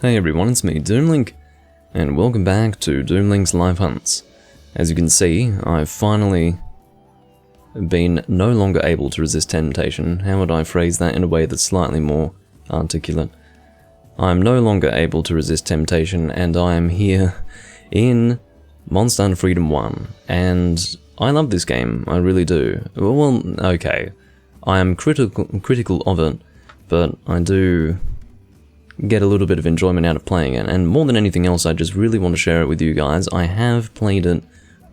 Hey everyone, it's me, Doomlink, and welcome back to Doomlink's Live Hunts. As you can see, I've finally been no longer able to resist temptation. How would I phrase that in a way that's slightly more articulate? I'm no longer able to resist temptation, and I am here in Monster Hunter Freedom 1, and I love this game, I really do. Well, okay, I am critical of it, but I do get a little bit of enjoyment out of playing it, and more than anything else, I just really want to share it with you guys. I have played it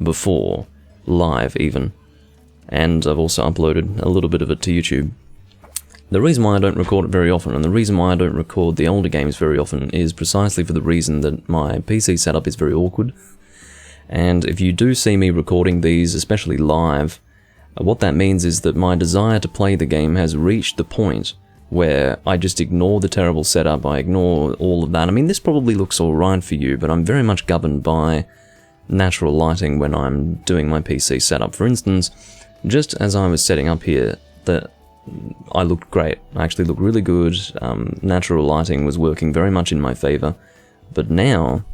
before, live even, and I've also uploaded a little bit of it to YouTube. The reason why I don't record it very often, and the reason why I don't record the older games very often, is precisely for the reason that my PC setup is very awkward. And if you do see me recording these, especially live, what that means is that my desire to play the game has reached the point where I just ignore the terrible setup, I ignore all of that. I mean, this probably looks alright for you, but I'm very much governed by natural lighting when I'm doing my PC setup. For instance, just as I was setting up here, I looked great. I actually looked really good. Natural lighting was working very much in my favor, but now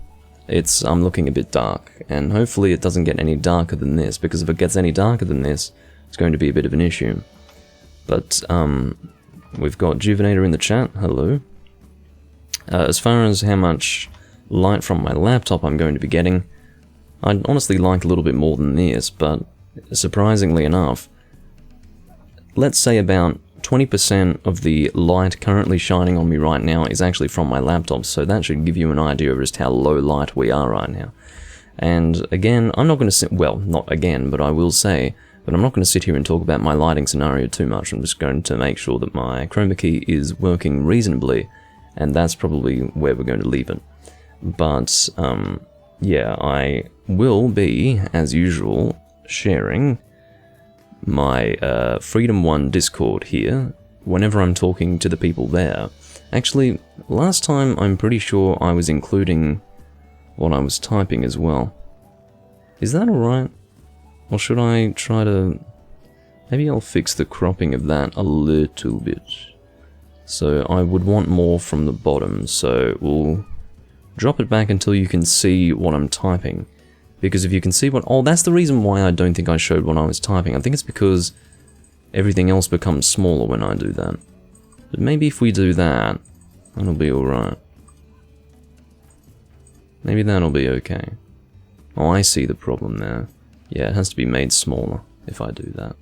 I'm looking a bit dark, and hopefully it doesn't get any darker than this, because if it gets any darker than this, it's going to be a bit of an issue. But we've got Juvenator in the chat, hello. As far as how much light from my laptop I'm going to be getting, I'd honestly like a little bit more than this, but surprisingly enough, let's say about 20% of the light currently shining on me right now is actually from my laptop, so that should give you an idea of just how low light we are right now. And again, I'm not going to sit, well, not again, but I will say, but I'm not going to sit here and talk about my lighting scenario too much. I'm just going to make sure that my chroma key is working reasonably, and that's probably where we're going to leave it. But, yeah, I will be, as usual, sharing my Freedom 1 Discord here whenever I'm talking to the people there. Actually, last time I'm pretty sure I was including what I was typing as well. Is that alright? Or should I try to... Maybe I'll fix the cropping of that a little bit. So I would want more from the bottom, so we'll drop it back until you can see what I'm typing. Because if you can see what... Oh, that's the reason why I don't think I showed what I was typing. I think it's because everything else becomes smaller when I do that. But maybe if we do that, that'll be alright. Maybe that'll be okay. Oh, I see the problem there. Yeah, it has to be made smaller if I do that.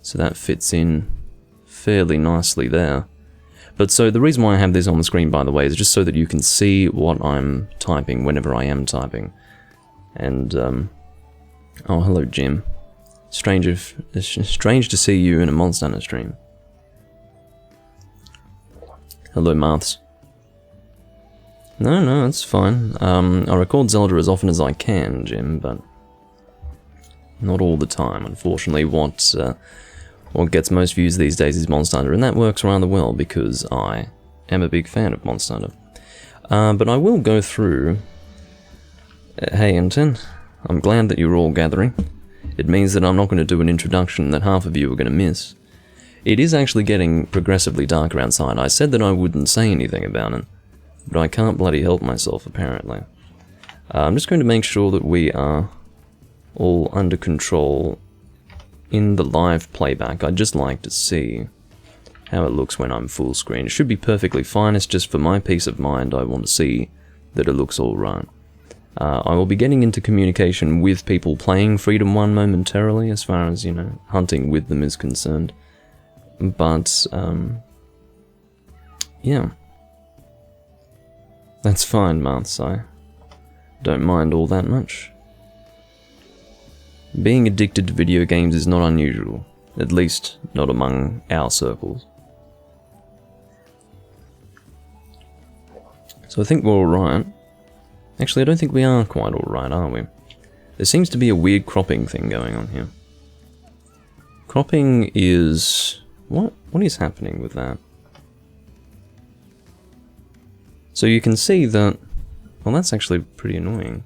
So that fits in fairly nicely there. But so the reason why I have this on the screen, by the way, is just so that you can see what I'm typing whenever I am typing. And, oh, hello, Jim. Strange to see you in a Monster Hunter stream. Hello, Marths. No, it's fine. I record Zelda as often as I can, Jim, but not all the time. Unfortunately, what gets most views these days is Monster Hunter, and that works rather well because I am a big fan of Monster Hunter. But I will go through... Hey, Inten, I'm glad that you're all gathering. It means that I'm not going to do an introduction that half of you are going to miss. It is actually getting progressively darker outside. I said that I wouldn't say anything about it, but I can't bloody help myself, apparently. I'm just going to make sure that we are all under control in the live playback. I'd just like to see how it looks when I'm full screen. It should be perfectly fine, it's just for my peace of mind I want to see that it looks alright. I will be getting into communication with people playing Freedom 1 momentarily, as far as, you know, hunting with them is concerned. But, yeah. That's fine, Marths, I don't mind all that much. Being addicted to video games is not unusual, at least not among our circles. So I think we're alright. Actually, I don't think we are quite alright, are we? There seems to be a weird cropping thing going on here. Cropping is... What is happening with that? So you can see that... Well, that's actually pretty annoying.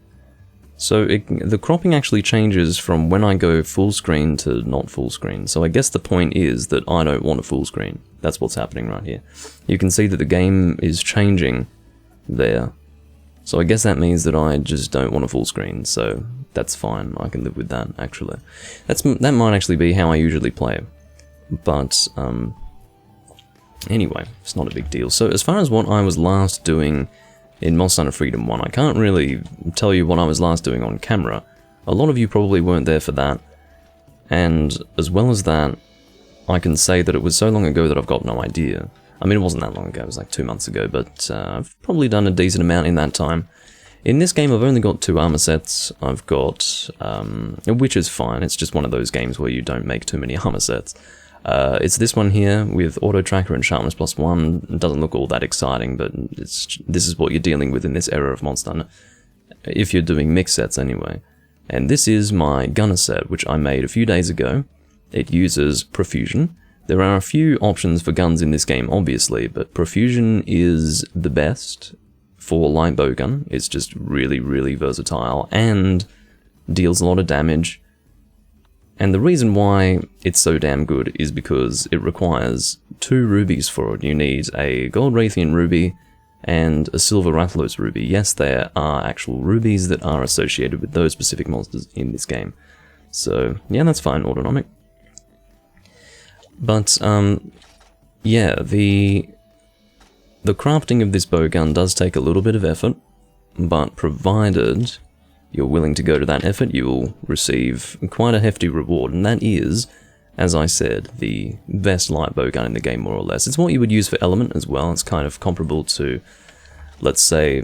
So the cropping actually changes from when I go full screen to not full screen. So I guess the point is that I don't want a full screen. That's what's happening right here. You can see that the game is changing there. So I guess that means that I just don't want a full screen, so that's fine. I can live with that, actually. That might actually be how I usually play. But, anyway, it's not a big deal. So as far as what I was last doing in Monster Hunter Freedom 1, I can't really tell you what I was last doing on camera. A lot of you probably weren't there for that. And as well as that, I can say that it was so long ago that I've got no idea. I mean, it wasn't that long ago, it was like 2 months ago, but I've probably done a decent amount in that time. In this game, I've only got 2 armor sets. I've got, which is fine, it's just one of those games where you don't make too many armor sets. It's this one here with auto tracker and sharpness +1. It doesn't look all that exciting, but this is what you're dealing with in this era of Monster Hunter. If you're doing mix sets anyway. And this is my gunner set, which I made a few days ago. It uses profusion. There are a few options for guns in this game, obviously, but profusion is the best for light bow gun. It's just really, really versatile and deals a lot of damage. And the reason why it's so damn good is because it requires 2 rubies for it. You need a gold Raytheon ruby and a silver Rathalos ruby. Yes, there are actual rubies that are associated with those specific monsters in this game. So, yeah, that's fine, autonomic. But, yeah, the crafting of this bowgun does take a little bit of effort, but provided you're willing to go to that effort, you will receive quite a hefty reward, and that is, as I said, the best light bowgun in the game, more or less. It's what you would use for Element as well. It's kind of comparable to, let's say,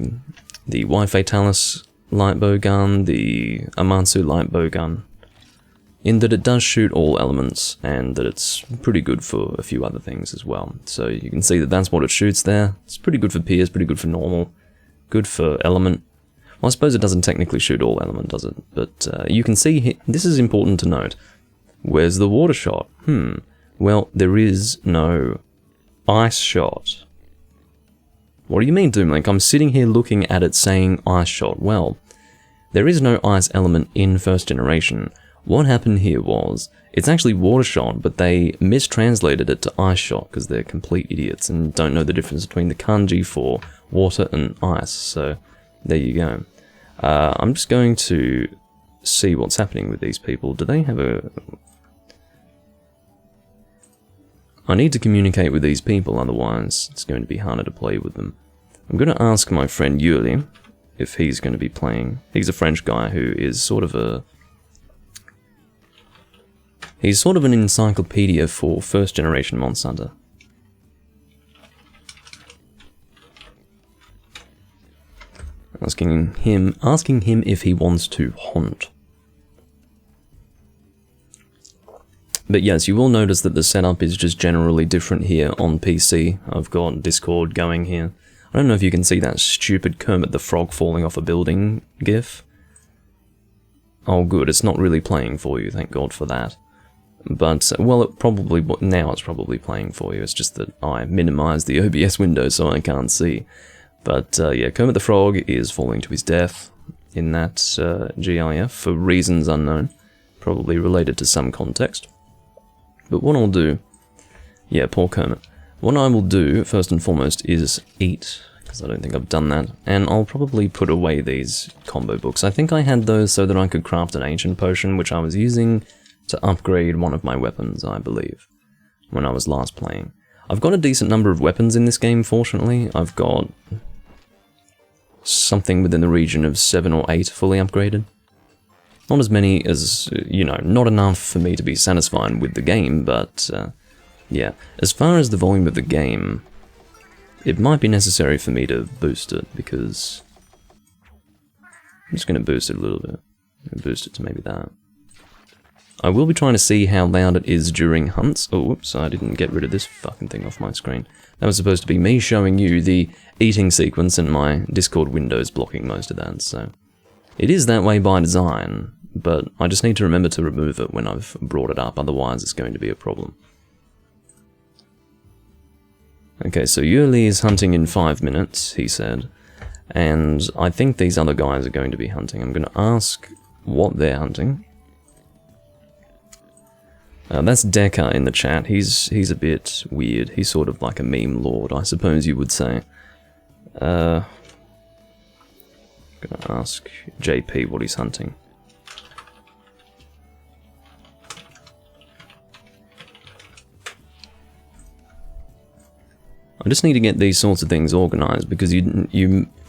the Y Fatalis light bowgun, the Amatsu light bowgun, in that it does shoot all elements, and that it's pretty good for a few other things as well. So you can see that that's what it shoots there. It's pretty good for Pierce, pretty good for normal, good for element. Well, I suppose it doesn't technically shoot all element, does it? But you can see here, this is important to note. Where's the water shot? Well, there is no ice shot. What do you mean, Doomlink? I'm sitting here looking at it saying ice shot. Well, there is no ice element in first generation. What happened here was, it's actually water shot, but they mistranslated it to ice shot because they're complete idiots and don't know the difference between the kanji for water and ice. So, there you go. I'm just going to see what's happening with these people. Do they have a... I need to communicate with these people, otherwise it's going to be harder to play with them. I'm going to ask my friend Yuli if he's going to be playing. He's a French guy who is sort of a... He's sort of an encyclopedia for first generation Monster Hunter. Asking him if he wants to haunt. But yes, you will notice that the setup is just generally different here on PC. I've got Discord going here. I don't know if you can see that stupid Kermit the Frog falling off a building gif. Oh good, it's not really playing for you, thank God for that. But, well, now it's probably playing for you. It's just that I minimized the OBS window so I can't see. But, yeah, Kermit the Frog is falling to his death in that GIF for reasons unknown. Probably related to some context. But what I'll do... Yeah, poor Kermit. What I will do, first and foremost, is eat, because I don't think I've done that. And I'll probably put away these combo books. I think I had those so that I could craft an ancient potion, which I was using to upgrade one of my weapons, I believe, when I was last playing. I've got a decent number of weapons in this game, fortunately. I've got something within the region of 7 or 8 fully upgraded. Not as many as, you know, not enough for me to be satisfied with the game, but, yeah. As far as the volume of the game, it might be necessary for me to boost it, because... I'm just going to boost it a little bit. Boost it to maybe that. I will be trying to see how loud it is during hunts. Oh, whoops, I didn't get rid of this fucking thing off my screen. That was supposed to be me showing you the eating sequence, and my Discord window's blocking most of that, so... It is that way by design, but I just need to remember to remove it when I've brought it up, otherwise it's going to be a problem. Okay, so Yuli is hunting in 5 minutes, he said, and I think these other guys are going to be hunting. I'm going to ask what they're hunting. That's Deca in the chat. He's a bit weird. He's sort of like a meme lord, I suppose you would say. Gonna ask JP what he's hunting. I just need to get these sorts of things organized because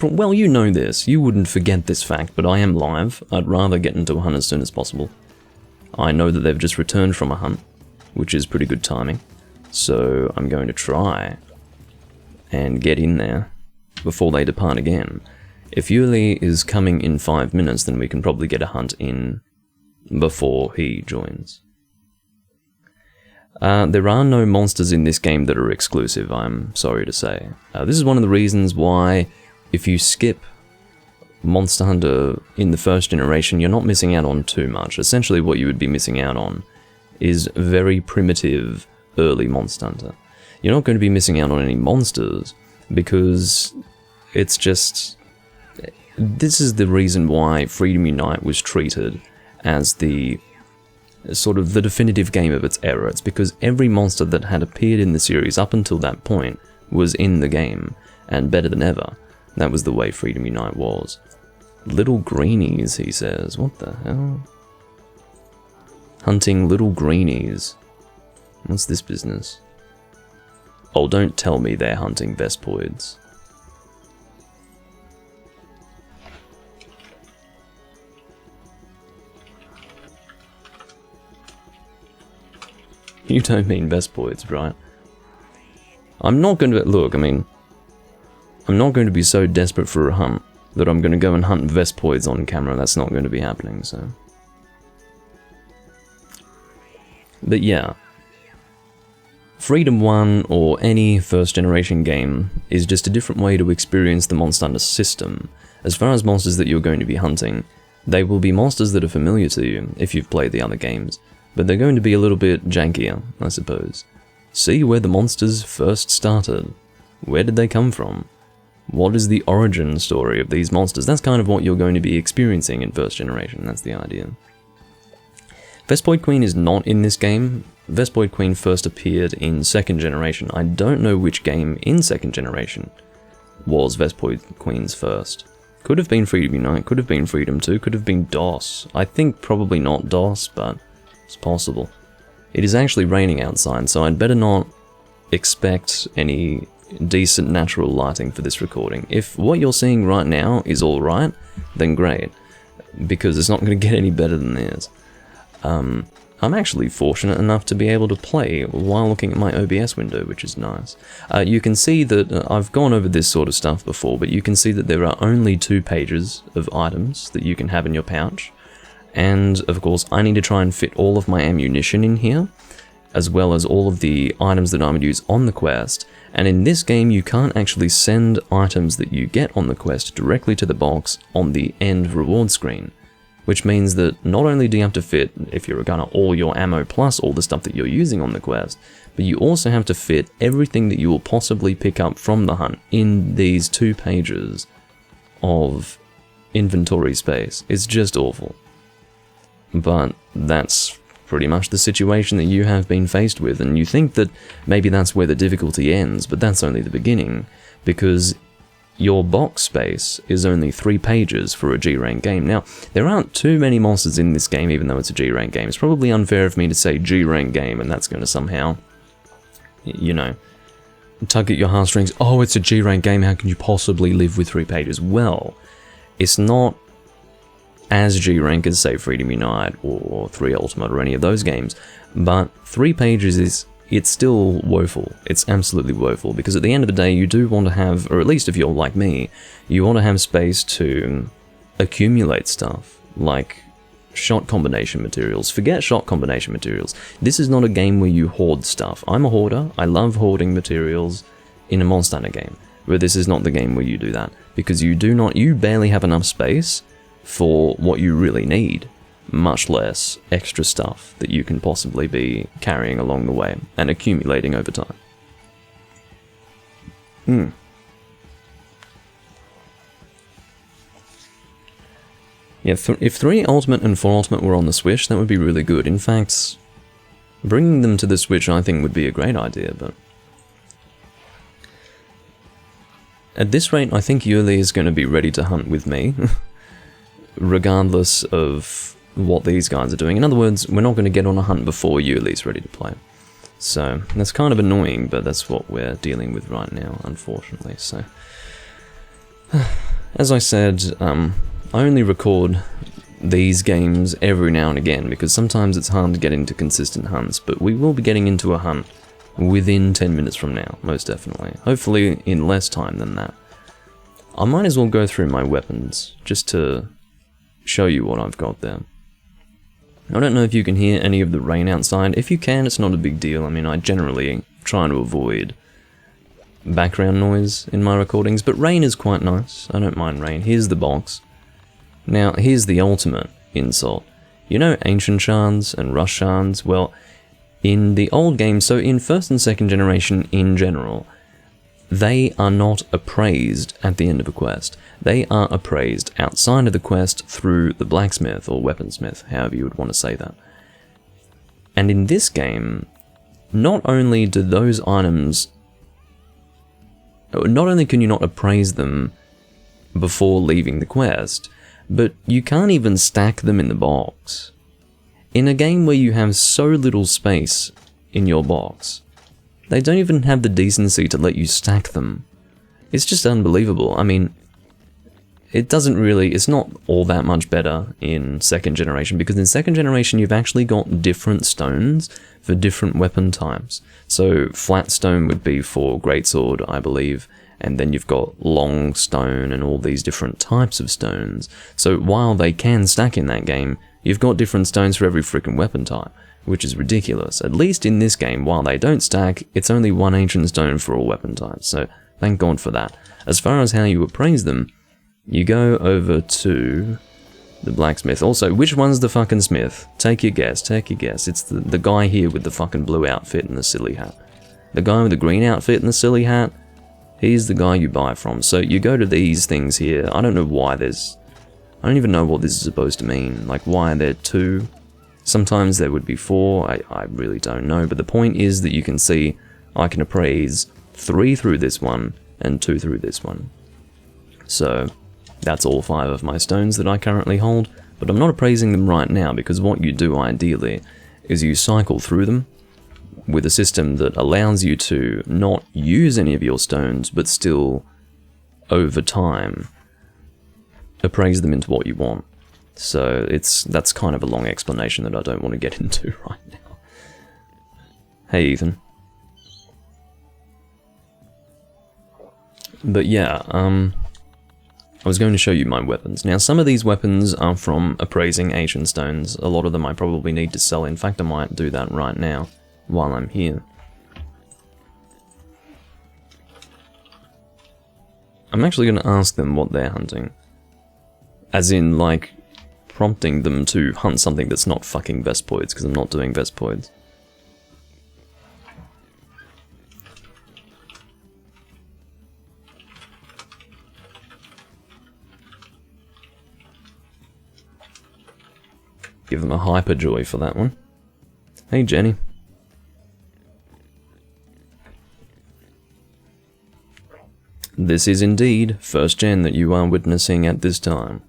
well, you know this. You wouldn't forget this fact, but I am live. I'd rather get into a hunt as soon as possible. I know that they've just returned from a hunt, which is pretty good timing. So I'm going to try and get in there before they depart again. If Yuli is coming in 5 minutes, then we can probably get a hunt in before he joins. There are no monsters in this game that are exclusive, I'm sorry to say. This is one of the reasons why, if you skip Monster Hunter in the first generation, you're not missing out on too much. Essentially what you would be missing out on is very primitive early Monster Hunter. You're not going to be missing out on any monsters, because it's just... This is the reason why Freedom Unite was treated as the sort of the definitive game of its era. It's because every monster that had appeared in the series up until that point was in the game, and better than ever. That was the way Freedom Unite was. Little greenies, he says. What the hell? Hunting little greenies. What's this business? Oh, don't tell me they're hunting Vespoids. You don't mean Vespoids, right? I'm not going to... Look, I mean... I'm not going to be so desperate for a hunt that I'm going to go and hunt Vespoids on camera. That's not going to be happening, so... But yeah. Freedom 1, or any first generation game, is just a different way to experience the Monster Hunter system. As far as monsters that you're going to be hunting, they will be monsters that are familiar to you, if you've played the other games. But they're going to be a little bit jankier, I suppose. See where the monsters first started. Where did they come from? What is the origin story of these monsters? That's kind of what you're going to be experiencing in first generation, that's the idea. Vespoid Queen is not in this game. Vespoid Queen first appeared in second generation. I don't know which game in second generation was Vespoid Queen's first. Could have been Freedom Unite, could have been Freedom 2, could have been DOS. I think probably not DOS, but... it's possible. It is actually raining outside, so I'd better not expect any decent natural lighting for this recording. If what you're seeing right now is alright, then great, because it's not going to get any better than this. I'm actually fortunate enough to be able to play while looking at my OBS window, which is nice. You can see that I've gone over this sort of stuff before, but you can see that there are only 2 pages of items that you can have in your pouch. And, of course, I need to try and fit all of my ammunition in here, as well as all of the items that I would use on the quest. And in this game, you can't actually send items that you get on the quest directly to the box on the end reward screen. Which means that not only do you have to fit, if you're a gunner, all your ammo plus all the stuff that you're using on the quest, but you also have to fit everything that you will possibly pick up from the hunt in these 2 pages of inventory space. It's just awful. But that's pretty much the situation that you have been faced with, and you think that maybe that's where the difficulty ends, but that's only the beginning, because your box space is only 3 pages for a G-rank game. Now, there aren't too many monsters in this game, even though it's a G-rank game. It's probably unfair of me to say G-rank game, and that's going to somehow, you know, tug at your heartstrings. Oh, it's a G-rank game, how can you possibly live with 3 pages? Well, it's not as G-rank as, say, Freedom Unite or 3 Ultimate or any of those games, but 3 pages it's still woeful. It's absolutely woeful, because at the end of the day you do want to have, or at least if you're like me, you want to have space to accumulate stuff, like shot combination materials. Forget shot combination materials. This is not a game where you hoard stuff. I'm a hoarder, I love hoarding materials in a Monster Hunter game, but this is not the game where you do that, because you barely have enough space for what you really need, much less extra stuff that you can possibly be carrying along the way and accumulating over time. Yeah, if 3 Ultimate and 4 Ultimate were on the Switch, that would be really good. In fact, bringing them to the Switch I think would be a great idea, but... at this rate, I think Yuli is going to be ready to hunt with me. regardless of what these guys are doing. In other words, we're not going to get on a hunt before you're at least ready to play. So, that's kind of annoying, but that's what we're dealing with right now, unfortunately. So, as I said, I only record these games every now and again, because sometimes it's hard to get into consistent hunts, but we will be getting into a hunt within 10 minutes from now, most definitely. Hopefully in less time than that. I might as well go through my weapons, just to show you what I've got there. I don't know if you can hear any of the rain outside. If you can, it's not a big deal. I mean, I generally try to avoid background noise in my recordings, but rain is quite nice. I don't mind rain. Here's the box. Now, here's the ultimate insult. You know Ancient Shards and Rush Shards? Well, in the old game, so in 1st and 2nd generation in general, they are not appraised at the end of a quest. They are appraised outside of the quest through the blacksmith or weaponsmith, however you would want to say that. And in this game, not only do those items... Not only can you not appraise them before leaving the quest, but you can't even stack them in the box. In a game where you have so little space in your box, they don't even have the decency to let you stack them. It's just unbelievable. I mean, it's not all that much better in 2nd generation, because in 2nd generation you've actually got different stones for different weapon types. So flat stone would be for greatsword, I believe, and then you've got long stone and all these different types of stones. So while they can stack in that game, you've got different stones for every freaking weapon type, which is ridiculous. At least in this game, while they don't stack, it's only one ancient stone for all weapon types, so thank God for that. As far as how you appraise them, you go over to the blacksmith. Also, which one's the fucking smith? Take your guess, take your guess. It's the guy here with the fucking blue outfit and the silly hat. The guy with the green outfit and the silly hat, he's the guy you buy from. So you go to these things here. I don't know why I don't even know what this is supposed to mean. Like, why are there 2? Sometimes there would be 4, I really don't know. But the point is that you can see I can appraise 3 through this one and 2 through this one. So that's all 5 of my stones that I currently hold, but I'm not appraising them right now, because what you do ideally is you cycle through them with a system that allows you to not use any of your stones, but still, over time, appraise them into what you want. So that's kind of a long explanation that I don't want to get into right now. Hey, Ethan. But yeah, I was going to show you my weapons. Now, some of these weapons are from appraising ancient stones. A lot of them I probably need to sell. In fact, I might do that right now while I'm here. I'm actually going to ask them what they're hunting. As in, like, prompting them to hunt something that's not fucking Vespoids, because I'm not doing Vespoids. Give them a hyper joy for that one. Hey, Jenny. This is indeed 1st gen that you are witnessing at this time.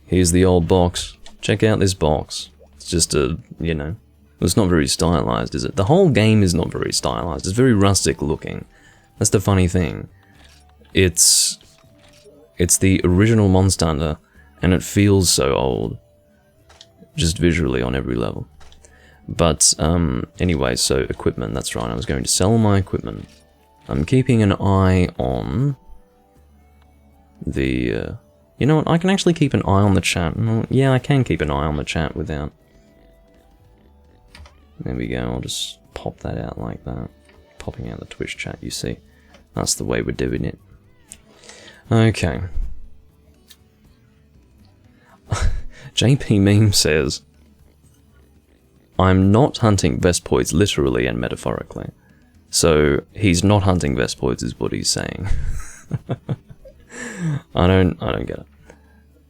Here's the old box. Check out this box. It's just a, you know, it's not very stylized, is it? The whole game is not very stylized. It's very rustic looking. That's the funny thing. It's the original Monster Hunter, and it feels so old. Just visually on every level. But, anyway, so equipment, that's right. I was going to sell my equipment. I'm keeping an eye on the, you know what, I can actually keep an eye on the chat. Yeah, I can keep an eye on the chat without... There we go, I'll just pop that out like that. Popping out the Twitch chat, you see. That's the way we're doing it. Okay. JP Meme says, I'm not hunting Vespoids literally and metaphorically. So, he's not hunting Vespoids is what he's saying. I don't get it.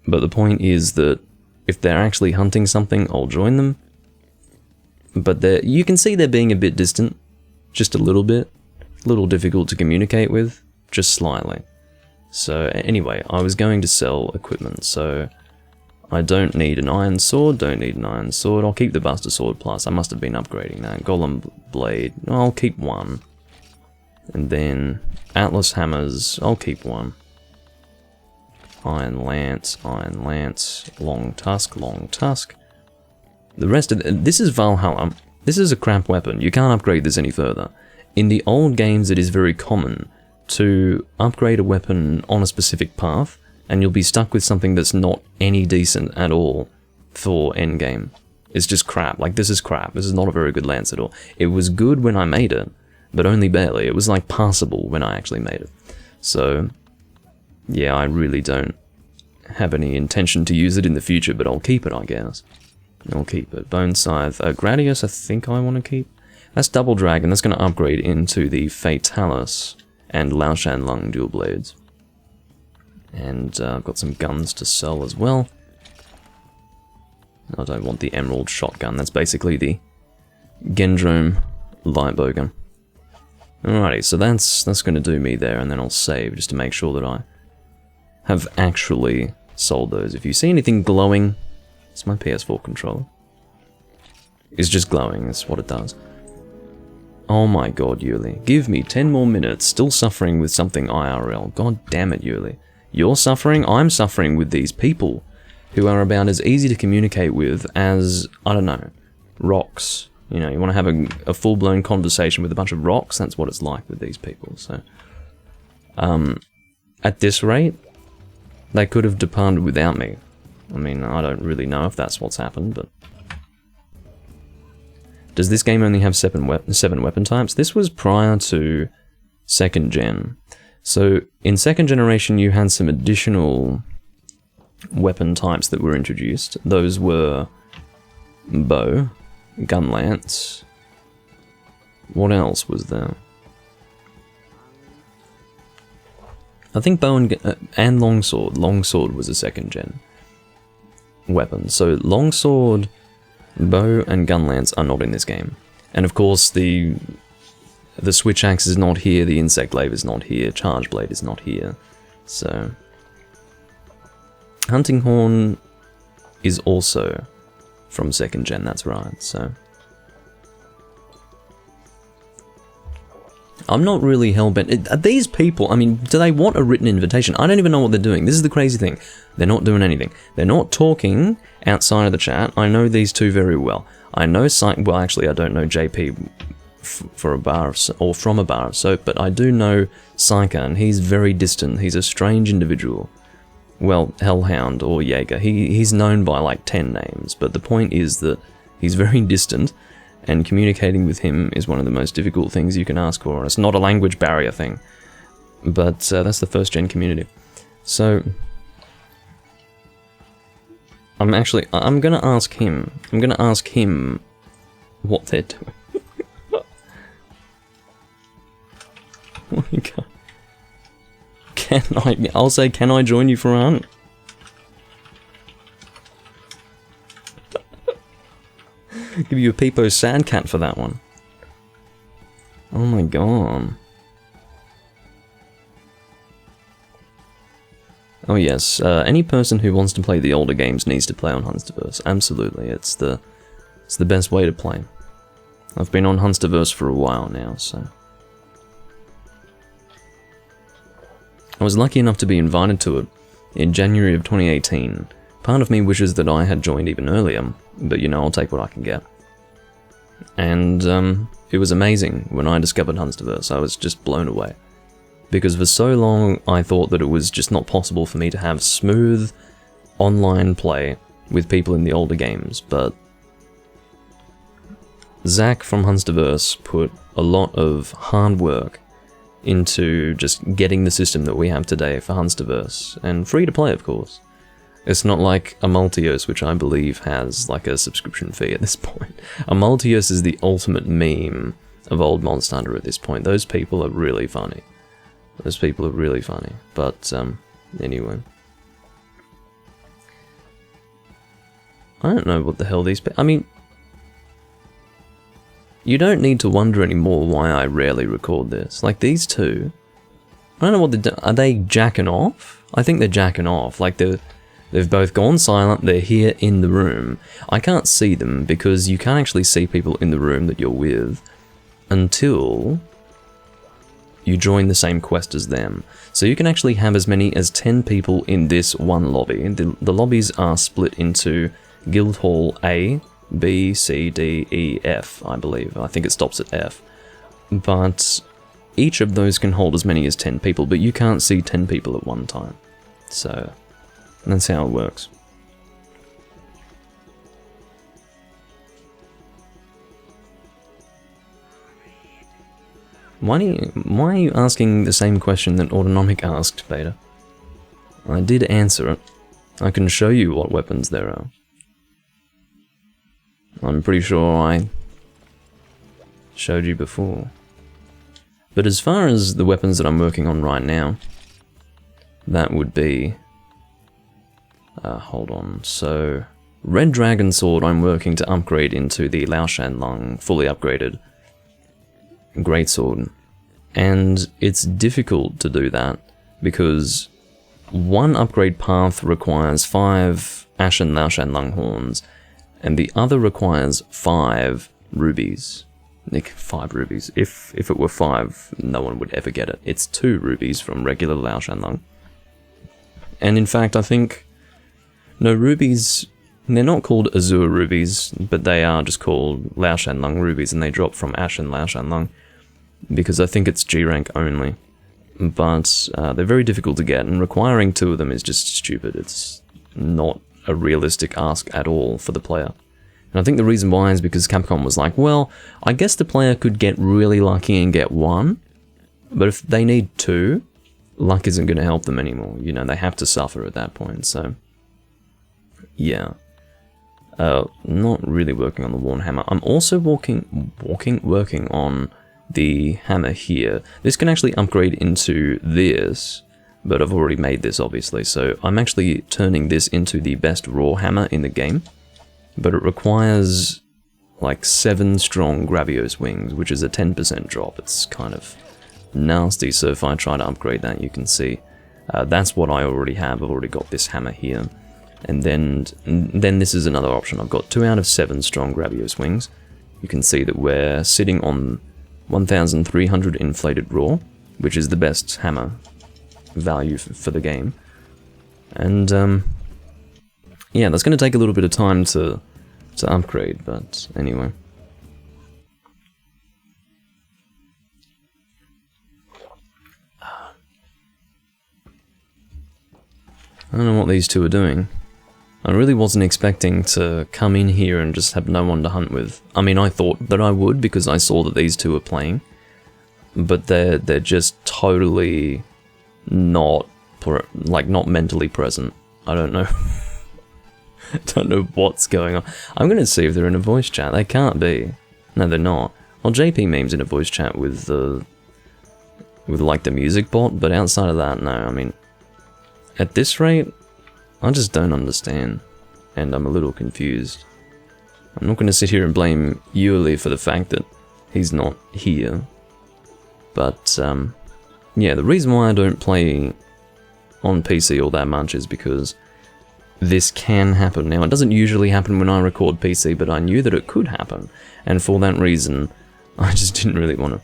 But the point is that if they're actually hunting something, I'll join them. But you can see they're being a bit distant. Just a little bit. A little difficult to communicate with. Just slightly. So anyway, I was going to sell equipment, so I don't need an iron sword, I'll keep the Buster Sword Plus, I must have been upgrading that. Golem Blade, I'll keep one. And then Atlas Hammers, I'll keep one. Iron Lance, Long Tusk. The rest of this is Valhalla. This is a crap weapon, you can't upgrade this any further. In the old games it is very common to upgrade a weapon on a specific path, and you'll be stuck with something that's not any decent at all for endgame. It's just crap, like this is crap, this is not a very good lance at all. It was good when I made it, but only barely. It was like passable when I actually made it. So, yeah, I really don't have any intention to use it in the future, but I'll keep it, I guess. I'll keep it. Bone Scythe. Gradius, I think I want to keep. That's Double Dragon, that's going to upgrade into the Fatalis and Lao Shan Lung dual blades. And I've got some guns to sell as well. I don't want the Emerald Shotgun, that's basically the Gendrome light bowgun. Alrighty, so that's going to do me there, and then I'll save just to make sure that I have actually sold those. If you see anything glowing, it's my PS4 controller. It's just glowing, that's what it does. Oh my god, Yuli. Give me 10 more minutes, still suffering with something IRL. God damn it, Yuli. You're suffering, I'm suffering with these people who are about as easy to communicate with as, I don't know, rocks. You know, you want to have a full-blown conversation with a bunch of rocks, that's what it's like with these people, so. At this rate, they could have departed without me. I mean, I don't really know if that's what's happened, but... Does this game only have 7 weapon types? This was prior to 2nd gen. So, in 2nd generation you had some additional weapon types that were introduced. Those were bow, gun lance. What else was there? I think bow and longsword. Longsword was a 2nd gen weapon. So longsword, bow, and gun lance are not in this game. And of course the switch axe is not here, the insect glaive is not here, charge blade is not here. So hunting horn is also from 2nd gen, that's right, so... I'm not really hell-bent. Are these people, I mean, do they want a written invitation? I don't even know what they're doing. This is the crazy thing. They're not doing anything. They're not talking outside of the chat. I know these two very well. I know well, actually, I don't know JP for a bar of, or from a bar of soap, but I do know Psycha, and he's very distant. He's a strange individual. Well, Hellhound or Jaeger. He's known by like 10 names, but the point is that he's very distant, and communicating with him is one of the most difficult things you can ask for. It's not a language barrier thing, but that's the 1st gen community. So, I'm gonna ask him what they're doing. Oh my god. I'll say, can I join you for a hunt? Give you a Peepo sad cat for that one. Oh my god. Oh yes, any person who wants to play the older games needs to play on Hunsterverse. Absolutely, it's the best way to play. I've been on Hunsterverse for a while now, so... I was lucky enough to be invited to it in January of 2018. Part of me wishes that I had joined even earlier, but you know, I'll take what I can get. And it was amazing when I discovered Hunsterverse. I was just blown away. Because for so long I thought that it was just not possible for me to have smooth online play with people in the older games, but Zach from Hunsterverse put a lot of hard work into just getting the system that we have today for Hunsterverse, and free to play of course. It's not like a Multiverse, which I believe has like a subscription fee at this point. A Multiverse is the ultimate meme of old Monster Hunter at this point. Those people are really funny. Those people are really funny. But, anyway. I don't know what the hell these I mean, you don't need to wonder anymore why I rarely record this. Like, these two I don't know what they're doing. Are they jacking off? I think they're jacking off. Like, they've both gone silent. They're here in the room. I can't see them because you can't actually see people in the room that you're with until you join the same quest as them. So you can actually have as many as 10 people in this one lobby. The lobbies are split into Guild Hall A, B, C, D, E, F, I believe. I think it stops at F. But each of those can hold as many as 10 people, but you can't see 10 people at one time. So that's how it works. Why are you asking the same question that Autonomic asked, Beta? I did answer it. I can show you what weapons there are. I'm pretty sure I showed you before. But as far as the weapons that I'm working on right now, that would be... hold on. So, Red Dragon Sword I'm working to upgrade into the Lao Shan Lung fully upgraded Greatsword. And it's difficult to do that because one upgrade path requires 5 Ashen Lao Shan Lung horns, and the other requires 5 rubies. Nick, 5 rubies. If it were 5, no one would ever get it. It's 2 rubies from regular Lao Shan Lung. And in fact, I think... No, rubies... They're not called Azure rubies, but they are just called Lao Shan Lung rubies, and they drop from Ashen Lao Shan Lung. Because I think it's G rank only. But they're very difficult to get, and requiring 2 of them is just stupid. It's not a realistic ask at all for the player. And I think the reason why is because Capcom was like, well, I guess the player could get really lucky and get 1, but if they need 2, luck isn't going to help them anymore. You know, they have to suffer at that point, so... Yeah. Not really working on the Worn Hammer. I'm also working on the hammer here. This can actually upgrade into this, but I've already made this, obviously, so I'm actually turning this into the best raw hammer in the game, but it requires like 7 strong Gravios wings, which is a 10% drop. It's kind of nasty, so if I try to upgrade that, you can see that's what I already have. I've already got this hammer here. And then this is another option. I've got 2 out of 7 strong Gravios wings. You can see that we're sitting on 1,300 inflated raw, which is the best hammer value for the game. And yeah, that's going to take a little bit of time to upgrade, but anyway. I don't know what these two are doing. I really wasn't expecting to come in here and just have no one to hunt with. I mean, I thought that I would because I saw that these two are playing, but they're just totally not not mentally present. I don't know. I don't know what's going on. I'm gonna see if they're in a voice chat. They can't be. No, they're not. Well, JP Meme's in a voice chat with like the music bot, but outside of that, no. I mean, at this rate, I just don't understand, and I'm a little confused. I'm not going to sit here and blame Yuli for the fact that he's not here, but yeah, the reason why I don't play on PC all that much is because this can happen. Now, it doesn't usually happen when I record PC, but I knew that it could happen, and for that reason, I just didn't really want to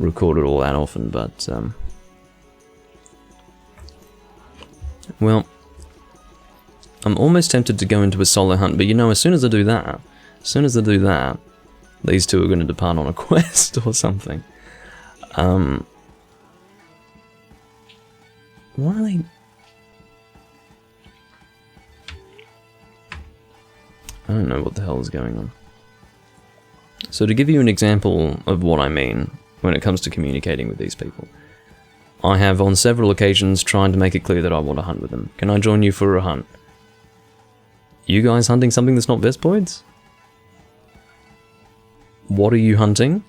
record it all that often, but well, I'm almost tempted to go into a solo hunt, but you know, as soon as I do that, these two are going to depart on a quest or something. What are they? I don't know what the hell is going on. So to give you an example of what I mean when it comes to communicating with these people, I have on several occasions tried to make it clear that I want to hunt with them. Can I join you for a hunt? You guys hunting something that's not Vespoids? What are you hunting?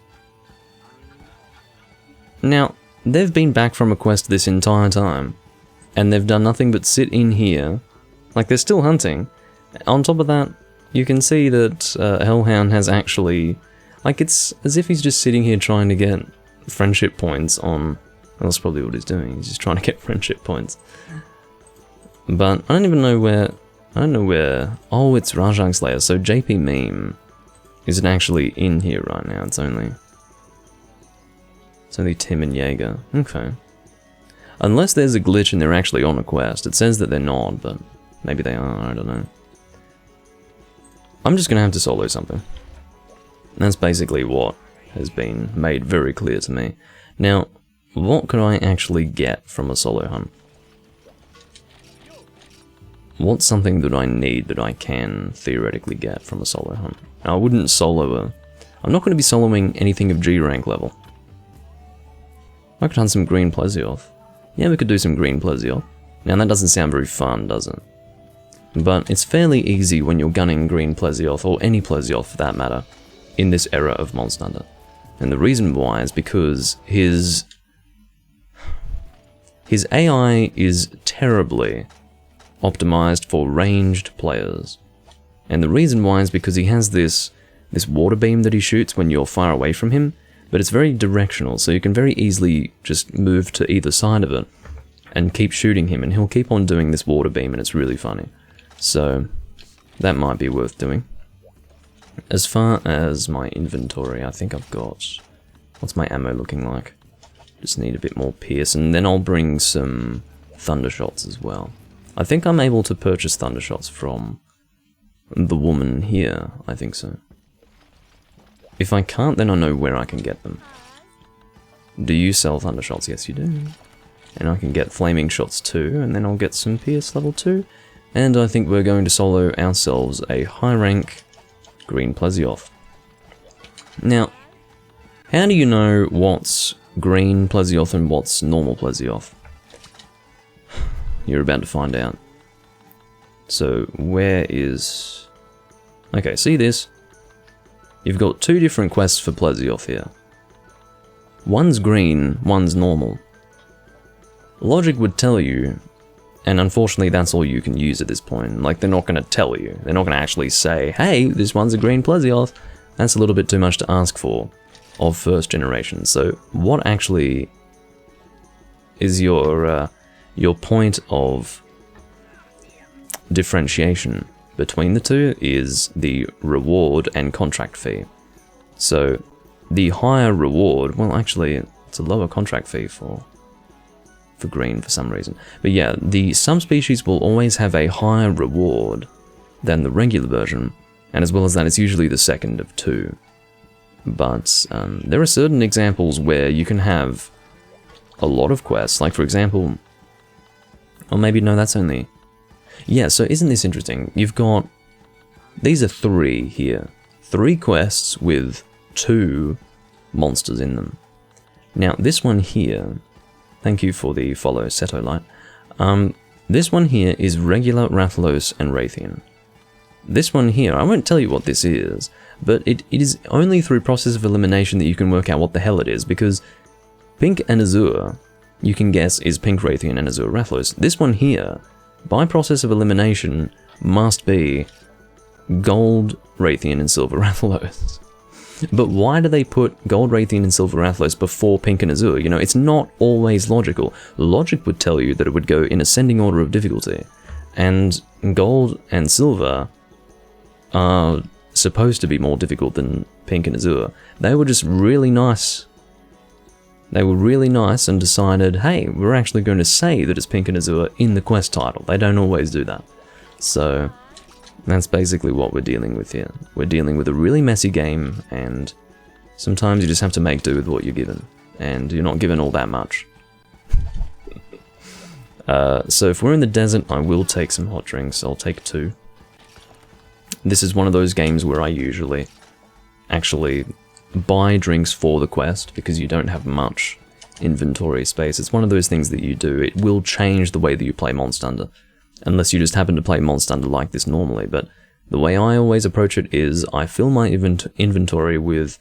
Now, they've been back from a quest this entire time, and they've done nothing but sit in here. Like, they're still hunting. On top of that, you can see that Hellhound has actually... Like, it's as if he's just sitting here trying to get friendship points on Well, that's probably what he's doing. He's just trying to get friendship points. But I don't even know where... I don't know where... Oh, it's Rajang Slayer. So JP Meme isn't actually in here right now. It's only Tim and Jaeger. Okay. Unless there's a glitch and they're actually on a quest. It says that they're not, but maybe they are. I don't know. I'm just going to have to solo something. That's basically what has been made very clear to me. Now, what could I actually get from a solo hunt? What's something that I need that I can theoretically get from a solo hunt? Now, I wouldn't solo a... I'm not going to be soloing anything of G rank level. I could hunt some green Plesioth. Yeah, we could do some green Plesioth. Now, that doesn't sound very fun, does it? But it's fairly easy when you're gunning green Plesioth, or any Plesioth for that matter, in this era of Monster Hunter. And the reason why is because his AI is terribly optimized for ranged players. And the reason why is because he has this water beam that he shoots when you're far away from him, but it's very directional, so you can very easily just move to either side of it and keep shooting him, and he'll keep on doing this water beam, and it's really funny. So that might be worth doing. As far as my inventory, I think I've got... What's my ammo looking like? Just need a bit more pierce, and then I'll bring some thunder shots as well. I think I'm able to purchase thunder shots from the woman here, I think so. If I can't, then I know where I can get them. Do you sell thunder shots? Yes, you do. And I can get flaming shots too, and then I'll get some pierce level 2. And I think we're going to solo ourselves a high rank green Plesioth. Now, how do you know what's green Plesioth and what's normal Plesioth? You're about to find out. So, where is... Okay, see this? You've got 2 different quests for Plesioth here. One's green, one's normal. Logic would tell you, and unfortunately that's all you can use at this point. Like, they're not going to tell you. They're not going to actually say, hey, this one's a green Plesioth. That's a little bit too much to ask for of first generation. So what actually is your point of differentiation between the two is the reward and contract fee. So the higher reward, well actually it's a lower contract fee for green for some reason. But yeah, the subspecies will always have a higher reward than the regular version, and as well as that it's usually the second of 2. But there are certain examples where you can have a lot of quests, like for example, or maybe no, that's only... Yeah, so isn't this interesting? You've got... These are 3 here. 3 quests with 2 monsters in them. Now, this one here... Thank you for the follow, Seto Light. This one here is regular Rathalos and Raytheon. This one here, I won't tell you what this is, but it is only through process of elimination that you can work out what the hell it is, because Pink and Azure, you can guess, is Pink Raytheon and Azure Rathalos. This one here, by process of elimination, must be Gold Raytheon and Silver Rathalos. But why do they put Gold Raytheon and Silver Rathalos before Pink and Azure? You know, it's not always logical. Logic would tell you that it would go in ascending order of difficulty, and Gold and Silver are supposed to be more difficult than Pink and Azure. They were just really nice. They were really nice and decided, hey, we're actually going to say that it's Pink and Azure in the quest title. They don't always do that. So that's basically what we're dealing with here. We're dealing with a really messy game, and sometimes you just have to make do with what you're given, and you're not given all that much. So if we're in the desert, I will take some hot drinks. I'll take 2. This is one of those games where I usually actually buy drinks for the quest, because you don't have much inventory space. It's one of those things that you do. It will change the way that you play Monster Hunter, unless you just happen to play Monster Hunter like this normally. But the way I always approach it is I fill my inventory with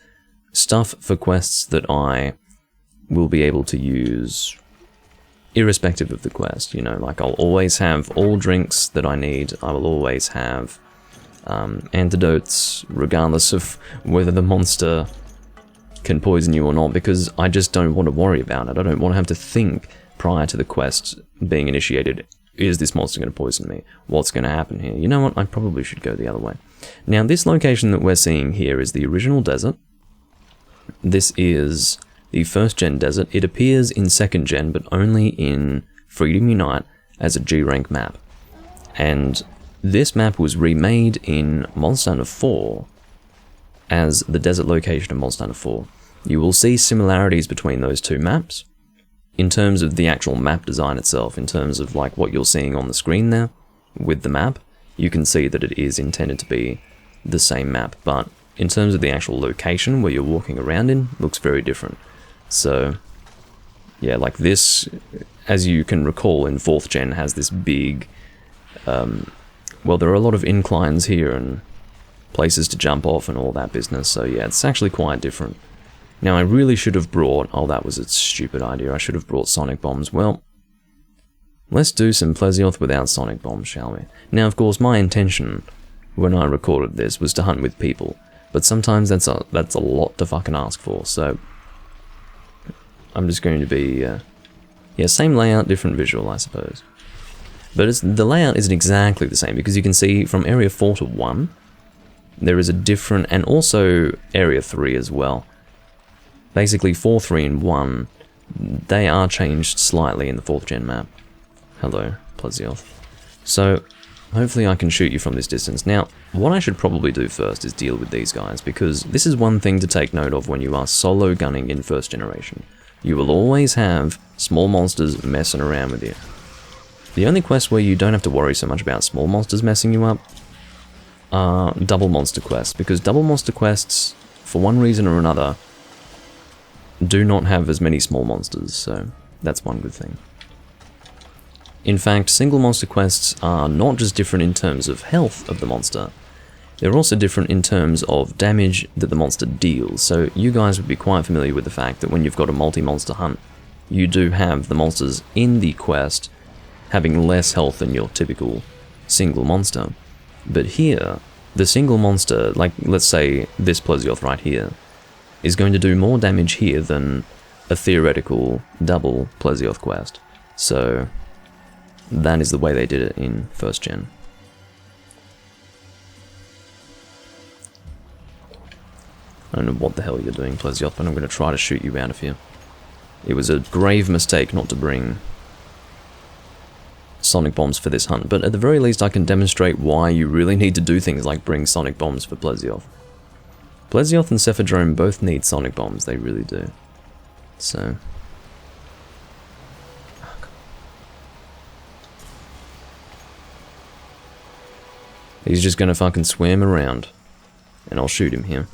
stuff for quests that I will be able to use irrespective of the quest. You know, like I'll always have all drinks that I need. I will always have antidotes, regardless of whether the monster can poison you or not, because I just don't want to worry about it. I don't want to have to think prior to the quest being initiated, is this monster going to poison me? What's going to happen here? You know what, I probably should go the other way. Now, this location that we're seeing here is the original desert. This is the first gen desert. It appears in second gen, but only in Freedom Unite as a G rank map. And this map was remade in Monster Hunter 4 as the desert location of Monster Hunter 4. You will see similarities between those two maps in terms of the actual map design itself, in terms of like what you're seeing on the screen there with the map. You can see that it is intended to be the same map, but in terms of the actual location where you're walking around in, looks very different. So yeah, like this, as you can recall, in 4th gen has this big, well, there are a lot of inclines here and places to jump off and all that business, so yeah, it's actually quite different. Now, I really should have brought... Oh, that was a stupid idea. I should have brought sonic bombs. Well, let's do some Plesioth without sonic bombs, shall we? Now, of course, my intention when I recorded this was to hunt with people, but sometimes that's a lot to fucking ask for, so I'm just going to be... yeah, same layout, different visual, I suppose. But the layout isn't exactly the same, because you can see from Area 4 to 1, there is a different... and also Area 3 as well. Basically, 4, 3, and 1, they are changed slightly in the 4th gen map. Hello, Plesioth. So, hopefully I can shoot you from this distance. Now, what I should probably do first is deal with these guys, because this is one thing to take note of when you are solo gunning in 1st generation. You will always have small monsters messing around with you. The only quests where you don't have to worry so much about small monsters messing you up are double monster quests, because double monster quests, for one reason or another, do not have as many small monsters, so that's one good thing. In fact, single monster quests are not just different in terms of health of the monster, they're also different in terms of damage that the monster deals. So you guys would be quite familiar with the fact that when you've got a multi-monster hunt, you do have the monsters in the quest having less health than your typical single monster. But here, the single monster, like let's say this Plesioth right here, is going to do more damage here than a theoretical double Plesioth quest. So that is the way they did it in 1st gen. I don't know what the hell you're doing, Plesioth, but I'm going to try to shoot you out of here. It was a grave mistake not to bring sonic bombs for this hunt, but at the very least I can demonstrate why you really need to do things like bring sonic bombs for Plesioth. Plesioth and Cephadrome both need sonic bombs, they really do. So... he's just gonna fucking swim around, and I'll shoot him here.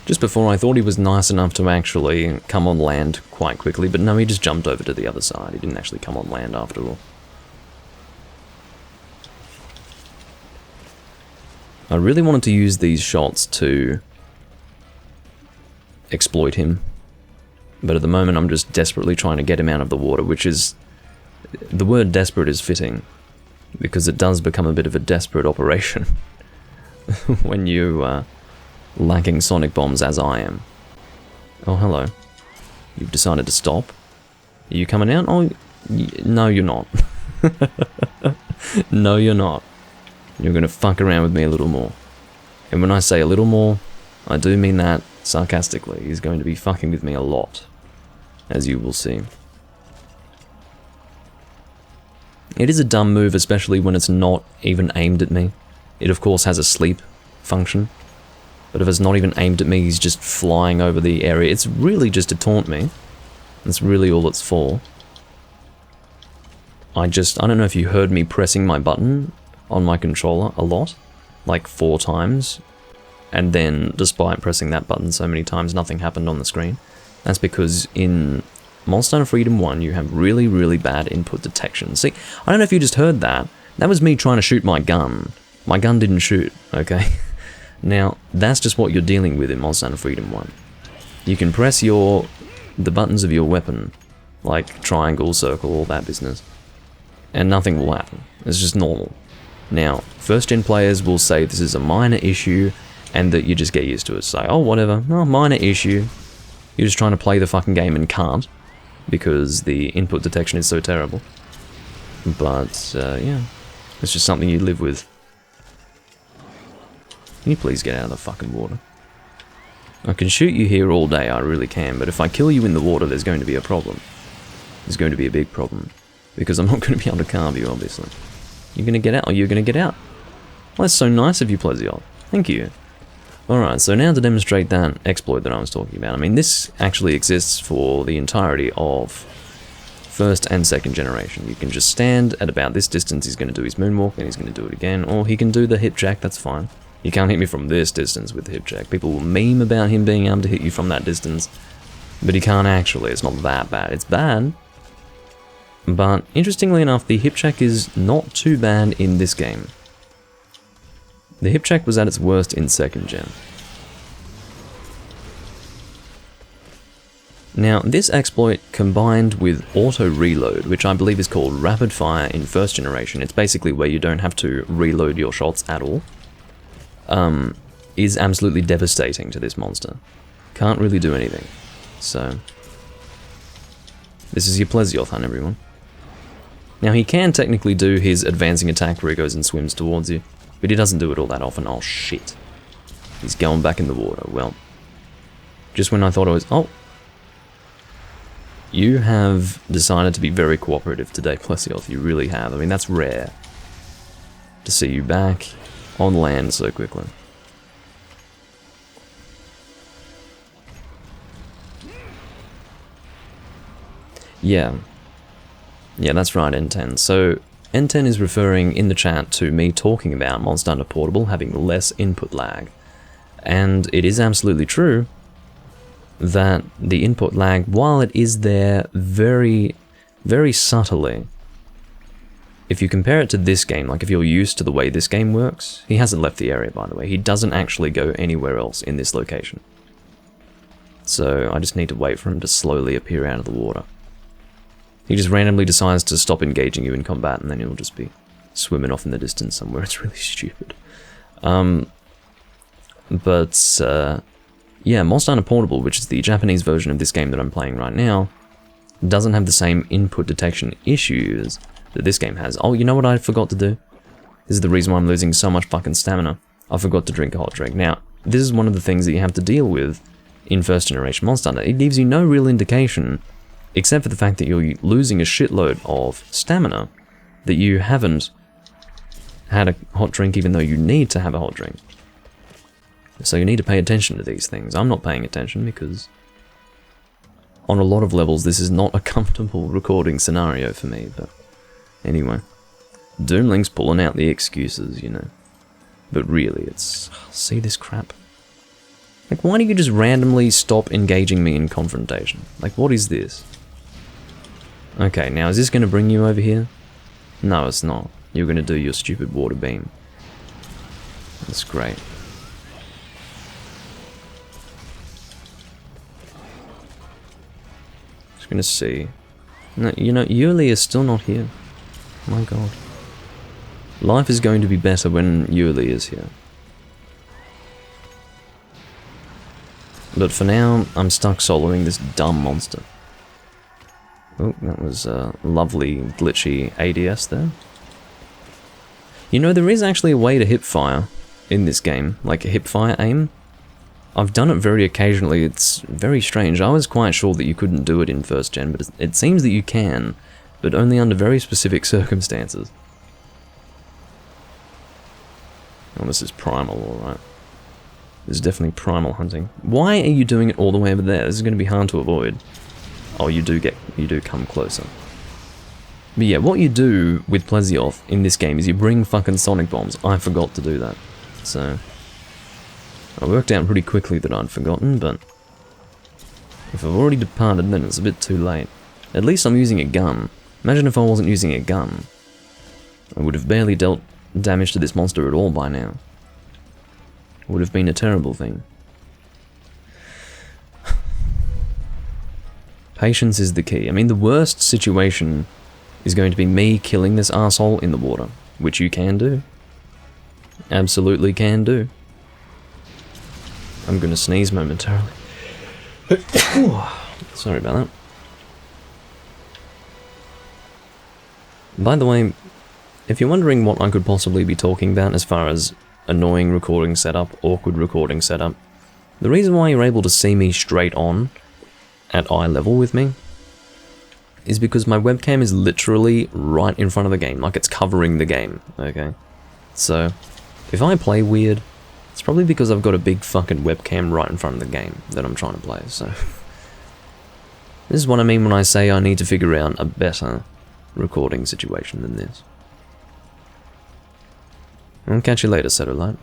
Just before I thought he was nice enough to actually come on land quite quickly, but no, he just jumped over to the other side. He didn't actually come on land after all. I really wanted to use these shots to exploit him, but at the moment I'm just desperately trying to get him out of the water, which is... the word desperate is fitting, because it does become a bit of a desperate operation when you lacking sonic bombs as I am. Oh, hello. You've decided to stop? Are you coming out? Oh, no you're not. No you're not. You're gonna fuck around with me a little more. And when I say a little more, I do mean that sarcastically. He's going to be fucking with me a lot, as you will see. It is a dumb move, especially when it's not even aimed at me. It of course has a sleep function, but if it's not even aimed at me, he's just flying over the area. It's really just to taunt me. That's really all it's for. I don't know if you heard me pressing my button on my controller a lot, like 4 times, and then despite pressing that button so many times, nothing happened on the screen. That's because in Monster Hunter Freedom 1, you have really, really bad input detection. See, I don't know if you just heard that. That was me trying to shoot my gun. My gun didn't shoot, okay? Now, that's just what you're dealing with in Monster Hunter Freedom 1. You can press the buttons of your weapon, like triangle, circle, all that business, and nothing will happen. It's just normal. Now, first-gen players will say this is a minor issue and that you just get used to it. Say, oh, whatever, oh, minor issue. You're just trying to play the fucking game and can't because the input detection is so terrible. But, yeah, it's just something you live with. Can you please get out of the fucking water? I can shoot you here all day, I really can, but if I kill you in the water, there's going to be a problem. There's going to be a big problem. Because I'm not going to be able to carve you, obviously. You're going to get out, or you're going to get out. Well, that's so nice of you, Plesiot. Thank you. Alright, so now to demonstrate that exploit that I was talking about. I mean, this actually exists for the entirety of first and second generation. You can just stand at about this distance, he's going to do his moonwalk, and he's going to do it again, or he can do the hip jack, that's fine. You can't hit me from this distance with the hip jack. People will meme about him being able to hit you from that distance, but he can't actually. It's not that bad. It's bad, but interestingly enough, the hip jack is not too bad in this game. The hip jack was at its worst in second gen. Now, this exploit combined with auto reload, which I believe is called rapid fire in first generation, it's basically where you don't have to reload your shots at all, is absolutely devastating to this monster. Can't really do anything. So, this is your Plesioth hunt, everyone. Now, he can technically do his advancing attack where he goes and swims towards you, but he doesn't do it all that often. Oh, shit. He's going back in the water. Well, just when I thought I was... Oh! You have decided to be very cooperative today, Plesioth. You really have. I mean, that's rare to see you back on land so quickly. Yeah. Yeah, that's right, N10. So, N10 is referring in the chat to me talking about Monster Hunter Portable having less input lag. And it is absolutely true that the input lag, while it is there very, very subtly, if you compare it to this game, like if you're used to the way this game works, he hasn't left the area, by the way. He doesn't actually go anywhere else in this location. So I just need to wait for him to slowly appear out of the water. He just randomly decides to stop engaging you in combat, and then he'll just be swimming off in the distance somewhere. It's really stupid. Yeah, Monster Hunter Portable, which is the Japanese version of this game that I'm playing right now, doesn't have the same input detection issues that this game has. Oh, you know what I forgot to do? This is the reason why I'm losing so much fucking stamina. I forgot to drink a hot drink. Now, this is one of the things that you have to deal with in first generation Monster Hunter. It gives you no real indication, except for the fact that you're losing a shitload of stamina, that you haven't had a hot drink even though you need to have a hot drink. So you need to pay attention to these things. I'm not paying attention because on a lot of levels this is not a comfortable recording scenario for me, but anyway. Doomlink's pulling out the excuses, you know. But really, it's... See this crap? Like, why do you just randomly stop engaging me in confrontation? Like, what is this? Okay, now is this going to bring you over here? No, it's not. You're going to do your stupid water beam. That's great. Just going to see. No, you know, Yuli is still not here. My god. Life is going to be better when Yuli is here. But for now, I'm stuck soloing this dumb monster. Oh, that was a lovely, glitchy ADS there. You know, there is actually a way to hip fire in this game, like a hip fire aim. I've done it very occasionally, it's very strange. I was quite sure that you couldn't do it in first gen, but it seems that you can, but only under very specific circumstances. Oh, this is primal, alright. This is definitely primal hunting. Why are you doing it all the way over there? This is going to be hard to avoid. Oh, you do come closer. But yeah, what you do with Plesioth in this game is you bring fucking sonic bombs. I forgot to do that. So, I worked out pretty quickly that I'd forgotten, but if I've already departed, then it's a bit too late. At least I'm using a gun. Imagine if I wasn't using a gun. I would have barely dealt damage to this monster at all by now. It would have been a terrible thing. Patience is the key. I mean, the worst situation is going to be me killing this asshole in the water, which you can do. absolutely can do. I'm gonna sneeze momentarily. Sorry about that. By the way, if you're wondering what I could possibly be talking about as far as annoying recording setup, awkward recording setup, the reason why you're able to see me straight on at eye level with me is because my webcam is literally right in front of the game, like it's covering the game, okay? So, if I play weird, it's probably because I've got a big fucking webcam right in front of the game that I'm trying to play, so... This is what I mean when I say I need to figure out a better recording situation than this. I'll catch you later, Satellite.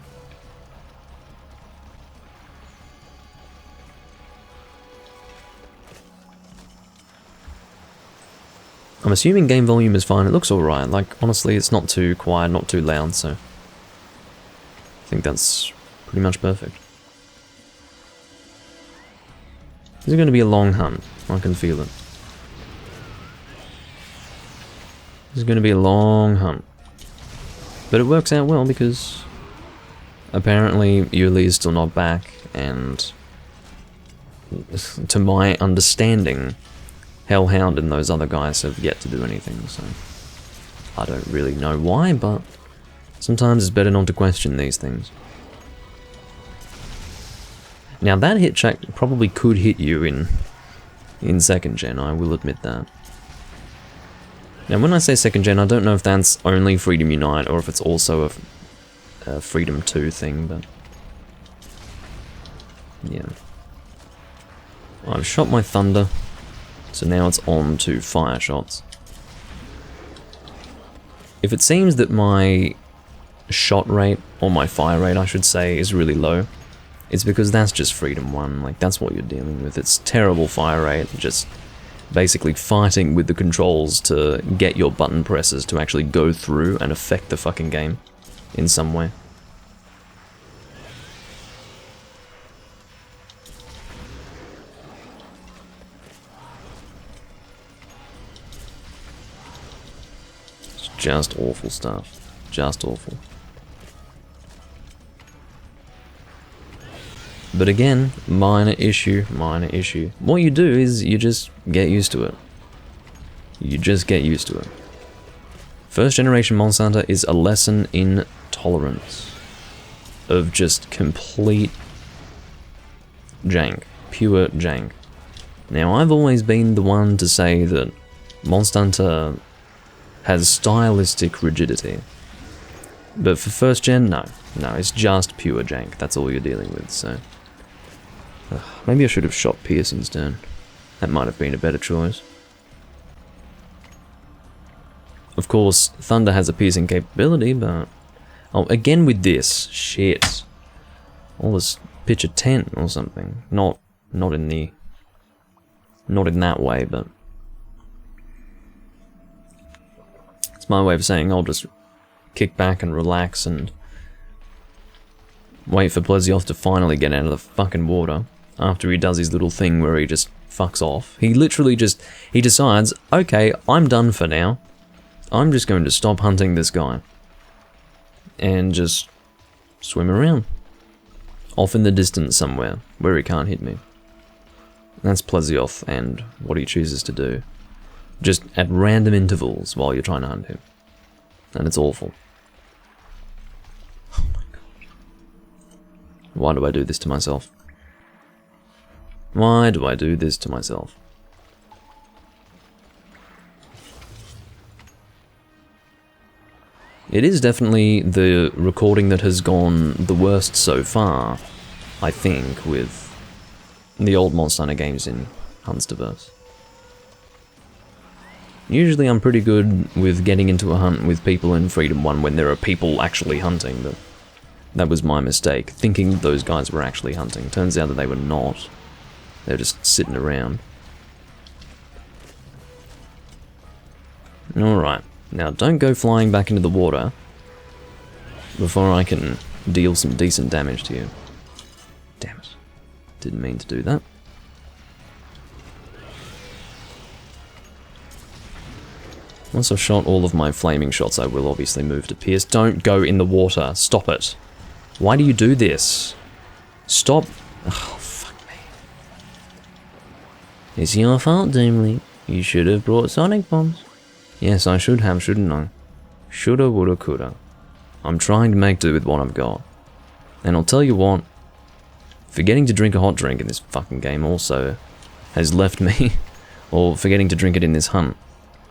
I'm assuming game volume is fine. It looks alright. Like, honestly, it's not too quiet, not too loud, so... I think that's pretty much perfect. This is going to be a long hunt. I can feel it. This is going to be a long hunt. But it works out well because... apparently, Yuli is still not back, and... to my understanding... Hellhound and those other guys have yet to do anything, so... I don't really know why, but... sometimes it's better not to question these things. Now that hit check probably could hit you in second gen, I will admit that. Now when I say second gen, I don't know if that's only Freedom Unite or if it's also a Freedom 2 thing, but... yeah. I've shot my Thunder. So now it's on to fire shots. If it seems that my shot rate, or my fire rate I should say, is really low, it's because that's just Freedom 1, like that's what you're dealing with. It's terrible fire rate, just basically fighting with the controls to get your button presses to actually go through and affect the fucking game in some way. Just awful stuff. Just awful. But again, minor issue, minor issue. What you do is you just get used to it. You just get used to it. First generation Monster Hunter is a lesson in tolerance. Of just complete jank. Pure jank. Now I've always been the one to say that Monster Hunter has stylistic rigidity. But for first gen, no. No, it's just pure jank. That's all you're dealing with, so... maybe I should have shot Pierce instead. That might have been a better choice. Of course, Thunder has a piercing capability, but... oh, again with this. Shit. All this pitch a tent or something. Not in the... not in that way, but... my way of saying I'll just kick back and relax and wait for Plesioth to finally get out of the fucking water after he does his little thing where he just fucks off. He literally just, he decides, okay, I'm done for now. I'm just going to stop hunting this guy. And just swim around. Off in the distance somewhere, where he can't hit me. That's Plesioth and what he chooses to do. Just at random intervals while you're trying to hunt him. And it's awful. Oh my god. Why do I do this to myself? Why do I do this to myself? It is definitely the recording that has gone the worst so far, I think, with the old Monster Hunter games in Hunsterverse. Usually I'm pretty good with getting into a hunt with people in Freedom 1 when there are people actually hunting, but that was my mistake, thinking those guys were actually hunting. Turns out that they were not. They were just sitting around. Alright, now don't go flying back into the water before I can deal some decent damage to you. Damn it. Didn't mean to do that. Once I've shot all of my flaming shots, I will obviously move to pierce. Don't go in the water. Stop it. Why do you do this? Stop. Oh, fuck me. It's your fault, Doomlink. You should have brought sonic bombs. Yes, I should have, shouldn't I? Shoulda, woulda, coulda. I'm trying to make do with what I've got. And I'll tell you what, forgetting to drink a hot drink in this fucking game also has left me, or forgetting to drink it in this hunt,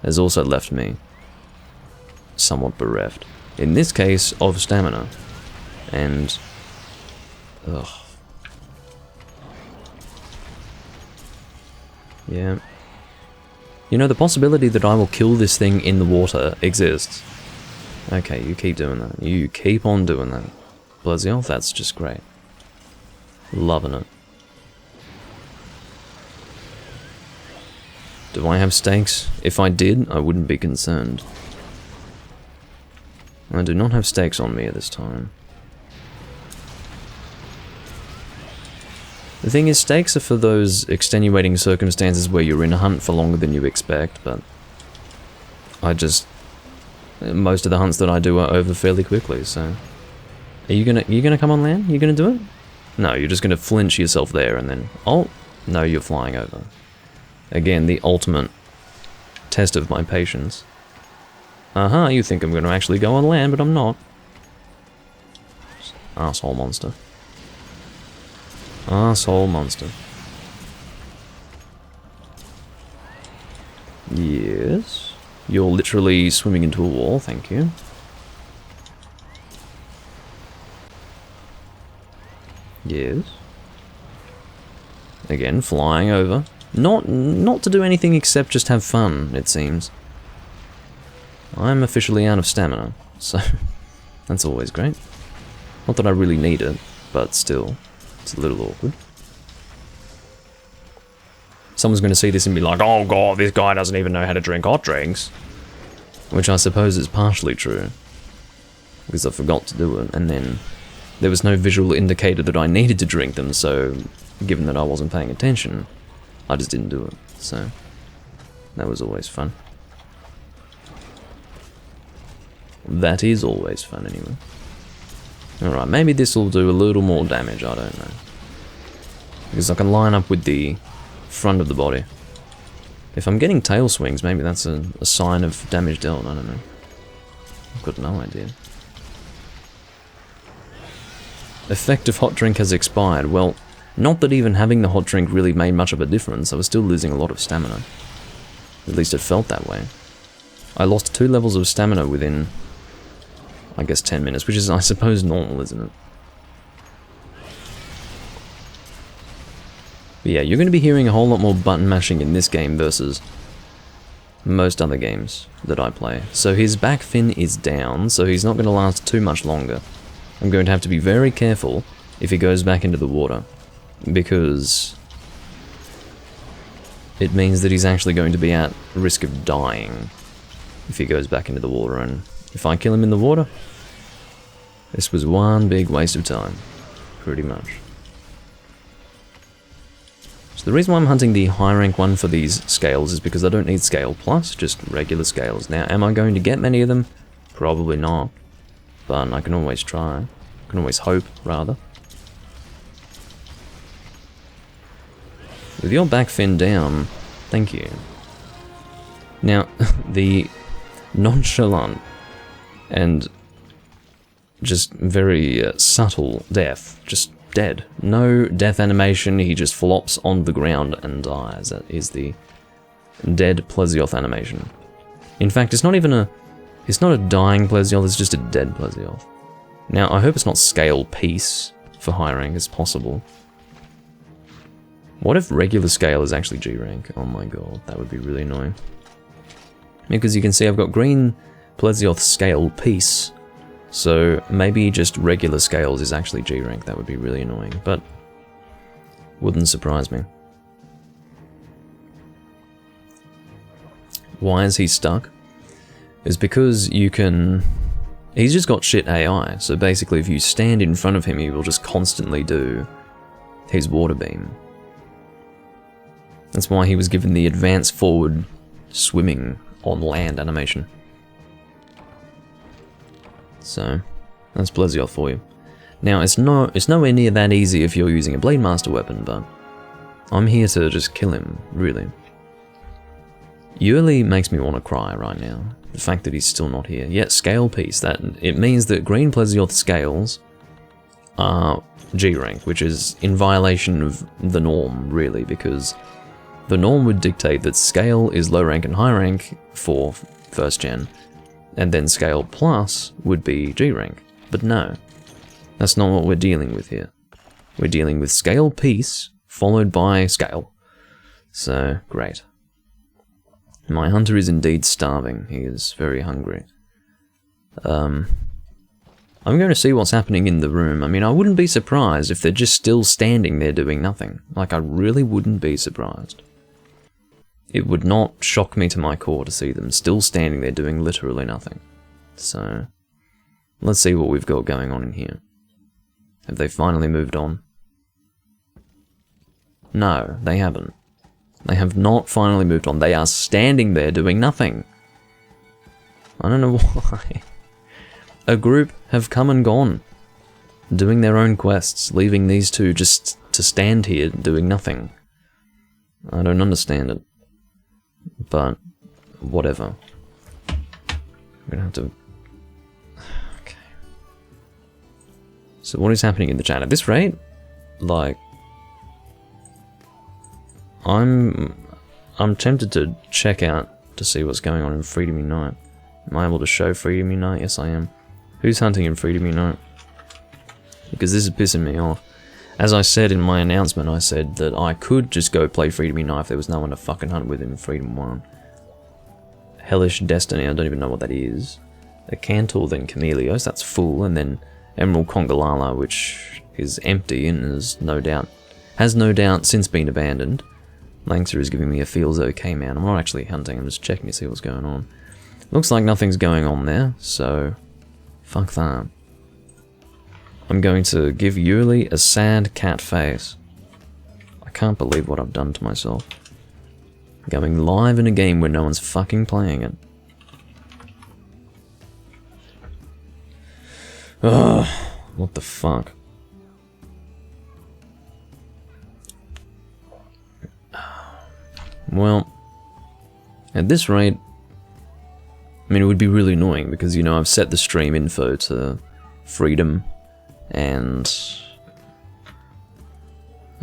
has also left me somewhat bereft. In this case, of stamina. And... ugh. Yeah. You know, the possibility that I will kill this thing in the water exists. Okay, you keep doing that. You keep on doing that. Blazio, that's just great. Loving it. Do I have stakes? If I did, I wouldn't be concerned. I do not have stakes on me at this time. The thing is, stakes are for those extenuating circumstances where you're in a hunt for longer than you expect, but I just... most of the hunts that I do are over fairly quickly, so... Are you gonna come on land? You gonna do it? No, you're just gonna flinch yourself there and then... oh, no, you're flying over. Again, the ultimate test of my patience. Aha, you think I'm gonna actually go on land, but I'm not. Asshole monster. Asshole monster. Yes. You're literally swimming into a wall, thank you. Yes. Again, flying over. Not to do anything except just have fun, it seems. I'm officially out of stamina, so that's always great. Not that I really need it, but still, it's a little awkward. Someone's going to see this and be like, oh god, this guy doesn't even know how to drink hot drinks. Which I suppose is partially true. Because I forgot to do it, and then there was no visual indicator that I needed to drink them, so given that I wasn't paying attention, I just didn't do it. So, that was always fun. That is always fun, anyway. Alright, maybe this will do a little more damage, I don't know. Because I can line up with the front of the body. If I'm getting tail swings, maybe that's a sign of damage dealt, I don't know. I've got no idea. Effective hot drink has expired. Well, not that even having the hot drink really made much of a difference, I was still losing a lot of stamina. At least it felt that way. I lost 2 levels of stamina within, I guess, 10 minutes, which is, I suppose, normal, isn't it? But yeah, you're going to be hearing a whole lot more button mashing in this game versus most other games that I play. So his back fin is down, so he's not going to last too much longer. I'm going to have to be very careful if he goes back into the water, because it means that he's actually going to be at risk of dying if he goes back into the water, and if I kill him in the water, this was one big waste of time, pretty much. So the reason why I'm hunting the high rank one for these scales is because I don't need scale plus, just regular scales. Now, am I going to get many of them? Probably not, but I can always try. I can always hope, rather. With your back fin down, thank you. Now, the nonchalant and just very subtle death, just dead. No death animation, he just flops on the ground and dies. That is the dead Plesioth animation. In fact, it's not even a... it's not a dying Plesioth, it's just a dead Plesioth. Now, I hope it's not scale piece for high rank as possible. What if regular scale is actually G rank? Oh my god, that would be really annoying. Because you can see I've got green Plesioth scale piece, so maybe just regular scales is actually G rank. That would be really annoying, but wouldn't surprise me. Why is he stuck? It's because you can... he's just got shit AI, so basically if you stand in front of him, he will just constantly do his water beam. That's why he was given the advanced forward swimming on land animation. So, that's Plesioth for you. Now, it's nowhere near that easy if you're using a Blade Master weapon, but I'm here to just kill him, really. Yuli makes me want to cry right now. The fact that he's still not here. Yet, scale piece, it means that green Plesioth scales are G rank, which is in violation of the norm, really, because the norm would dictate that scale is low rank and high rank for first gen, and then scale plus would be G rank. But no, that's not what we're dealing with here. We're dealing with scale piece followed by scale. So, great. My hunter is indeed starving. He is very hungry. I'm going to see what's happening in the room. I mean, I wouldn't be surprised if they're just still standing there doing nothing. Like, I really wouldn't be surprised. It would not shock me to my core to see them still standing there doing literally nothing. So, let's see what we've got going on in here. Have they finally moved on? No, they haven't. They have not finally moved on. They are standing there doing nothing. I don't know why. A group have come and gone, doing their own quests, leaving these two just to stand here doing nothing. I don't understand it. But, whatever. I'm gonna have to... Okay. So what is happening in the chat? At this rate, like... I'm tempted to check out to see what's going on in Freedom Unite. Am I able to show Freedom Unite? Yes, I am. Who's hunting in Freedom Unite? Because this is pissing me off. As I said in my announcement, I said that I could just go play Freedom Unite if there was no one to fucking hunt with in Freedom 1. Hellish Destiny, I don't even know what that is. A Cantor, then Chameleos, that's full, and then Emerald Congalala, which is empty and has no doubt since been abandoned. Langster is giving me a feels okay, man. I'm not actually hunting, I'm just checking to see what's going on. Looks like nothing's going on there, so fuck that. I'm going to give Yuli a sad cat face. I can't believe what I've done to myself. Going live in a game where no one's fucking playing it. Ugh, what the fuck? Well, at this rate, I mean, it would be really annoying because, you know, I've set the stream info to freedom, and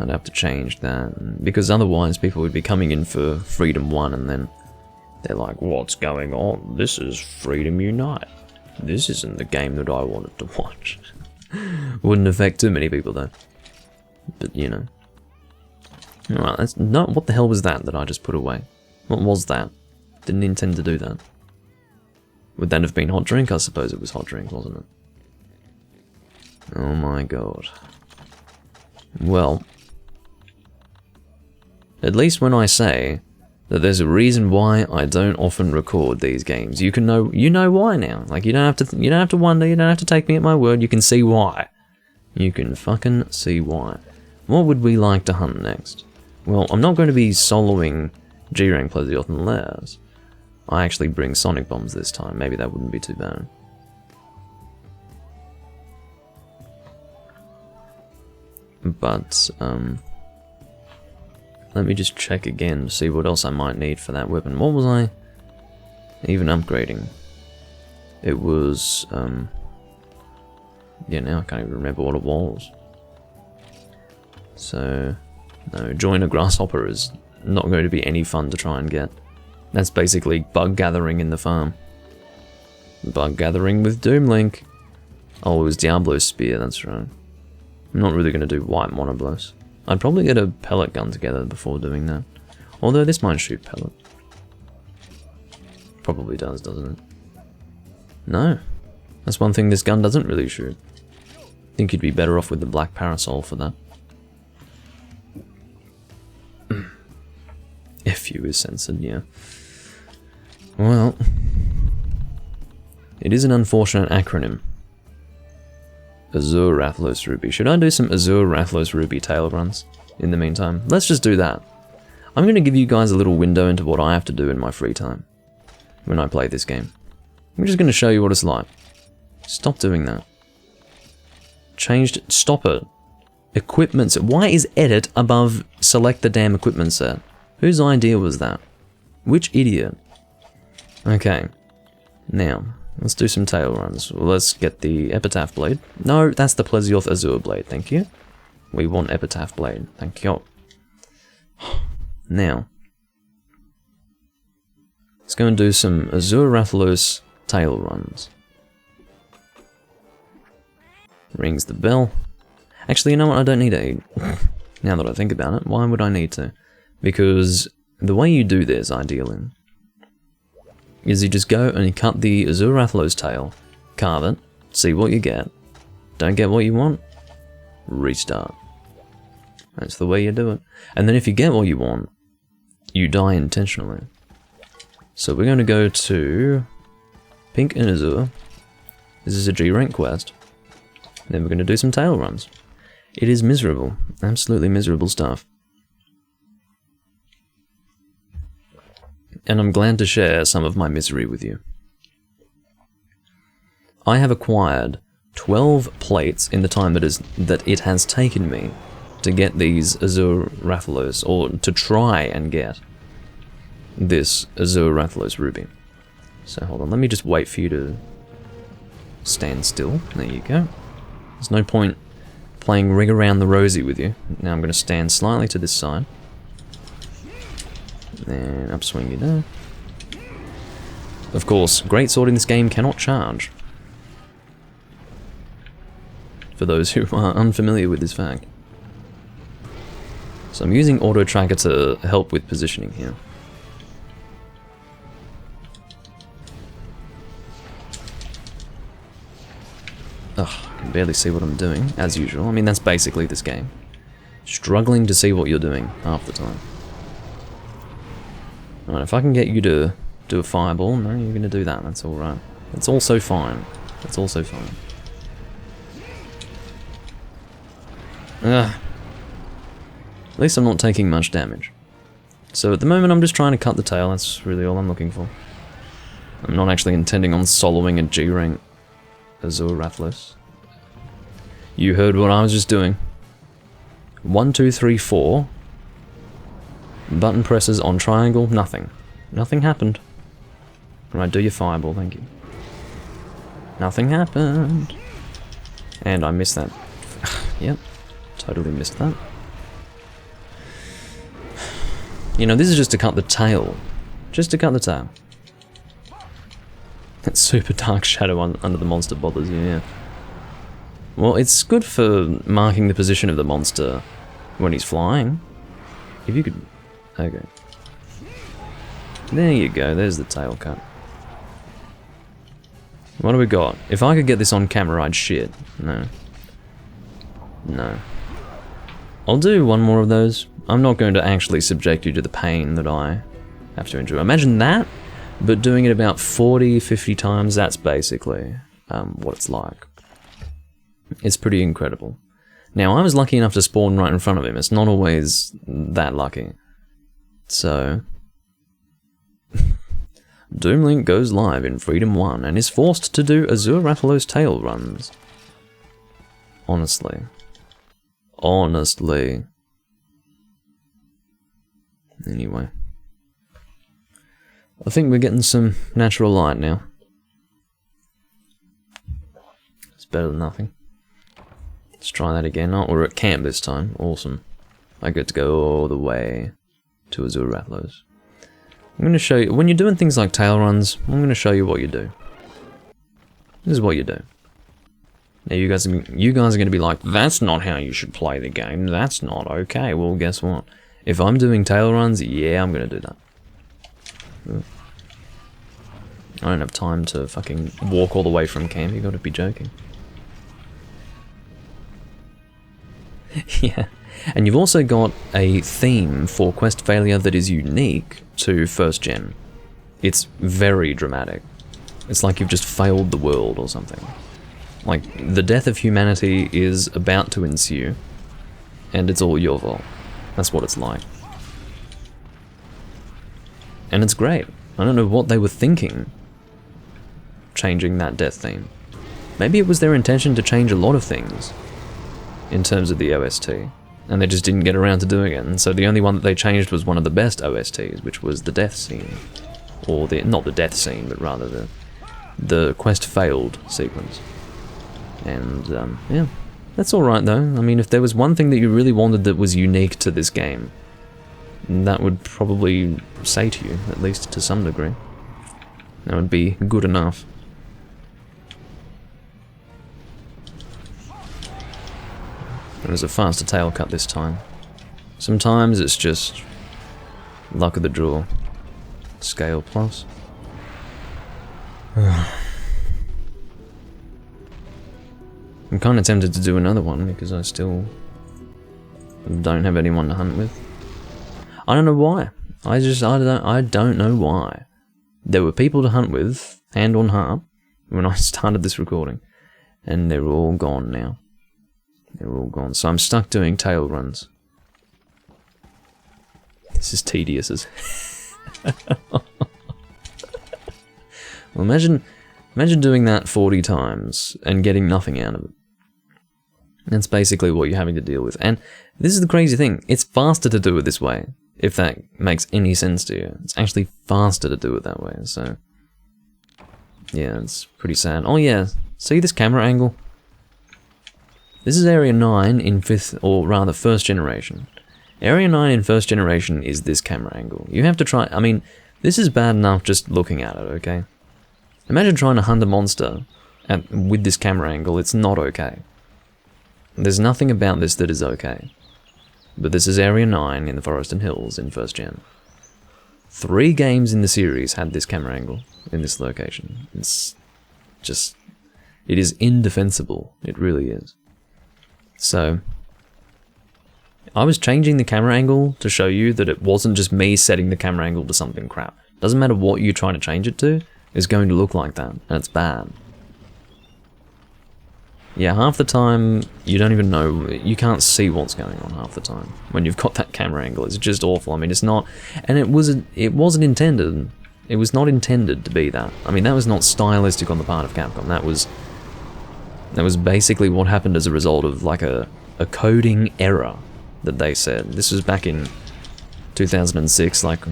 I'd have to change that, because otherwise people would be coming in for Freedom 1 and then they're like, what's going on? This is Freedom Unite. This isn't the game that I wanted to watch. Wouldn't affect too many people though. But, you know. Alright, that's not. What the hell was that I just put away? What was that? Didn't intend to do that. Would that have been hot drink? I suppose it was hot drink, wasn't it? Oh my god. Well, at least when I say that there's a reason why I don't often record these games, you know why now. Like, you don't have to wonder, you don't have to take me at my word, you can see why. You can fucking see why. What would we like to hunt next? Well, I'm not going to be soloing G-Rank Plesioth unless I actually bring Sonic Bombs this time. Maybe that wouldn't be too bad. But, let me just check again to see what else I might need for that weapon. What was I even upgrading? It was, yeah, now I can't even remember what it was. So, no, join a grasshopper is not going to be any fun to try and get. That's basically bug gathering in the farm. Bug gathering with Doomlink. Oh, it was Diablo's spear, that's right. I'm not really going to do white monoblos. I'd probably get a pellet gun together before doing that. Although this might shoot pellet. Probably does, doesn't it? No. That's one thing this gun doesn't really shoot. I think you'd be better off with the black parasol for that. FU is censored, yeah. Well, it is an unfortunate acronym. Azure Rathlos Ruby. Should I do some Azure Rathlos Ruby tail runs in the meantime? Let's just do that. I'm going to give you guys a little window into what I have to do in my free time. when I play this game. I'm just going to show you what it's like. Stop doing that. Changed. Stop it. Equipment set. Why is edit above select the damn equipment set? Whose idea was that? Which idiot? Okay. Now, let's do some tail runs. Let's get the Epitaph Blade. No, that's the Plesioth Azure Blade, thank you. We want Epitaph Blade, thank you. Now, let's go and do some Azure Rathalos tail runs. Rings the bell. Actually, you know what? I don't need to eat. Now that I think about it, why would I need to? Because the way you do this, ideally, is you just go and you cut the Azure Rathalos tail, carve it, see what you get. Don't get what you want? Restart. That's the way you do it. And then if you get what you want, you die intentionally. So we're going to go to Pink and Azure. This is a G rank quest. Then we're going to do some tail runs. It is miserable. Absolutely miserable stuff. And I'm glad to share some of my misery with you. I have acquired 12 plates in the time that it has taken me to get these Azure Rathalos, or to try and get this Azure Rathalos Ruby. So hold on, let me just wait for you to stand still. There you go. There's no point playing ring around the rosy with you. Now I'm going to stand slightly to this side. And upswing you down. Of course, Greatsword in this game cannot charge. For those who are unfamiliar with this fact. So I'm using Auto Tracker to help with positioning here. Ugh, I can barely see what I'm doing, as usual. I mean, that's basically this game. Struggling to see what you're doing half the time. Alright, if I can get you to do a fireball, no, you're gonna do that, that's alright. That's also fine. That's also fine. Ugh. At least I'm not taking much damage. So at the moment I'm just trying to cut the tail, that's really all I'm looking for. I'm not actually intending on soloing a G rank Azure Rathalos. You heard what I was just doing. 1, 2, 3, 4. Button presses on triangle, nothing. Nothing happened. Right, do your fireball, thank you. Nothing happened. And I missed that. Yep, totally missed that. You know, this is just to cut the tail. Just to cut the tail. That super dark shadow under the monster bothers you, yeah. Well, it's good for marking the position of the monster when he's flying. If you could... Okay. There you go, there's the tail cut. What do we got? If I could get this on camera, I'd shit. No. No. I'll do one more of those. I'm not going to actually subject you to the pain that I have to endure. Imagine that, but doing it about 40, 50 times, that's basically what it's like. It's pretty incredible. Now, I was lucky enough to spawn right in front of him. It's not always that lucky. So... Doomlink goes live in Freedom 1 and is forced to do Azure Rathalos tail runs. Honestly. Honestly. Anyway. I think we're getting some natural light now. It's better than nothing. Let's try that again. Oh, we're at camp this time. Awesome. I get to go all the way to Azure Rathalos. I'm going to show you, when you're doing things like tail runs, I'm going to show you what you do. This is what you do. Now you guys are going to be like, that's not how you should play the game, that's not okay. Well, guess what? If I'm doing tail runs, yeah, I'm going to do that. I don't have time to fucking walk all the way from camp, you got to be joking. Yeah. And you've also got a theme for quest failure that is unique to 1st gen. It's very dramatic. It's like you've just failed the world or something. Like, the death of humanity is about to ensue, and it's all your fault. That's what it's like. And it's great. I don't know what they were thinking, changing that death theme. Maybe it was their intention to change a lot of things in terms of the OST, and they just didn't get around to doing it, and so the only one that they changed was one of the best OSTs, which was the death scene. Or not the death scene, but rather the quest failed sequence. And, yeah. That's alright though. I mean, if there was one thing that you really wanted that was unique to this game, that would probably say to you, at least to some degree. That would be good enough. It was a faster tail cut this time. Sometimes it's just luck of the draw. Scale plus. I'm kind of tempted to do another one because I still don't have anyone to hunt with. I don't know why. I don't know why. There were people to hunt with, hand on heart, when I started this recording, and they're all gone now. They're all gone. So I'm stuck doing tail runs. This is tedious as well, imagine doing that 40 times and getting nothing out of it. That's basically what you're having to deal with. And this is the crazy thing. It's faster to do it this way, if that makes any sense to you. It's actually faster to do it that way, so... yeah, it's pretty sad. Oh yeah, see this camera angle? This is Area 9 in 5th, or rather 1st generation. Area 9 in 1st generation is this camera angle. You have to try... I mean, this is bad enough just looking at it, okay? Imagine trying to hunt a monster with this camera angle. It's not okay. There's nothing about this that is okay. But this is Area 9 in the Forest and Hills in 1st gen. 3 games in the series had this camera angle in this location. It's just... it is indefensible. It really is. So... I was changing the camera angle to show you that it wasn't just me setting the camera angle to something crap. Doesn't matter what you're trying to change it to, it's going to look like that, and it's bad. Yeah, half the time, you don't even know, you can't see what's going on half the time when you've got that camera angle. It's just awful. I mean, it's not, and it wasn't intended. It was not intended to be that. I mean, that was not stylistic on the part of Capcom. That was basically what happened as a result of like a coding error that they said. This was back in 2006, like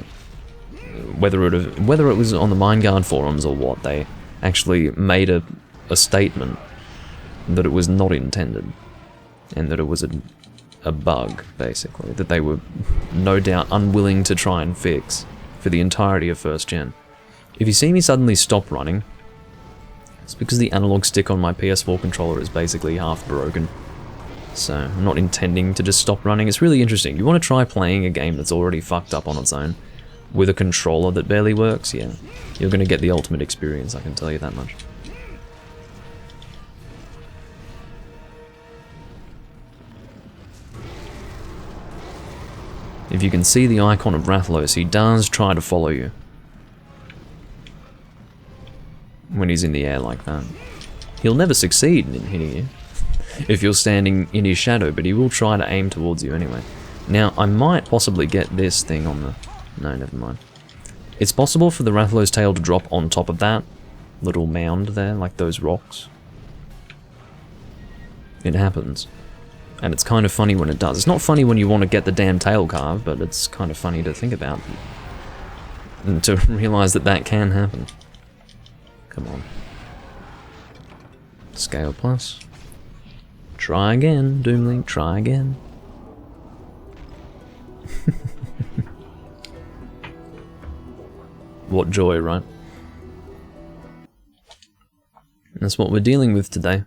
whether it was on the Mindguard forums or what, they actually made a statement that it was not intended, and that it was a bug, basically, that they were no doubt unwilling to try and fix for the entirety of 1st gen. If you see me suddenly stop running, it's because the analog stick on my PS4 controller is basically half broken. So, I'm not intending to just stop running. It's really interesting. You want to try playing a game that's already fucked up on its own with a controller that barely works? Yeah. You're going to get the ultimate experience, I can tell you that much. If you can see the icon of Rathalos, he does try to follow you when he's in the air like that. He'll never succeed in hitting you if you're standing in his shadow, but he will try to aim towards you anyway. Now, I might possibly get this thing on the... no, never mind. It's possible for the Rathalos tail to drop on top of that little mound there, like those rocks. It happens. And it's kind of funny when it does. It's not funny when you want to get the damn tail carved, but it's kind of funny to think about. And to realise that that can happen. Come on. Scale plus. Try again, Doomlink, try again. What joy, right? That's what we're dealing with today.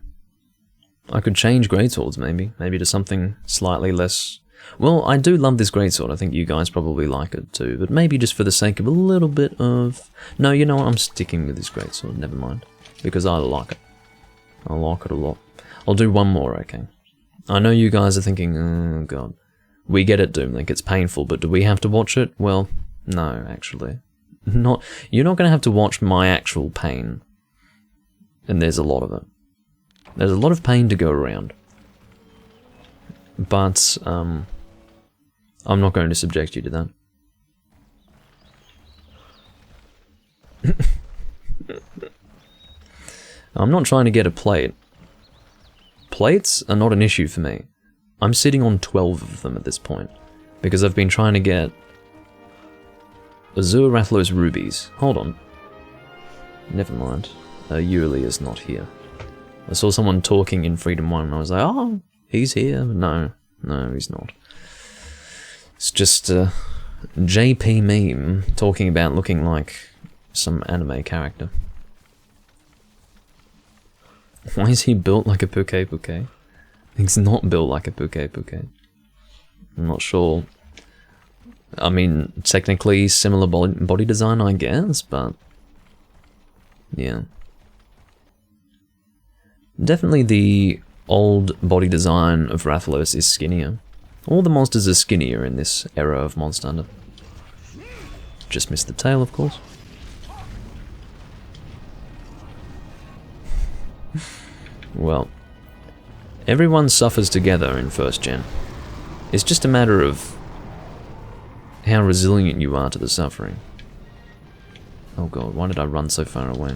I could change greatswords, maybe to something slightly less... well, I do love this greatsword, I think you guys probably like it too, but maybe just for the sake of a little bit of... no, you know what, I'm sticking with this greatsword, never mind. Because I like it. I like it a lot. I'll do one more, okay? I know you guys are thinking, oh god. We get it, Doomlink, it's painful, but do we have to watch it? Well, no, actually. You're not going to have to watch my actual pain. And there's a lot of it. There's a lot of pain to go around. But, I'm not going to subject you to that. I'm not trying to get a plate. Plates are not an issue for me. I'm sitting on 12 of them at this point, because I've been trying to get Azure Rathalos rubies. Hold on. Never mind. Yuli is not here. I saw someone talking in Freedom 1 and I was like, oh, he's here. No, he's not. It's just a JP meme talking about looking like some anime character. Why is he built like a Puke? He's not built like a Puke. I'm not sure. I mean, technically similar body design, I guess, but yeah. Definitely the old body design of Rathalos is skinnier. All the monsters are skinnier in this era of Monster Hunter. Just missed the tail, of course. Well, everyone suffers together in 1st gen. It's just a matter of how resilient you are to the suffering. Oh god, why did I run so far away?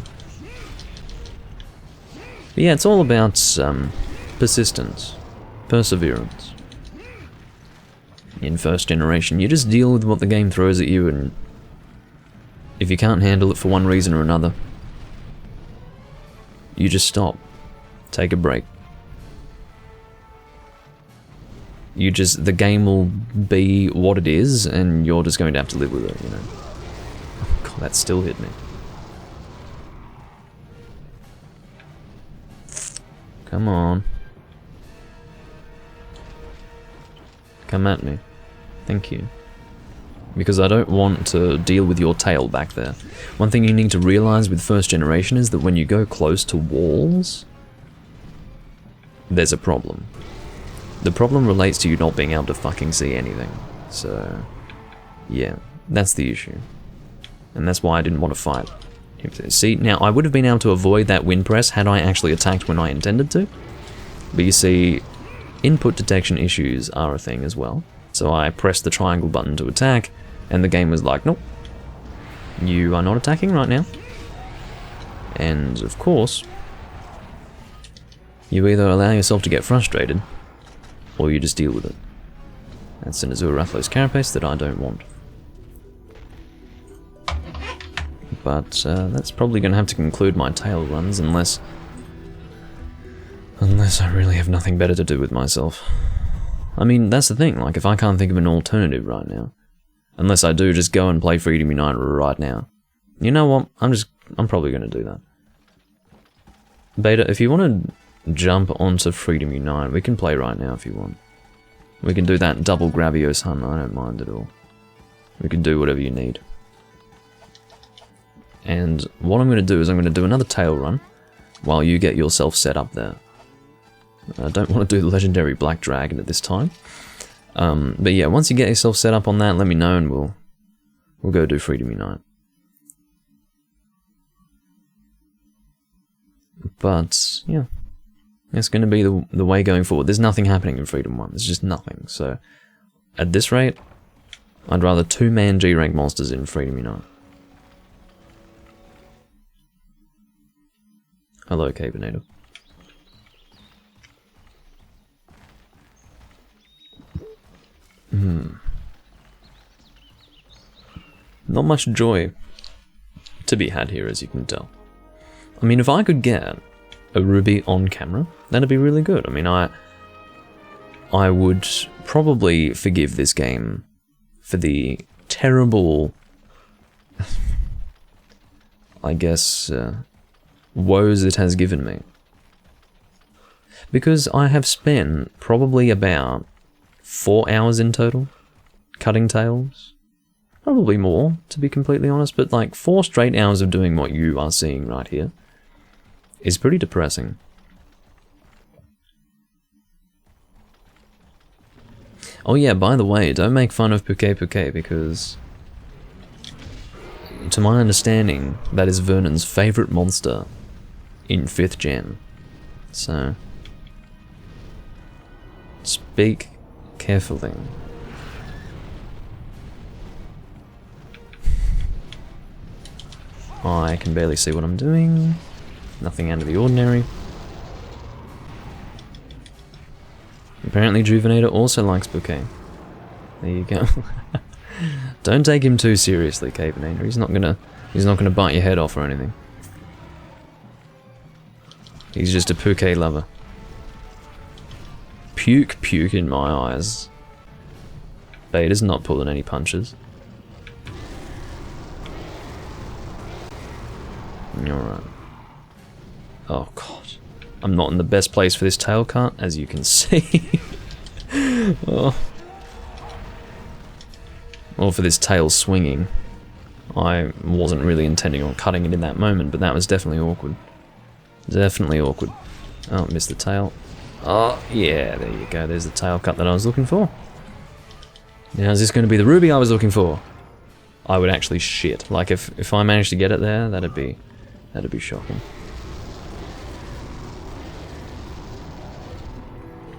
But yeah, it's all about persistence, perseverance. In 1st generation, you just deal with what the game throws at you, and if you can't handle it for one reason or another, you just stop. Take a break. The game will be what it is, and you're just going to have to live with it, you know. Oh god, that still hit me. Come on. Come at me. Thank you. Because I don't want to deal with your tail back there. One thing you need to realize with 1st generation is that when you go close to walls, there's a problem. The problem relates to you not being able to fucking see anything. So, yeah, that's the issue. And that's why I didn't want to fight. See, now I would have been able to avoid that wind press had I actually attacked when I intended to. But you see, input detection issues are a thing as well. So I pressed the triangle button to attack, and the game was like, nope, you are not attacking right now. And of course, you either allow yourself to get frustrated, or you just deal with it. That's an Azure Rathalos carapace that I don't want. But that's probably going to have to conclude my tail runs unless I really have nothing better to do with myself. I mean, that's the thing, like if I can't think of an alternative right now, unless I do just go and play Freedom Unite right now. You know what, I'm probably going to do that. Beta, if you want to jump onto Freedom Unite, we can play right now if you want. We can do that double Gravios hunt, I don't mind at all. We can do whatever you need. And what I'm going to do is I'm going to do another tail run while you get yourself set up there. I don't want to do the legendary Black Dragon at this time. But yeah, once you get yourself set up on that, let me know and we'll go do Freedom Unite. But yeah, it's going to be the way going forward. There's nothing happening in Freedom 1. There's just nothing. So at this rate, I'd rather 2-man G-rank monsters in Freedom Unite. Hello, Cabernator. Not much joy to be had here, as you can tell. I mean, if I could get a ruby on camera, that'd be really good. I mean, I would probably forgive this game for the terrible, I guess, woes it has given me. Because I have spent probably about 4 hours in total cutting tails. Probably more, to be completely honest, but like 4 straight hours of doing what you are seeing right here is pretty depressing. Oh yeah, by the way, don't make fun of Puke because, to my understanding, that is Vernon's favourite monster in 5th gen. So, speak carefully. I can barely see what I'm doing. Nothing out of the ordinary. Apparently Juvenator also likes bouquet. There you go. Don't take him too seriously, Cavenator. He's not gonna bite your head off or anything. He's just a bouquet lover. Puke in my eyes. Beta's not pulling any punches. Alright. Oh god. I'm not in the best place for this tail cut, as you can see. Oh. Or for this tail swinging. I wasn't really intending on cutting it in that moment, but that was definitely awkward. Definitely awkward. Oh, missed the tail. Oh, yeah, there you go. There's the tail cut that I was looking for. Now, is this going to be the ruby I was looking for? I would actually shit. Like, if I managed to get it there, that'd be shocking.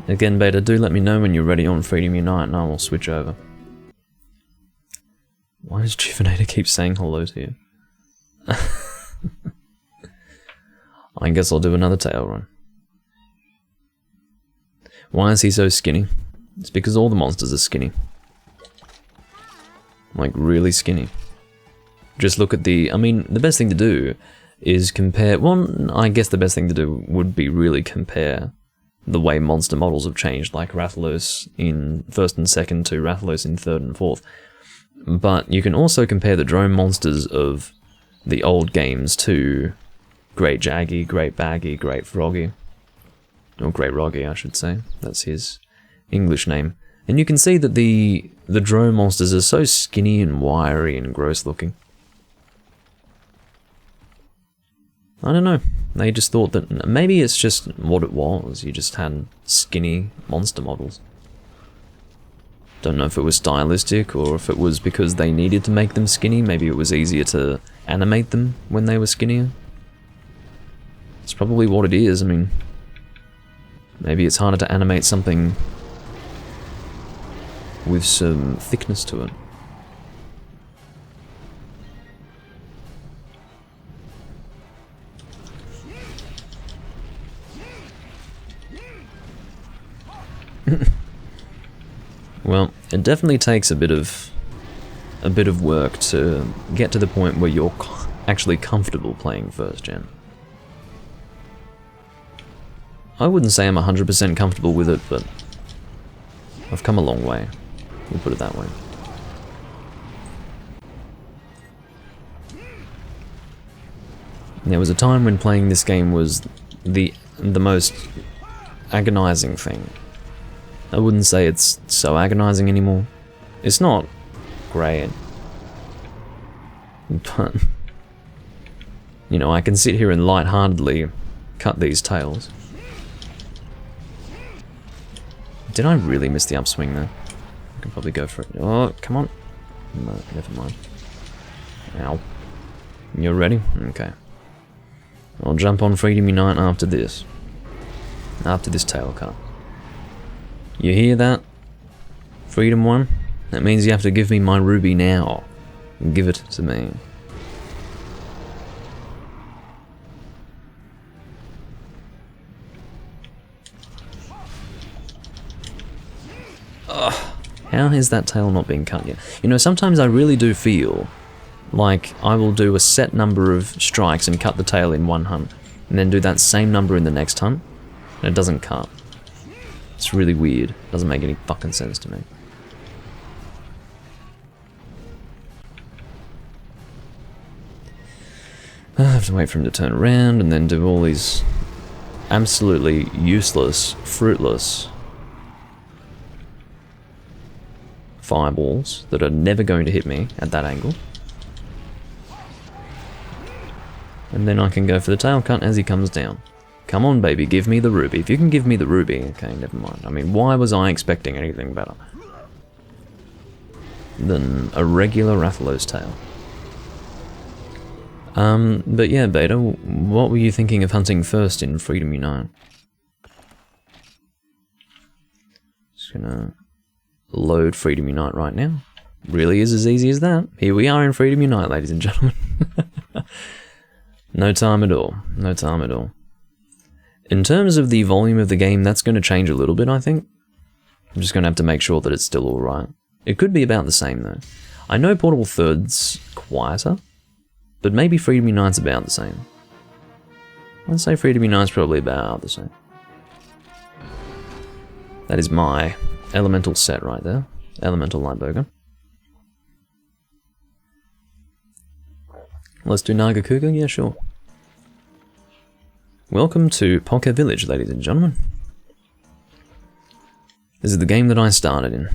Again, Beta, do let me know when you're ready on Freedom Unite and I will switch over. Why does Juvenator keep saying hello to you? I guess I'll do another tail run. Why is he so skinny? It's because all the monsters are skinny. Like, really skinny. Just look at the... I mean, the best thing to do is compare... Well, I guess the best thing to do would be really compare the way monster models have changed, like Rathalos in 1st and 2nd to Rathalos in 3rd and 4th. But you can also compare the drone monsters of the old games to Great Jaggy, Great Baggy, Great Froggy. Or Great Roggy, I should say. That's his English name. And you can see that the drone monsters are so skinny and wiry and gross looking. I don't know. They just thought that maybe it's just what it was. You just had skinny monster models. Don't know if it was stylistic or if it was because they needed to make them skinny. Maybe it was easier to animate them when they were skinnier. It's probably what it is. I mean, maybe it's harder to animate something with some thickness to it. Well, it definitely takes a bit of work to get to the point where you're actually comfortable playing first gen. I wouldn't say I'm 100% comfortable with it, but I've come a long way. We'll put it that way. There was a time when playing this game was the most agonizing thing. I wouldn't say it's so agonizing anymore. It's not great. But, you know, I can sit here and lightheartedly cut these tails. Did I really miss the upswing there? I can probably go for it. Oh, come on. No, never mind. Ow. You're ready? Okay. I'll jump on Freedom Unite after this. After this tail cut. You hear that? Freedom 1? That means you have to give me my ruby now. Give it to me. Ugh. How has that tail not been cut yet? You know, sometimes I really do feel like I will do a set number of strikes and cut the tail in one hunt, and then do that same number in the next hunt, and it doesn't cut. It's really weird. Doesn't make any fucking sense to me. I have to wait for him to turn around and then do all these absolutely useless, fruitless fireballs that are never going to hit me at that angle. And then I can go for the tail cut as he comes down. Come on, baby, give me the ruby. If you can give me the ruby, okay, never mind. I mean, why was I expecting anything better than a regular Rathalos tail? But yeah, Beta, what were you thinking of hunting first in Freedom Unite? Just gonna load Freedom Unite right now. Really is as easy as that. Here we are in Freedom Unite, ladies and gentlemen. No time at all. No time at all. In terms of the volume of the game, that's going to change a little bit, I think. I'm just going to have to make sure that it's still alright. It could be about the same, though. I know Portable Third's quieter, but maybe Freedom Unite's about the same. I'd say Freedom Unite's probably about the same. That is my elemental set right there. Elemental Lightburger. Let's do Naga Cougar? Yeah, sure. Welcome to Poker Village, ladies and gentlemen. This is the game that I started in.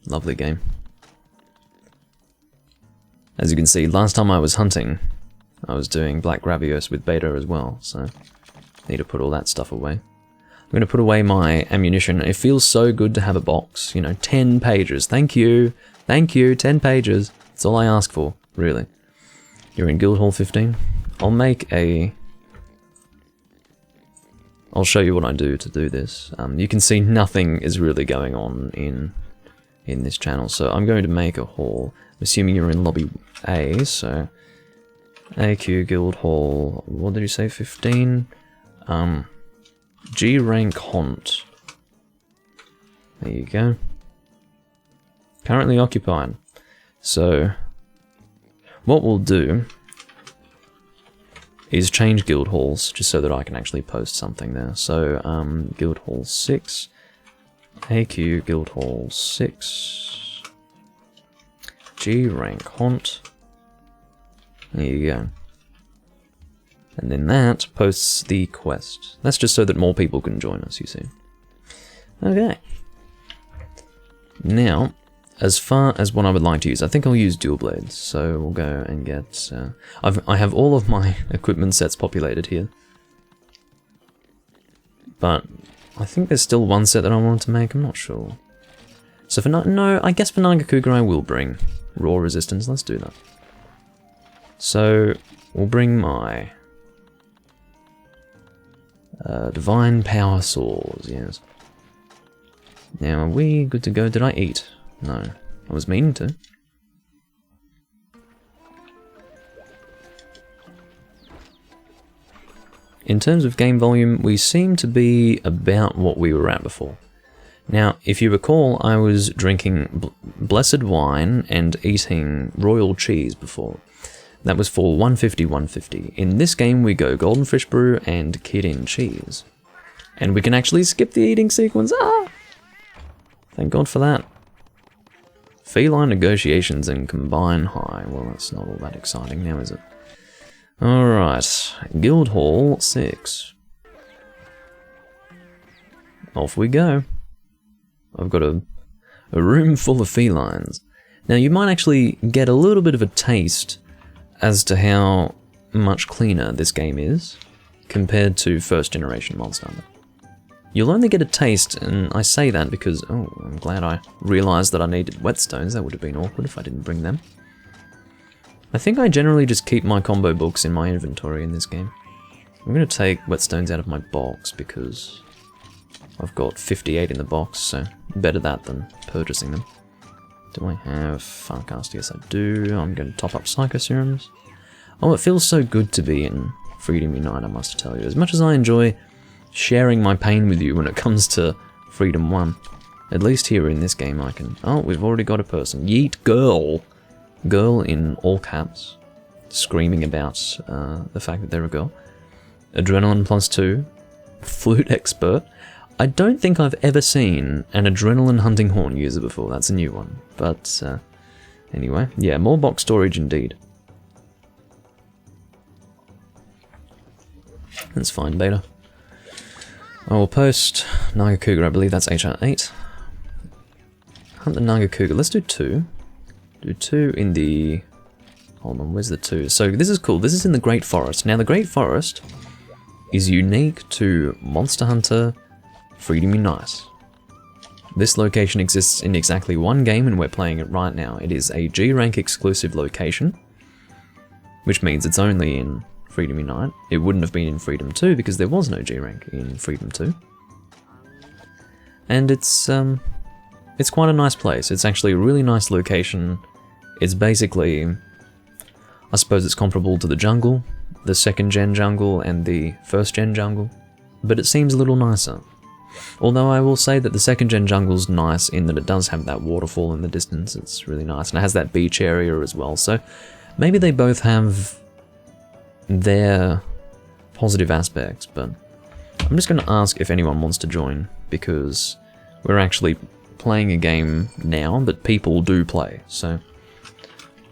Lovely game. As you can see, last time I was hunting, I was doing Black Gravios with Beta as well, so need to put all that stuff away. I'm going to put away my ammunition. It feels so good to have a box, you know, 10 pages. Thank you, 10 pages. That's all I ask for, really. You're in Guildhall 15? I'll show you what I do to do this. You can see nothing is really going on in this channel, so I'm going to make a hall. I'm assuming you're in lobby A, so AQ Guildhall, what did you say, 15? G rank Haunt. There you go. Currently occupied. So what we'll do is change guild halls just so that I can actually post something there. So guild hall 6, AQ guild hall 6, G rank Haunt. There you go. And then that posts the quest. That's just so that more people can join us, you see. Okay. Now, as far as what I would like to use, I think I'll use dual blades. So we'll go and get... I have all of my equipment sets populated here. But I think there's still one set that I want to make, I'm not sure. So for no, I guess for Naga Cougar I will bring raw resistance, let's do that. So we'll bring my divine power swords, yes. Now are we good to go? Did I eat? No, I was meaning to. In terms of game volume, we seem to be about what we were at before. Now, if you recall, I was drinking blessed wine and eating royal cheese before. That was for 150, 150. In this game, we go golden fish brew and kid-in cheese. And we can actually skip the eating sequence. Ah! Thank God for that. Feline negotiations and combine high. Well, that's not all that exciting now, is it? Alright, Guildhall 6. Off we go. I've got a room full of felines. Now you might actually get a little bit of a taste as to how much cleaner this game is compared to first generation Monster Hunter. You'll only get a taste, and I say that because, oh, I'm glad I realised that I needed whetstones. That would have been awkward if I didn't bring them. I think I generally just keep my combo books in my inventory in this game. I'm going to take whetstones out of my box because I've got 58 in the box, so better that than purchasing them. Do I have Farcast? Yes, I do. I'm going to top up Psycho Serums. Oh, it feels so good to be in Freedom Unite, I must tell you. As much as I enjoy sharing my pain with you when it comes to Freedom 1, at least here in this game I can... Oh, we've already got a person. Yeet girl! Girl in all caps, screaming about the fact that they're a girl. Adrenaline +2. Flute expert. I don't think I've ever seen an adrenaline hunting horn user before. That's a new one. But anyway, yeah, more box storage indeed. That's fine, Beta. I will post Naga Cougar. I believe that's HR 8. Hunt the Naga Cougar. Let's do 2. Do 2 in the... Hold on, where's the 2? So this is cool. This is in the Great Forest. Now the Great Forest is unique to Monster Hunter Freedom Unite. This location exists in exactly one game and we're playing it right now. It is a G rank exclusive location, which means it's only in Freedom Unite. It wouldn't have been in Freedom 2 because there was no G rank in Freedom 2. And it's quite a nice place. It's actually a really nice location. It's basically... I suppose it's comparable to the jungle, the second gen jungle and the first gen jungle, but it seems a little nicer. Although I will say that the second gen jungle's nice in that it does have that waterfall in the distance, it's really nice, and it has that beach area as well, so maybe they both have their positive aspects, but I'm just going to ask if anyone wants to join, because we're actually playing a game now that people do play, so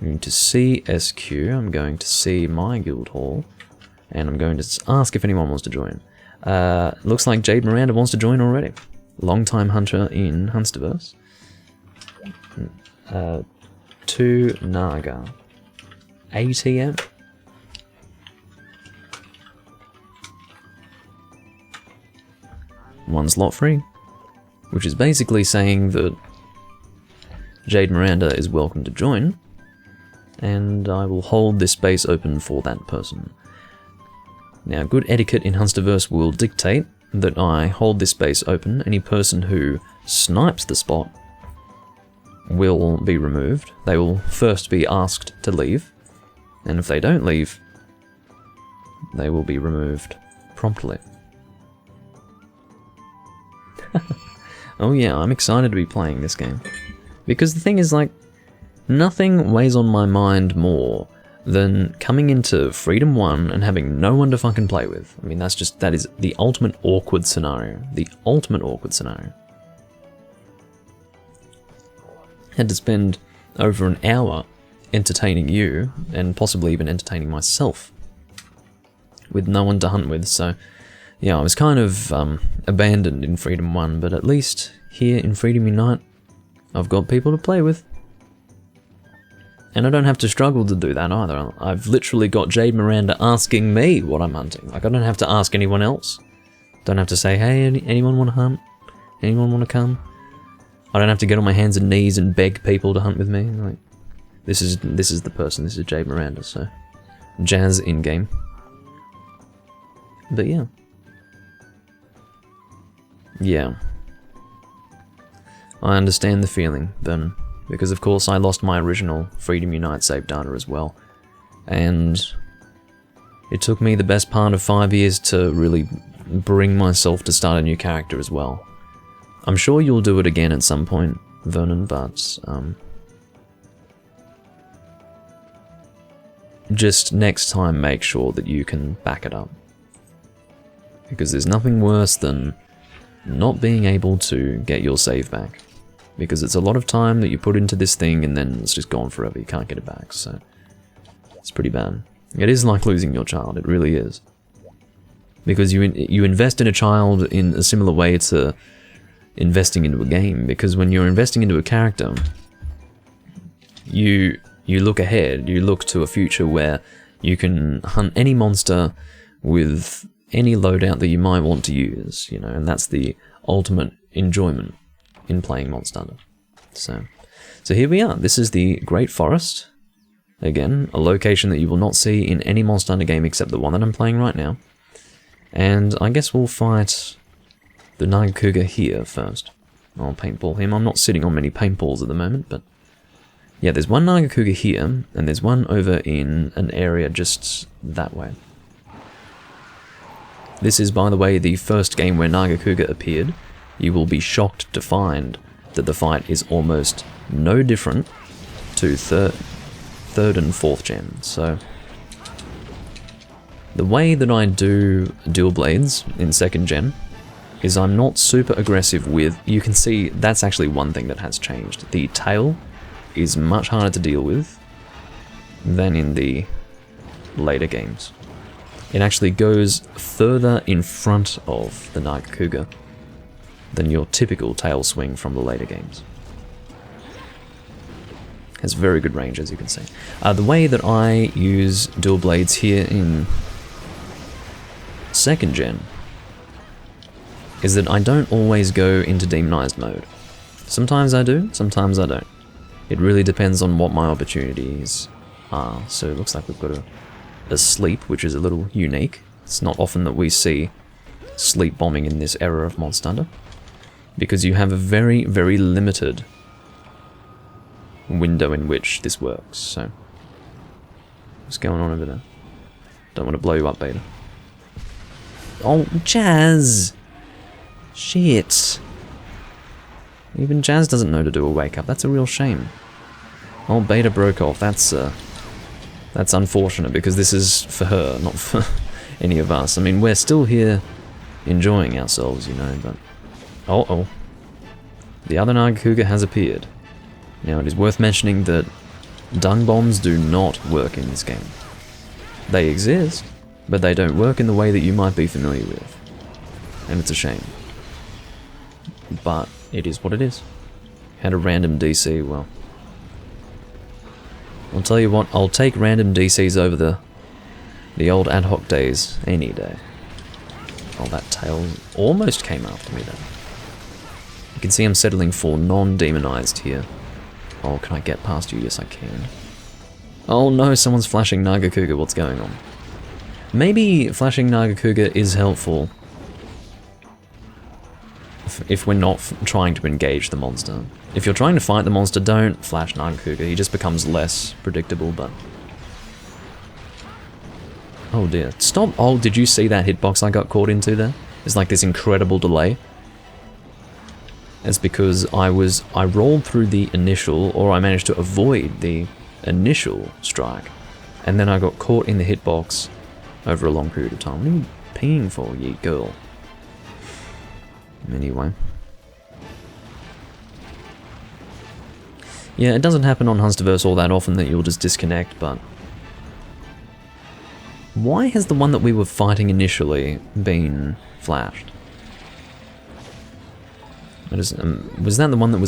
I'm going to see SQ, I'm going to see my guild hall, and I'm going to ask if anyone wants to join. Looks like Jade Miranda wants to join already. Long-time hunter in Hunsterverse. 2 Naga. ATM? One slot free. Which is basically saying that Jade Miranda is welcome to join, and I will hold this space open for that person. Now, good etiquette in Hunsterverse will dictate that I hold this space open. Any person who snipes the spot will be removed. They will first be asked to leave, and if they don't leave, they will be removed promptly. Oh yeah, I'm excited to be playing this game. Because the thing is, like, nothing weighs on my mind more than coming into Freedom 1 and having no one to fucking play with. I mean, that is the ultimate awkward scenario. The ultimate awkward scenario. Had to spend over an hour entertaining you, and possibly even entertaining myself, with no one to hunt with, so yeah, I was kind of abandoned in Freedom 1, but at least here in Freedom Unite, I've got people to play with. And I don't have to struggle to do that either. I've literally got Jade Miranda asking me what I'm hunting. Like, I don't have to ask anyone else. Don't have to say, hey, anyone want to hunt? Anyone want to come? I don't have to get on my hands and knees and beg people to hunt with me. Like, this is the person. This is Jade Miranda. So, jazz in game. But yeah. Yeah. I understand the feeling, then. Because of course I lost my original Freedom Unite save data as well, and it took me the best part of 5 years to really bring myself to start a new character as well. I'm sure you'll do it again at some point, Vernon, but just next time make sure that you can back it up. Because there's nothing worse than not being able to get your save back. Because it's a lot of time that you put into this thing and then it's just gone forever, you can't get it back, so it's pretty bad. It is like losing your child, it really is. Because you invest in a child in a similar way to investing into a game, because when you're investing into a character, you look ahead, you look to a future where you can hunt any monster with any loadout that you might want to use, you know, and that's the ultimate enjoyment in playing Monster Hunter. So here we are. This is the Great Forest. Again, a location that you will not see in any Monster Hunter game except the one that I'm playing right now. And I guess we'll fight the Naga Cougar here first. I'll paintball him. I'm not sitting on many paintballs at the moment, but yeah, there's one Naga Cougar here, and there's one over in an area just that way. This is, by the way, the first game where Naga Cougar appeared. You will be shocked to find that the fight is almost no different to third and fourth gen. So the way that I do dual blades in second gen is I'm not super aggressive with, you can see that's actually one thing that has changed. The tail is much harder to deal with than in the later games. It actually goes further in front of the Naga Cougar than your typical tail swing from the later games. Has very good range, as you can see. The way that I use dual blades here in second gen is that I don't always go into demonized mode. Sometimes I do, sometimes I don't. It really depends on what my opportunities are. So it looks like we've got a sleep, which is a little unique. It's not often that we see sleep bombing in this era of Monster Hunter, because you have a very, very limited window in which this works. So What's going on over there? Don't want to blow you up, Beta. Oh, Jazz! Shit. Even Jazz doesn't know to do a wake up. That's a real shame. Oh, Beta broke off. That's unfortunate because this is for her, not for any of us. I mean, we're still here enjoying ourselves, you know, but... Oh. The other Naga Cougar has appeared. Now, it is worth mentioning that dung bombs do not work in this game. They exist, but they don't work in the way that you might be familiar with. And it's a shame. But it is what it is. Had a random DC, well... I'll tell you what, I'll take random DCs over the old ad hoc days any day. Oh, that tail almost came after me then. You can see I'm settling for non-demonized here. Oh, can I get past you? Yes, I can. Oh no, someone's flashing Naga Cougar. What's going on? Maybe flashing Naga Cougar is helpful if we're not trying to engage the monster. If you're trying to fight the monster, don't flash Naga Cougar. He just becomes less predictable, but... Oh dear. Stop! Oh, did you see that hitbox I got caught into there? It's like this incredible delay. It's because I rolled through the initial, or I managed to avoid the initial strike, and then I got caught in the hitbox over a long period of time. What are you peeing for, ye girl? Anyway. Yeah, it doesn't happen on Hunsterverse all that often that you'll just disconnect, but... Why has the one that we were fighting initially been flashed? Was that the one that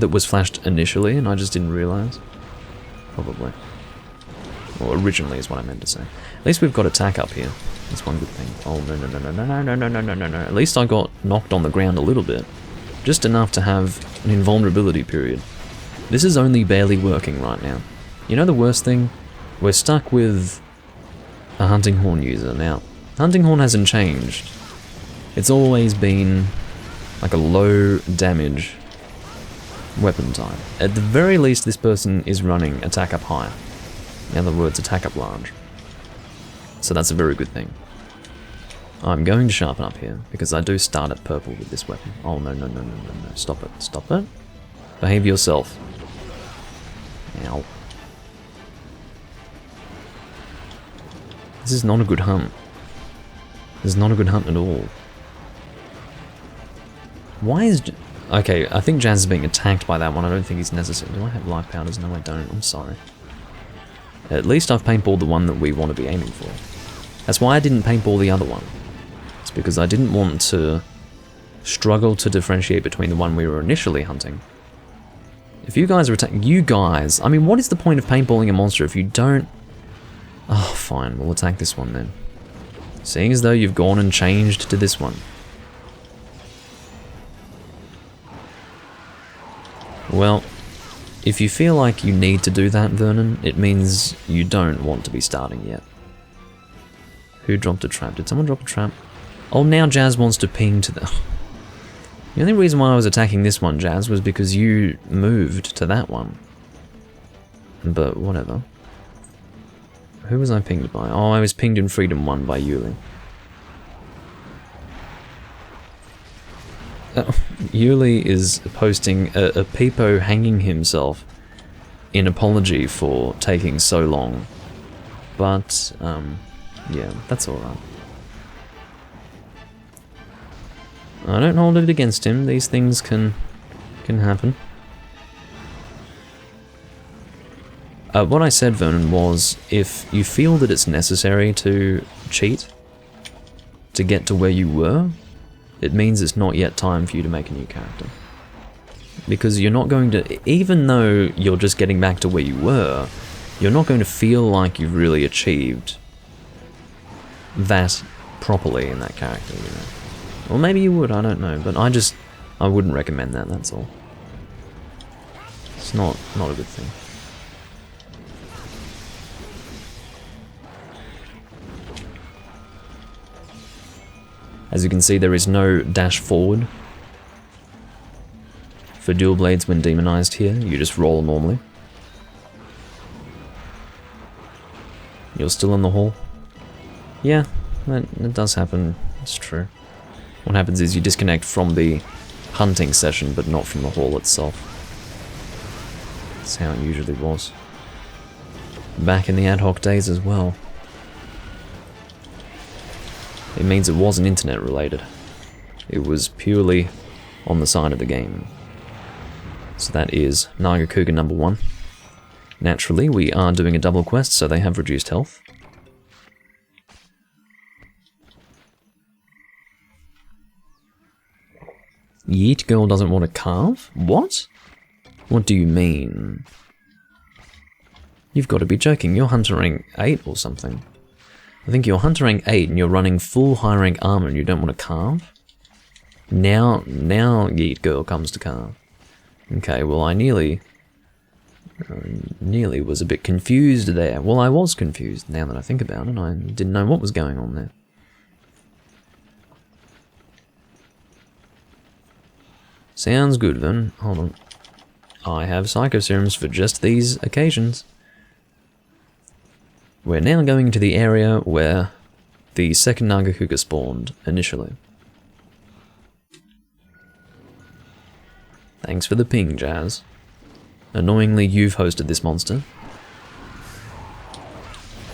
was flashed initially and I just didn't realise? Probably. Or originally is what I meant to say. At least we've got attack up here. That's one good thing. Oh, no. At least I got knocked on the ground a little bit. Just enough to have an invulnerability period. This is only barely working right now. You know the worst thing? We're stuck with a hunting horn user. Now, hunting horn hasn't changed. It's always been like a low damage weapon type. At the very least, this person is running attack up high. In other words, attack up large. So that's a very good thing. I'm going to sharpen up here, because I do start at purple with this weapon. Oh, no. Stop it. Behave yourself. Ow. This is not a good hunt. This is not a good hunt at all. Why is... Okay, I think Jazz is being attacked by that one. I don't think he's necessary. Do I have life powders? No, I don't. I'm sorry. At least I've paintballed the one that we want to be aiming for. That's why I didn't paintball the other one. It's because I didn't want to struggle to differentiate between the one we were initially hunting. If you guys are attacking... You guys! I mean, what is the point of paintballing a monster if you don't... Oh, fine. We'll attack this one then. Seeing as though you've gone and changed to this one. Well, if you feel like you need to do that, Vernon, it means you don't want to be starting yet. Who dropped a trap? Did someone drop a trap? Oh, now Jazz wants to ping to the... The only reason why I was attacking this one, Jazz, was because you moved to that one. But whatever. Who was I pinged by? Oh, I was pinged in Freedom 1 by Yuli. Yuli is posting a peepo hanging himself in apology for taking so long. But, yeah, that's alright. I don't hold it against him. These things can happen. What I said, Vernon, was if you feel that it's necessary to cheat to get to where you were, it means it's not yet time for you to make a new character. Because you're not going to, even though you're just getting back to where you were, you're not going to feel like you've really achieved that properly in that character, you know. Or maybe you would, I don't know, but I wouldn't recommend that, that's all. It's not a good thing. As you can see, there is no dash forward for dual blades when demonized here. You just roll normally. You're still in the hall? Yeah, that does happen. It's true. What happens is you disconnect from the hunting session, but not from the hall itself. That's how it usually was. Back in the ad hoc days as well. It means it wasn't internet related. It was purely on the side of the game. So that is Naga Cougar number 1. Naturally, we are doing a double quest, so they have reduced health. Yeet girl doesn't want to carve? What? What do you mean? You've got to be joking, you're hunter rank 8 or something. I think you're hunter rank 8 and you're running full high rank armor and you don't want to carve? Now Yeet girl comes to carve. Okay, well I nearly was a bit confused there. Well, I was confused now that I think about it. I didn't know what was going on there. Sounds good then. Hold on. I have psycho serums for just these occasions. We're now going to the area where the second Naga Cougar spawned initially. Thanks for the ping, Jazz. Annoyingly, you've hosted this monster.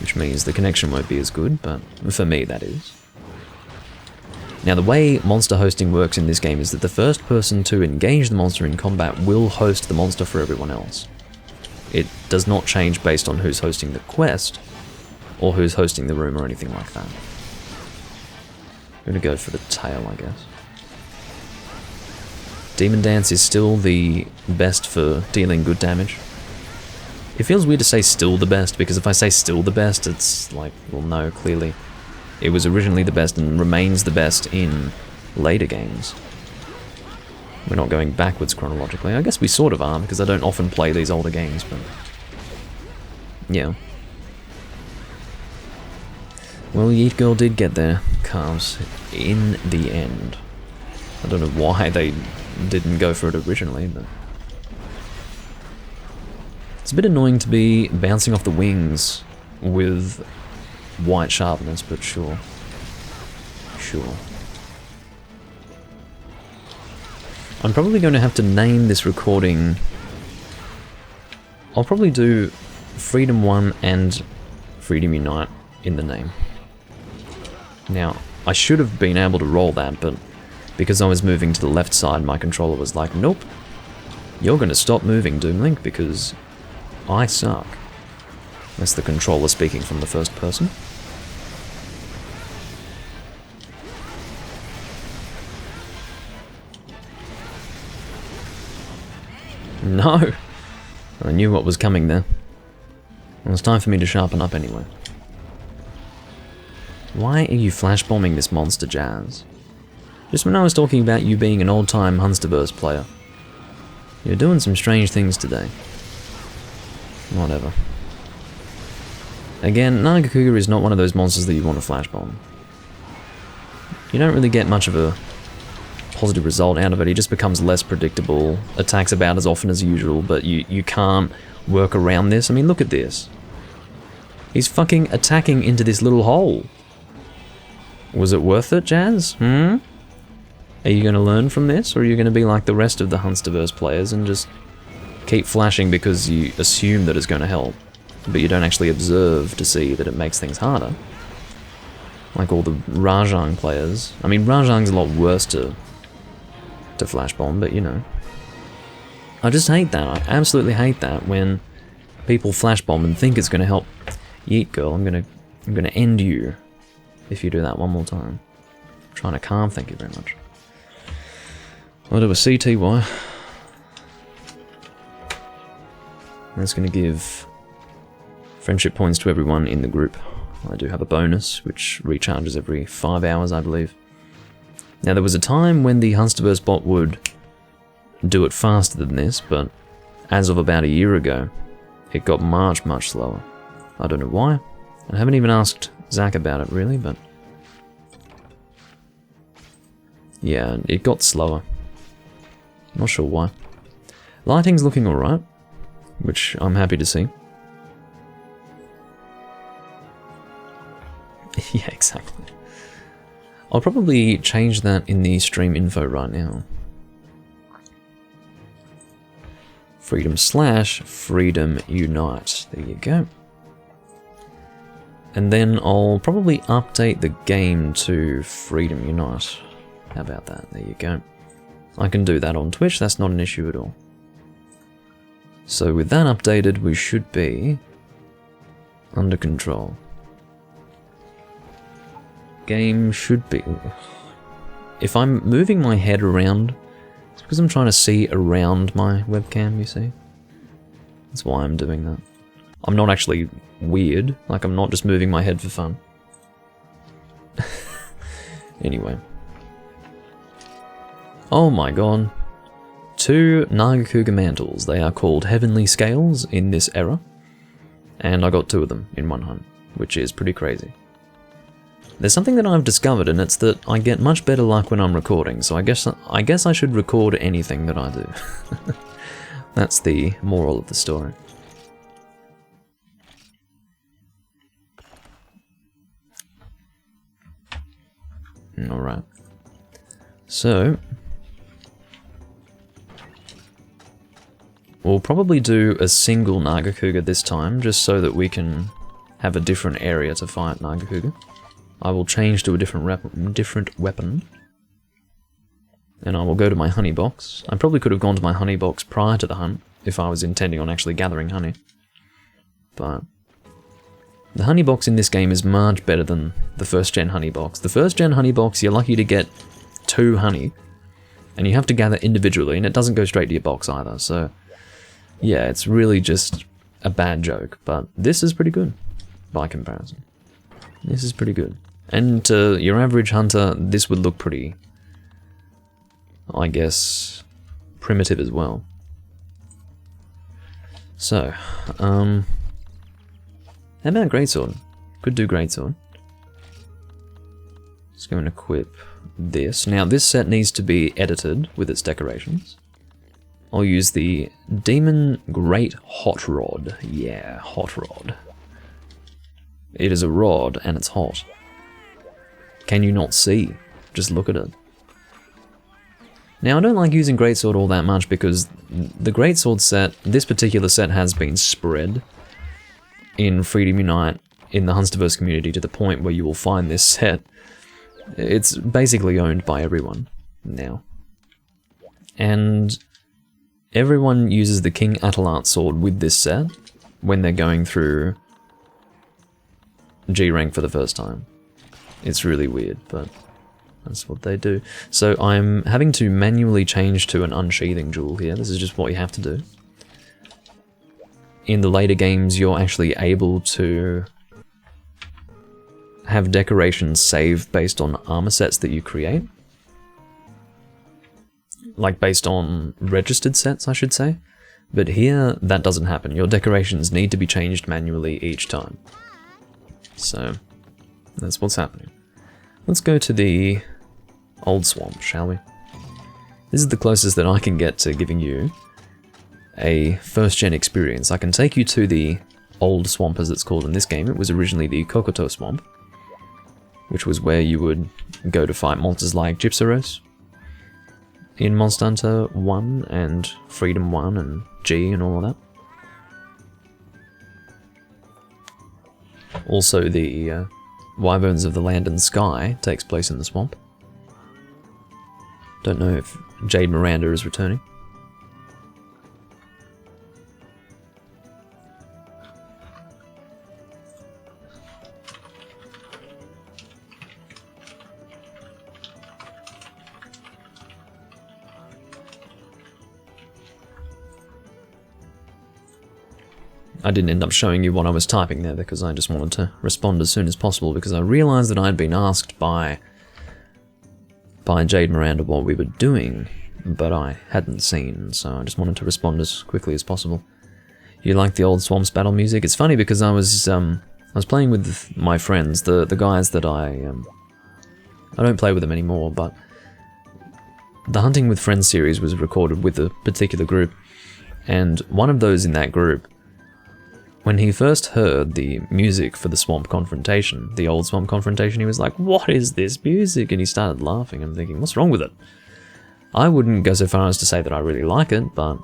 Which means the connection won't be as good, but for me that is. Now the way monster hosting works in this game is that the first person to engage the monster in combat will host the monster for everyone else. It does not change based on who's hosting the quest, or who's hosting the room or anything like that. I'm gonna go for the tail, I guess. Demon Dance is still the best for dealing good damage. It feels weird to say still the best, because if I say still the best, it's like, well no, clearly. It was originally the best and remains the best in later games. We're not going backwards chronologically. I guess we sort of are, because I don't often play these older games, but... yeah. Well, Yeet Girl did get their calves in the end. I don't know why they didn't go for it originally, but... it's a bit annoying to be bouncing off the wings with white sharpness, but sure. Sure. I'm probably going to have to name this recording... I'll probably do Freedom 1 and Freedom Unite in the name. Now, I should have been able to roll that, but because I was moving to the left side, my controller was like, nope, you're going to stop moving, Doomlink, because I suck. That's the controller speaking from the first person. No! I knew what was coming there. It was time for me to sharpen up anyway. Why are you flashbombing this monster, Jazz? Just when I was talking about you being an old-time Hunsterverse player. You're doing some strange things today. Whatever. Again, Naga Cougar is not one of those monsters that you want to flashbomb. You don't really get much of a positive result out of it. He just becomes less predictable, attacks about as often as usual, but you can't work around this. I mean, look at this. He's fucking attacking into this little hole. Was it worth it, Jazz? Hmm? Are you going to learn from this, or are you going to be like the rest of the Hunsterverse players and just keep flashing because you assume that it's going to help, but you don't actually observe to see that it makes things harder? Like all the Rajang players. I mean, Rajang's a lot worse to flashbomb, but you know. I just hate that. I absolutely hate that when people flashbomb and think it's going to help. Yeet girl, I'm gonna end you if you do that one more time. I'm trying to calm, thank you very much. I'll do a CTY. That's going to give friendship points to everyone in the group. I do have a bonus, which recharges every 5 hours, I believe. Now, there was a time when the Hunsterverse bot would do it faster than this, but as of about a year ago, it got much, much slower. I don't know why. I haven't even asked Zach about it, really, but... yeah, it got slower. Not sure why. Lighting's looking alright, which I'm happy to see. Yeah, exactly. I'll probably change that in the stream info right now. Freedom Unite. There you go. And then I'll probably update the game to Freedom Unite. How about that? There you go. I can do that on Twitch, that's not an issue at all. So with that updated, we should be under control. Game should be... If I'm moving my head around, it's because I'm trying to see around my webcam, you see? That's why I'm doing that. I'm not actually weird, like I'm not just moving my head for fun. Anyway. Oh my god. 2 Naga Cougar mantles. They are called Heavenly Scales in this era. And I got 2 of them in one hunt, which is pretty crazy. There's something that I've discovered, and it's that I get much better luck when I'm recording, so I guess I should record anything that I do. That's the moral of the story. Alright. So... we'll probably do a single Naga Cougar this time, just so that we can have a different area to fight Naga Cougar. I will change to a different weapon. And I will go to my honey box. I probably could have gone to my honey box prior to the hunt, if I was intending on actually gathering honey. But... the honey box in this game is much better than the first gen honey box. The first gen honey box, you're lucky to get 2 honey, and you have to gather individually, and it doesn't go straight to your box either, so... yeah, it's really just a bad joke, but this is pretty good, by comparison. This is pretty good. And to your average hunter, this would look pretty, I guess, primitive as well. So, how about Greatsword? Could do Greatsword. Let's go and equip this. Now, this set needs to be edited with its decorations. I'll use the Demon Great Hot Rod. Yeah, Hot Rod. It is a rod, and it's hot. Can you not see? Just look at it. Now, I don't like using Greatsword all that much because the Greatsword set, this particular set has been spread in Freedom Unite in the Hunsterverse community to the point where you will find this set. It's basically owned by everyone now. And everyone uses the King Atalat sword with this set when they're going through G rank for the first time. It's really weird, but that's what they do. So I'm having to manually change to an unsheathing jewel here. This is just what you have to do. In the later games, you're actually able to have decorations saved based on armor sets that you create. Like based on registered sets, I should say. But here, that doesn't happen. Your decorations need to be changed manually each time. So, that's what's happening. Let's go to the old swamp, shall we? This is the closest that I can get to giving you a first-gen experience. I can take you to the old swamp, as it's called in this game. It was originally the Kokoto swamp, which was where you would go to fight monsters like Gypsaros in Monster Hunter 1 and Freedom 1 and G and all of that. Also, the Wyverns of the Land and Sky takes place in the swamp. Don't know if Jade Miranda is returning. I didn't end up showing you what I was typing there because I just wanted to respond as soon as possible because I realised that I'd been asked by Jade Miranda what we were doing, but I hadn't seen, so I just wanted to respond as quickly as possible. You like the old Swamps battle music? It's funny because I was playing with my friends, the guys that I don't play with them anymore, but the Hunting with Friends series was recorded with a particular group, and one of those in that group When he first heard the music for the swamp confrontation, the old swamp confrontation, he was like, "What is this music?" And he started laughing. I'm thinking, what's wrong with it? I wouldn't go so far as to say that I really like it, but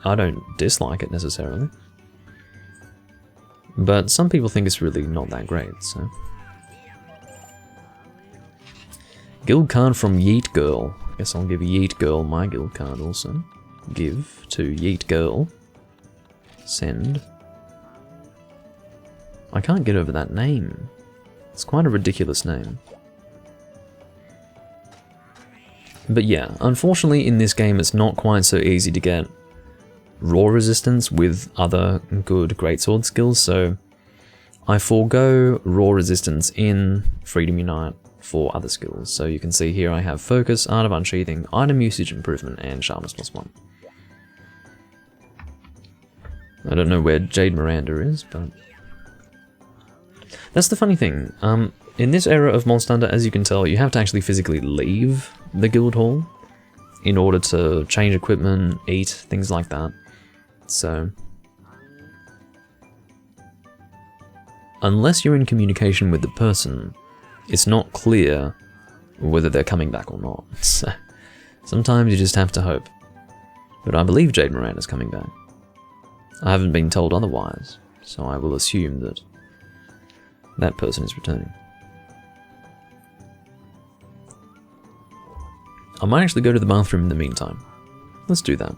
I don't dislike it necessarily. But some people think it's really not that great, so... Guild card from Yeet Girl. Guess I'll give Yeet Girl my guild card also. Give to Yeet Girl. Send. I can't get over that name. It's quite a ridiculous name. But yeah, unfortunately in this game it's not quite so easy to get raw resistance with other good greatsword skills, so I forego raw resistance in Freedom Unite for other skills. So you can see here I have Focus, Art of Unsheathing, Item Usage Improvement, and Sharpness +1. I don't know where Jade Miranda is, but... That's the funny thing. In this era of Monster Hunter, as you can tell, you have to actually physically leave the guild hall in order to change equipment, eat, things like that. So... unless you're in communication with the person, it's not clear whether they're coming back or not. So, sometimes you just have to hope. But I believe Jade Miranda's coming back. I haven't been told otherwise, so I will assume that that person is returning. I might actually go to the bathroom in the meantime. Let's do that.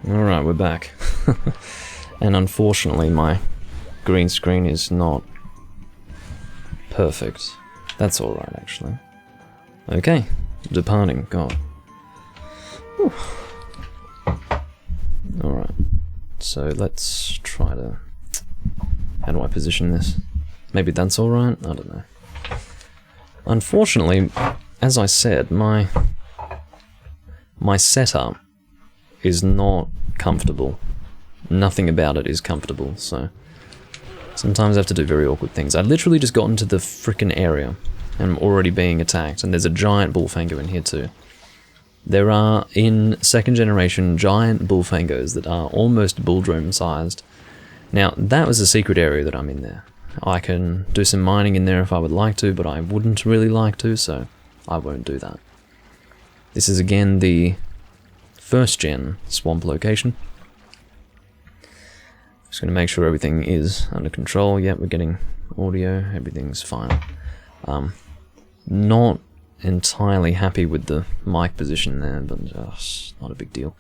Alright, we're back. And unfortunately my green screen is not perfect. That's alright, actually. Okay, departing, God. Alright, so let's try to... How do I position this? Maybe that's alright? I don't know. Unfortunately, as I said, my setup is not comfortable. Nothing about it is comfortable, so sometimes I have to do very awkward things. I literally just got into the frickin' area and I'm already being attacked, and there's a giant bullfanger in here too. There are, in 2nd generation, giant bullfangers that are almost bulldrome sized. Now, that was a secret area that I'm in there. I can do some mining in there if I would like to, but I wouldn't really like to, so I won't do that. This is again the 1st gen swamp location. Just gonna make sure everything is under control. Yep, we're getting audio, everything's fine. Not entirely happy with the mic position there, but it's not a big deal.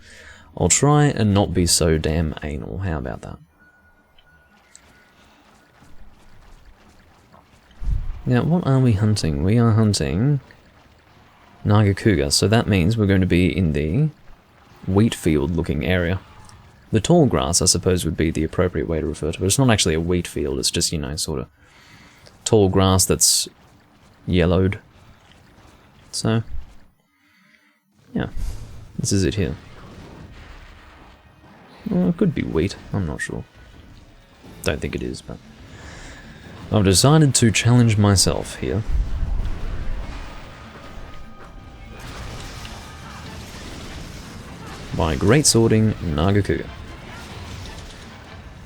I'll try and not be so damn anal, how about that? Now, what are we hunting? We are hunting Naga Cougar, so that means we're going to be in the wheat field looking area. The tall grass, I suppose, would be the appropriate way to refer to it, but it's not actually a wheat field, it's just, you know, sort of tall grass that's yellowed. So, yeah, this is it here. Well, it could be wheat, I'm not sure. Don't think it is, but I've decided to challenge myself here. By great swording Naga Cougar.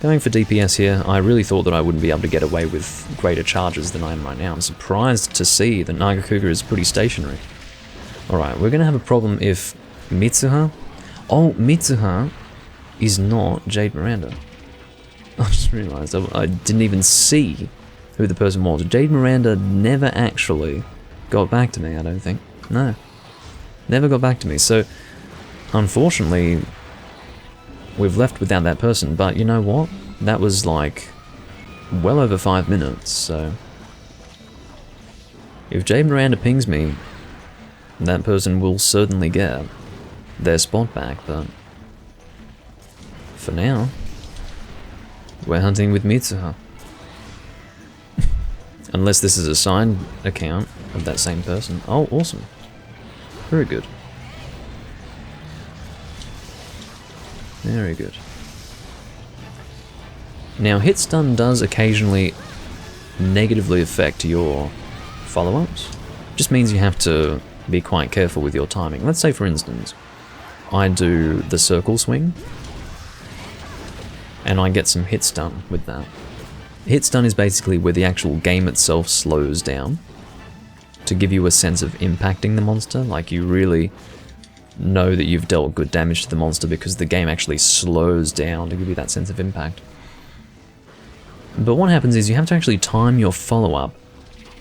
Going for DPS here, I really thought that I wouldn't be able to get away with greater charges than I am right now. I'm surprised to see that Naga Cougar is pretty stationary. Alright, we're going to have a problem if Mitsuha... Oh, Mitsuha is not Jade Miranda. I just realised I didn't even see who the person was. Jade Miranda never actually got back to me, I don't think. No. Never got back to me, so unfortunately we've left without that person, but you know what? That was like well over 5 minutes, so if Jade Miranda pings me, that person will certainly get their spot back, but for now, we're hunting with Mitsuha. Unless this is a signed account of that same person. Oh, awesome. Very good. Very good. Now, hit stun does occasionally negatively affect your follow-ups. Just means you have to be quite careful with your timing. Let's say, for instance, I do the circle swing, and I get some hit stun with that. Hit stun is basically where the actual game itself slows down to give you a sense of impacting the monster, like you really know that you've dealt good damage to the monster because the game actually slows down to give you that sense of impact. But what happens is you have to actually time your follow-up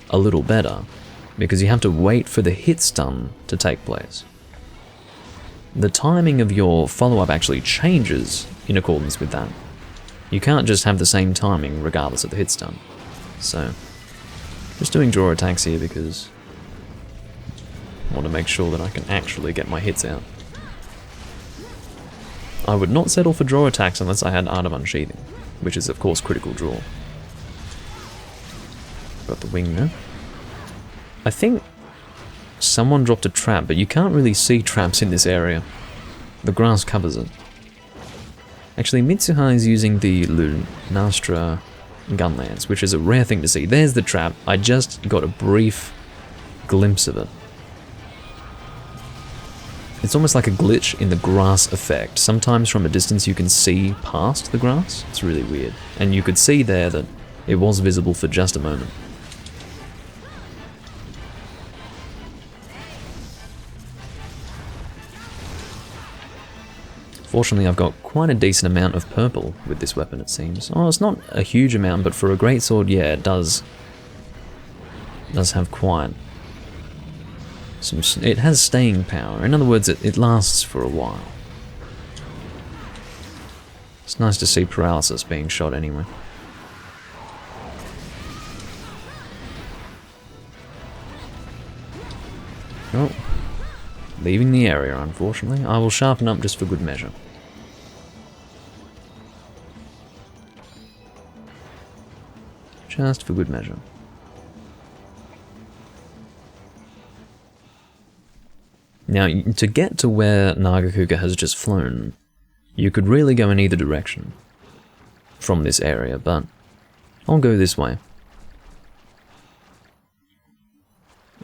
a little better, because you have to wait for the hit stun to take place. The timing of your follow-up actually changes in accordance with that. You can't just have the same timing regardless of the hit stun. So, just doing draw attacks here because I want to make sure that I can actually get my hits out. I would not settle for draw attacks unless I had Art of Unsheathing, which is of course critical draw. Got the wing there. I think someone dropped a trap, but you can't really see traps in this area. The grass covers it. Actually, Mitsuha is using the Lunastra gun lance, which is a rare thing to see. There's the trap. I just got a brief glimpse of it. It's almost like a glitch in the grass effect. Sometimes from a distance you can see past the grass. It's really weird. And you could see there that it was visible for just a moment. Fortunately, I've got quite a decent amount of purple with this weapon, it seems. Oh, it's not a huge amount, but for a greatsword, yeah, it does have quite some... It has staying power. In other words, it lasts for a while. It's nice to see paralysis being shot anyway. Oh, leaving the area, unfortunately. I will sharpen up just for good measure. Just for good measure. Now, to get to where Naga Cougar has just flown, you could really go in either direction from this area, but I'll go this way.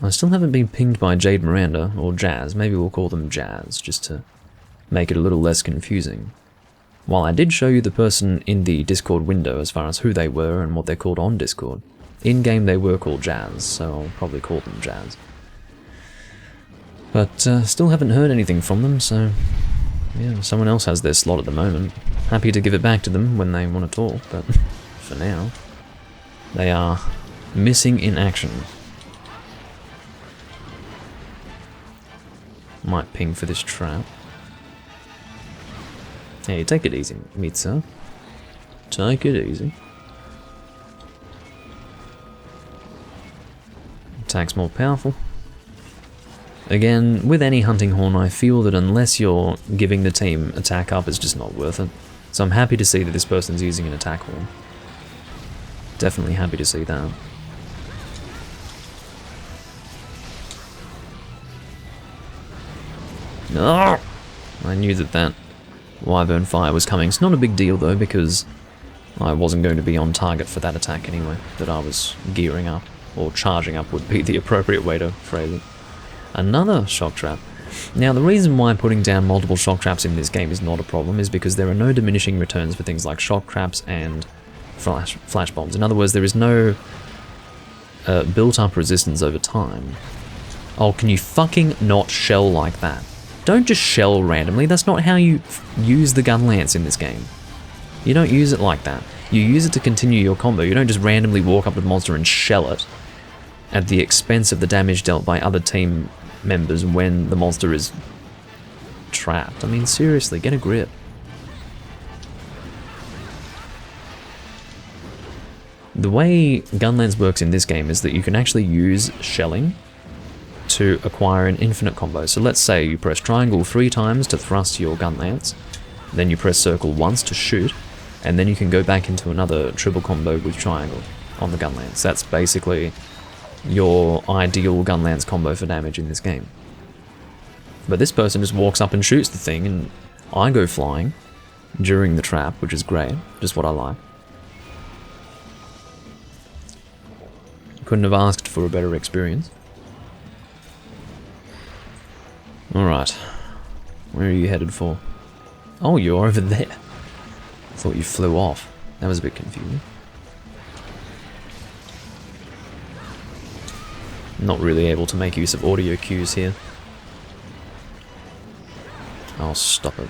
I still haven't been pinged by Jade Miranda, or Jazz. Maybe we'll call them Jazz, just to make it a little less confusing. While I did show you the person in the Discord window as far as who they were and what they're called on Discord, in-game they were called Jazz, so I'll probably call them Jazz. But still haven't heard anything from them, so yeah, someone else has their slot at the moment. Happy to give it back to them when they want to talk, but for now, they are missing in action. Might ping for this trap. Hey, take it easy, Mitsa. Take it easy. Attack's more powerful. Again, with any hunting horn, I feel that unless you're giving the team attack up, it's just not worth it. So I'm happy to see that this person's using an attack horn. Definitely happy to see that. No! I knew that Wyvern Fire was coming. It's not a big deal though, because I wasn't going to be on target for that attack anyway, that I was gearing up, or charging up would be the appropriate way to phrase it. Another shock trap. Now the reason why putting down multiple shock traps in this game is not a problem is because there are no diminishing returns for things like shock traps and flash bombs. In other words, there is no built up resistance over time. Oh, can you fucking not shell like that? Don't just shell randomly, that's not how you use the gun lance in this game. You don't use it like that. You use it to continue your combo, you don't just randomly walk up to the monster and shell it at the expense of the damage dealt by other team members when the monster is trapped. I mean, seriously, get a grip. The way Gunlance works in this game is that you can actually use shelling to acquire an infinite combo. So let's say you press triangle 3 times to thrust your Gunlance, then you press circle once to shoot, and then you can go back into another triple combo with triangle on the Gunlance. That's basically your ideal Gunlance combo for damage in this game. But this person just walks up and shoots the thing, and I go flying during the trap, which is great, just what I like. Couldn't have asked for a better experience. Alright, where are you headed for? Oh, you're over there. I thought you flew off. That was a bit confusing. Not really able to make use of audio cues here. I'll stop it.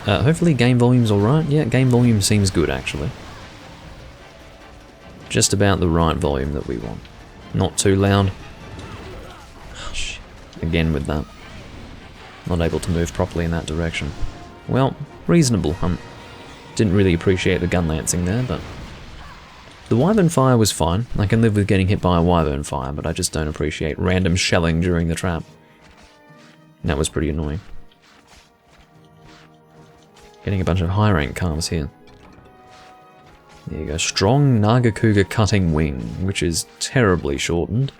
Hopefully game volume's alright. Yeah, game volume seems good actually. Just about the right volume that we want. Not too loud. Oh, shit. Again with that. Not able to move properly in that direction. Well, reasonable hunt. Didn't really appreciate the gun lancing there, but the Wyvern Fire was fine. I can live with getting hit by a Wyvern Fire, but I just don't appreciate random shelling during the trap. That was pretty annoying. Getting a bunch of high rank calves here. There you go. Strong Naga Cougar Cutting Wing, which is terribly shortened.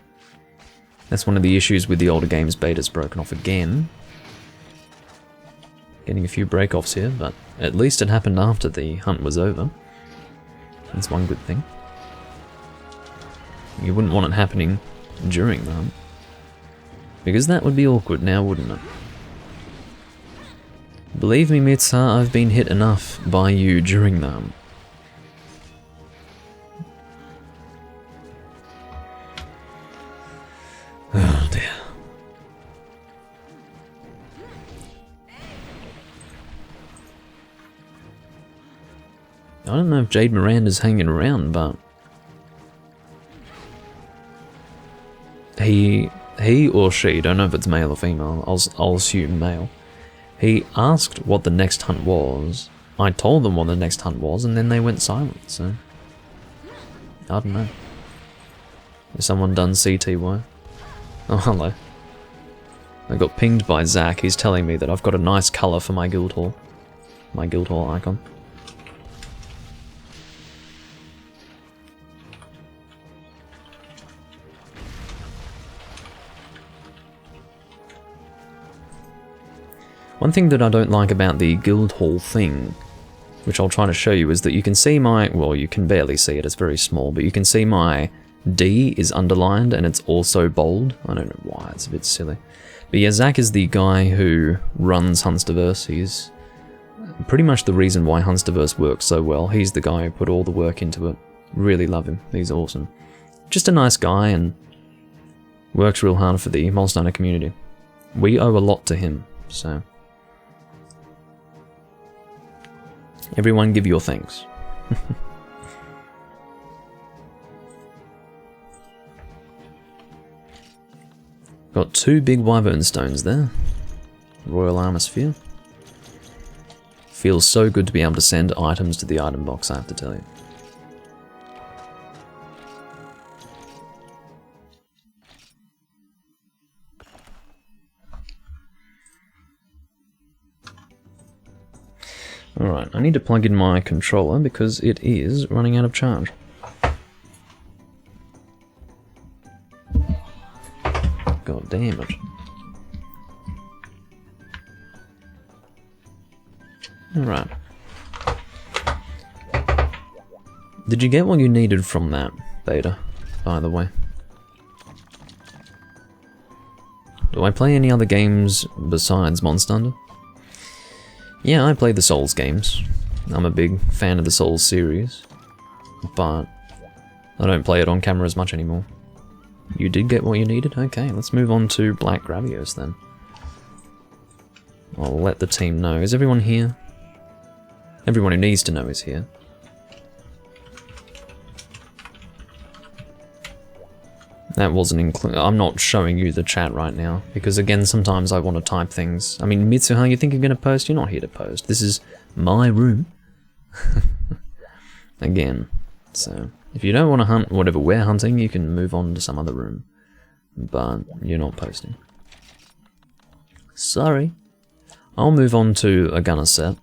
That's one of the issues with the older games. Beta's broken off again. Getting a few break-offs here, but at least it happened after the hunt was over. That's one good thing. You wouldn't want it happening during the hunt, because that would be awkward now, wouldn't it? Believe me, Mitsa, I've been hit enough by you during the hunt. Oh dear. I don't know if Jade Miranda's hanging around, but he or she, don't know if it's male or female, I'll assume male. He asked what the next hunt was. I told them what the next hunt was, and then they went silent, so I don't know. Has someone done CTY? Oh, hello. I got pinged by Zach. He's telling me that I've got a nice colour for my Guildhall. My Guildhall icon. One thing that I don't like about the Guildhall thing, which I'll try to show you, is that you can see my, well, you can barely see it, it's very small, but you can see my D is underlined and it's also bold. I don't know why, it's a bit silly. But yeah, Zach is the guy who runs Huntsdiverse. He's pretty much the reason why Huntsdiverse works so well. He's the guy who put all the work into it. Really love him, he's awesome. Just a nice guy, and Works real hard for the Monster Hunter community. We owe a lot to him, so... Everyone give your thanks. Got 2 big wyvern stones there. Royal Armor Sphere. Feels so good to be able to send items to the item box, I have to tell you. Alright, I need to plug in my controller because it is running out of charge. God damn it. Alright. Did you get what you needed from that beta, by the way? Do I play any other games besides Monster Hunter? Yeah, I play the Souls games. I'm a big fan of the Souls series, but I don't play it on camera as much anymore. You did get what you needed? Okay, let's move on to Black Gravios then. I'll let the team know. Is everyone here? Everyone who needs to know is here. That wasn't I'm not showing you the chat right now, because again, sometimes I want to type things. I mean, Mitsuha, you think you're going to post? You're not here to post. This is my room. Again, so if you don't want to hunt whatever we're hunting, you can move on to some other room. But you're not posting. Sorry. I'll move on to a gunner set.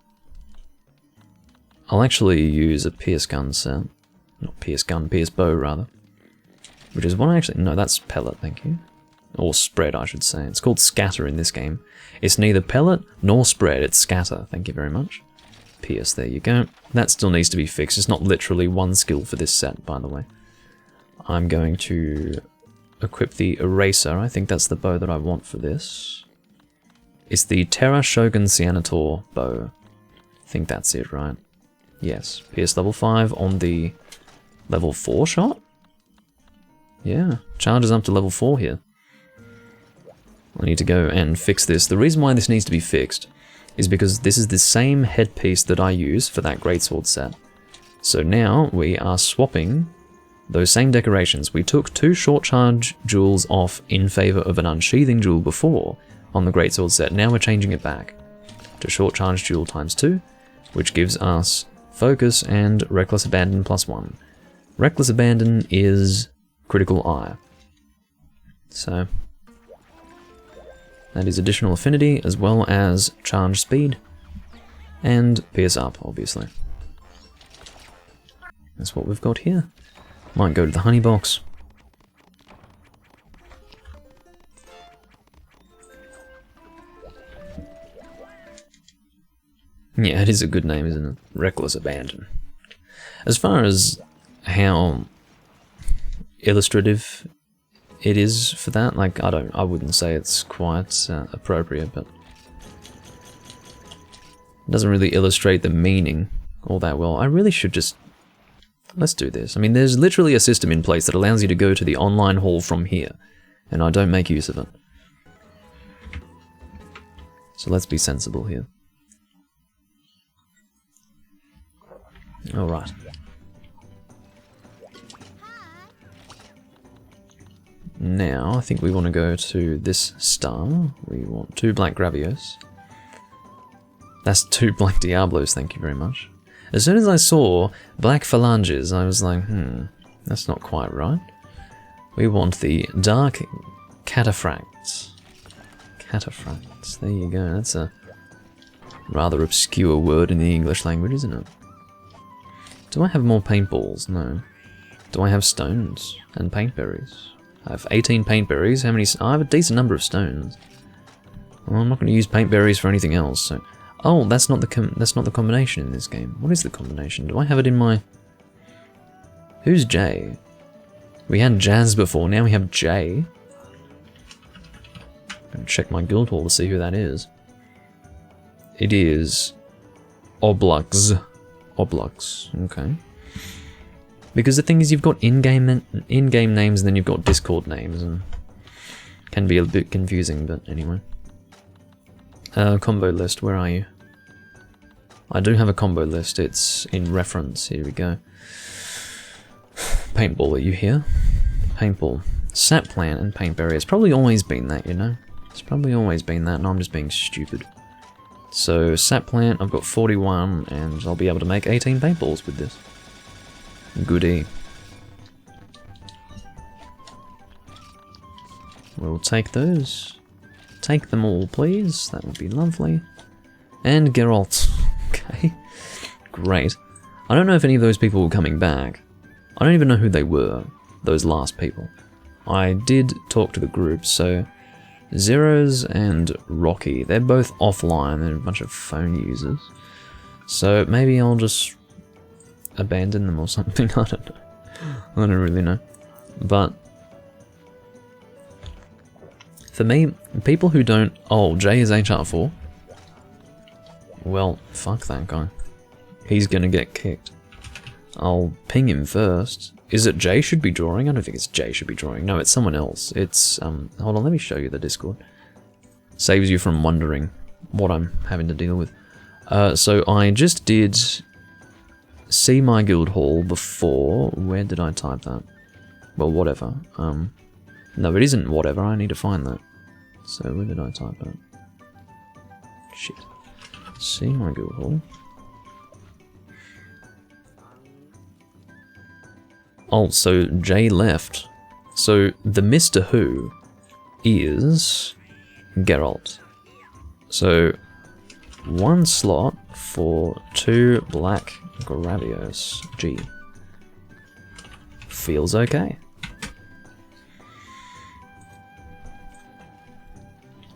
I'll actually use a pierce gun set. Not pierce gun, pierce bow rather. Which is what I actually... No, that's pellet, thank you. Or spread, I should say. It's called scatter in this game. It's neither pellet nor spread, it's scatter, thank you very much. Pierce, there you go. That still needs to be fixed. It's not literally one skill for this set, by the way. I'm going to equip the eraser. I think that's the bow that I want for this. It's the Terra Shogun Senator bow. I think that's it, right? Yes. Pierce level 5 on the level 4 shot? Yeah, charges up to level 4 here. I need to go and fix this. The reason why this needs to be fixed is because this is the same headpiece that I use for that greatsword set. So now we are swapping those same decorations. We took 2 short charge jewels off in favor of an unsheathing jewel before on the greatsword set. Now we're changing it back to short charge jewel times 2, which gives us focus and reckless abandon +1. Reckless abandon is critical eye. So that is additional affinity as well as charge speed and pierce up, obviously. That's what we've got here. Might go to the honey box. Yeah, it is a good name, isn't it? Reckless abandon. As far as how illustrative it is for that, like, I wouldn't say it's quite appropriate, but it doesn't really illustrate the meaning all that well. I really should just... Let's do this. I mean, there's literally a system in place that allows you to go to the online hall from here, and I don't make use of it. So let's be sensible here. Alright. Now, I think we want to go to this star. We want 2 black Gravios. That's 2 black Diablos, thank you very much. As soon as I saw black phalanges, I was like, that's not quite right. We want the dark cataphracts. Cataphracts, there you go. That's a rather obscure word in the English language, isn't it? Do I have more paintballs? No. Do I have stones and paintberries? I have 18 paintberries. How many? I have a decent number of stones. Well, I'm not going to use paintberries for anything else. So, oh, that's not the combination in this game. What is the combination? Do I have it in my? Who's Jay? We had Jazz before. Now we have Jay. I'm going to check my guild hall to see who that is. It is Oblux. Oblux. Okay. Because the thing is, you've got in-game names, and then you've got Discord names, and Can be a bit confusing, but anyway. Combo list, where are you? I do have a combo list, it's in reference, here we go. Paintball, are you here? Paintball. Sap plant and paint berry. It's probably always been that, you know? It's probably always been that, and I'm just being stupid. So, sap plant, I've got 41, and I'll be able to make 18 paintballs with this. Goodie. We'll take those. Take them all, please. That would be lovely. And Geralt. Okay. Great. I don't know if any of those people were coming back. I don't even know who they were, those last people. I did talk to the group, so Zeros and Rocky, they're both offline, they're a bunch of phone users. So maybe I'll just abandon them or something, I don't know. I don't really know. But for me, people who don't... Oh, Jay is HR4? Well, fuck that guy. He's gonna get kicked. I'll ping him first. Is it Jay should be drawing? I don't think it's Jay should be drawing. No, it's someone else. It's, hold on, let me show you the Discord. Saves you from wondering what I'm having to deal with. So I just did see my guild hall before. Where did I type that? Well, whatever. No, it isn't whatever. I need to find that. So where did I type that? Shit. See my guild hall. Oh, so Jay left. So the Mr. Who is Geralt. So 1 slot for 2 black Gravios. G. Feels okay.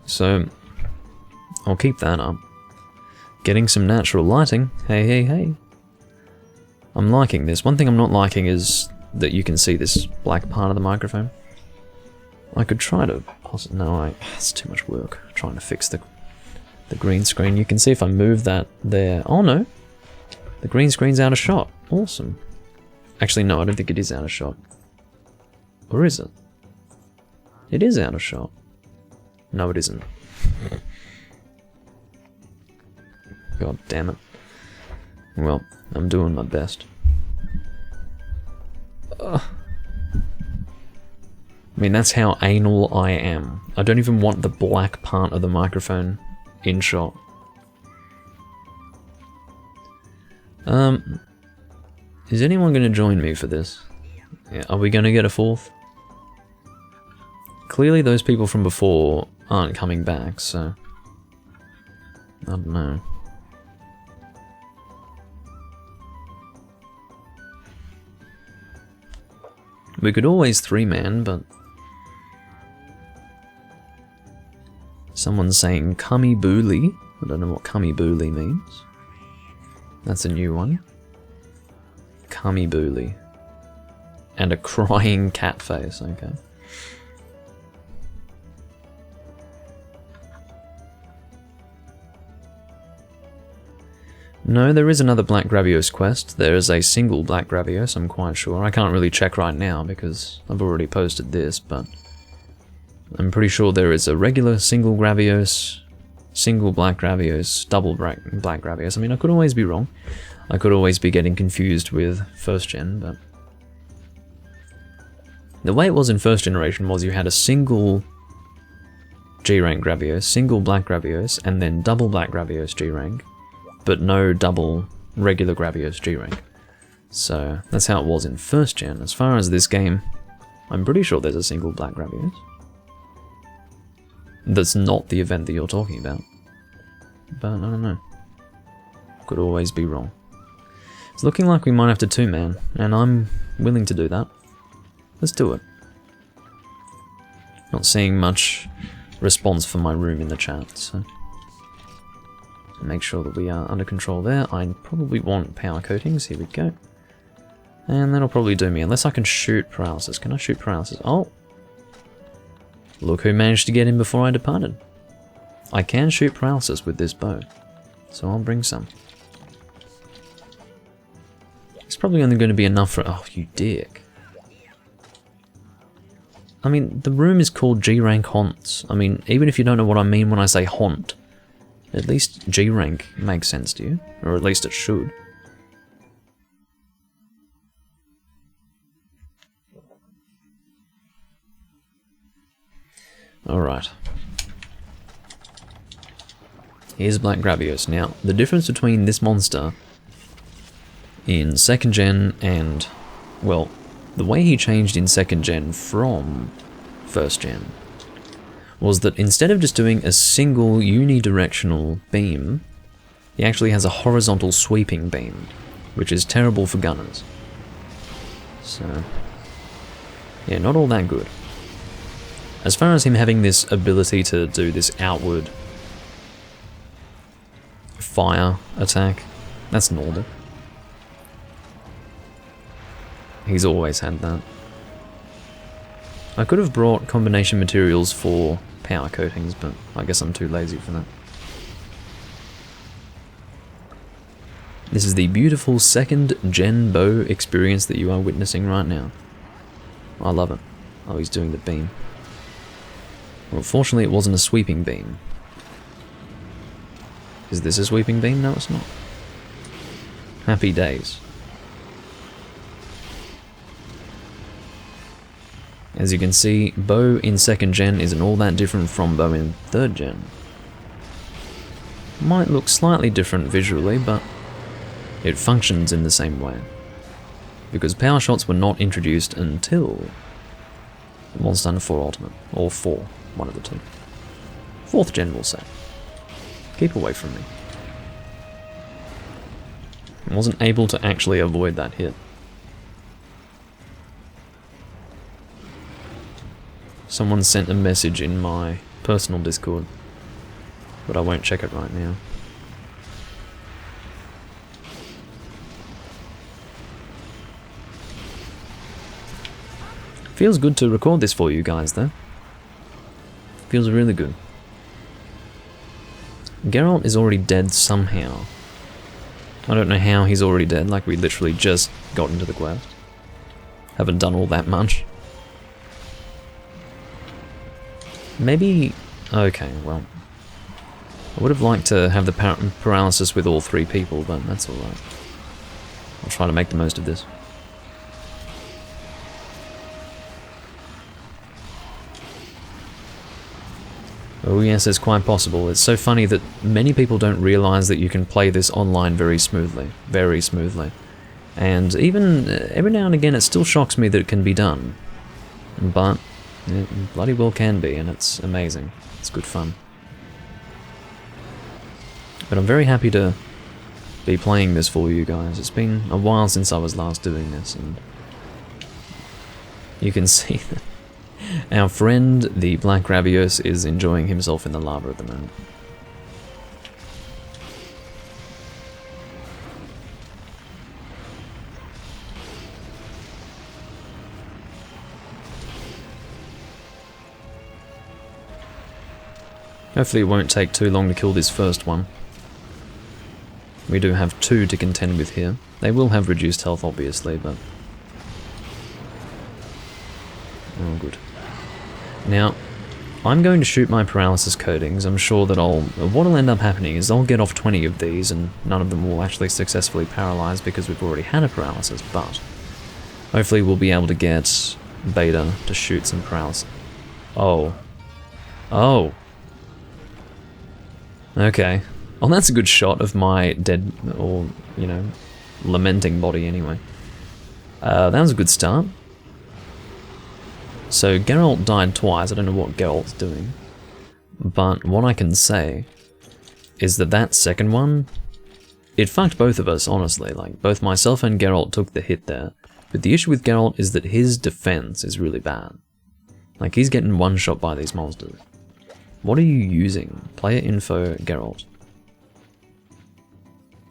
So I'll keep that up. Getting some natural lighting. Hey, hey, hey. I'm liking this. One thing I'm not liking is that you can see this black part of the microphone. I could try to... No, it's too much work trying to fix the green screen. You can see if I move that there... Oh no! The green screen's out of shot. Awesome. Actually, no, I don't think it is out of shot. Or is it? It is out of shot. No, it isn't. God damn it. Well, I'm doing my best. I mean, that's how anal I am. I don't even want the black part of the microphone in shot. Is anyone going to join me for this? Yeah, are we going to get a 4th? Clearly those people from before aren't coming back, so... I don't know. We could always 3-man, but... Someone's saying Cummy Booley. I don't know what Cummy Booley means. That's a new one. Cummy Booley. And a crying cat face, okay. No, there is another Black Gravios quest. There is a single Black Gravios, I'm quite sure. I can't really check right now because I've already posted this, but I'm pretty sure there is a regular single Gravios, single Black Gravios, double Black Gravios. I mean, I could always be wrong. I could always be getting confused with 1st gen, but... The way it was in 1st generation was you had a single G-rank Gravios, single Black Gravios, and then double Black Gravios G-rank. But no double regular Gravios G-rank. So that's how it was in 1st gen. As far as this game, I'm pretty sure there's a single Black Gravios. That's not the event that you're talking about. But I don't know. Could always be wrong. It's looking like we might have to 2-man, and I'm willing to do that. Let's do it. Not seeing much response from my room in the chat, so... Make sure that we are under control there. I probably want power coatings. Here we go. And that'll probably do me, unless I can shoot paralysis. Can I shoot paralysis? Oh! Look who managed to get in before I departed. I can shoot paralysis with this bow. So I'll bring some. It's probably only going to be enough for... Oh, you dick. I mean, the room is called G-Rank Haunts. I mean, even if you don't know what I mean when I say haunt, at least G-Rank makes sense to you. Or at least it should. Alright. Here's Black Gravios. Now, the difference between this monster in 2nd gen and, well, the way he changed in 2nd gen from 1st gen was that instead of just doing a single unidirectional beam, he actually has a horizontal sweeping beam, which is terrible for gunners. So, yeah, not all that good. As far as him having this ability to do this outward fire attack, that's normal. He's always had that. I could have brought combination materials for power coatings, but I guess I'm too lazy for that. This is the beautiful 2nd gen bow experience that you are witnessing right now. I love it. Oh, he's doing the beam. Well, fortunately it wasn't a sweeping beam. Is this a sweeping beam? No, it's not. Happy days. As you can see, bow in 2nd gen isn't all that different from bow in 3rd gen. Might look slightly different visually, but it functions in the same way. Because power shots were not introduced until Monster Hunter 4 Ultimate, or 4, one of the two. 4th gen, we'll say. Keep away from me. I wasn't able to actually avoid that hit. Someone sent a message in my personal Discord, but I won't check it right now. Feels good to record this for you guys, though. Feels really good. Geralt is already dead somehow. I don't know how he's already dead, like we literally just got into the quest. Haven't done all that much. Maybe... okay, well... I would have liked to have the paralysis with all 3 people, but that's alright. I'll try to make the most of this. Oh yes, it's quite possible. It's so funny that many people don't realise that you can play this online very smoothly. Very smoothly. And even every now and again it still shocks me that it can be done. But it bloody well can be, and it's amazing. It's good fun. But I'm very happy to be playing this for you guys. It's been a while since I was last doing this, and you can see that our friend, the Black Gravios, is enjoying himself in the lava at the moment. Hopefully it won't take too long to kill this first one. We do have 2 to contend with here. They will have reduced health, obviously, but... oh, good. Now, I'm going to shoot my paralysis coatings. I'm sure that what'll end up happening is I'll get off 20 of these, and none of them will actually successfully paralyze because we've already had a paralysis, but hopefully we'll be able to get Beta to shoot some paralysis. Oh. Oh. Okay. Well, that's a good shot of my dead, or, you know, lamenting body anyway. That was a good start. So Geralt died twice. I don't know what Geralt's doing. But what I can say is that that second one, it fucked both of us, honestly. Like, both myself and Geralt took the hit there. But the issue with Geralt is that his defense is really bad. Like, he's getting one-shot by these monsters. What are you using? Player info, Geralt.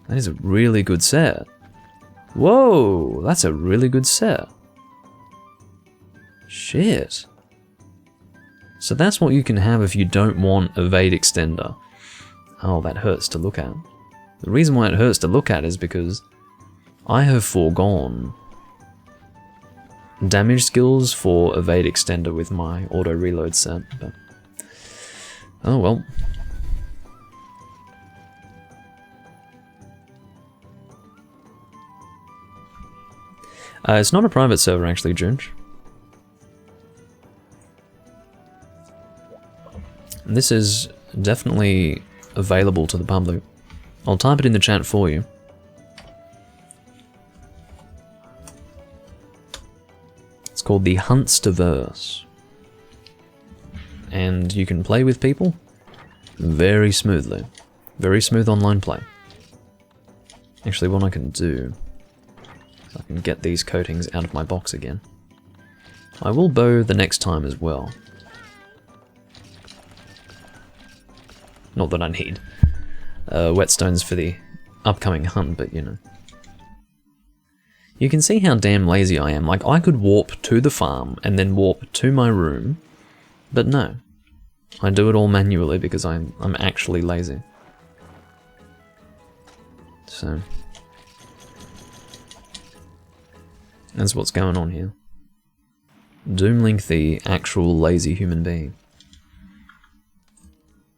That is a really good set. Whoa, that's a really good set. Shit. So that's what you can have if you don't want Evade Extender. Oh, that hurts to look at. The reason why it hurts to look at is because I have foregone damage skills for evade extender with my auto reload set, but oh well. It's not a private server actually, Junge. This is definitely available to the public. I'll type it in the chat for you. It's called the Huntsterverse. And you can play with people very smoothly. Very smooth online play. Actually, what I can do is I can get these coatings out of my box again. I will bow the next time as well. Not that I need whetstones for the upcoming hunt, but you know. You can see how damn lazy I am. Like, I could warp to the farm and then warp to my room, but no. I do it all manually because I'm actually lazy. So that's what's going on here. Doomlink, the actual lazy human being.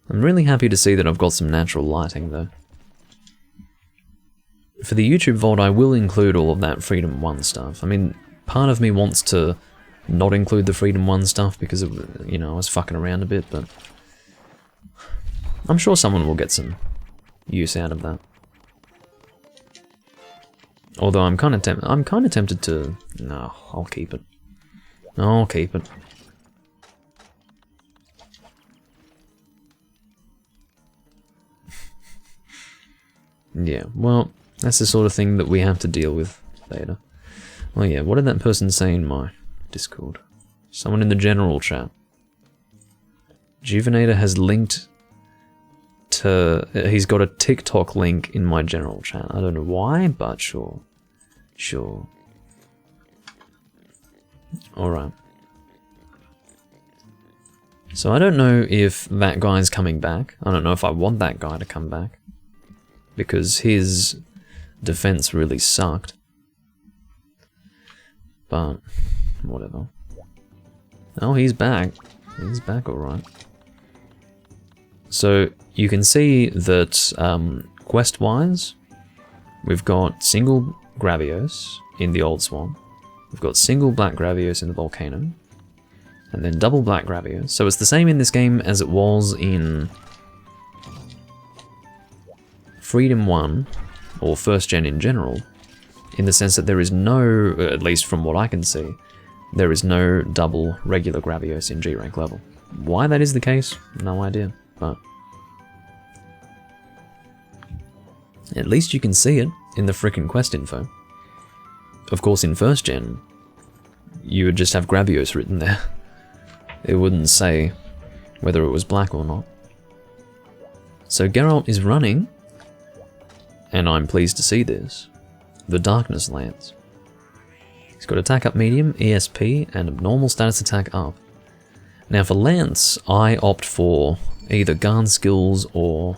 I'm really happy to see that I've got some natural lighting though. For the YouTube vault I will include all of that Freedom 1 stuff. I mean, part of me wants to not include the Freedom 1 stuff because of, you know, I was fucking around a bit, but I'm sure someone will get some use out of that. Although I'm kind of tempted to... No, I'll keep it. I'll keep it. Yeah, well, that's the sort of thing that we have to deal with, Beta. Well, yeah, what did that person say in my Discord? Someone in the general chat. Juvenator has linked to... He's got a TikTok link in my general chat. I don't know why, but sure. Sure. Alright. So I don't know if that guy's coming back. I don't know if I want that guy to come back. Because his defense really sucked. But, whatever. Oh, he's back. He's back alright. So, you can see that, quest-wise, we've got single Gravios in the Old Swamp. We've got single black Gravios in the Volcano. And then double black Gravios. So it's the same in this game as it was in Freedom 1, or first gen in general, in the sense that there is no, at least from what I can see, there is no double regular Gravios in G rank level. Why that is the case, no idea, but at least you can see it in the frickin' quest info. Of course, in first gen, you would just have Gravios written there. It wouldn't say whether it was black or not. So Geralt is running, and I'm pleased to see this, the Darkness Lance. He's got attack up medium, ESP, and abnormal status attack up. Now for Lance, I opt for either guard skills or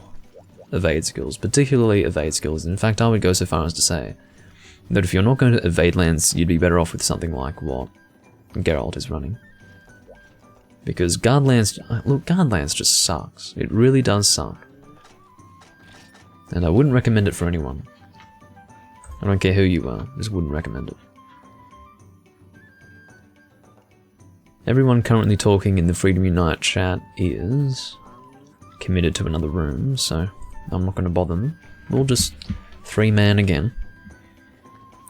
evade skills, particularly evade skills. In fact, I would go so far as to say that if you're not going to evade Lance, you'd be better off with something like what Geralt is running. Because Guard Lance, look, Guard Lance just sucks. It really does suck. And I wouldn't recommend it for anyone. I don't care who you are, just wouldn't recommend it. Everyone currently talking in the Freedom Unite chat is committed to another room, so I'm not going to bother them. We'll just 3-man again.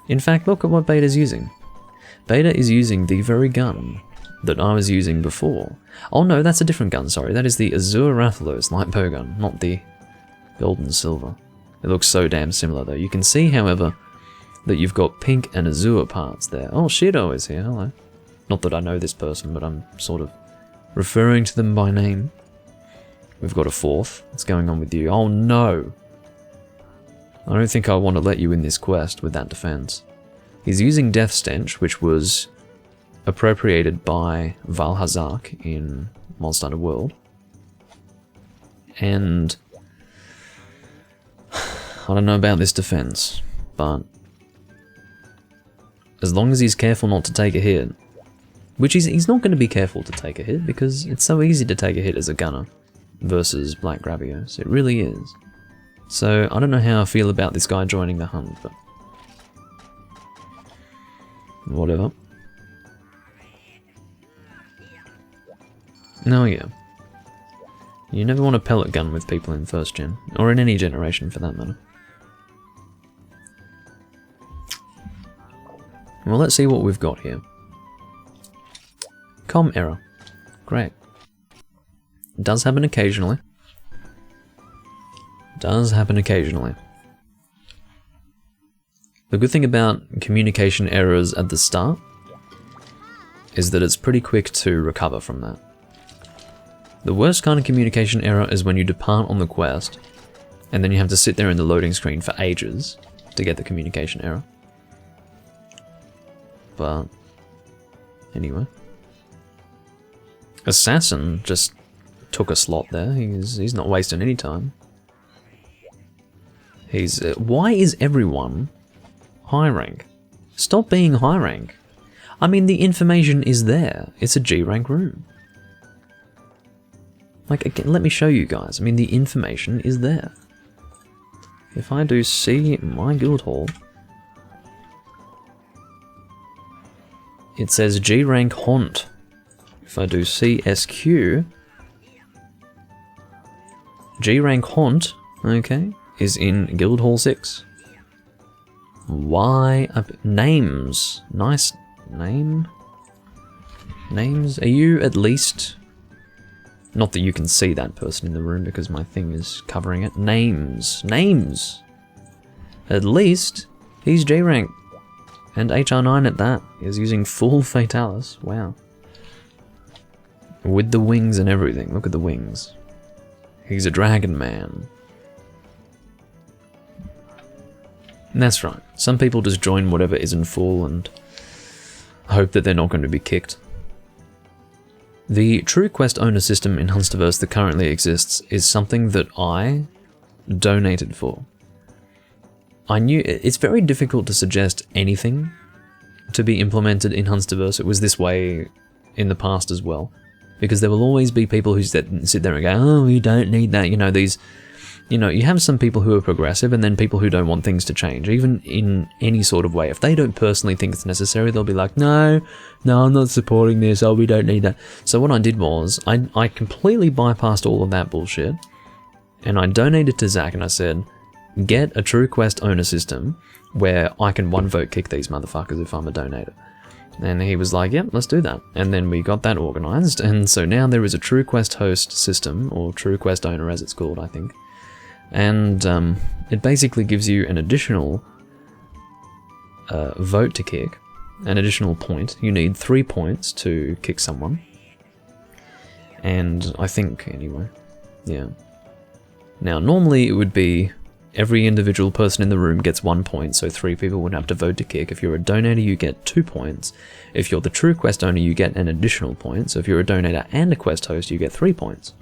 In fact, look at what Beta's using. Beta is using the very gun that I was using before. Oh no, that's a different gun, sorry. That is the Azure Rathalos light bow gun, not the gold and silver. It looks so damn similar though. You can see, however, that you've got pink and azure parts there. Oh, Shido is here, hello. Not that I know this person, but I'm sort of referring to them by name. We've got a fourth. What's going on with you? Oh no! I don't think I want to let you in this quest with that defense. He's using Death Stench, which was appropriated by Valhazak in Monster Hunter World. And I don't know about this defense, but as long as he's careful not to take a hit. Which he's not going to be careful to take a hit, because it's so easy to take a hit as a gunner versus Black Gravios. It really is. So, I don't know how I feel about this guy joining the hunt, but... whatever. No, yeah. You never want a pellet gun with people in first gen, or in any generation for that matter. Well, let's see what we've got here. Com error. Great. It does happen occasionally. Does happen occasionally. The good thing about communication errors at the start is that it's pretty quick to recover from that. The worst kind of communication error is when you depart on the quest, and then you have to sit there in the loading screen for ages to get the communication error. But anyway. Assassin just took a slot there. He's not wasting any time. He's why is everyone high rank? Stop being high rank. I mean, the information is there. It's a G rank room. Like, again, let me show you guys. I mean, the information is there. If I do see my guild hall, it says G rank haunt. If I do CSQ, G rank haunt, okay, is in Guild Hall 6. Why? Names. Nice name. Names. Are you at least... not that you can see that person in the room because my thing is covering it. Names. Names! At least he's G rank. And HR9 at that is using full Fatalis. Wow. With the wings and everything. Look at the wings. He's a dragon man. And that's right. Some people just join whatever isn't full and hope that they're not going to be kicked. The true quest owner system in Hunsterverse that currently exists is something that I donated for. I knew it's very difficult to suggest anything to be implemented in Hunsterverse. It was this way in the past as well. Because there will always be people who sit there and go, oh, we don't need that. You know, you have some people who are progressive and then people who don't want things to change, even in any sort of way. If they don't personally think it's necessary, they'll be like, no, I'm not supporting this. Oh, we don't need that. So what I did was, I completely bypassed all of that bullshit and I donated to Zach and I said, get a true quest owner system where I can one vote kick these motherfuckers if I'm a donator. And he was like, yep, let's do that. And then we got that organized. And so now there is a true quest host system, or true quest owner as it's called, I think. And it basically gives you an additional vote to kick, an additional point. You need 3 points to kick someone. And I think, anyway, yeah. Now, normally it would be every individual person in the room gets 1 point, so 3 people would have to vote to kick. If you're a donator, you get 2 points. If you're the true quest owner, you get an additional point. So if you're a donator and a quest host, you get 3 points,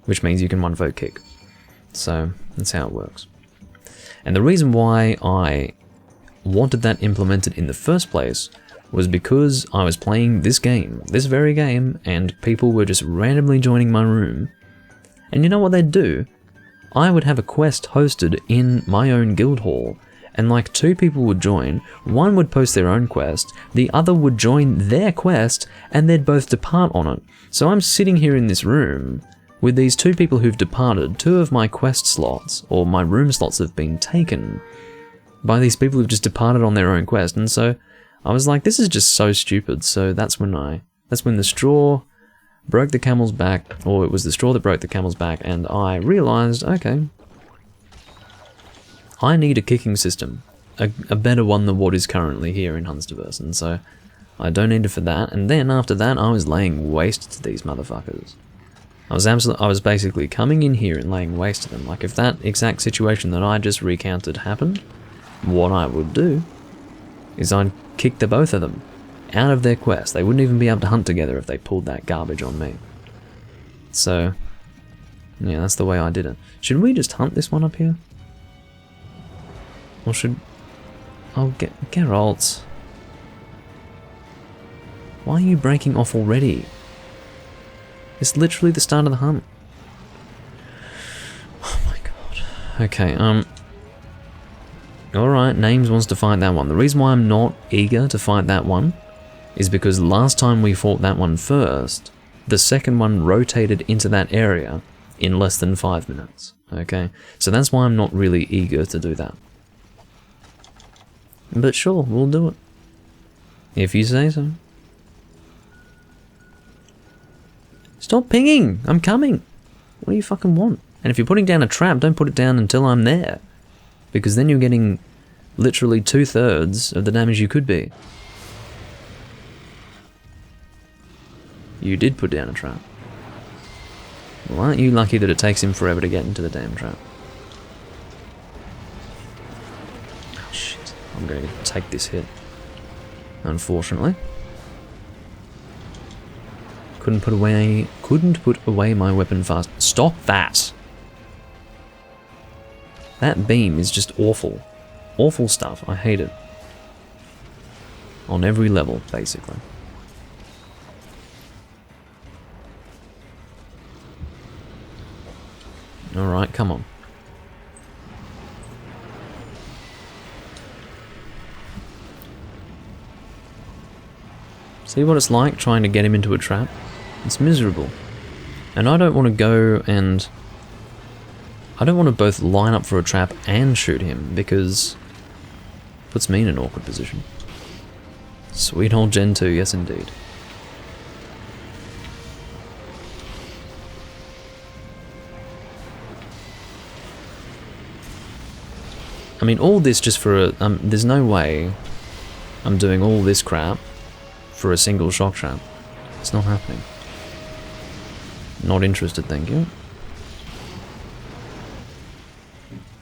which means you can one vote kick. So that's how it works. And the reason why I wanted that implemented in the first place was because I was playing this game, this very game, and people were just randomly joining my room. And you know what they'd do? I would have a quest hosted in my own guild hall, and like 2 people would join, one would post their own quest, the other would join their quest, and they'd both depart on it. So I'm sitting here in this room with these 2 people who've departed. 2 of my quest slots, or my room slots, have been taken by these people who've just departed on their own quest, and so I was like, this is just so stupid. So that's when the straw broke the camel's back, or it was the straw that broke the camel's back, and I realized, okay, I need a kicking system, a better one than what is currently here in Hunsterverse, and so I donated for that, and then after that I was laying waste to these motherfuckers. I was basically coming in here and laying waste to them. Like, if that exact situation that I just recounted happened, what I would do is I'd kick the both of them out of their quest. They wouldn't even be able to hunt together if they pulled that garbage on me. So, yeah, that's the way I did it. Should we just hunt this one up here? Or should... oh, Geralt. Why are you breaking off already? It's literally the start of the hunt. Oh my god. Okay, alright, Names wants to fight that one. The reason why I'm not eager to fight that one is because last time we fought that one first, the second one rotated into that area in less than 5 minutes. Okay, so that's why I'm not really eager to do that. But sure, we'll do it. If you say so. Stop pinging! I'm coming! What do you fucking want? And if you're putting down a trap, don't put it down until I'm there. Because then you're getting literally 2/3 of the damage you could be. You did put down a trap. Well, aren't you lucky that it takes him forever to get into the damn trap? Oh shit, I'm going to take this hit. Unfortunately. Couldn't put away my weapon fast. Stop that! That beam is just awful. Awful stuff, I hate it. On every level, basically. Alright, come on. See what it's like trying to get him into a trap? It's miserable. And I don't want to go and... I don't want to both line up for a trap and shoot him, because it puts me in an awkward position. Sweet old Gen 2, yes indeed. I mean, all this just for a... there's no way I'm doing all this crap for a single shock trap. It's not happening. Not interested, thank you.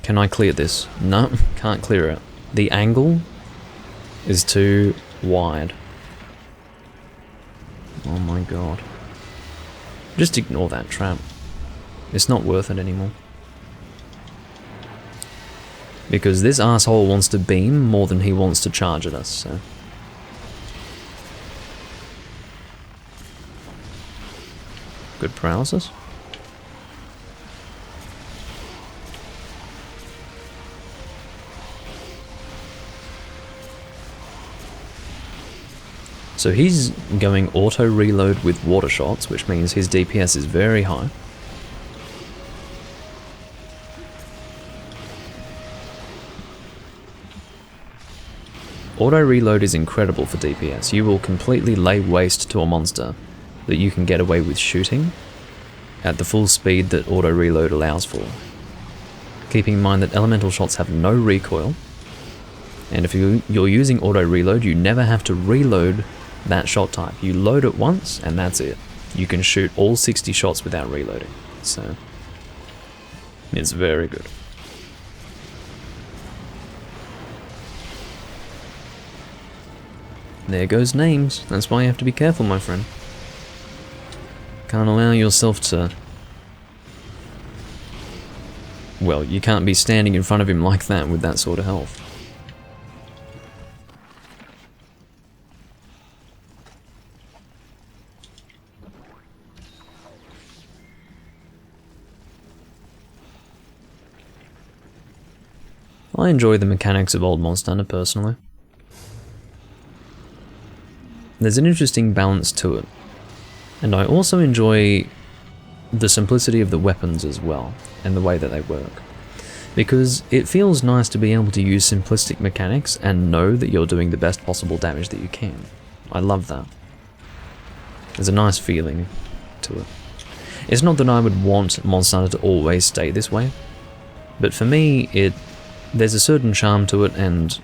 Can I clear this? No, can't clear it. The angle is too wide. Oh my god. Just ignore that trap. It's not worth it anymore. Because this asshole wants to beam more than he wants to charge at us, so... Good paralysis. So he's going auto reload with water shots, which means his DPS is very high. Auto reload is incredible for DPS. You will completely lay waste to a monster that you can get away with shooting at the full speed that auto reload allows for. Keeping in mind that elemental shots have no recoil, and if you're using auto reload, you never have to reload that shot type. You load it once and that's it. You can shoot all 60 shots without reloading, so it's very good. There goes Names. That's why you have to be careful, my friend. Can't allow yourself to... Well, you can't be standing in front of him like that with that sort of health. I enjoy the mechanics of Old Monster Hunter personally. There's an interesting balance to it. And I also enjoy the simplicity of the weapons as well, and the way that they work. Because it feels nice to be able to use simplistic mechanics and know that you're doing the best possible damage that you can. I love that. There's a nice feeling to it. It's not that I would want Monster Hunter to always stay this way, but for me, there's a certain charm to it, and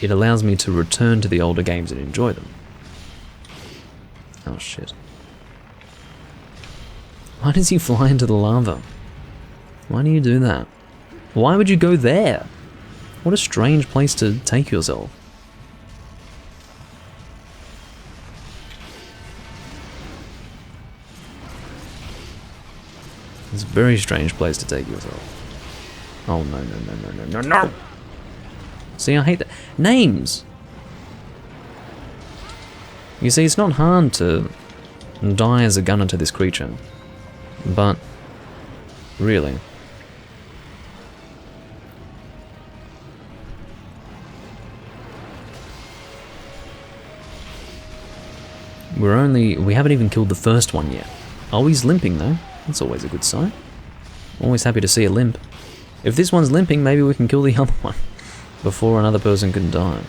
it allows me to return to the older games and enjoy them. Oh shit. Why does he fly into the lava? Why do you do that? Why would you go there? What a strange place to take yourself. It's a very strange place to take yourself. Oh no, no, no, no, no, no, no! See, I hate that. Names! You see, it's not hard to die as a gunner to this creature, but really, we haven't even killed the first one yet. Oh, he's limping though. That's always a good sign. Always happy to see a limp. If this one's limping, maybe we can kill the other one before another person can die.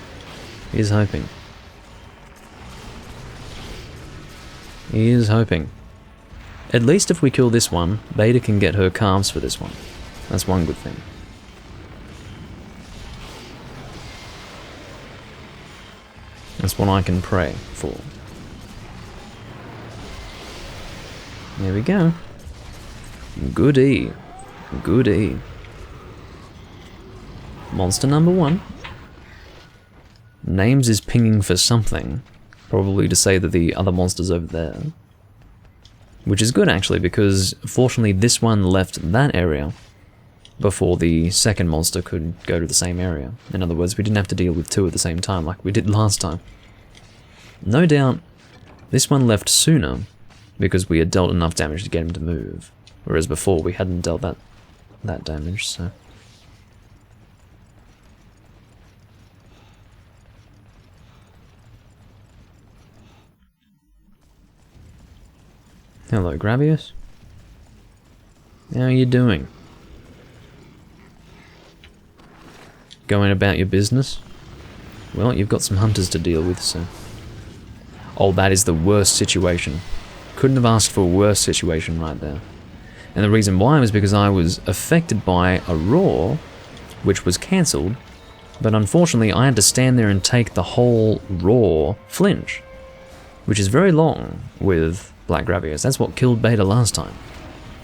He's hoping. He is hoping. At least if we kill this one, Beta can get her calves for this one. That's one good thing. That's what I can pray for. There we go. Goodie. Goodie. Monster number 1. Names is pinging for something. Probably to say that the other monster's over there. Which is good actually, because fortunately this one left that area before the second monster could go to the same area. In other words, we didn't have to deal with 2 at the same time like we did last time. No doubt this one left sooner because we had dealt enough damage to get him to move. Whereas before we hadn't dealt that damage, so... Hello, Gravios. How are you doing? Going about your business? Well, you've got some hunters to deal with, so... Oh, that is the worst situation. Couldn't have asked for a worse situation right there. And the reason why was because I was affected by a roar, which was cancelled, but unfortunately I had to stand there and take the whole roar flinch, which is very long with Black Gravios. That's what killed Beta last time.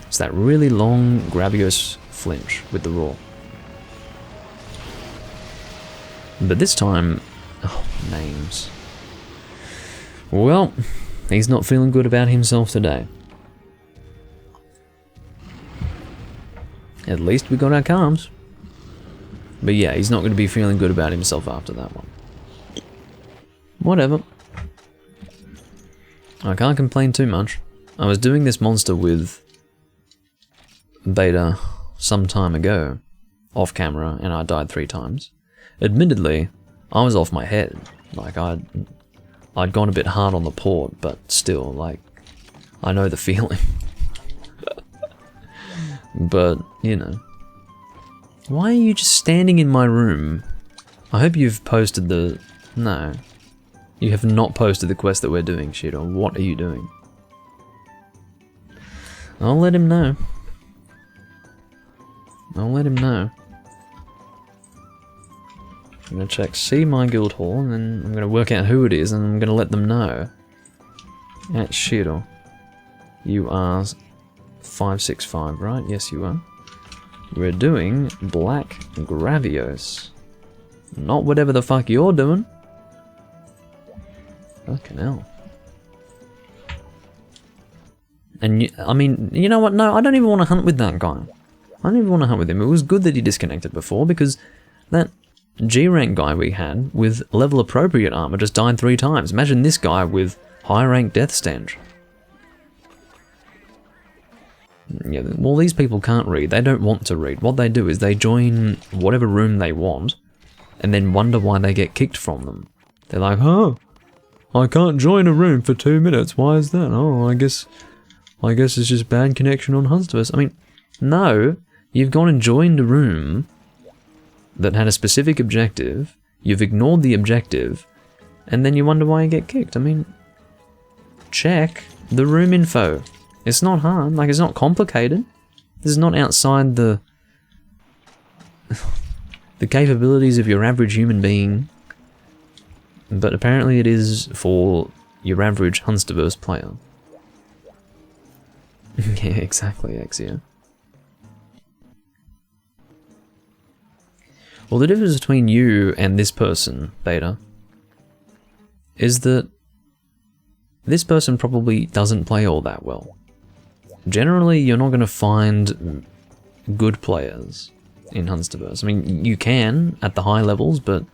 It's that really long Gravios flinch with the roar. But this time... Oh, names. Well, he's not feeling good about himself today. At least we got our calms. But yeah, he's not going to be feeling good about himself after that one. Whatever. I can't complain too much. I was doing this monster with Beta some time ago, off camera, and I died 3 times. Admittedly, I was off my head. Like, I'd gone a bit hard on the port, but still, like, I know the feeling. But, you know. Why are you just standing in my room? I hope you've posted the... No. You have not posted the quest that we're doing, shit, or what are you doing? I'll let him know. I'll let him know. I'm gonna check see my guild hall, and then I'm gonna work out who it is, and I'm gonna let them know. At Shiro. You are 565, right? Yes, you are. We're doing Black Gravios. Not whatever the fuck you're doing. Fucking hell. And I mean, you know what? No, I don't even want to hunt with that guy. I don't even want to hunt with him. It was good that he disconnected before, because that G-rank guy we had with level appropriate armor just died 3 times. Imagine this guy with high rank death stench. Yeah, well, these people can't read. They don't want to read. What they do is they join whatever room they want and then wonder why they get kicked from them. They're like, oh, I can't join a room for 2 minutes. Why is that? Oh, I guess it's just bad connection on Huntsverse. I mean, no, you've gone and joined a room that had a specific objective, you've ignored the objective, and then you wonder why you get kicked. I mean, check the room info. It's not hard, like, it's not complicated. This is not outside the capabilities of your average human being, but apparently it is for your average Huntsverse player. Yeah, exactly, Exia. Well, the difference between you and this person, Beta, is that this person probably doesn't play all that well. Generally, you're not going to find good players in Huntsverse. I mean, you can at the high levels, but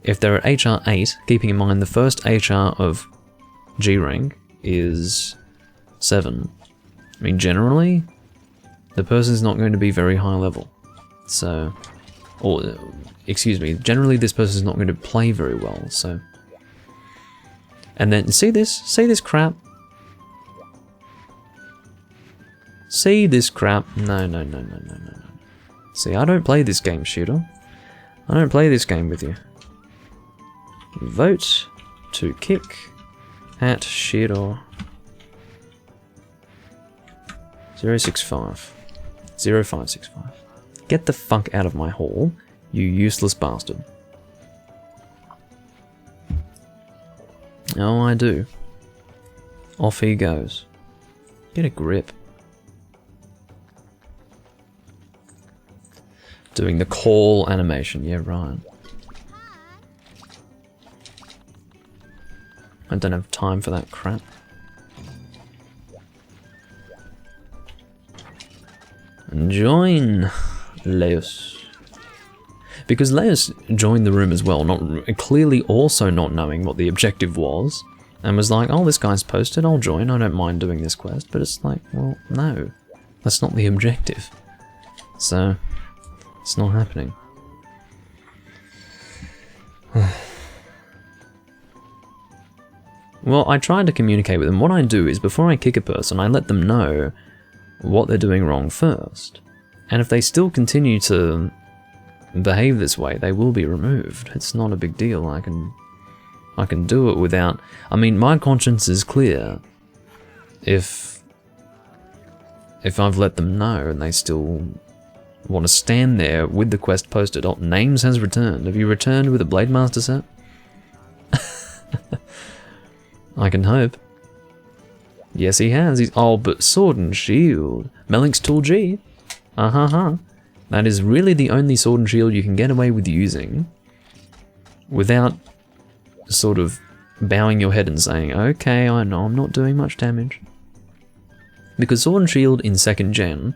if they're at HR 8, keeping in mind the first HR of G rank is 7. I mean, generally, the person's not going to be very high level. So, or, excuse me, generally this person's not going to play very well, so. And then, see this crap? See this crap? No. See, I don't play this game, shooter. I don't play this game with you. Vote to kick at Shiro 065 0565. Get the fuck out of my hall, you useless bastard. Oh, I do. Off he goes. Get a grip. Doing the call animation, yeah, right. I don't have time for that crap. Join Leos. Because Leos joined the room as well, clearly also not knowing what the objective was, and was like, oh, this guy's posted, I'll join, I don't mind doing this quest, but it's like, well, no, that's not the objective. So, it's not happening. Well, I tried to communicate with them. What I do is, before I kick a person, I let them know what they're doing wrong first. And if they still continue to behave this way, they will be removed. It's not a big deal. I can do it without... I mean, my conscience is clear. If I've let them know and they still want to stand there with the quest posted, oh, Names has returned. Have you returned with a Blade Master set? I can hope. Yes, he has. He's but Sword and Shield. Melink's Tool G. That is really the only Sword and Shield you can get away with using without sort of bowing your head and saying, okay, I know I'm not doing much damage. Because Sword and Shield in 2nd gen,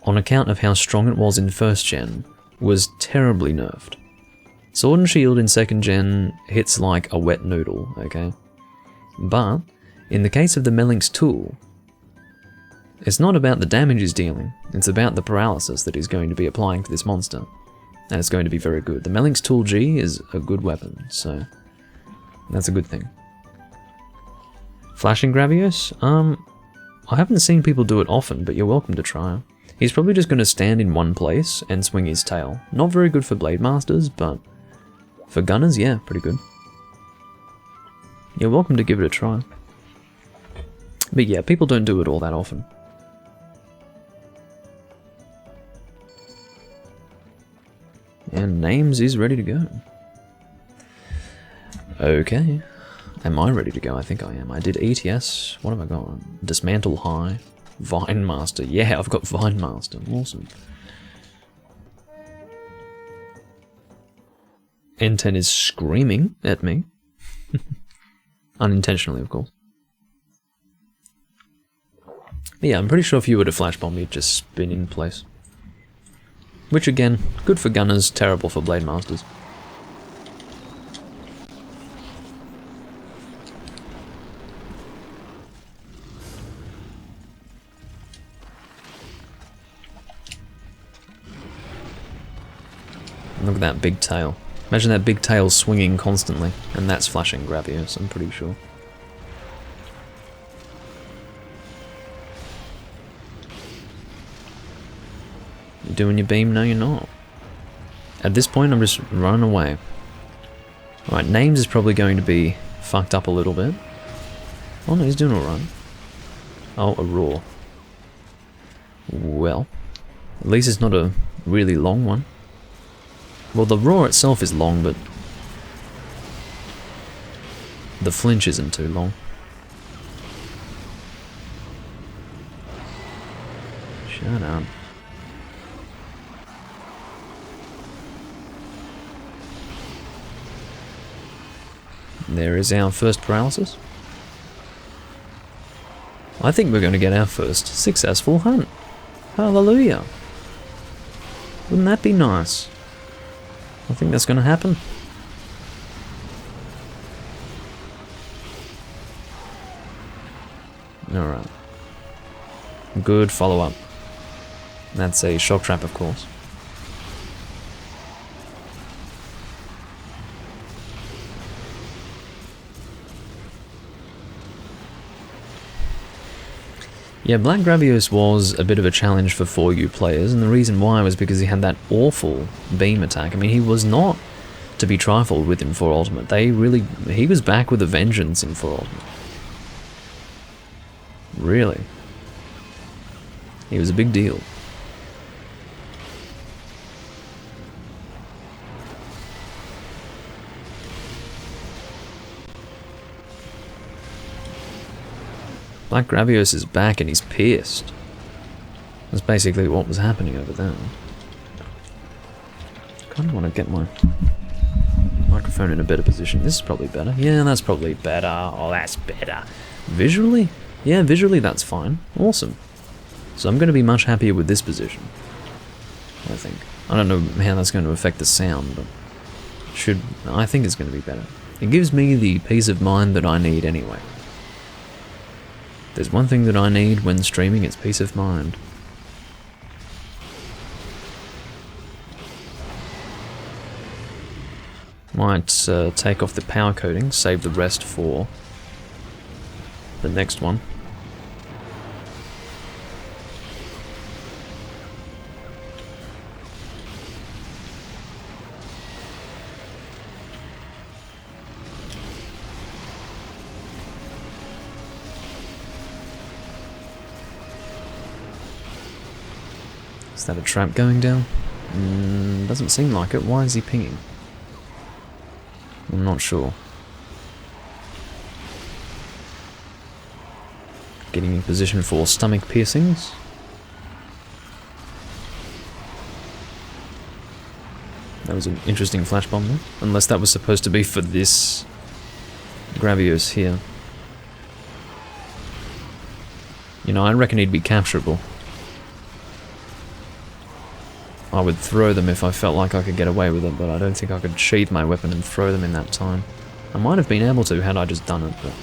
on account of how strong it was in 1st gen, was terribly nerfed. Sword and Shield in 2nd gen hits like a wet noodle, okay? But, in the case of the Melink's tool, it's not about the damage he's dealing, it's about the paralysis that he's going to be applying to this monster. And it's going to be very good. The Melink's Tool G is a good weapon, so that's a good thing. Flashing Gravios? I haven't seen people do it often, but you're welcome to try. He's probably just going to stand in one place and swing his tail. Not very good for Blade Masters, but for gunners, yeah, pretty good. You're welcome to give it a try. But yeah, people don't do it all that often. And Names is ready to go. Okay. Am I ready to go? I think I am. I did ETS. What have I got? Dismantle High. Vine Master. Yeah, I've got Vine Master. Awesome. N10 is screaming at me. Unintentionally, of course. But yeah, I'm pretty sure if you were to flash bomb, you'd just spin in place. Which again, good for gunners, terrible for Blade Masters. Look at that big tail. Imagine that big tail swinging constantly, and that's flashing Gravios, I'm pretty sure. You doing your beam? No, you're not. At this point, I'm just running away. Alright, Names is probably going to be fucked up a little bit. Oh no, he's doing alright. Oh, a roar. Well, at least it's not a really long one. Well, the roar itself is long, but the flinch isn't too long. Shut up. There is our first paralysis. I think we're going to get our first successful hunt. Hallelujah. Wouldn't that be nice? I think that's going to happen. Alright. Good follow-up. That's a shock trap, of course. Yeah, Black Gravios was a bit of a challenge for 4U players, and the reason why was because he had that awful beam attack. I mean, he was not to be trifled with in 4 Ultimate. He was back with a vengeance in 4 Ultimate. Really. He was a big deal. Black Gravios is back and he's pierced. That's basically what was happening over there. Kind of want to get my microphone in a better position. This is probably better. Yeah, that's probably better. Oh, that's better. Visually? Yeah, visually that's fine. Awesome. So I'm going to be much happier with this position, I think. I don't know how that's going to affect the sound, but I think it's going to be better. It gives me the peace of mind that I need anyway. There's one thing that I need when streaming, it's peace of mind. Might take off the power coating, save the rest for the next one. Is that a trap going down? Doesn't seem like it. Why is he pinging? I'm not sure. Getting in position for stomach piercings. That was an interesting flash bomb there. Unless that was supposed to be for this Gravios here. You know, I reckon he'd be capturable. I would throw them if I felt like I could get away with it, but I don't think I could sheath my weapon and throw them in that time. I might have been able to had I just done it, but...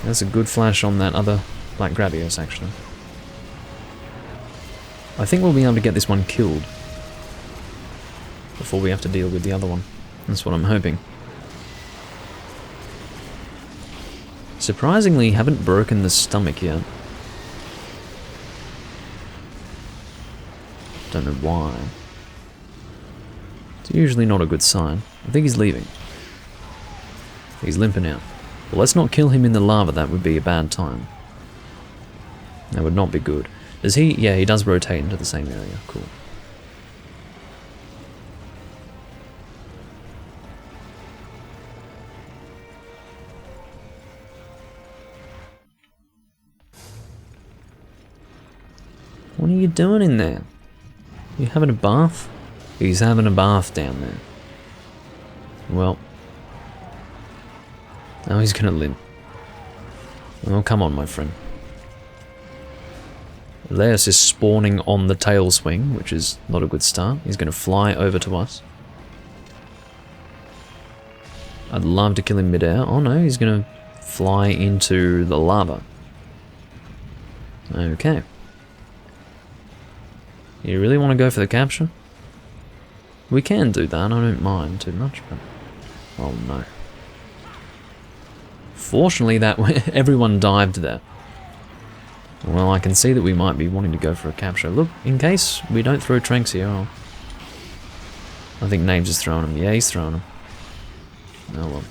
That's a good flash on that other Black Gravios, actually. I think we'll be able to get this one killed before we have to deal with the other one. That's what I'm hoping. Surprisingly, haven't broken the stomach yet. Don't know why. It's usually not a good sign. I think he's leaving. He's limping out. Well, let's not kill him in the lava, that would be a bad time. That would not be good. Does he? Yeah, he does rotate into the same area. Cool. What are you doing in there? You having a bath? He's having a bath down there. Well. Now he's gonna limp. Oh, come on, my friend. Elias is spawning on the tail swing, which is not a good start. He's gonna fly over to us. I'd love to kill him mid-air. Oh no, he's gonna fly into the lava. Okay. You really want to go for the capture? We can do that, I don't mind too much, but... Oh no. Fortunately, that everyone dived there. Well, I can see that we might be wanting to go for a capture. Look, in case we don't throw Tranks here, I think Names is throwing him. Yeah, he's throwing him. Oh well.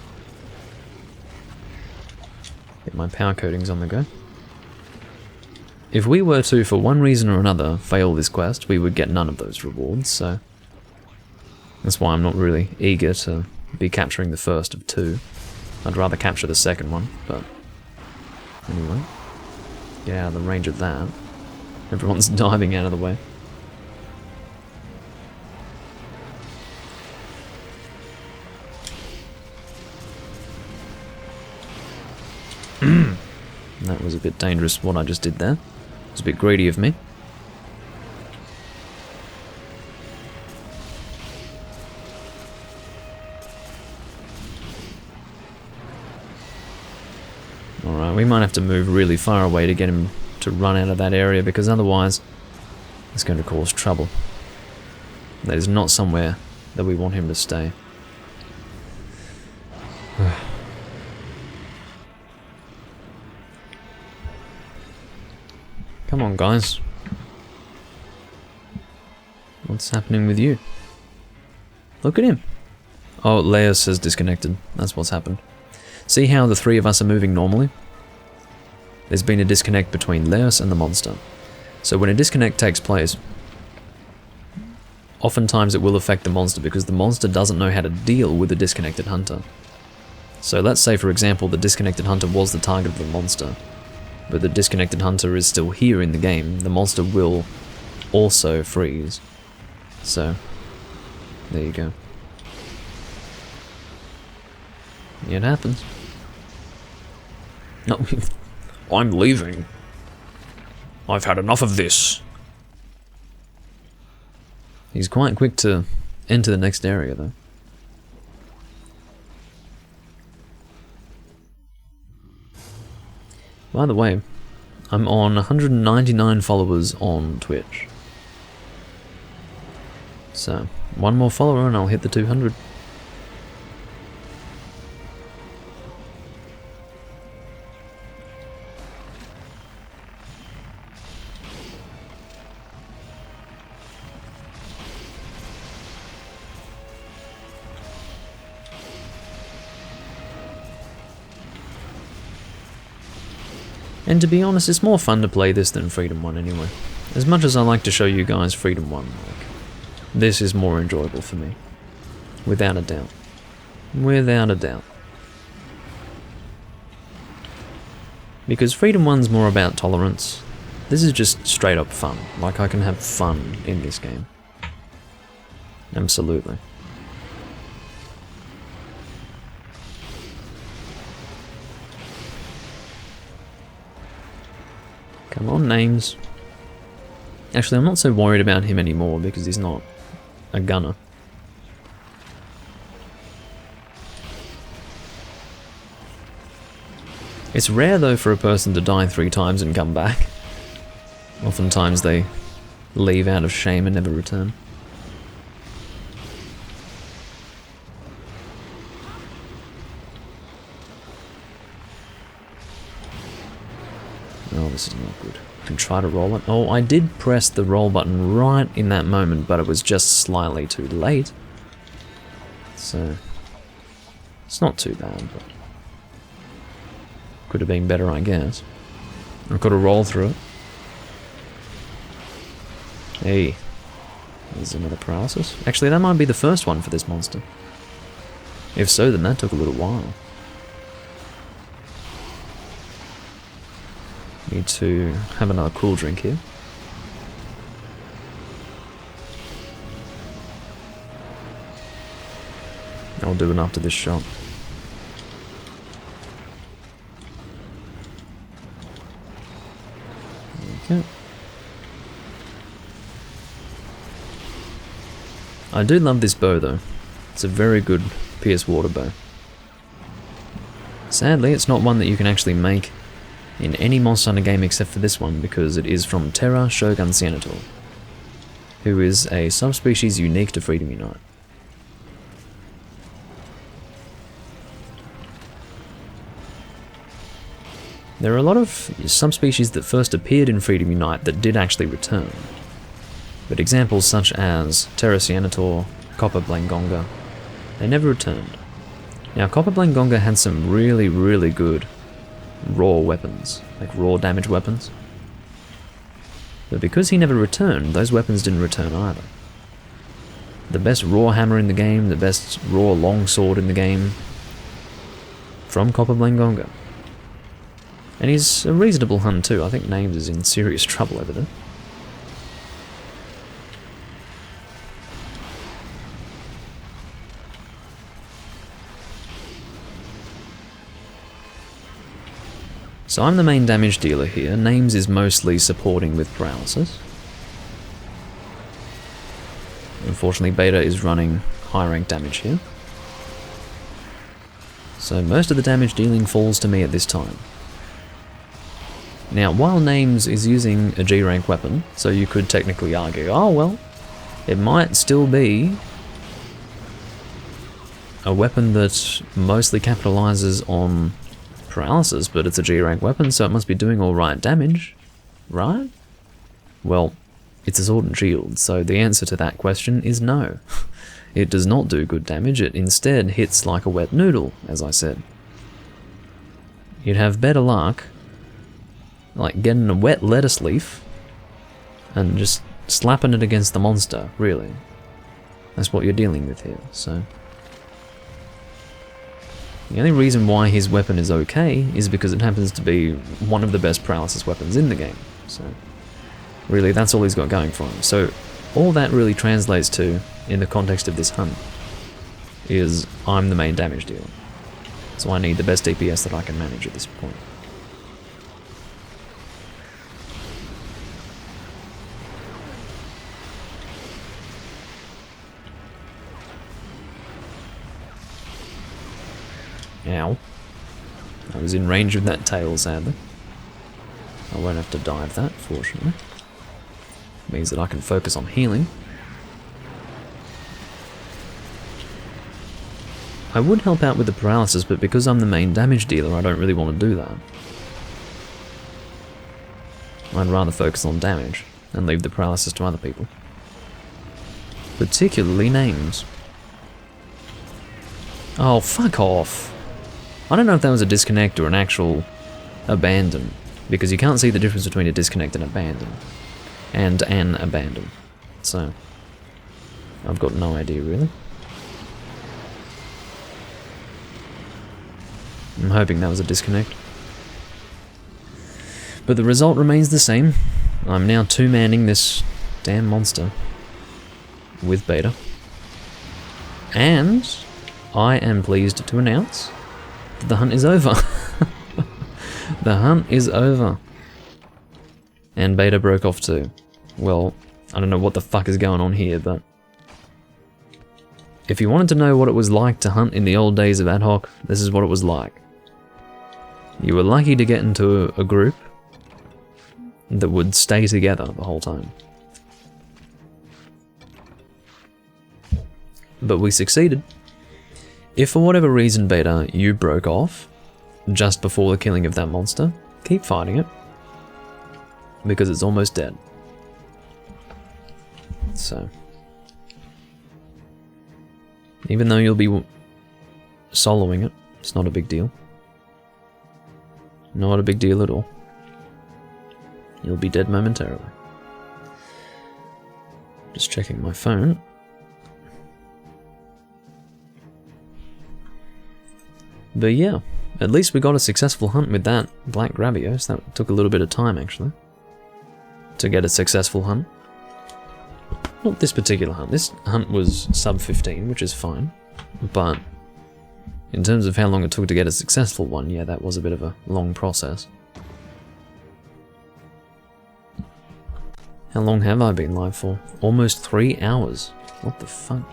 Get my power coatings on the go. If we were to, for one reason or another, fail this quest, we would get none of those rewards, so... That's why I'm not really eager to be capturing the first of 2. I'd rather capture the second one, but... Anyway. Get out of the range of that. Everyone's diving out of the way. That was a bit dangerous what I just did there. It was a bit greedy of me. we might have to move really far away to get him to run out of that area, because otherwise it's going to cause trouble. That is not somewhere that we want him to stay. Come on, guys. What's happening with you? Look at him. Oh, Leos has disconnected. That's what's happened. See how the three of us are moving normally? There's been a disconnect between Leos and the monster. So when a disconnect takes place, oftentimes it will affect the monster because the monster doesn't know how to deal with the disconnected hunter. So let's say, for example, the disconnected hunter was the target of the monster, but the disconnected hunter is still here in the game. The monster will also freeze. So, there you go. It happens. No, I'm leaving. I've had enough of this. He's quite quick to enter the next area, though. By the way, I'm on 199 followers on Twitch. So, one more follower and I'll hit the 200. And to be honest, it's more fun to play this than Freedom 1 anyway. As much as I like to show you guys Freedom 1, this is more enjoyable for me. Without a doubt. Without a doubt. Because Freedom 1's more about tolerance. This is just straight up fun. Like, I can have fun in this game. Absolutely. Come on, names. Actually, I'm not so worried about him anymore because he's not a gunner. It's rare though for a person to die 3 times and come back. Oftentimes they leave out of shame and never return. Oh, this is not good. I can try to roll it. Oh, I did press the roll button right in that moment, but it was just slightly too late. So, it's not too bad, but could have been better, I guess. I could have rolled through it. Hey, there's another paralysis. Actually, that might be the first one for this monster. If so, then that took a little while. Need to have another cool drink here. I'll do it after this shot. Okay. I do love this bow though. It's a very good Pierce water bow. Sadly, it's not one that you can actually make in any Monster Hunter game except for this one, because it is from Terra Shogun Senator, who is a subspecies unique to Freedom Unite. There are a lot of subspecies that first appeared in Freedom Unite that did actually return, but examples such as Terra Senator, Copper Blangonga, they never returned. Now, Copper Blangonga had some really, really good raw weapons, like raw damage weapons. But because he never returned, those weapons didn't return either. The best raw hammer in the game, the best raw longsword in the game, from Copper Blangonga. And he's a reasonable Hun too. I think Names is in serious trouble over there. So I'm the main damage dealer here. Names is mostly supporting with paralysis. Unfortunately, Beta is running high rank damage here. So most of the damage dealing falls to me at this time. Now, while Names is using a G rank weapon, so you could technically argue, oh well, it might still be a weapon that mostly capitalizes on paralysis, but it's a G rank weapon, so it must be doing alright damage, right? Well, it's a sword and shield, so the answer to that question is no. It does not do good damage, it instead hits like a wet noodle, as I said. You'd have better luck like getting a wet lettuce leaf and just slapping it against the monster, really. That's what you're dealing with here, so. The only reason why his weapon is okay is because it happens to be one of the best paralysis weapons in the game, so. Really, that's all he's got going for him. So, all that really translates to, in the context of this hunt, is I'm the main damage dealer. So I need the best DPS that I can manage at this point. Ow. I was in range of that tail, sadly. I won't have to dive that, fortunately. Means that I can focus on healing. I would help out with the paralysis, but because I'm the main damage dealer, I don't really want to do that. I'd rather focus on damage and leave the paralysis to other people. Particularly Names. Oh, fuck off. I don't know if that was a disconnect or an actual abandon, because you can't see the difference between a disconnect and abandon. And an abandon. So, I've got no idea really. I'm hoping that was a disconnect. But the result remains the same. I'm now two-manning this damn monster with Beta. And I am pleased to announce that the hunt is over. The hunt is over. And Beta broke off too. Well, I don't know what the fuck is going on here, but if you wanted to know what it was like to hunt in the old days of ad hoc, this is what it was like. You were lucky to get into a group that would stay together the whole time. But we succeeded. If for whatever reason, Beta, you broke off just before the killing of that monster, keep fighting it. Because it's almost dead. So. Even though you'll be soloing it, it's not a big deal. Not a big deal at all. You'll be dead momentarily. Just checking my phone. But yeah, at least we got a successful hunt with that black Gravios. That took a little bit of time actually to get a successful hunt. Not this particular hunt. This hunt was sub 15, which is fine. But in terms of how long it took to get a successful one, yeah, that was a bit of a long process. How long have I been live for? Almost 3 hours. What the fuck?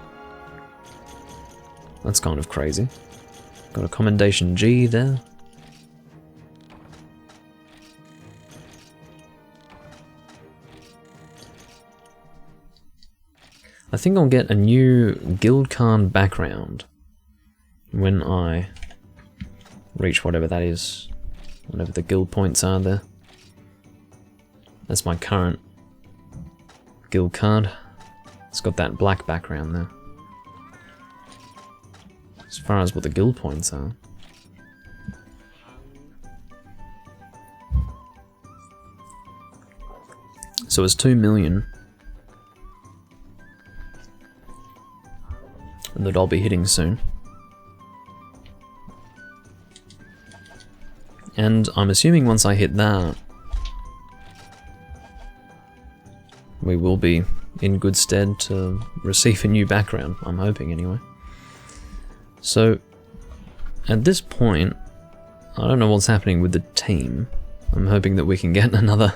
That's kind of crazy. Got a commendation G there. I think I'll get a new guild card background when I reach whatever that is, whatever the guild points are there. That's my current guild card. It's got that black background there. As far as what the guild points are. So it's 2 million. That I'll be hitting soon. And I'm assuming once I hit that, we will be in good stead to receive a new background, I'm hoping anyway. So, at this point, I don't know what's happening with the team. I'm hoping that we can get another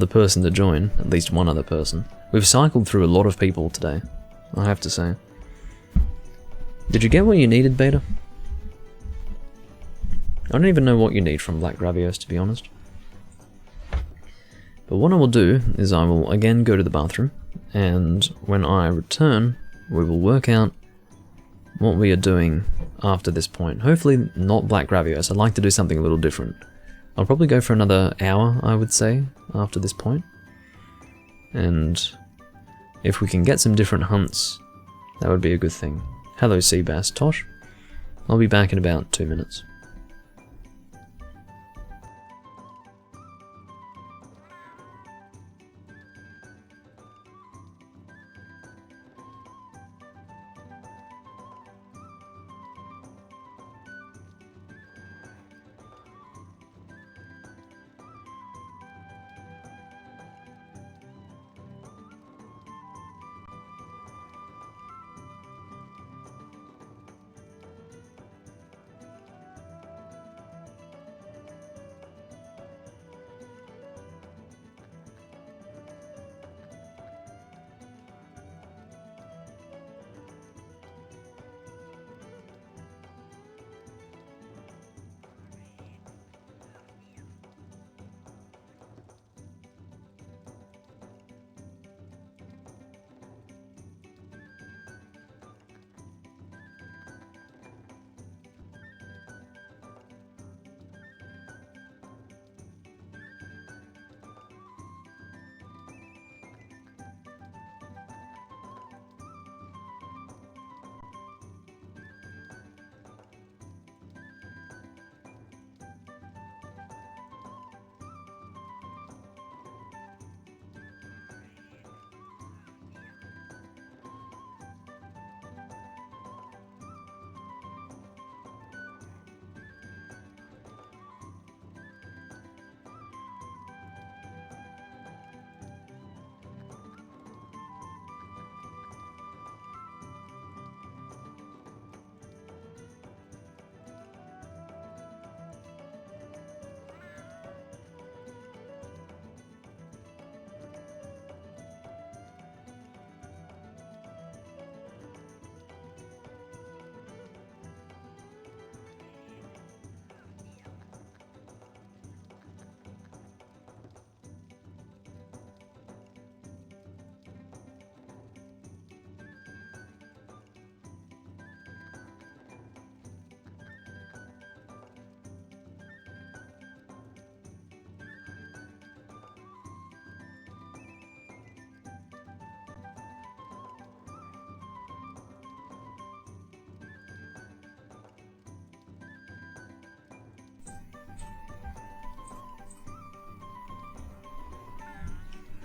person to join, at least one other person. We've cycled through a lot of people today, I have to say. Did you get what you needed, Beta? I don't even know what you need from Black Gravios, to be honest. But what I will do is I will again go to the bathroom, and when I return, we will work out what we are doing after this point. Hopefully not Black Gravios. I'd like to do something a little different. I'll probably go for another hour, I would say, after this point. And if we can get some different hunts, that would be a good thing. Hello, Seabass Tosh. I'll be back in about 2 minutes.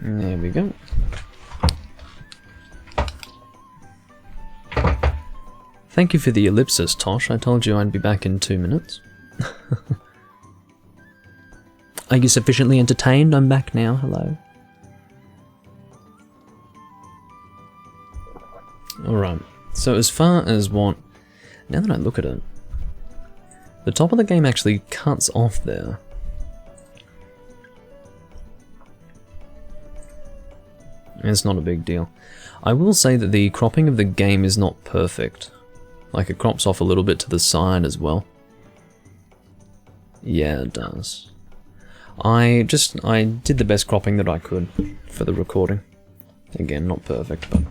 There we go. Thank you for the ellipsis, Tosh. I told you I'd be back in 2 minutes. Are you sufficiently entertained? I'm back now. Hello. Alright, so as far as what... Now that I look at it, the top of the game actually cuts off there. It's not a big deal. I will say that the cropping of the game is not perfect. Like, it crops off a little bit to the side as well. Yeah, it does. I did the best cropping that I could for the recording. Again, not perfect, but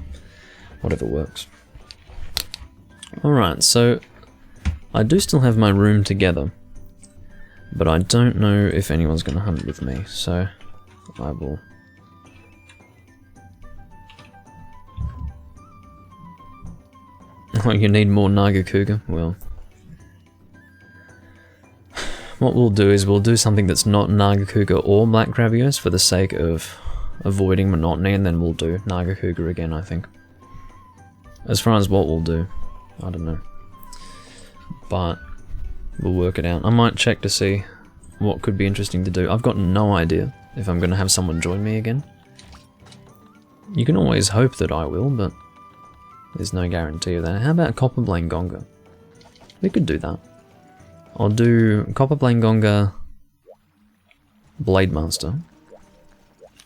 whatever works. Alright, so I do still have my room together, but I don't know if anyone's going to hunt with me, so I will... Oh, you need more Naga Cougar? Well... What we'll do is we'll do something that's not Naga Cougar or Black Gravios for the sake of avoiding monotony, and then we'll do Naga Cougar again, I think. As far as what we'll do, I don't know. But we'll work it out. I might check to see what could be interesting to do. I've got no idea if I'm going to have someone join me again. You can always hope that I will, but there's no guarantee of that. How about Copperblane Gonga? We could do that. I'll do Copperblane Gonga, Blade Master.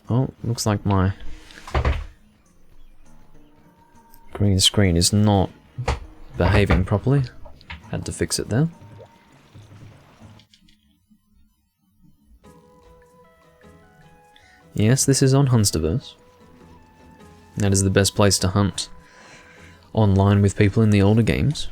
Oh, looks like my green screen is not behaving properly. Had to fix it there. Yes, this is on Hunsterverse. That is the best place to hunt online with people in the older games.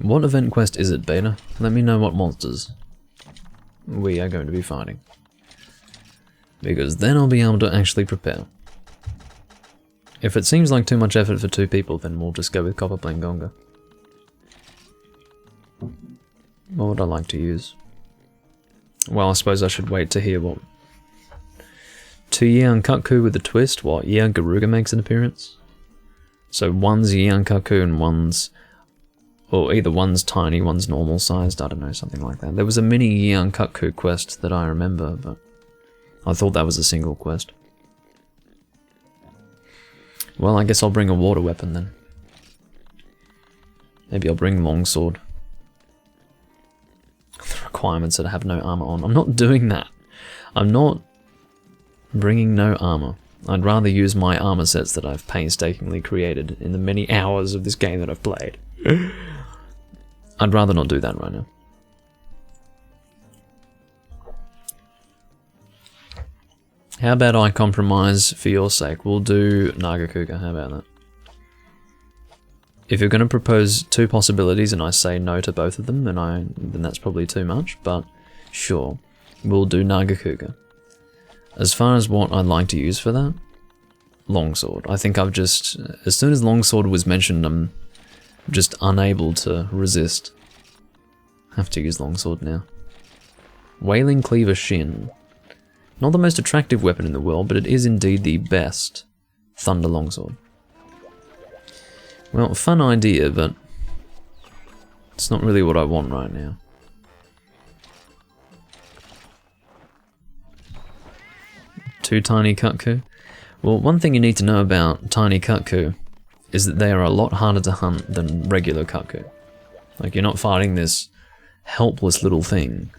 What event quest is it, Beta? Let me know what monsters we are going to be fighting. Because then I'll be able to actually prepare. If it seems like too much effort for 2 people, then we'll just go with Copper Gonga. What would I like to use? Well, I suppose I should wait to hear what... 2 Untitled with a twist? What, Garuga makes an appearance? So one's Untitled and one's... Or either one's tiny, one's normal sized, I don't know, something like that. There was a mini Untitled quest that I remember, but I thought that was a single quest. Well, I guess I'll bring a water weapon then. Maybe I'll bring longsword. The requirements that I have no armor on. I'm not doing that. I'm not bringing no armor. I'd rather use my armor sets that I've painstakingly created in the many hours of this game that I've played. I'd rather not do that right now. How about I compromise for your sake? We'll do Naga Cougar, how about that? If you're going to propose 2 possibilities and I say no to both of them, then that's probably too much, but sure, we'll do Naga Cougar. As far as what I'd like to use for that, longsword. I think I've just, as soon as longsword was mentioned, I'm just unable to resist. Have to use longsword now. Wailing Cleaver Shin. Not the most attractive weapon in the world, but it is indeed the best Thunder Longsword. Well, fun idea, but it's not really what I want right now. Two tiny Kutku. Well, one thing you need to know about tiny Kutku is that they are a lot harder to hunt than regular Kutku. Like, you're not fighting this helpless little thing.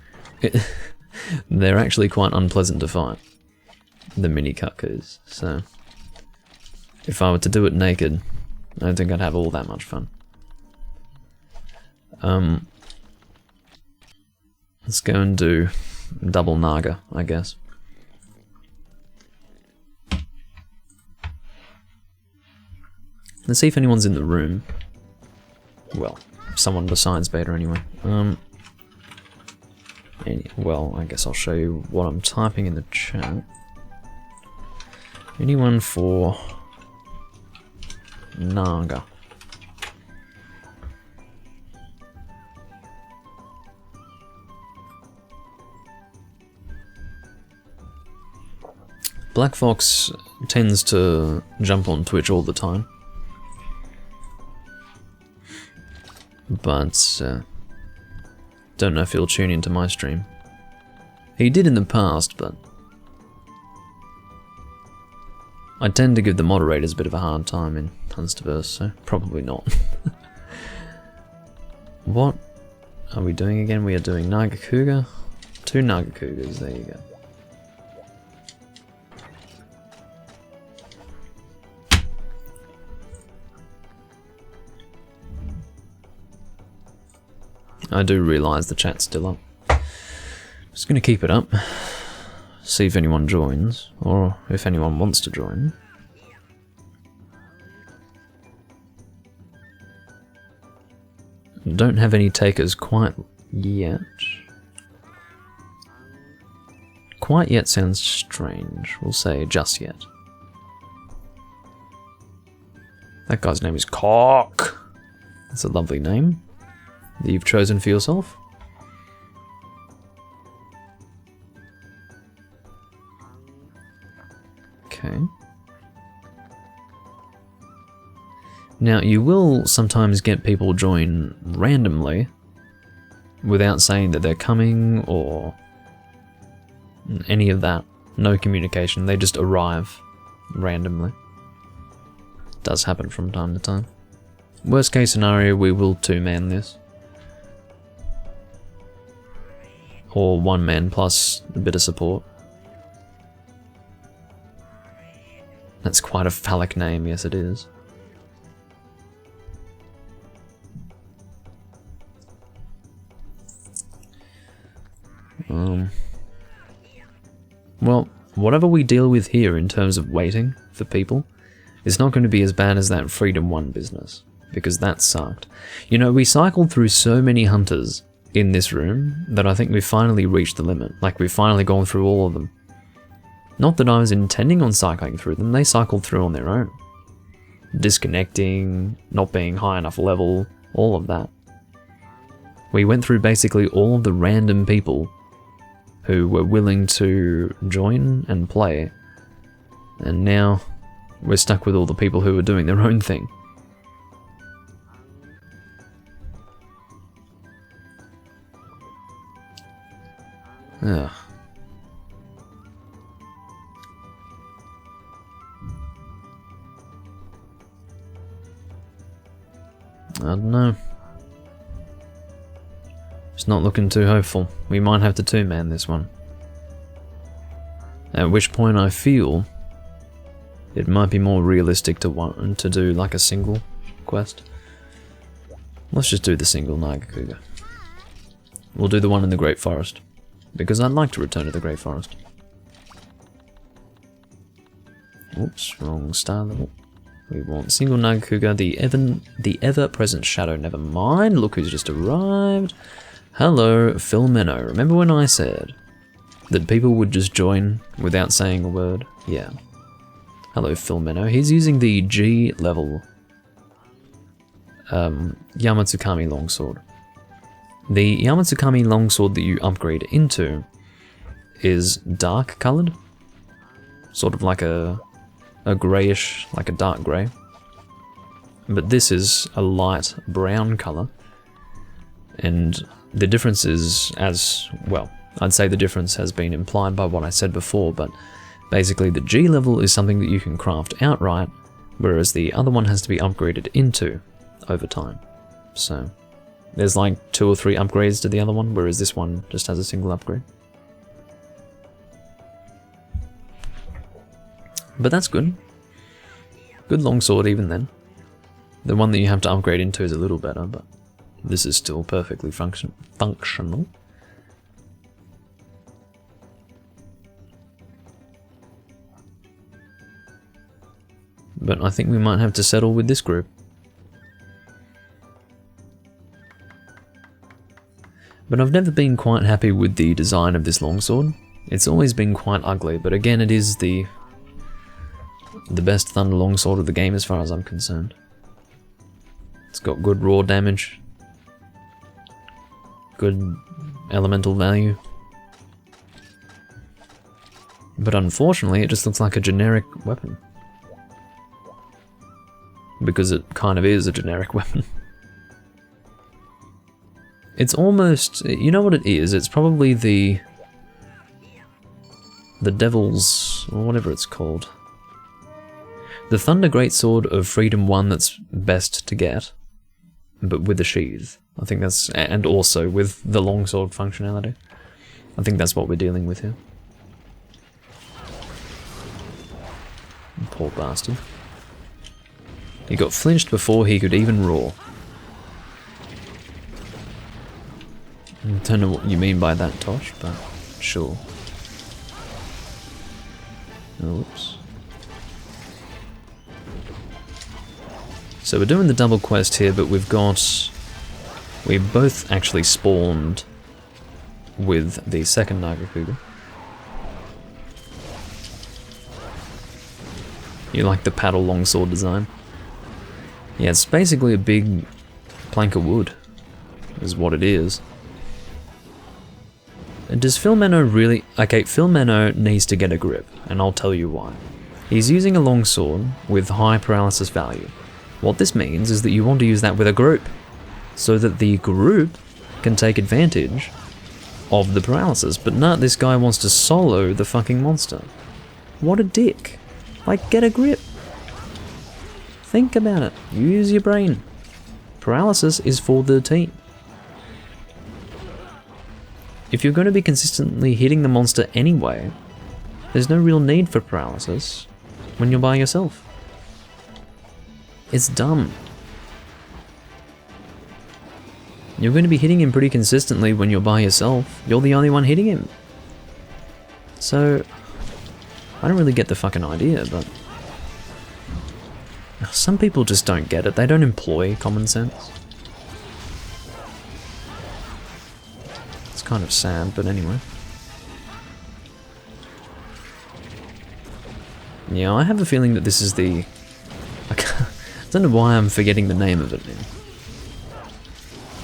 They're actually quite unpleasant to fight, the mini Kutkus, so if I were to do it naked, I don't think I'd have all that much fun. Let's go and do double Naga, I guess. Let's see if anyone's in the room. Well, someone besides Beta anyway. Well, I guess I'll show you what I'm typing in the chat. Anyone for Naga? Black Fox tends to jump on Twitch all the time. But don't know if he'll tune into my stream. He did in the past, but I tend to give the moderators a bit of a hard time in Hunsterverse, so probably not. What are we doing again? We are doing Naga Cougar. 2 Naga Cougars, there you go. I do realise the chat's still up. Just going to keep it up. See if anyone joins, or if anyone wants to join. Don't have any takers quite yet. Quite yet sounds strange. We'll say just yet. That guy's name is Cock. That's a lovely name that you've chosen for yourself. Okay. Now, you will sometimes get people join randomly without saying that they're coming or any of that. No communication, they just arrive randomly. Does happen from time to time. Worst case scenario, we will 2-man this. Or 1 man plus a bit of support. That's quite a phallic name, yes it is. Well, whatever we deal with here in terms of waiting for people, it's not going to be as bad as that Freedom 1 business, because that sucked. You know, we cycled through so many hunters in this room that I think we've finally reached the limit. Like, we've finally gone through all of them. Not that I was intending on cycling through them, they cycled through on their own. Disconnecting, not being high enough level, all of that. We went through basically all of the random people who were willing to join and play, and now we're stuck with all the people who are doing their own thing. Ugh. I don't know. It's not looking too hopeful. We might have to two-man this one. At which point I feel it might be more realistic to do like a single quest. Let's just do the single Naga Cougar. We'll do the one in the Great Forest, because I'd like to return to the Great Forest. Oops, wrong star level. We want single Naga Cougar, the ever-present shadow. Never mind. Look who's just arrived. Hello, Phil Menno. Remember when I said that people would just join without saying a word? Yeah. Hello, Phil Menno. He's using the G level Yamatsukami longsword. The Yamatsukami longsword that you upgrade into is dark coloured, sort of like a greyish, like a dark grey. But this is a light brown colour, and the difference is, as well, I'd say the difference has been implied by what I said before, but basically the G level is something that you can craft outright, whereas the other one has to be upgraded into over time. So there's like 2 or 3 upgrades to the other one, whereas this one just has a single upgrade. But that's good. Good longsword even then. The one that you have to upgrade into is a little better, but this is still perfectly functional. But I think we might have to settle with this group. But I've never been quite happy with the design of this longsword. It's always been quite ugly, but again it is the best thunder longsword of the game as far as I'm concerned. It's got good raw damage, good elemental value. But unfortunately it just looks like a generic weapon. Because it kind of is a generic weapon. It's almost, you know what it is? It's probably the Devil's, or whatever it's called. The Thunder Greatsword of Freedom 1 that's best to get, but with the sheath. I think that's, and also with the longsword functionality. I think that's what we're dealing with here. Poor bastard. He got flinched before he could even roar. I don't know what you mean by that, Tosh, but sure. Oops. So we're doing the double quest here, but we both actually spawned with the second Naga Cougar. You like the paddle longsword design? Yeah, it's basically a big plank of wood, is what it is. Does Phil Menno really... Okay, Phil Menno needs to get a grip, and I'll tell you why. He's using a longsword with high paralysis value. What this means is that you want to use that with a group, so that the group can take advantage of the paralysis. But no, this guy wants to solo the fucking monster. What a dick. Like, get a grip. Think about it. Use your brain. Paralysis is for the team. If you're going to be consistently hitting the monster anyway, there's no real need for paralysis. when you're by yourself. It's dumb. You're going to be hitting him pretty consistently when you're by yourself. You're the only one hitting him. So, I don't really get the fucking idea, but... some people just don't get it. They don't employ common sense. It's kind of sad, but anyway. Yeah, I have a feeling that this is the... I don't know why I'm forgetting the name of it now.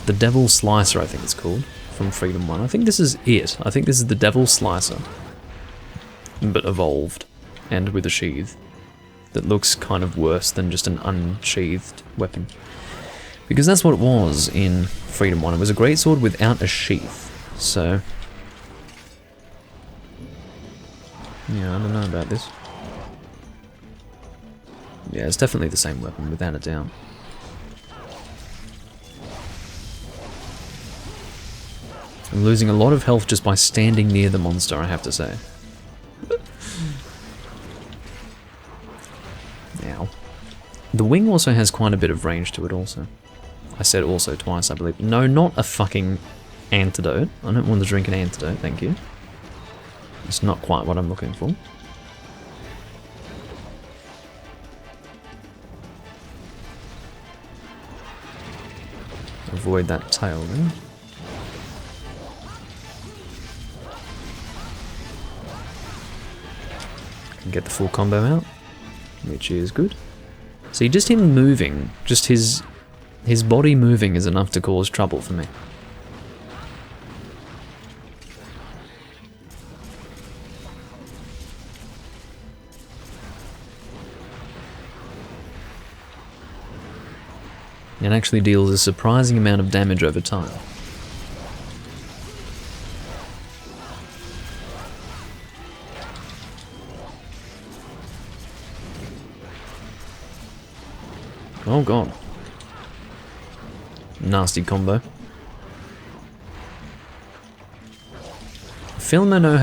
The Devil Slicer, I think it's called, from Freedom 1. I think this is it. I think this is the Devil Slicer. But evolved, and with a sheath. That looks kind of worse than just an unsheathed weapon. Because that's what it was in Freedom 1. It was a greatsword without a sheath. So... yeah, I don't know about this. Yeah, it's definitely the same weapon, without a doubt. I'm losing a lot of health just by standing near the monster, I have to say. Now, the wing also has quite a bit of range to it also. I said also twice, I believe. No, not a fucking antidote. I don't want to drink an antidote, thank you. It's not quite what I'm looking for. Avoid that tail there. Can get the full combo out, which is good. See, just him moving, just his body moving is enough to cause trouble for me. It actually deals a surprising amount of damage over time. Oh god. Nasty combo. Filmeno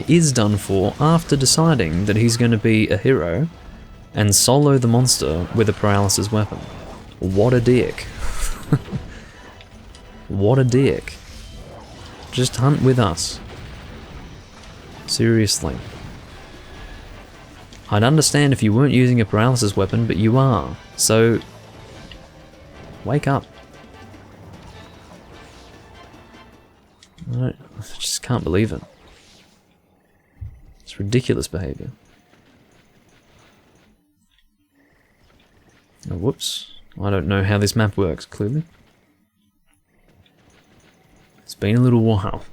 is done for after deciding that he's going to be a hero and solo the monster with a paralysis weapon. What a dick. What a dick. Just hunt with us. Seriously. I'd understand if you weren't using a paralysis weapon, but you are. So, wake up. I just can't believe it. It's ridiculous behavior. Oh, whoops. I don't know how this map works, clearly. It's been a little while.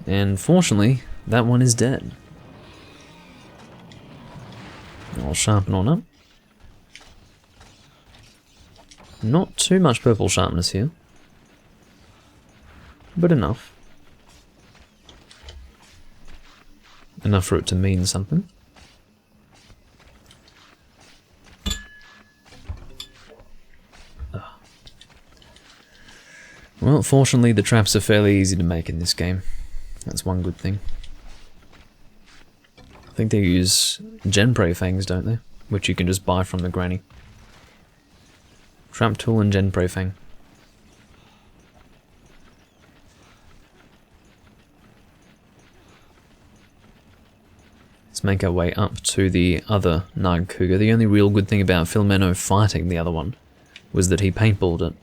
And fortunately, that one is dead. I'll sharpen on up. Not too much purple sharpness here, but enough. Enough for it to mean something. Ugh. Well, fortunately the traps are fairly easy to make in this game. That's one good thing. I think they use Genprey fangs, don't they? Which you can just buy from the granny. Trap tool and Genprey fang. Let's make our way up to the other Naga Cougar. The only real good thing about Filmeno fighting the other one was that he paintballed it.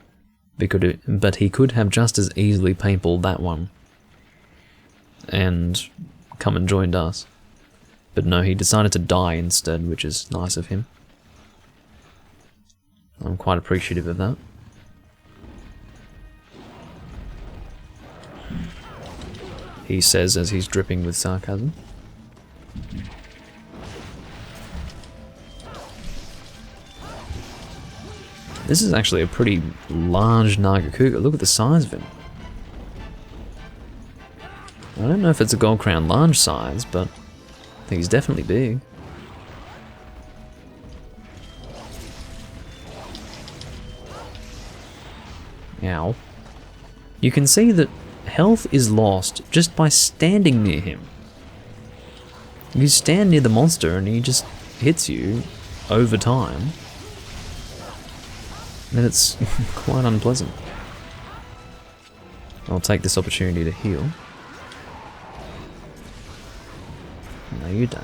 But he could have just as easily paintballed that one and come and joined us. But no, he decided to die instead, which is nice of him. I'm quite appreciative of that. He says as he's dripping with sarcasm. This is actually a pretty large Naga Cougar. Look at the size of him. I don't know if it's a Gold Crown large size, but I think he's definitely big. Ow. You can see that health is lost just by standing near him. You stand near the monster and he just hits you over time. And it's quite unpleasant. I'll take this opportunity to heal. No, you don't.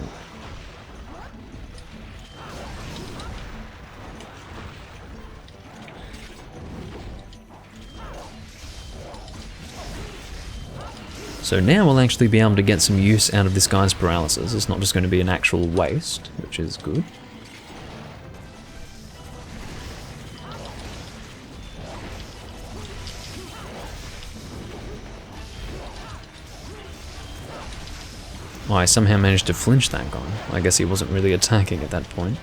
So now we'll actually be able to get some use out of this guy's paralysis. It's not just going to be an actual waste, which is good. Oh, I somehow managed to flinch that guy. I guess he wasn't really attacking at that point.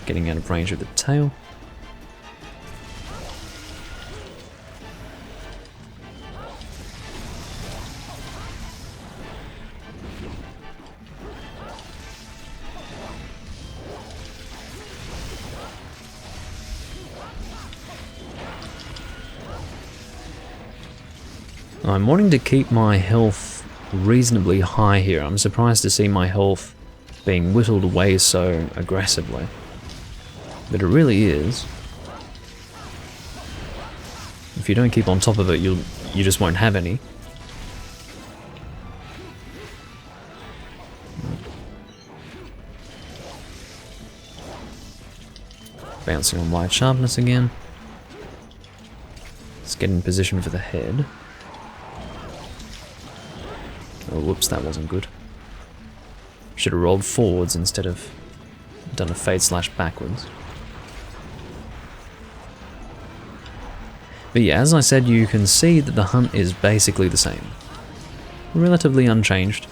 Getting out of range of the tail. I'm wanting to keep my health reasonably high here. I'm surprised to see my health being whittled away so aggressively. But it really is. If you don't keep on top of it, you just won't have any. Bouncing on light sharpness again. Let's get in position for the head. Oh, whoops, that wasn't good. Should have rolled forwards instead of done a fade slash backwards. But yeah, as I said, you can see that the hunt is basically the same. Relatively unchanged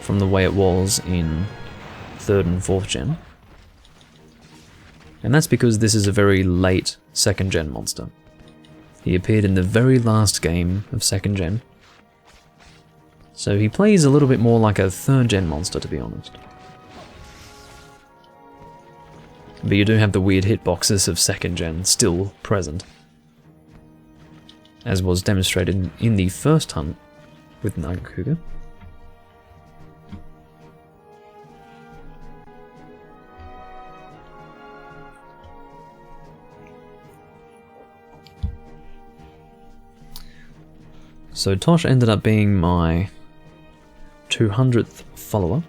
from the way it was in 3rd and 4th gen. And that's because this is a very late 2nd gen monster. He appeared in the very last game of 2nd gen. So he plays a little bit more like a 3rd gen monster, to be honest. But you do have the weird hitboxes of 2nd gen still present, as was demonstrated in the first hunt with Naga Cougar. So Tosh ended up being my 200th follower.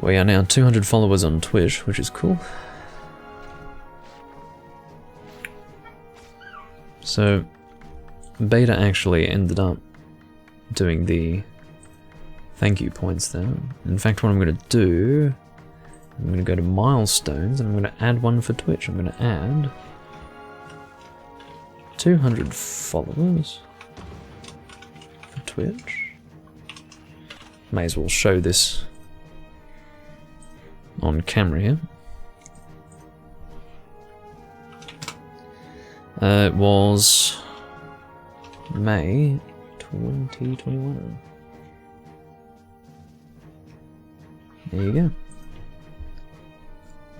We are now 200 followers on Twitch, which is cool. So Beta actually ended up doing the thank you points there. In fact, what I'm going to do, I'm going to go to milestones and I'm going to add one for Twitch. I'm going to add 200 followers for Twitch. May as well show this on camera here. It was May 2021. There you go.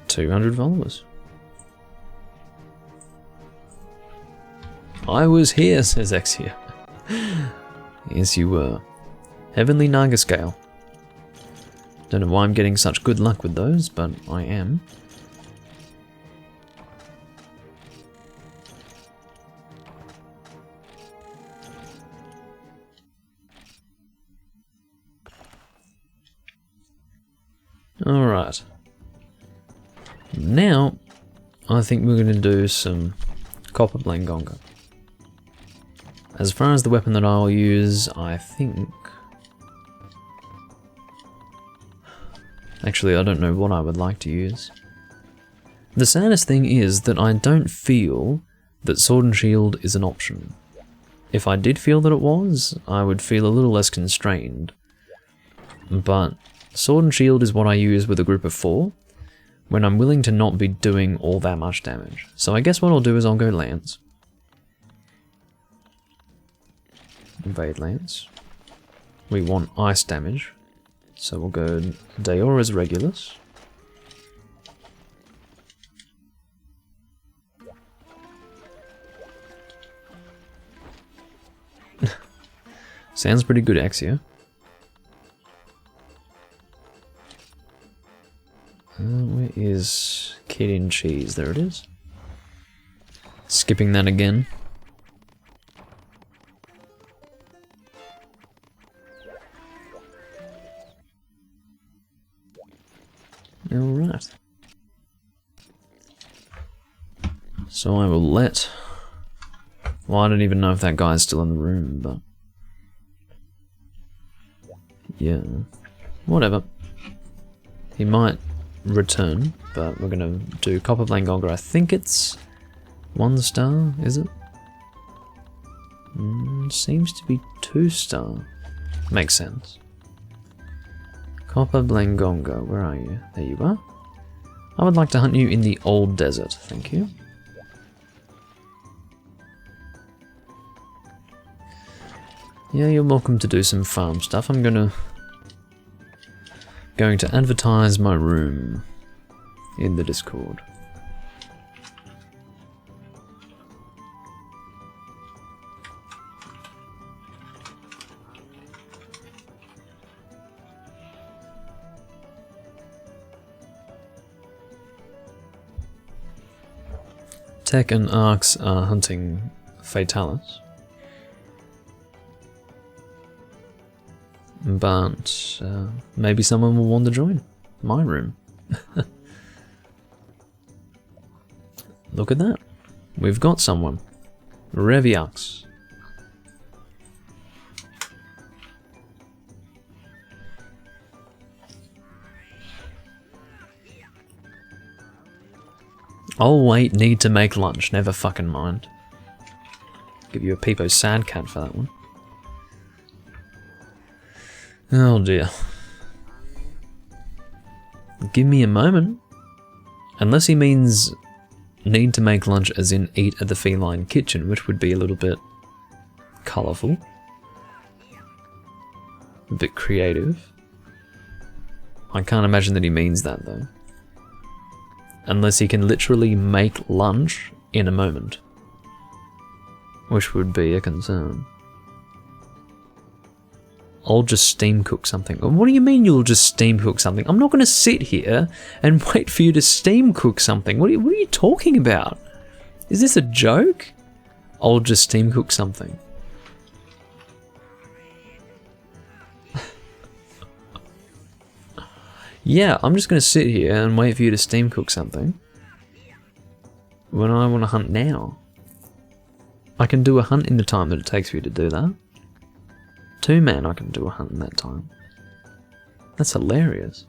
200 followers. I was here, says Exia. Yes, you were. Heavenly Naga Scale. Don't know why I'm getting such good luck with those, but I am. Alright. Now, I think we're going to do some Copper Blangonga. As far as the weapon that I'll use, I think... Actually, I don't know what I would like to use. The saddest thing is that I don't feel that Sword and Shield is an option. If I did feel that it was, I would feel a little less constrained. But Sword and Shield is what I use with a group of 4, when I'm willing to not be doing all that much damage. So I guess what I'll do is I'll go Lance. Invade Lance. We want ice damage, so we'll go Daora's Regulus. Sounds pretty good, Axia. Where is Kid in Cheese? There it is. Skipping that again. Alright. So I will let... Well, I don't even know if that guy's still in the room, but... Yeah. Whatever. He might return, but we're gonna do Copper Blangonga. I think it's 1 star, is it? Seems to be 2 star. Makes sense. Copper Blangonga, where are you? There you are. I would like to hunt you in the old desert, thank you. Yeah, you're welcome to do some farm stuff. I'm going to advertise my room in the Discord. Tech and Arcs are hunting Fatalis. But maybe someone will want to join my room. Look at that. We've got someone. Gravios. Oh wait, need to make lunch. Never fucking mind. Give you a Peepo sad cat for that one. Oh dear. Give me a moment. Unless he means need to make lunch as in eat at the feline kitchen, which would be a little bit colourful. A bit creative. I can't imagine that he means that though. Unless he can literally make lunch in a moment. Which would be a concern. I'll just steam cook something. What do you mean you'll just steam cook something? I'm not going to sit here and wait for you to steam cook something. What are you talking about? Is this a joke? I'll just steam cook something. Yeah, I'm just going to sit here and wait for you to steam cook something. When I want to hunt now. I can do a hunt in the time that it takes for you to do that. 2 man, I can do a hunt in that time. That's hilarious.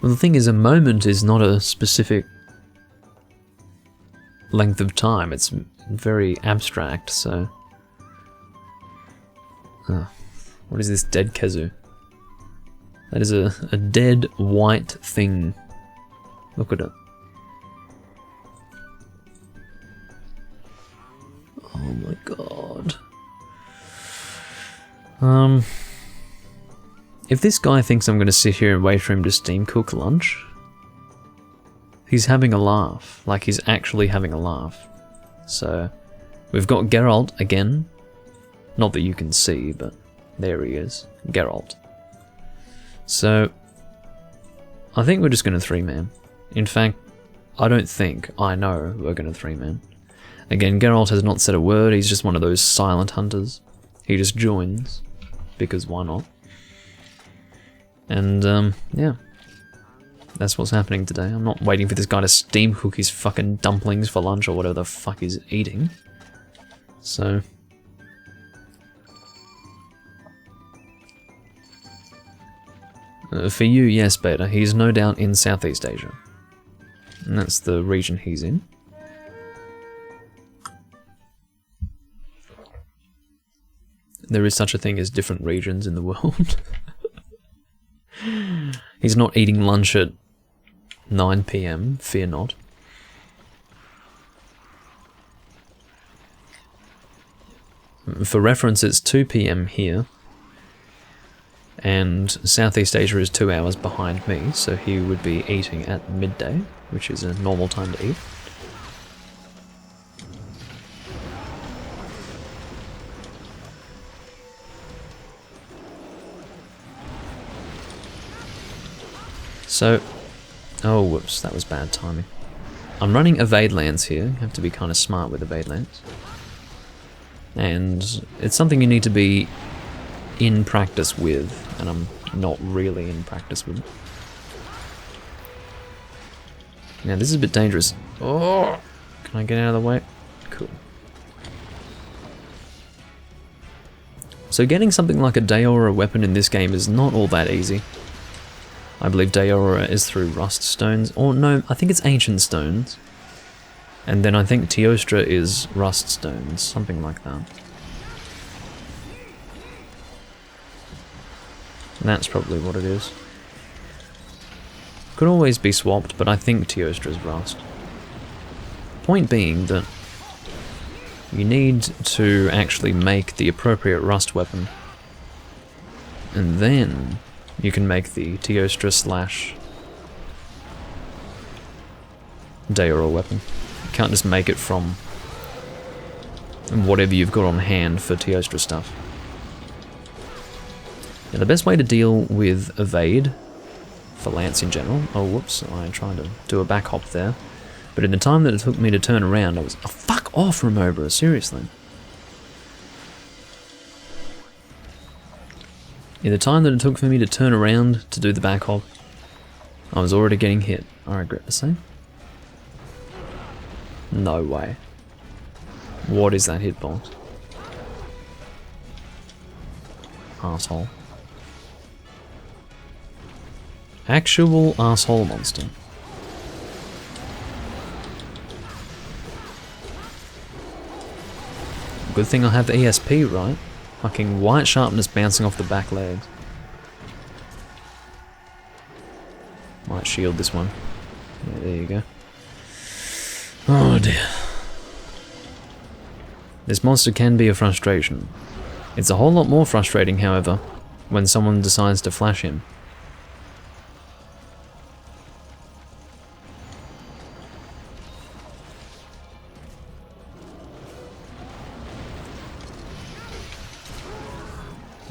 Well, the thing is, a moment is not a specific length of time. It's very abstract, so... what is this dead Kezu? That is a dead white thing. Look at it. Oh my god. If this guy thinks I'm going to sit here and wait for him to steam cook lunch, he's having a laugh. Like, he's actually having a laugh. So, we've got Geralt again. Not that you can see, but there he is. Geralt. So, I think we're just going to 3-man. In fact, I don't think, I know we're going to 3-man. Again, Geralt has not said a word, he's just one of those silent hunters. He just joins, because why not? And, yeah. That's what's happening today. I'm not waiting for this guy to steam cook his fucking dumplings for lunch or whatever the fuck he's eating. So... for you, yes, Beta, he's no doubt in Southeast Asia. And that's the region he's in. There is such a thing as different regions in the world. He's not eating lunch at 9 PM, fear not. For reference, it's 2 PM here. And Southeast Asia is 2 hours behind me, so he would be eating at midday, which is a normal time to eat. So, oh whoops, that was bad timing. I'm running evade lands here, you have to be kind of smart with evade lands. And it's something you need to be in practice with, and I'm not really in practice with it. Now this is a bit dangerous. Oh, can I get out of the way? Cool. So getting something like a Daora weapon in this game is not all that easy. I believe Daora is through Rust Stones, or no, I think it's Ancient Stones. And then I think Teostra is Rust Stones, something like that. And that's probably what it is. Could always be swapped, but I think Teostra is Rust. Point being that you need to actually make the appropriate Rust weapon, and then you can make the Teostra / Daora weapon. You can't just make it from whatever you've got on hand for Teostra stuff. Now the best way to deal with evade, for Lance in general, oh whoops, I tried to do a back hop there, but in the time that it took me to turn around I was, oh, fuck off Remobra, seriously. In the time that it took for me to turn around to do the back hop, I was already getting hit, I regret to say. No way. What is that hitbox? Arsehole. Actual arsehole monster. Good thing I have the ESP, right? Fucking white sharpness bouncing off the back legs. Might shield this one. Yeah, there you go. Oh dear. This monster can be a frustration. It's a whole lot more frustrating, however, when someone decides to flash him.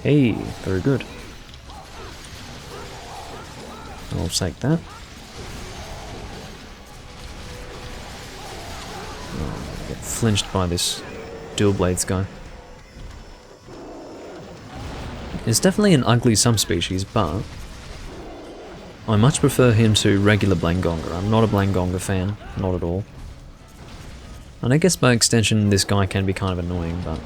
Hey, very good. I'll take that. Oh, get flinched by this dual blades guy. It's definitely an ugly subspecies, but I much prefer him to regular Blangonga. I'm not a Blangonga fan, not at all. And I guess by extension this guy can be kind of annoying, but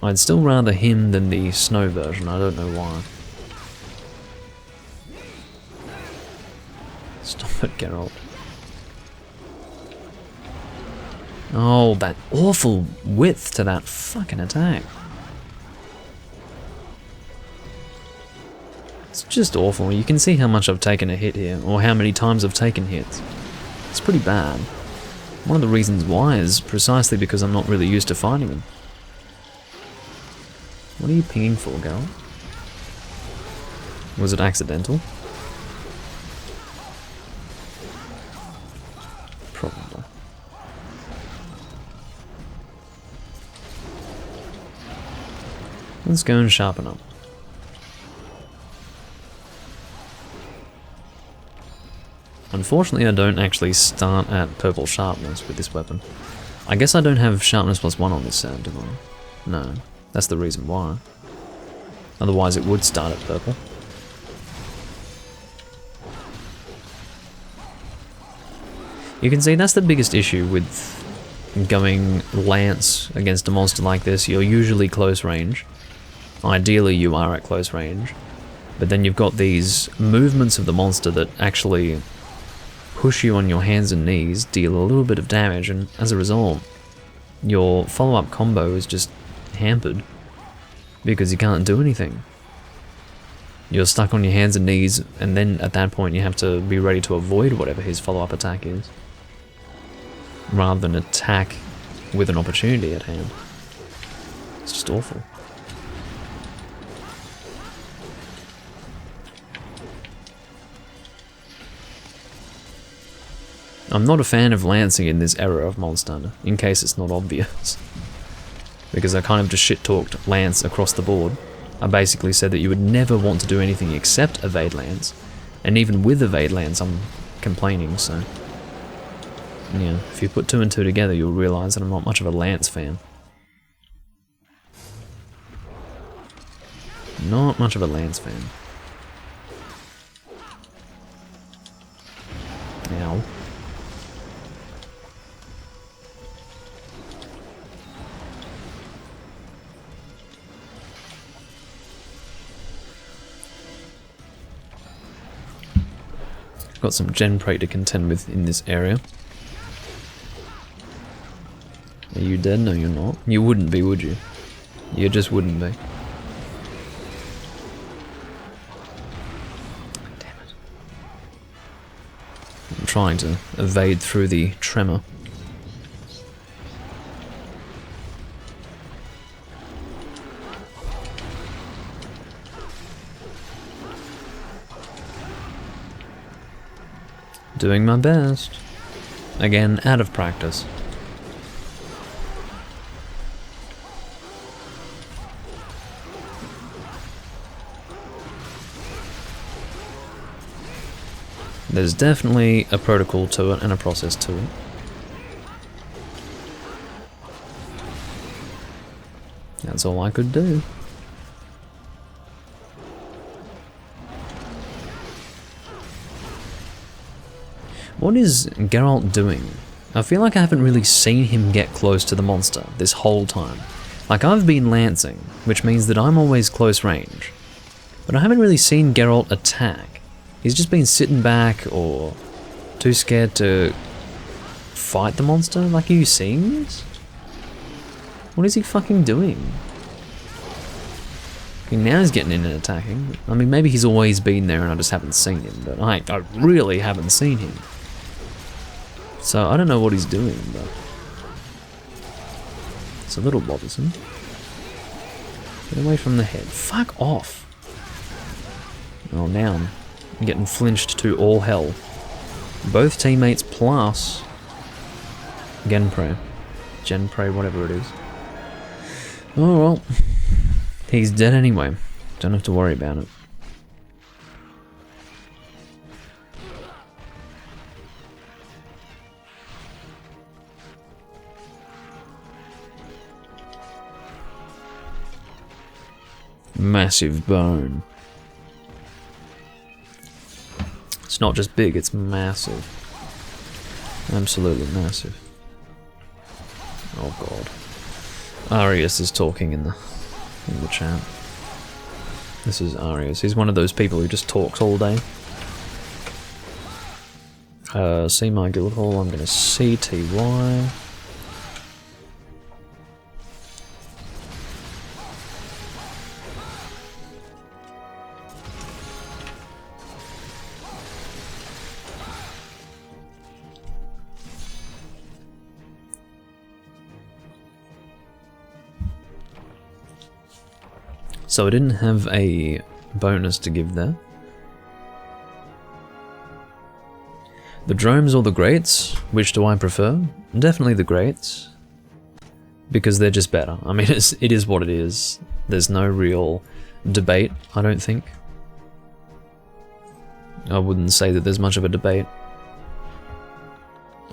I'd still rather him than the snow version, I don't know why. Stop it, Geralt. Oh, that awful width to that fucking attack. It's just awful. You can see how much I've taken a hit here, or how many times I've taken hits. It's pretty bad. One of the reasons why is precisely because I'm not really used to fighting them. What are you pinging for, Geralt? Was it accidental? Probably. Let's go and sharpen up. Unfortunately, I don't actually start at purple sharpness with this weapon. I guess I don't have sharpness +1 on this set, do I? No. That's the reason why. Otherwise it would start at purple. You can see that's the biggest issue with going Lance against a monster like this. You're usually close range. Ideally you are at close range. But then you've got these movements of the monster that actually push you on your hands and knees, deal a little bit of damage, and as a result, your follow-up combo is just hampered because you can't do anything. You're stuck on your hands and knees, and then at that point you have to be ready to avoid whatever his follow-up attack is, rather than attack with an opportunity at hand. It's just awful. I'm not a fan of lancing in this era of Monster, in case it's not obvious. Because I kind of just shit-talked Lance across the board. I basically said that you would never want to do anything except evade Lance. And even with evade Lance, I'm complaining, so... yeah, if you put 2 and 2 together, you'll realise that I'm not much of a Lance fan. Not much of a Lance fan. Ow. Got some Gen Prey to contend with in this area. Are you dead? No, you're not. You wouldn't be, would you? You just wouldn't be. Damn it. I'm trying to evade through the tremor. Doing my best. Again, out of practice. There's definitely a protocol to it and a process to it. That's all I could do. What is Geralt doing? I feel like I haven't really seen him get close to the monster this whole time. Like, I've been lancing, which means that I'm always close range. But I haven't really seen Geralt attack. He's just been sitting back or too scared to fight the monster. Like, are you seeing this? What is he fucking doing? Okay, now he's getting in and attacking. I mean, maybe he's always been there and I just haven't seen him, but I really haven't seen him. So I don't know what he's doing, but it's a little bothersome. Get away from the head. Fuck off. Oh, now I'm getting flinched to all hell. Both teammates plus Genprey, whatever it is. Oh well, he's dead anyway. Don't have to worry about it. Massive bone. It's not just big, it's massive. Absolutely massive. Oh god. Arius is talking in the chat. This is Arius. He's one of those people who just talks all day. See my guild hall, I'm gonna CTY. So I didn't have a bonus to give there. The drones or the greats? Which do I prefer? Definitely the greats. Because they're just better. I mean, it is what it is. There's no real debate, I don't think. I wouldn't say that there's much of a debate.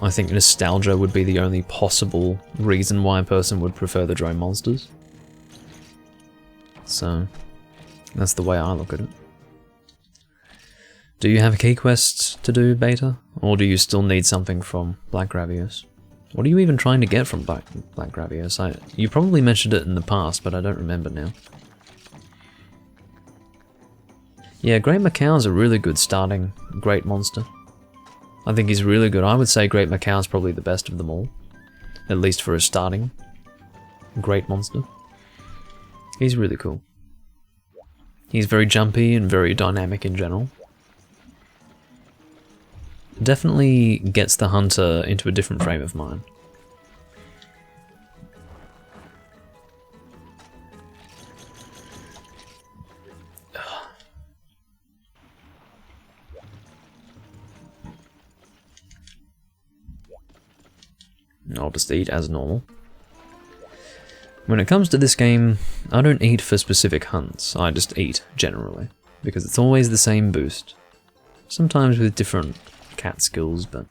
I think nostalgia would be the only possible reason why a person would prefer the drone monsters. So, that's the way I look at it. Do you have key quests to do, Beta? Or do you still need something from Black Gravios? What are you even trying to get from Black Gravios? You probably mentioned it in the past, but I don't remember now. Yeah, Great Macau's a really good starting Great Monster. I think he's really good. I would say Great Macau's probably the best of them all. At least for a starting Great Monster. He's really cool. He's very jumpy and very dynamic in general. Definitely gets the hunter into a different frame of mind. I'll just eat as normal. When it comes to this game, I don't eat for specific hunts, I just eat generally, because it's always the same boost. Sometimes with different cat skills, but...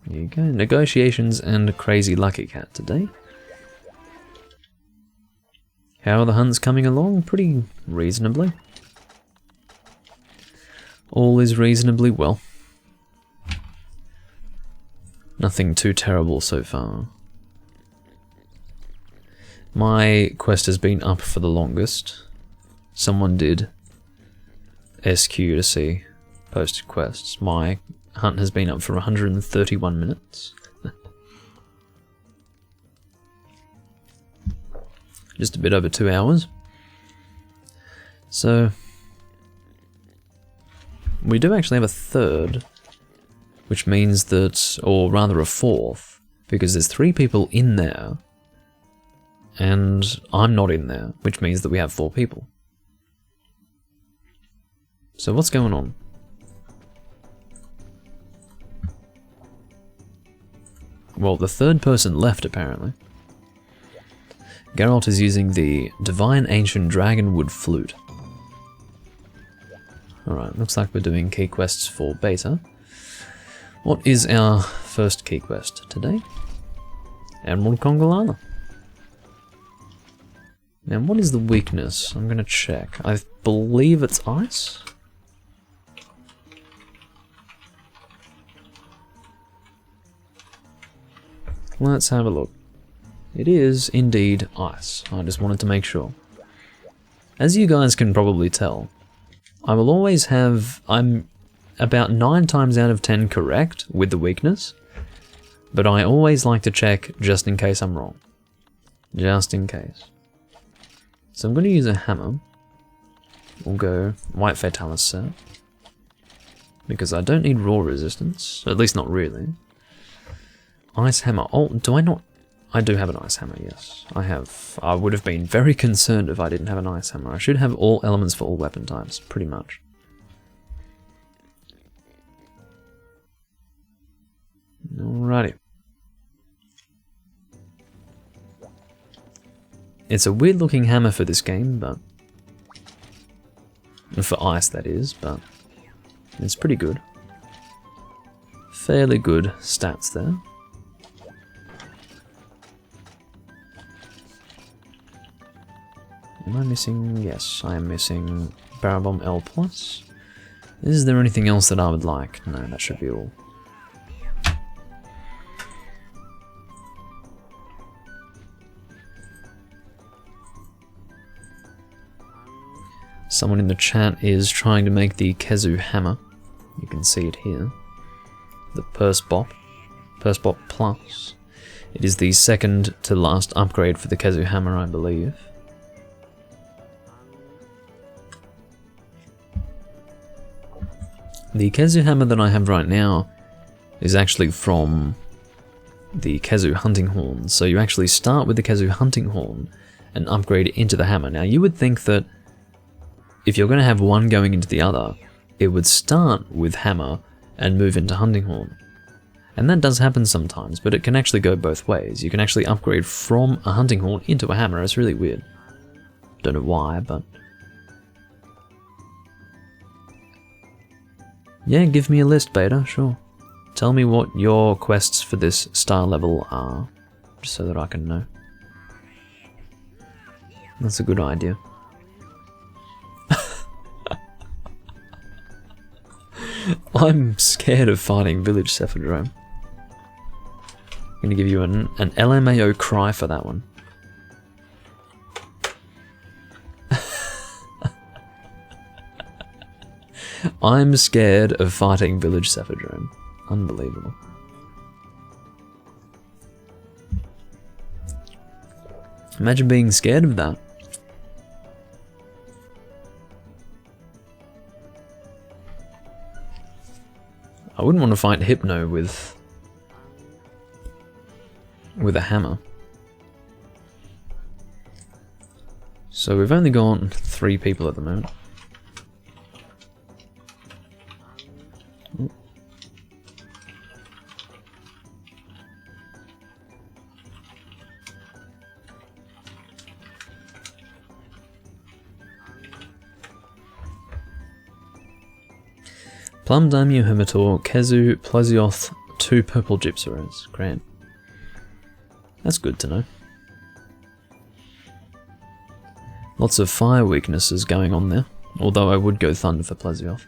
There you go, negotiations and a crazy lucky cat today. How are the hunts coming along? Pretty reasonably. All is reasonably well. Nothing too terrible so far. My quest has been up for the longest. Someone did SQ to see posted quests. My hunt has been up for 131 minutes. Just a bit over 2 hours. So we do actually have a third, which means that, or rather a fourth, because there's 3 people in there, and I'm not in there, which means that we have 4 people. So what's going on? Well, the third person left, apparently. Geralt is using the Divine Ancient Dragonwood Flute. Alright, looks like we're doing key quests for beta. What is our first key quest today? Emerald Congalana. Now, what is the weakness? I'm gonna check. I believe it's ice? Let's have a look. It is indeed ice. I just wanted to make sure. As you guys can probably tell, I will always have... I'm about 9 times out of 10 correct with the weakness, but I always like to check just in case I'm wrong. Just in case. So I'm going to use a hammer. We'll go White Fatalis set, because I don't need raw resistance, at least not really. Ice hammer. Oh, do I not? I do have an ice hammer, yes. I have. I would have been very concerned if I didn't have an ice hammer. I should have all elements for all weapon types, pretty much. Alrighty. It's a weird looking hammer for this game, but... for ice, that is, but... it's pretty good. Fairly good stats there. Am I missing? Yes, I am missing Barrel Bomb L+. Is there anything else that I would like? No, that should be all. Someone in the chat is trying to make the Kezu hammer. You can see it here. The Purse Bop Plus. It is the second to last upgrade for the Kezu hammer, I believe. The Kezu hammer that I have right now is actually from the Kezu hunting horn. So you actually start with the Kezu hunting horn and upgrade it into the hammer. Now you would think that if you're going to have one going into the other, it would start with hammer and move into hunting horn. And that does happen sometimes, but it can actually go both ways. You can actually upgrade from a hunting horn into a hammer. It's really weird. Don't know why, but... yeah, give me a list, beta, sure. Tell me what your quests for this star level are, just so that I can know. That's a good idea. I'm scared of fighting Village Cephadrome. I'm gonna give you an LMAO cry for that one. I'm scared of fighting Village Cephadrome. Unbelievable. Imagine being scared of that. I wouldn't want to fight Hypno with a hammer. So we've only got 3 people at the moment. Plum Daimyo Hermitor, Kezu, Plesioth, 2 purple Gypsyros. Great. That's good to know. Lots of fire weaknesses going on there, although I would go Thunder for Plesioth.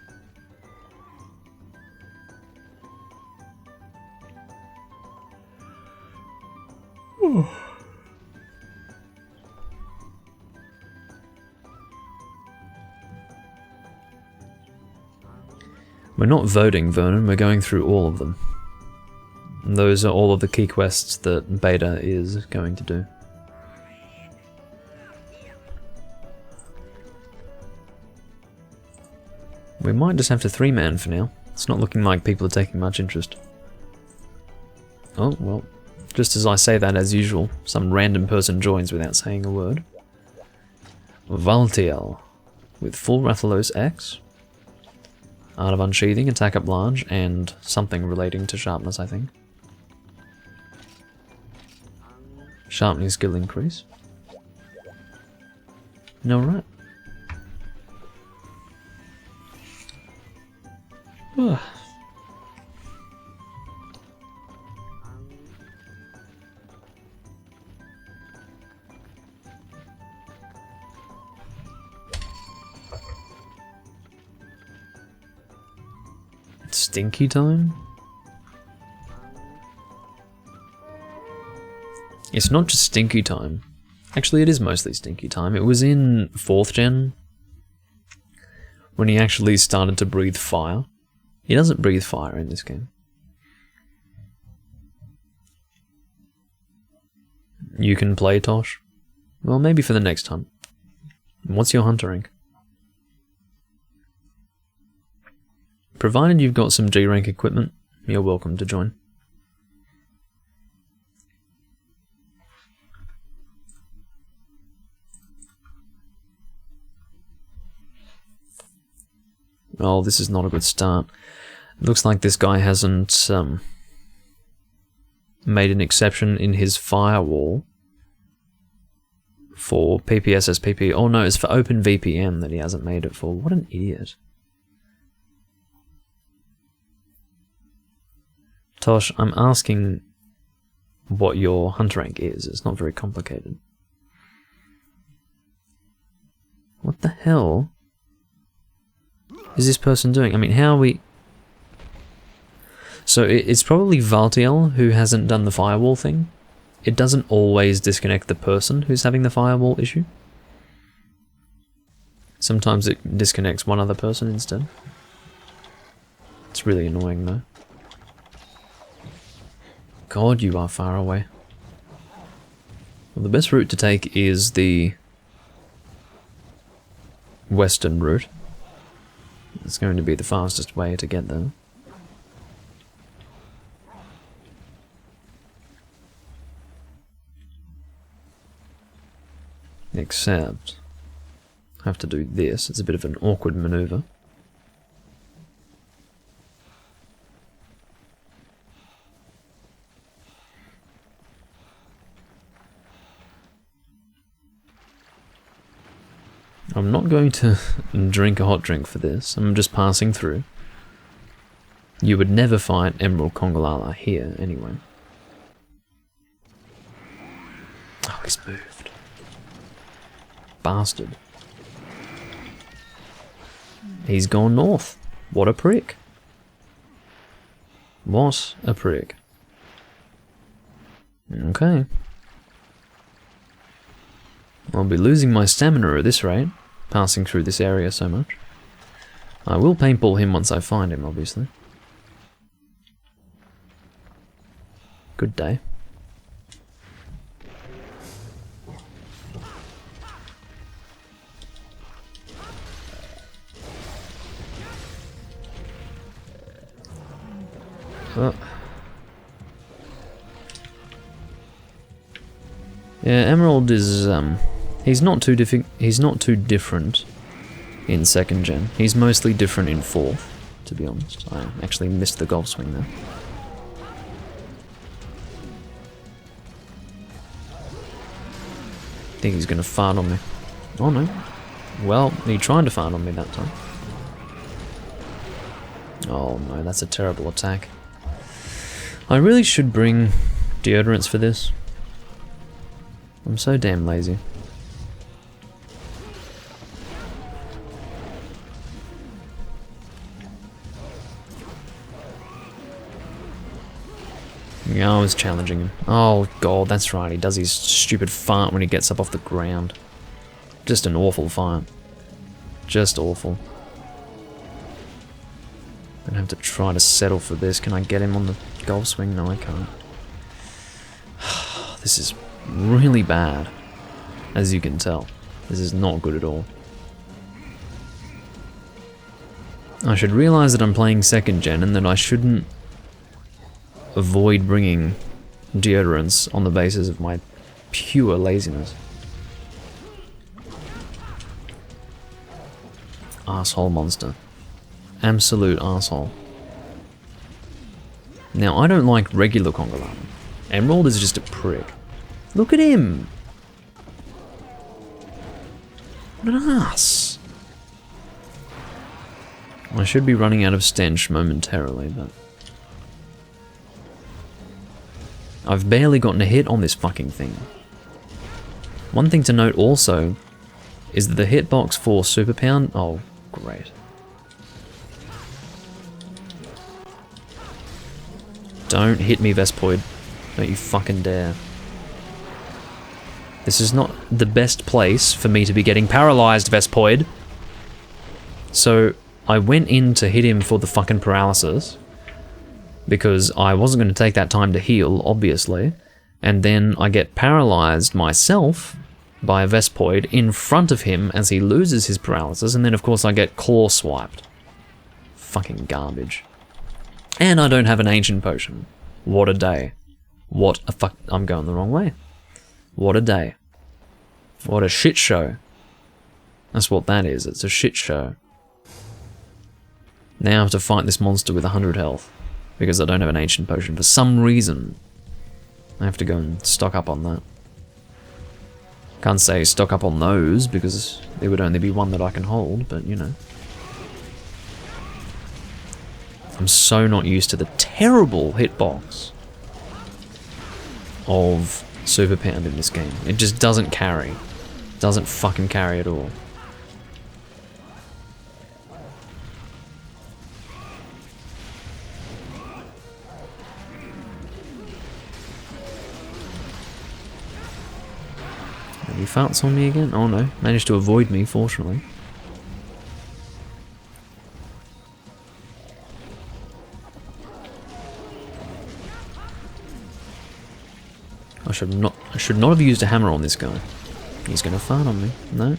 We're not voting, Vernon, we're going through all of them. And those are all of the key quests that Beta is going to do. We might just have to 3-man for now. It's not looking like people are taking much interest. Oh, well, just as I say that, as usual, some random person joins without saying a word. Valtiel, with full Rathalos X, Art of Unsheathing, attack up large, and something relating to sharpness, I think. Sharpening skill increase. Alright. Stinky time? It's not just stinky time. Actually, it is mostly stinky time. It was in 4th gen when he actually started to breathe fire. He doesn't breathe fire in this game. You can play Tosh? Well, maybe for the next hunt. What's your hunter rank? Provided you've got some G rank equipment, you're welcome to join. Oh, this is not a good start. It looks like this guy hasn't made an exception in his firewall for PPSSPP. Oh no, it's for OpenVPN that he hasn't made it for. What an idiot. Tosh, I'm asking what your hunter rank is. It's not very complicated. What the hell is this person doing? I mean, how are we... So it's probably Valtiel who hasn't done the firewall thing. It doesn't always disconnect the person who's having the firewall issue. Sometimes it disconnects one other person instead. It's really annoying though. God, you are far away. Well, the best route to take is the western route. It's going to be the fastest way to get there. Except, I have to do this. It's a bit of an awkward maneuver. I'm not going to drink a hot drink for this. I'm just passing through. You would never find Emerald Kongolala here, anyway. Oh, he's moved. Bastard. He's gone north. What a prick. What a prick. Okay. I'll be losing my stamina at this rate, passing through this area so much. I will paintball him once I find him, obviously. Good day. Oh. Yeah, Emerald is he's not too different in 2nd gen. He's mostly different in 4th, to be honest. I actually missed the golf swing there. I think he's gonna fart on me. Oh no. Well, he tried to fart on me that time. Oh no, that's a terrible attack. I really should bring deodorants for this. I'm so damn lazy. Yeah, I was challenging him. Oh god, that's right, he does his stupid fart when he gets up off the ground. Just an awful fart. Just awful. I'm gonna have to try to settle for this. Can I get him on the golf swing? No, I can't. This is really bad, as you can tell. This is not good at all. I should realize that I'm playing second gen and that I shouldn't avoid bringing deodorants on the basis of my pure laziness. Arsehole monster. Absolute arsehole. Now, I don't like regular Congolano. Emerald is just a prick. Look at him! What an ass! I should be running out of stench momentarily, but I've barely gotten a hit on this fucking thing. One thing to note also is that the hitbox for Super Pound... Oh, great. Don't hit me, Vespoid. Don't you fucking dare. This is not the best place for me to be getting paralyzed, Vespoid. So, I went in to hit him for the fucking paralysis, because I wasn't going to take that time to heal, obviously, and then I get paralyzed myself by a Vespoid in front of him as he loses his paralysis, and then of course I get claw swiped. Fucking garbage. And I don't have an ancient potion. What a day. What a fuck... I'm going the wrong way. What a day. What a shit show. That's what that is, it's a shit show. Now I have to fight this monster with 100 health, because I don't have an ancient potion for some reason. I have to go and stock up on that. Can't say stock up on those, because there would only be one that I can hold, but you know. I'm so not used to the terrible hitbox of Super Pound in this game. It just doesn't carry. Doesn't fucking carry at all. He farts on me again? Oh no, managed to avoid me, fortunately. I should not have used a hammer on this guy. He's gonna fart on me. No.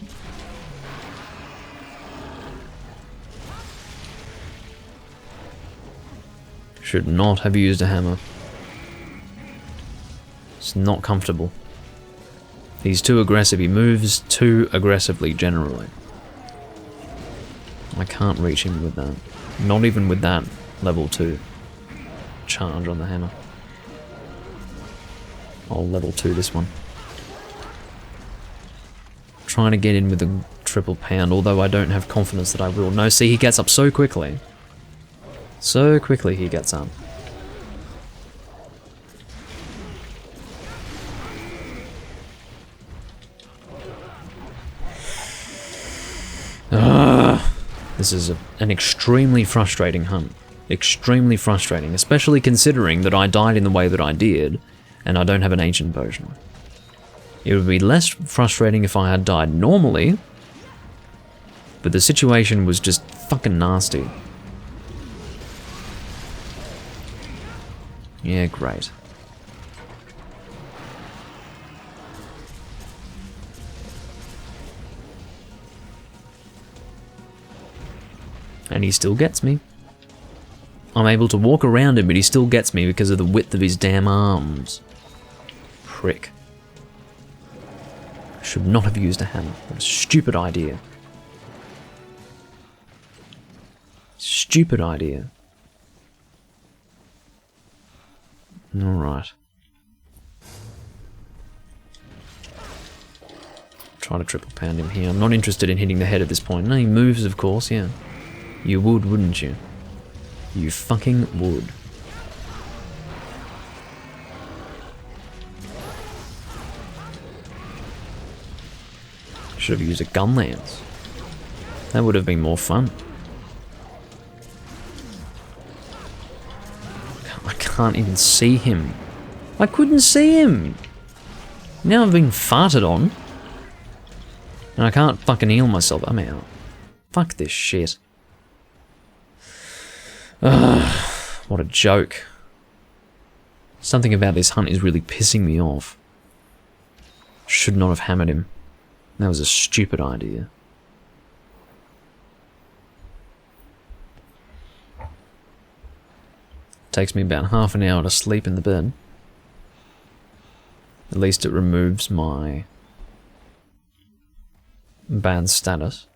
Should not have used a hammer. It's not comfortable. He's too aggressive, he moves too aggressively generally. I can't reach him with that. Not even with that level 2 charge on the hammer. I'll level 2 this one. Trying to get in with a triple pound, although I don't have confidence that I will. No, see, he gets up so quickly. So quickly he gets up. This is an extremely frustrating hunt. Extremely frustrating, especially considering that I died in the way that I did, and I don't have an ancient potion. It would be less frustrating if I had died normally, but the situation was just fucking nasty. Yeah, great. And he still gets me. I'm able to walk around him, but he still gets me because of the width of his damn arms. Prick. I should not have used a hammer. What a stupid idea. Stupid idea. Alright. Try to triple pound him here. I'm not interested in hitting the head at this point. No, he moves, of course, yeah. You would, wouldn't you? You fucking would. Should have used a gun lance. That would have been more fun. I can't even see him. I couldn't see him! Now I've been farted on. And I can't fucking heal myself. I'm out. Fuck this shit. Ugh, what a joke. Something about this hunt is really pissing me off. Should not have hammered him. That was a stupid idea. Takes me about half an hour to sleep in the bed. At least it removes my bad status.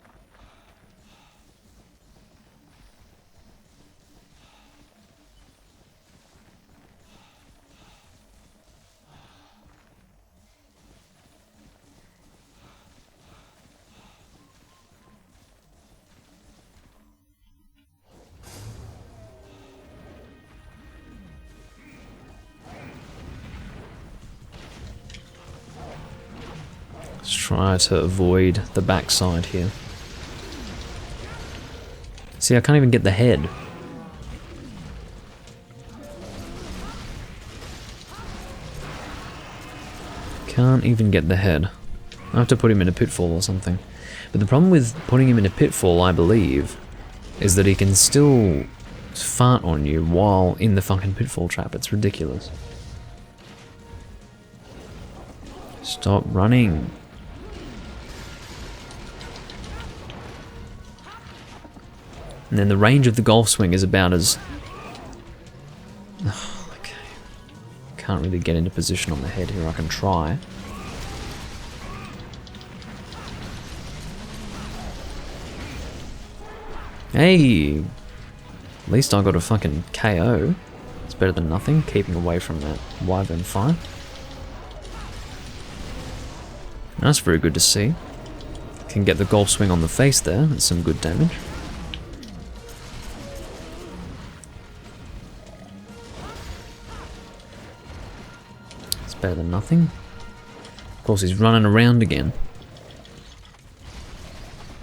Let's try to avoid the backside here. See, I can't even get the head. Can't even get the head. I have to put him in a pitfall or something. But the problem with putting him in a pitfall, I believe, is that he can still fart on you while in the fucking pitfall trap. It's ridiculous. Stop running. And then the range of the golf swing is about as... Oh, okay. Can't really get into position on the head here. I can try. Hey! At least I got a fucking KO. It's better than nothing, keeping away from that wyvern fire. That's very good to see. Can get the golf swing on the face there. That's some good damage. Better than nothing. Of course, he's running around again.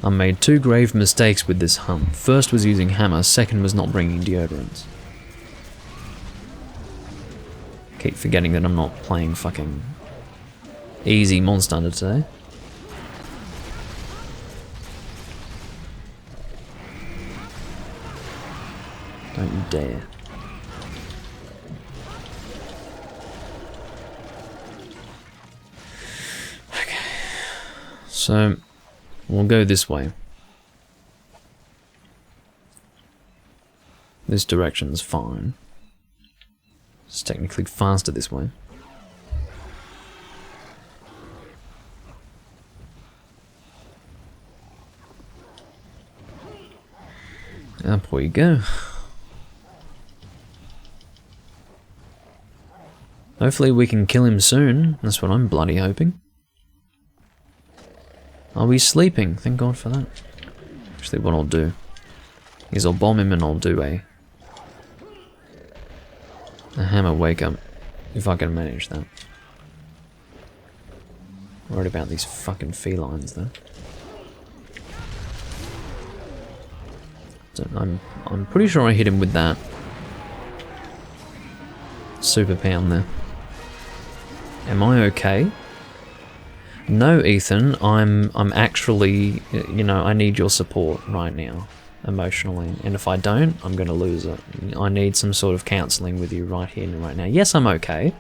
I made two grave mistakes with this hunt. First was using hammer, second was not bringing deodorants. Keep forgetting that I'm not playing fucking easy Monster Hunter today. Don't you dare. So, we'll go this way. This direction's fine. It's technically faster this way. Up we go. Hopefully we can kill him soon. That's what I'm bloody hoping. Are we sleeping? Thank God for that. Actually, what I'll do is I'll bomb him and I'll do a hammer wake up, if I can manage that. Worried about these fucking felines though. So I'm pretty sure I hit him with that super pound there. Am I okay? No, Ethan, I'm actually, you know, I need your support right now, emotionally, and if I don't, I'm gonna lose it. I need some sort of counselling with you right here and right now. Yes, I'm okay.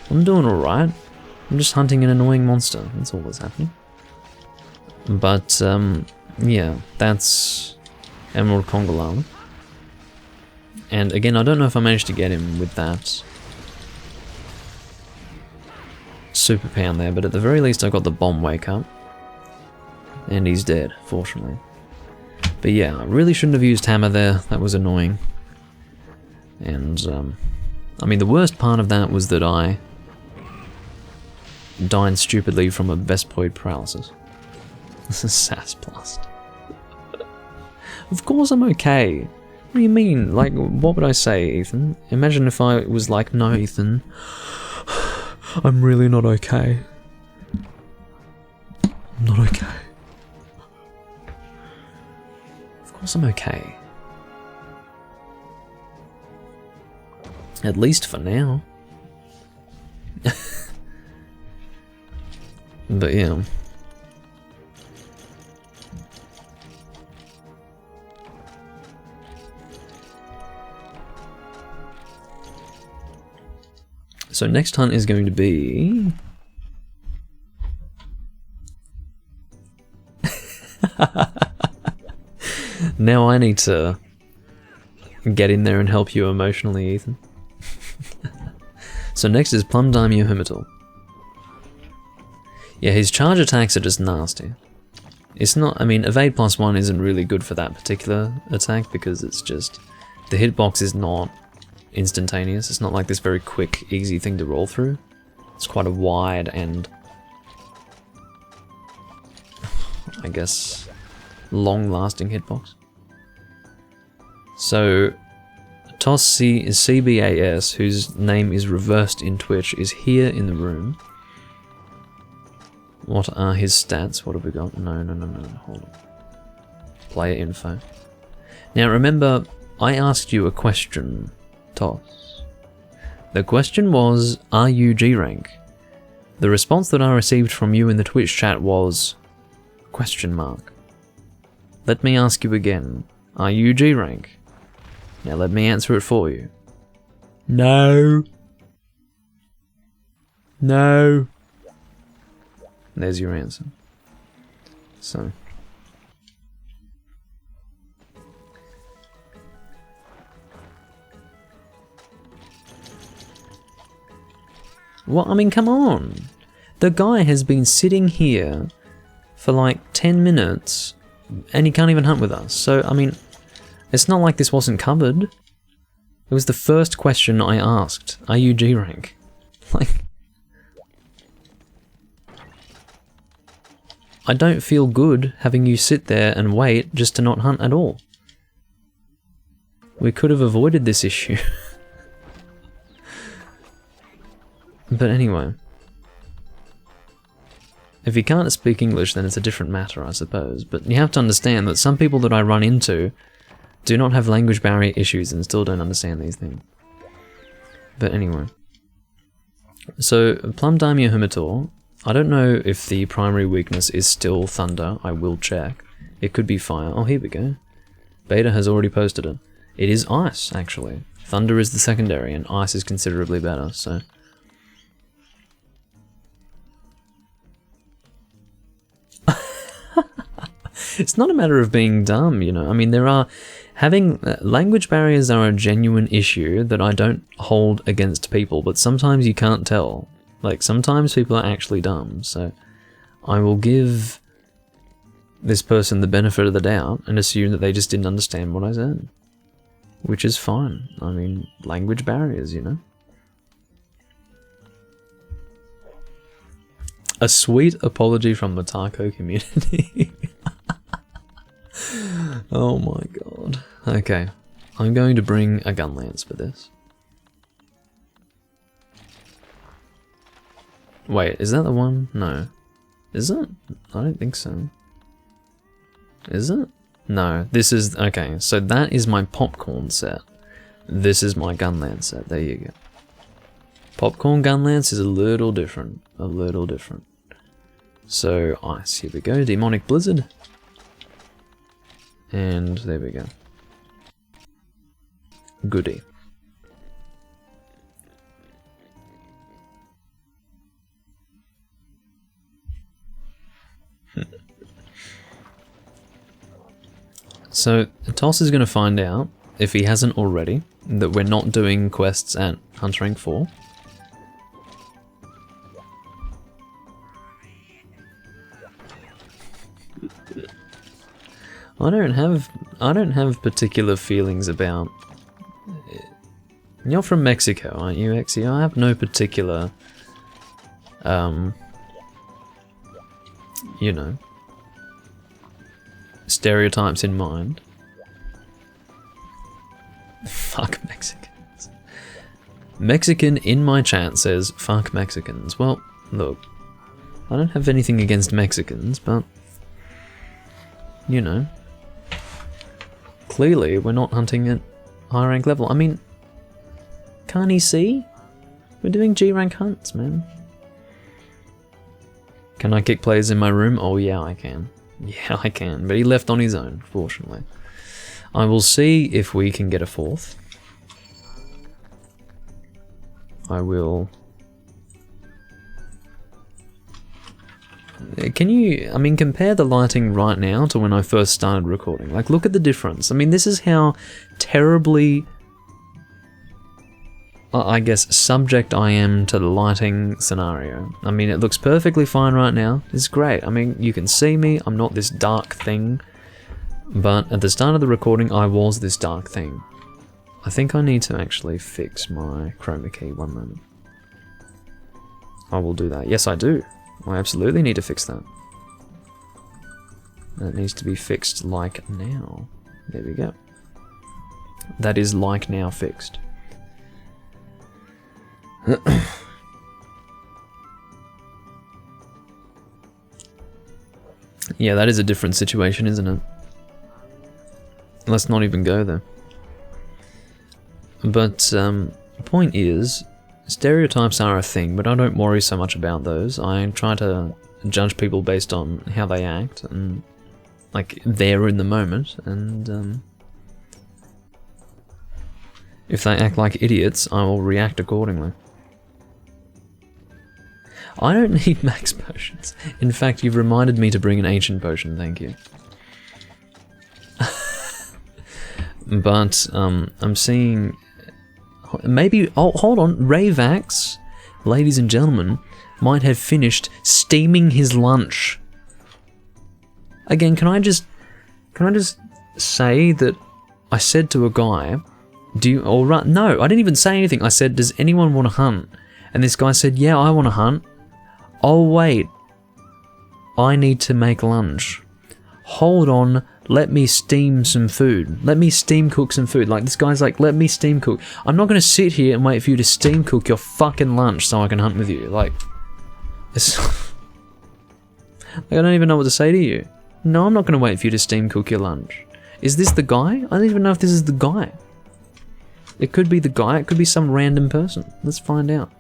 I'm doing alright. I'm just hunting an annoying monster. That's all that's happening. But, yeah, that's Emerald Congolam. And again, I don't know if I managed to get him with that super pound there, but at the very least I got the bomb wake up. And he's dead, fortunately. But yeah, I really shouldn't have used hammer there. That was annoying. And, I mean, the worst part of that was that I died stupidly from a Vespoid paralysis. This is Sass Blast. Of course I'm okay. What do you mean? Like, what would I say, Ethan? Imagine if I was like, no, Ethan, I'm really not okay. I'm not okay. Of course I'm okay. At least for now. But yeah. So next hunt is going to be... Now I need to get in there and help you emotionally, Ethan. So next is Plum Daimyo Humital. Yeah, his charge attacks are just nasty. It's not, I mean, evade +1 isn't really good for that particular attack because it's just, the hitbox is not instantaneous. It's not like this very quick, easy thing to roll through. It's quite a wide and, I guess, long-lasting hitbox. So, Toss CBAS, whose name is reversed in Twitch, is here in the room. What are his stats? What have we got? No, hold on. Player info. Now remember, I asked you a question, Toss. The question was, are you G-Rank? The response that I received from you in the Twitch chat was, question mark. Let me ask you again, are you G-Rank? Now let me answer it for you. No. No. There's your answer. So. What? I mean, come on. The guy has been sitting here for like 10 minutes and he can't even hunt with us. So, I mean, it's not like this wasn't covered. It was the first question I asked. Are you G-Rank? Like... I don't feel good having you sit there and wait just to not hunt at all. We could have avoided this issue. But anyway. If you can't speak English, then it's a different matter, I suppose. But you have to understand that some people that I run into do not have language barrier issues and still don't understand these things. But anyway. So, Plum Daimyo Humitor, I don't know if the primary weakness is still Thunder, I will check. It could be Fire. Oh, here we go. Beta has already posted it. It is Ice, actually. Thunder is the secondary, and Ice is considerably better, so... It's not a matter of being dumb, you know. I mean, there are... Having... language barriers are a genuine issue that I don't hold against people, but sometimes you can't tell. Like, sometimes people are actually dumb, so... I will give this person the benefit of the doubt and assume that they just didn't understand what I said. Which is fine. I mean, language barriers, you know? A sweet apology from the taco community. Oh my god. Okay. I'm going to bring a gun lance for this. Wait, is that the one? No. Is it? I don't think so. Is it? No, this is... Okay, so that is my popcorn set. This is my gun lance set. There you go. Popcorn gun lance is a little different. A little different. So, Ice. Here we go. Demonic Blizzard. And there we go. Goodie. So, Toss is going to find out, if he hasn't already, that we're not doing quests at Hunter Rank 4. I don't have particular feelings about... You're from Mexico, aren't you, Exio? I have no particular... you know... stereotypes in mind. Fuck Mexicans. Mexican in my chat says, fuck Mexicans. Well, look, I don't have anything against Mexicans, but, you know, clearly we're not hunting at high rank level. I mean, can't he see? We're doing G rank hunts, man. Can I kick players in my room? Oh yeah, I can. Yeah, I can, but he left on his own, fortunately. I will see if we can get a fourth. I will... Can you, I mean, compare the lighting right now to when I first started recording. Like, look at the difference. I mean, this is how terribly, I guess, subject I am to the lighting scenario. I mean, it looks perfectly fine right now. It's great. I mean, you can see me. I'm not this dark thing. But at the start of the recording, I was this dark thing. I think I need to actually fix my chroma key. One moment. I will do that. Yes, I do. I absolutely need to fix that. That needs to be fixed like now. There we go. That is like now fixed. Yeah, that is a different situation, isn't it? Let's not even go there. But the point is, stereotypes are a thing, but I don't worry so much about those. I try to judge people based on how they act and, like, they're in the moment, and if they act like idiots, I will react accordingly. I don't need max potions. In fact, you've reminded me to bring an ancient potion, thank you. But I'm seeing... Maybe... Oh, hold on. Rayvax, ladies and gentlemen, might have finished steaming his lunch. Again, can I just say that I said to a guy, do you... Or right, no, I didn't even say anything. I said, does anyone want to hunt? And this guy said, yeah, I want to hunt. Oh, wait. I need to make lunch. Hold on, let me steam some food. Let me steam cook some food. Like, this guy's like, let me steam cook. I'm not going to sit here and wait for you to steam cook your fucking lunch so I can hunt with you. Like, it's... like, I don't even know what to say to you. No, I'm not going to wait for you to steam cook your lunch. Is this the guy? I don't even know if this is the guy. It could be the guy, it could be some random person. Let's find out.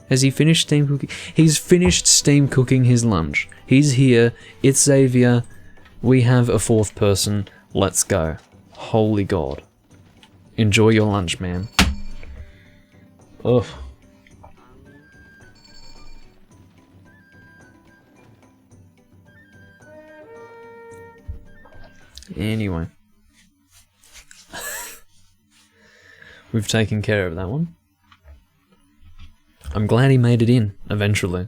Has he finished steam cooking? He's finished steam cooking his lunch. He's here. It's Xavier. We have a fourth person. Let's go. Holy God. Enjoy your lunch, man. Ugh. Anyway. We've taken care of that one. I'm glad he made it in, eventually.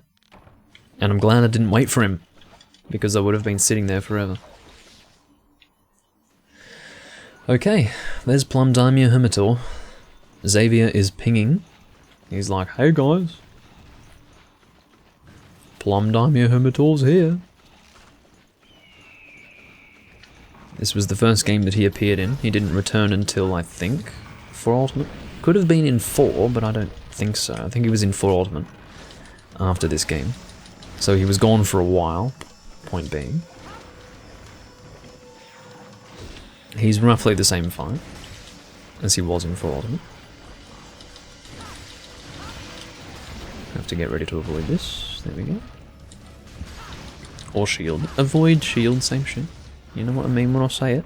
And I'm glad I didn't wait for him, because I would have been sitting there forever. Okay, there's Plum Daimyo Hermitor. Xavier is pinging. He's like, hey guys. Plum Daimyo Hermitor's here. This was the first game that he appeared in. He didn't return until, I think, 4 Ultimate. Could have been in 4, but I don't think so. I think he was in 4 Ultimate after this game. So he was gone for a while, point being. He's roughly the same fight as he was in 4 Ultimate. Have to get ready to avoid this. There we go. Or shield. Avoid shield, same shit. You know what I mean when I say it.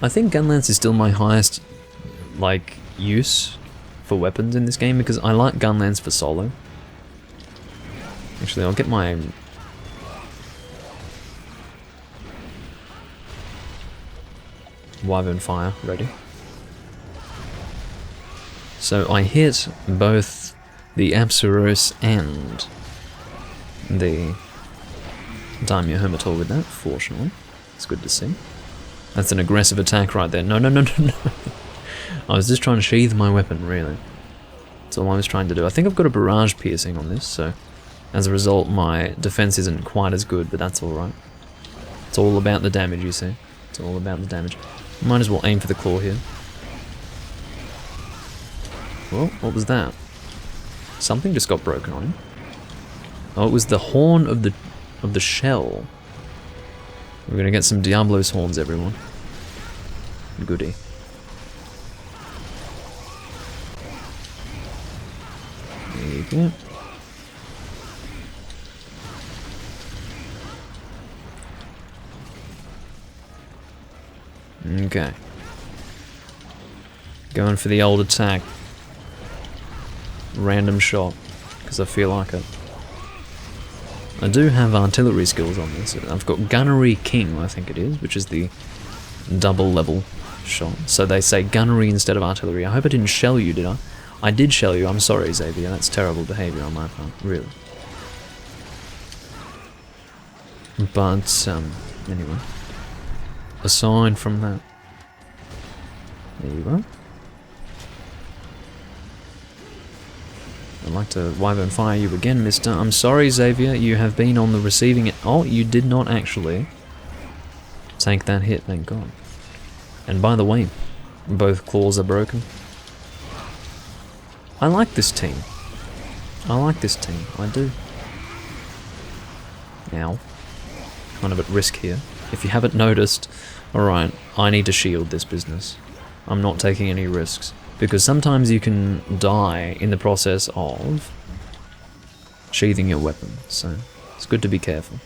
I think Gunlance is still my highest, like, use for weapons in this game, because I like Gunlance for solo. Actually, I'll get my... Wyvern Fire ready. So I hit both the Apsaros and the Daimyo Hermitor with that, fortunately. It's good to see. That's an aggressive attack right there. No, no, no, no, no. I was just trying to sheathe my weapon, really. That's all I was trying to do. I think I've got a barrage piercing on this, so as a result my defense isn't quite as good, but that's alright. It's all about the damage, you see. It's all about the damage. Might as well aim for the claw here. Well, what was that? Something just got broken on him. Oh, it was the horn of the shell. We're gonna get some Diablo's horns, everyone. Goody. There you go. Okay. Going for the old attack. Random shot, because I feel like it. I do have artillery skills on this. I've got Gunnery King, I think it is, which is the double level shot. So they say gunnery instead of artillery. I hope I didn't shell you, did I? I did shell you. I'm sorry, Xavier. That's terrible behavior on my part, really. But, anyway. Aside from that, there you are. I'd like to wyvern fire you again, mister. I'm sorry, Xavier, you have been on the receiving end. Oh, you did not actually take that hit, thank God. And by the way, both claws are broken. I like this team. I like this team, I do. Now, kind of at risk here. If you haven't noticed, alright, I need to shield this business. I'm not taking any risks. Because sometimes you can die in the process of sheathing your weapon, so it's good to be careful.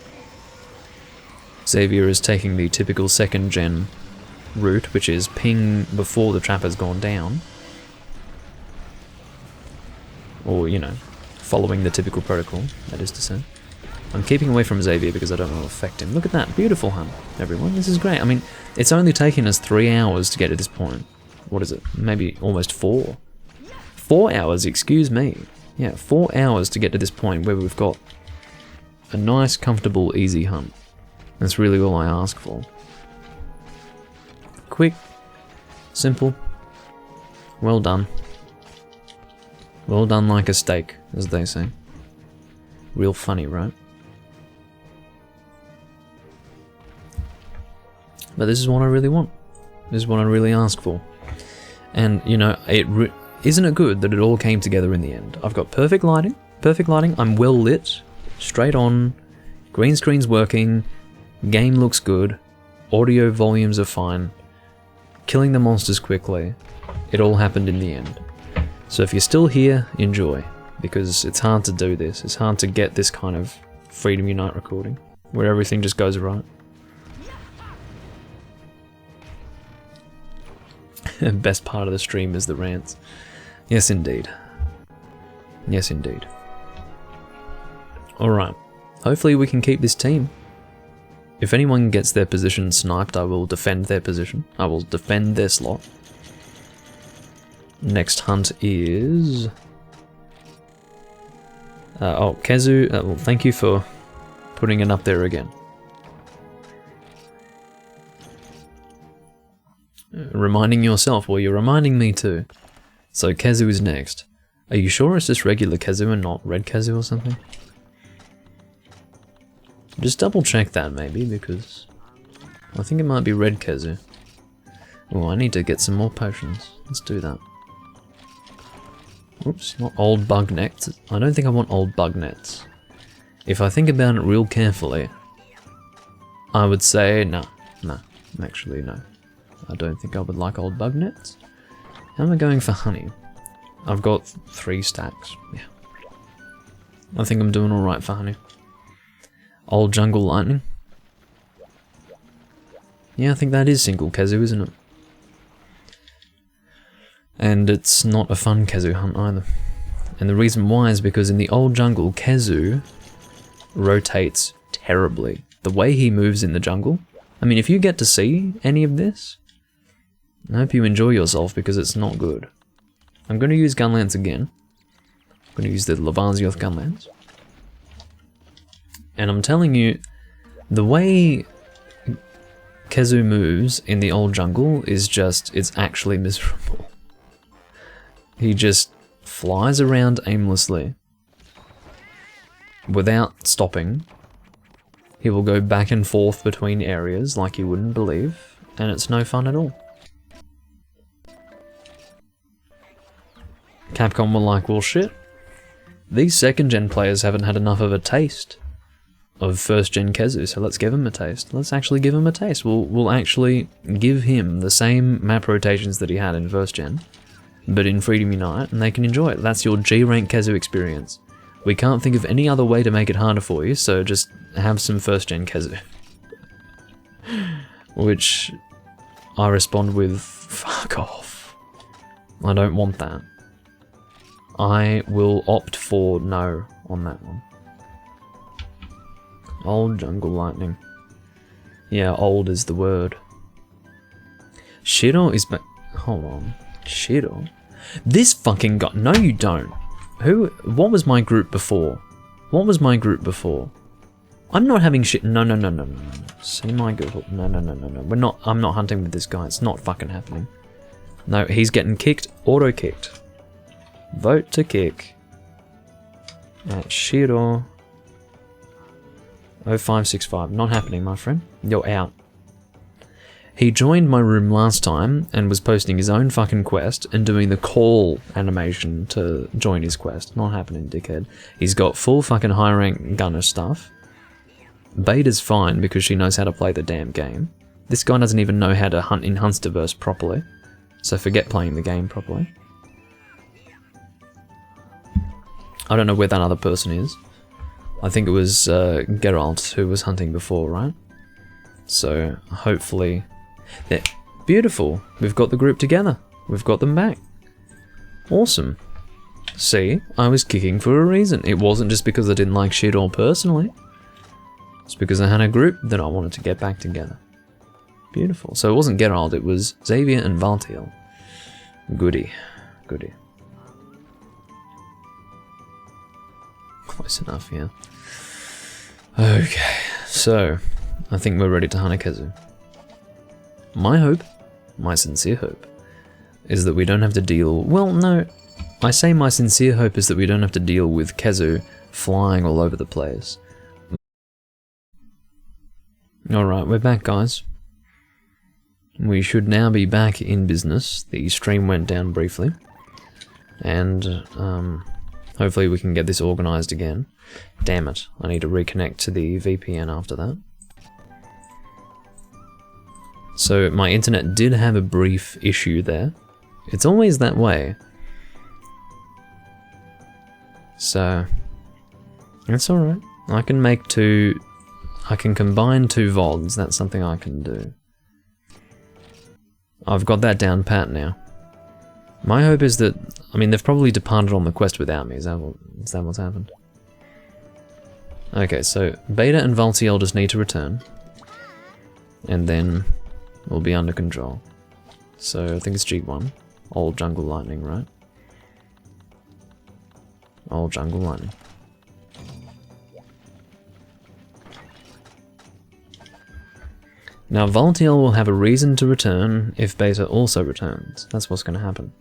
Xavier is taking the typical second gen route, which is ping before the trap has gone down. Or, you know, following the typical protocol, that is to say. I'm keeping away from Xavier because I don't want to affect him. Look at that, beautiful hunt, everyone, this is great. I mean, it's only taken us 3 hours to get to this point. What is it? Maybe almost 4. 4 hours, excuse me. Yeah, 4 hours to get to this point where we've got a nice, comfortable, easy hunt. That's really all I ask for. Quick, simple, well done. Well done like a steak, as they say. Real funny, right? But this is what I really want. This is what I really ask for. And, you know, isn't it good that it all came together in the end? I've got perfect lighting, I'm well lit, straight on, green screen's working, game looks good, audio volumes are fine, killing the monsters quickly, it all happened in the end. So if you're still here, enjoy, because it's hard to do this, it's hard to get this kind of Freedom Unite recording, where everything just goes right. Best part of the stream is the rants. Yes, indeed. Yes, indeed. Alright. Hopefully we can keep this team. If anyone gets their position sniped, I will defend their position. I will defend their slot. Next hunt is... oh, Kezu, well, thank you for putting it up there again. Reminding yourself, well, you're reminding me too. So Kezu is next. Are you sure it's just regular Kezu and not red Kezu or something? Just double check that maybe, because I think it might be red Kezu. Oh, I need to get some more potions. Let's do that. Oops, not old bug nets. I don't think I want old bug nets. If I think about it real carefully, I would say no, actually no. I don't think I would like old bug nets. How am I going for honey? I've got 3 stacks, yeah. I think I'm doing alright for honey. Old jungle lightning. Yeah, I think that is single Kezu, isn't it? And it's not a fun Kezu hunt either. And the reason why is because in the old jungle, Kezu rotates terribly. The way he moves in the jungle. I mean, if you get to see any of this, I hope you enjoy yourself because it's not good. I'm going to use Gunlance again. I'm going to use the Lavazioth Gunlance. And I'm telling you, the way Kezu moves in the old jungle is just, it's actually miserable. He just flies around aimlessly without stopping. He will go back and forth between areas like you wouldn't believe. and it's no fun at all. Capcom were like, well shit, these second gen players haven't had enough of a taste of first gen Khezu, so let's give him a taste. Let's actually give him a taste. We'll actually give him the same map rotations that he had in first gen, but in Freedom Unite, and they can enjoy it. That's your G-rank Khezu experience. We can't think of any other way to make it harder for you, so just have some first gen Khezu. Which I respond with, fuck off. I don't want that. I will opt for no on that one. Old Jungle Lightning. Yeah, old is the word. Shiro is back. Hold on. Shiro? This fucking guy. No, you don't. Who? What was my group before? What was my group before? I'm not having shit. No. See my group. No. We're not. I'm not hunting with this guy. It's not fucking happening. No, he's getting kicked. Auto kicked. Vote to kick. Shiro. 0565. Not happening, my friend. You're out. He joined my room last time and was posting his own fucking quest and doing the call animation to join his quest. Not happening, dickhead. He's got full fucking high rank gunner stuff. Beta's fine because she knows how to play the damn game. This guy doesn't even know how to hunt in Hunsterverse properly. So forget playing the game properly. I don't know where that other person is. I think it was Geralt who was hunting before, right? So hopefully... They're beautiful. We've got the group together. We've got them back. Awesome. See, I was kicking for a reason. It wasn't just because I didn't like Shiro personally. It's because I had a group that I wanted to get back together. Beautiful. So it wasn't Geralt, it was Xavier and Valtiel. Goody. Goody. Close enough, yeah. Okay, so I think we're ready to hunt a Khezu. My hope, my sincere hope, is that we don't have to deal... Well, no, I say my sincere hope is that we don't have to deal with Khezu flying all over the place. Alright, we're back, guys. We should now be back in business. The stream went down briefly. And, hopefully we can get this organised again. Damn it, I need to reconnect to the VPN after that. So my internet did have a brief issue there. It's always that way. So, it's alright. I can make two... I can combine two VODs, that's something I can do. I've got that down pat now. My hope is that... I mean, they've probably departed on the quest without me, is that what's happened? Okay, so Beta and Valtiel just need to return. And then we'll be under control. So I think it's G1. Old Jungle Lightning, right? Old Jungle Lightning. Now Valtiel will have a reason to return if Beta also returns. That's what's going to happen.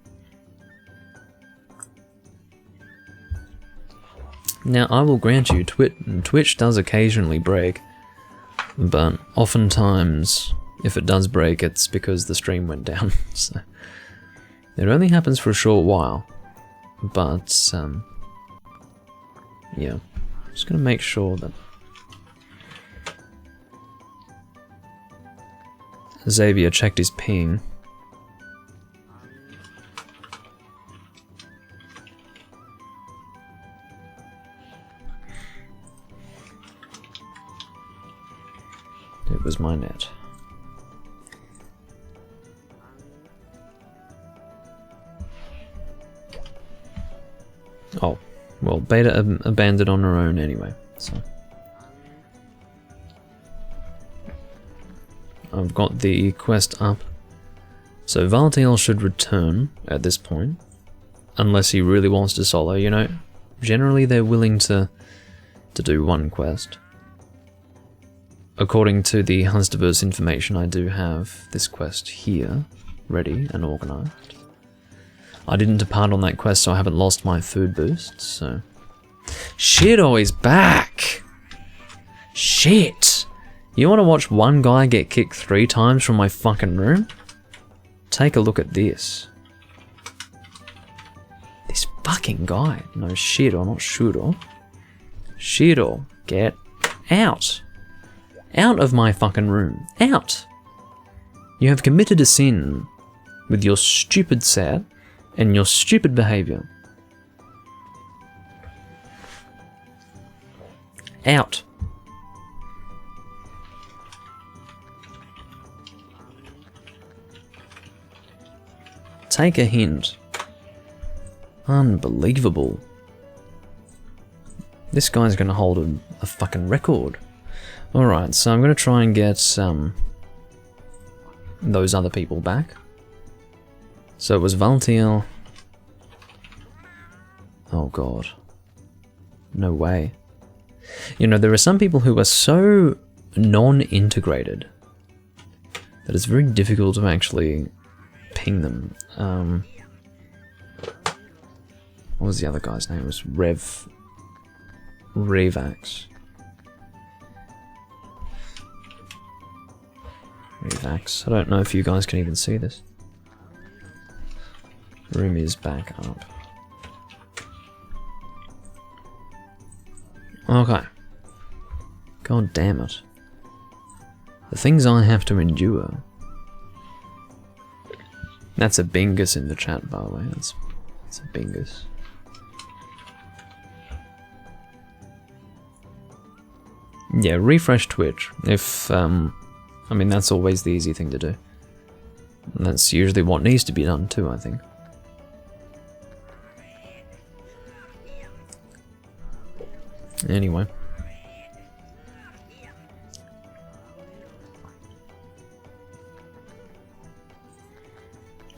Now I will grant you, Twitch does occasionally break, but oftentimes, if it does break, it's because the stream went down. So it only happens for a short while, but yeah, just gonna make sure that Xavier checked his ping. It was my net. Oh, well, Beta abandoned on her own anyway, so. I've got the quest up. So Valtiel should return at this point, unless he really wants to solo, you know. Generally they're willing to do one quest. According to the Hunsterverse information, I do have this quest here, ready and organised. I didn't depart on that quest, so I haven't lost my food boost, so... Shit, is back! Shit! You want to watch one guy get kicked 3 times from my fucking room? Take a look at this. This fucking guy. No, Shiro, not Shuro. Shiro, get out. Out of my fucking room. Out. You have committed a sin with your stupid set and your stupid behavior. Out. Take a hint. Unbelievable. This guy's gonna hold a fucking record. Alright, so I'm gonna try and get those other people back. So it was Valtiel. Oh god. No way. You know, there are some people who are so non-integrated that it's very difficult to actually ping them. What was the other guy's name? It was Revax. Revax. I don't know if you guys can even see this. Room is back up. Okay. God damn it. The things I have to endure. That's a bingus in the chat, by the way. That's a bingus. Yeah, refresh Twitch. If, I mean, that's always the easy thing to do. And that's usually what needs to be done too, I think. Anyway.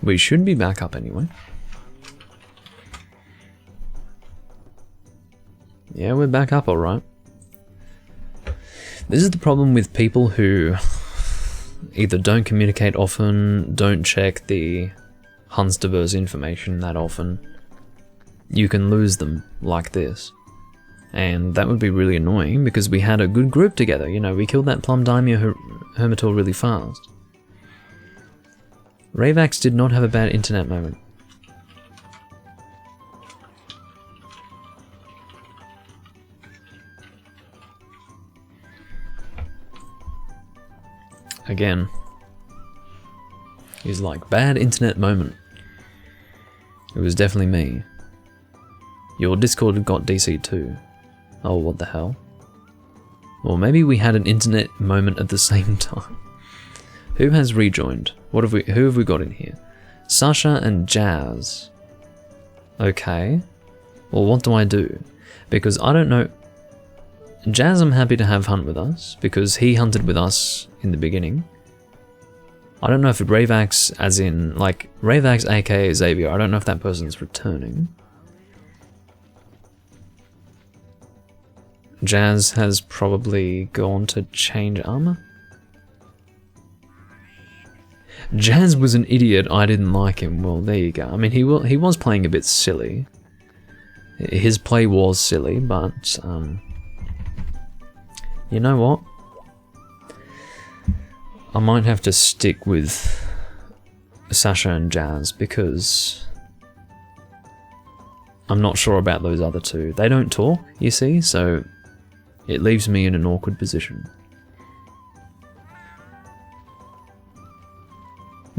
We should be back up anyway. Yeah, we're back up alright. This is the problem with people who either don't communicate often, don't check the Huntsdiverse information that often. You can lose them like this. And that would be really annoying because we had a good group together, you know, we killed that Plum Daimyo Hermitor really fast. Ravax did not have a bad internet moment. Again, he's like, bad internet moment. It was definitely me. Your Discord got DC'd too. Oh, what the hell? Or maybe we had an internet moment at the same time. Who has rejoined? Who have we got in here? Sasha and Jazz. Okay. Well, what do I do? Because I don't know. Jazz I'm happy to have hunt with us, because he hunted with us in the beginning. I don't know if Ravax, as in, like, Ravax aka Xavier, I don't know if that person's returning. Jazz has probably gone to change armor. Jazz was an idiot, I didn't like him. Well, there you go. I mean, he was playing a bit silly. His play was silly, but, you know what? I might have to stick with Sasha and Jazz because I'm not sure about those other two. They don't talk, you see, so it leaves me in an awkward position.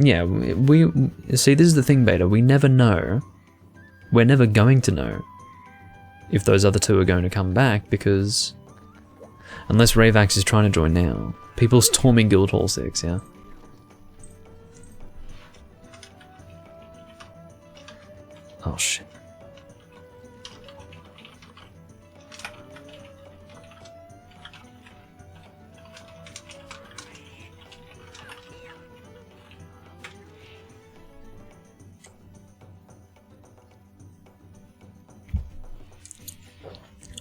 Yeah, we see, this is the thing, Beta. We never know. We're never going to know if those other two are going to come back because unless Ravax is trying to join now. People storming Guildhall 6, yeah? Oh shit.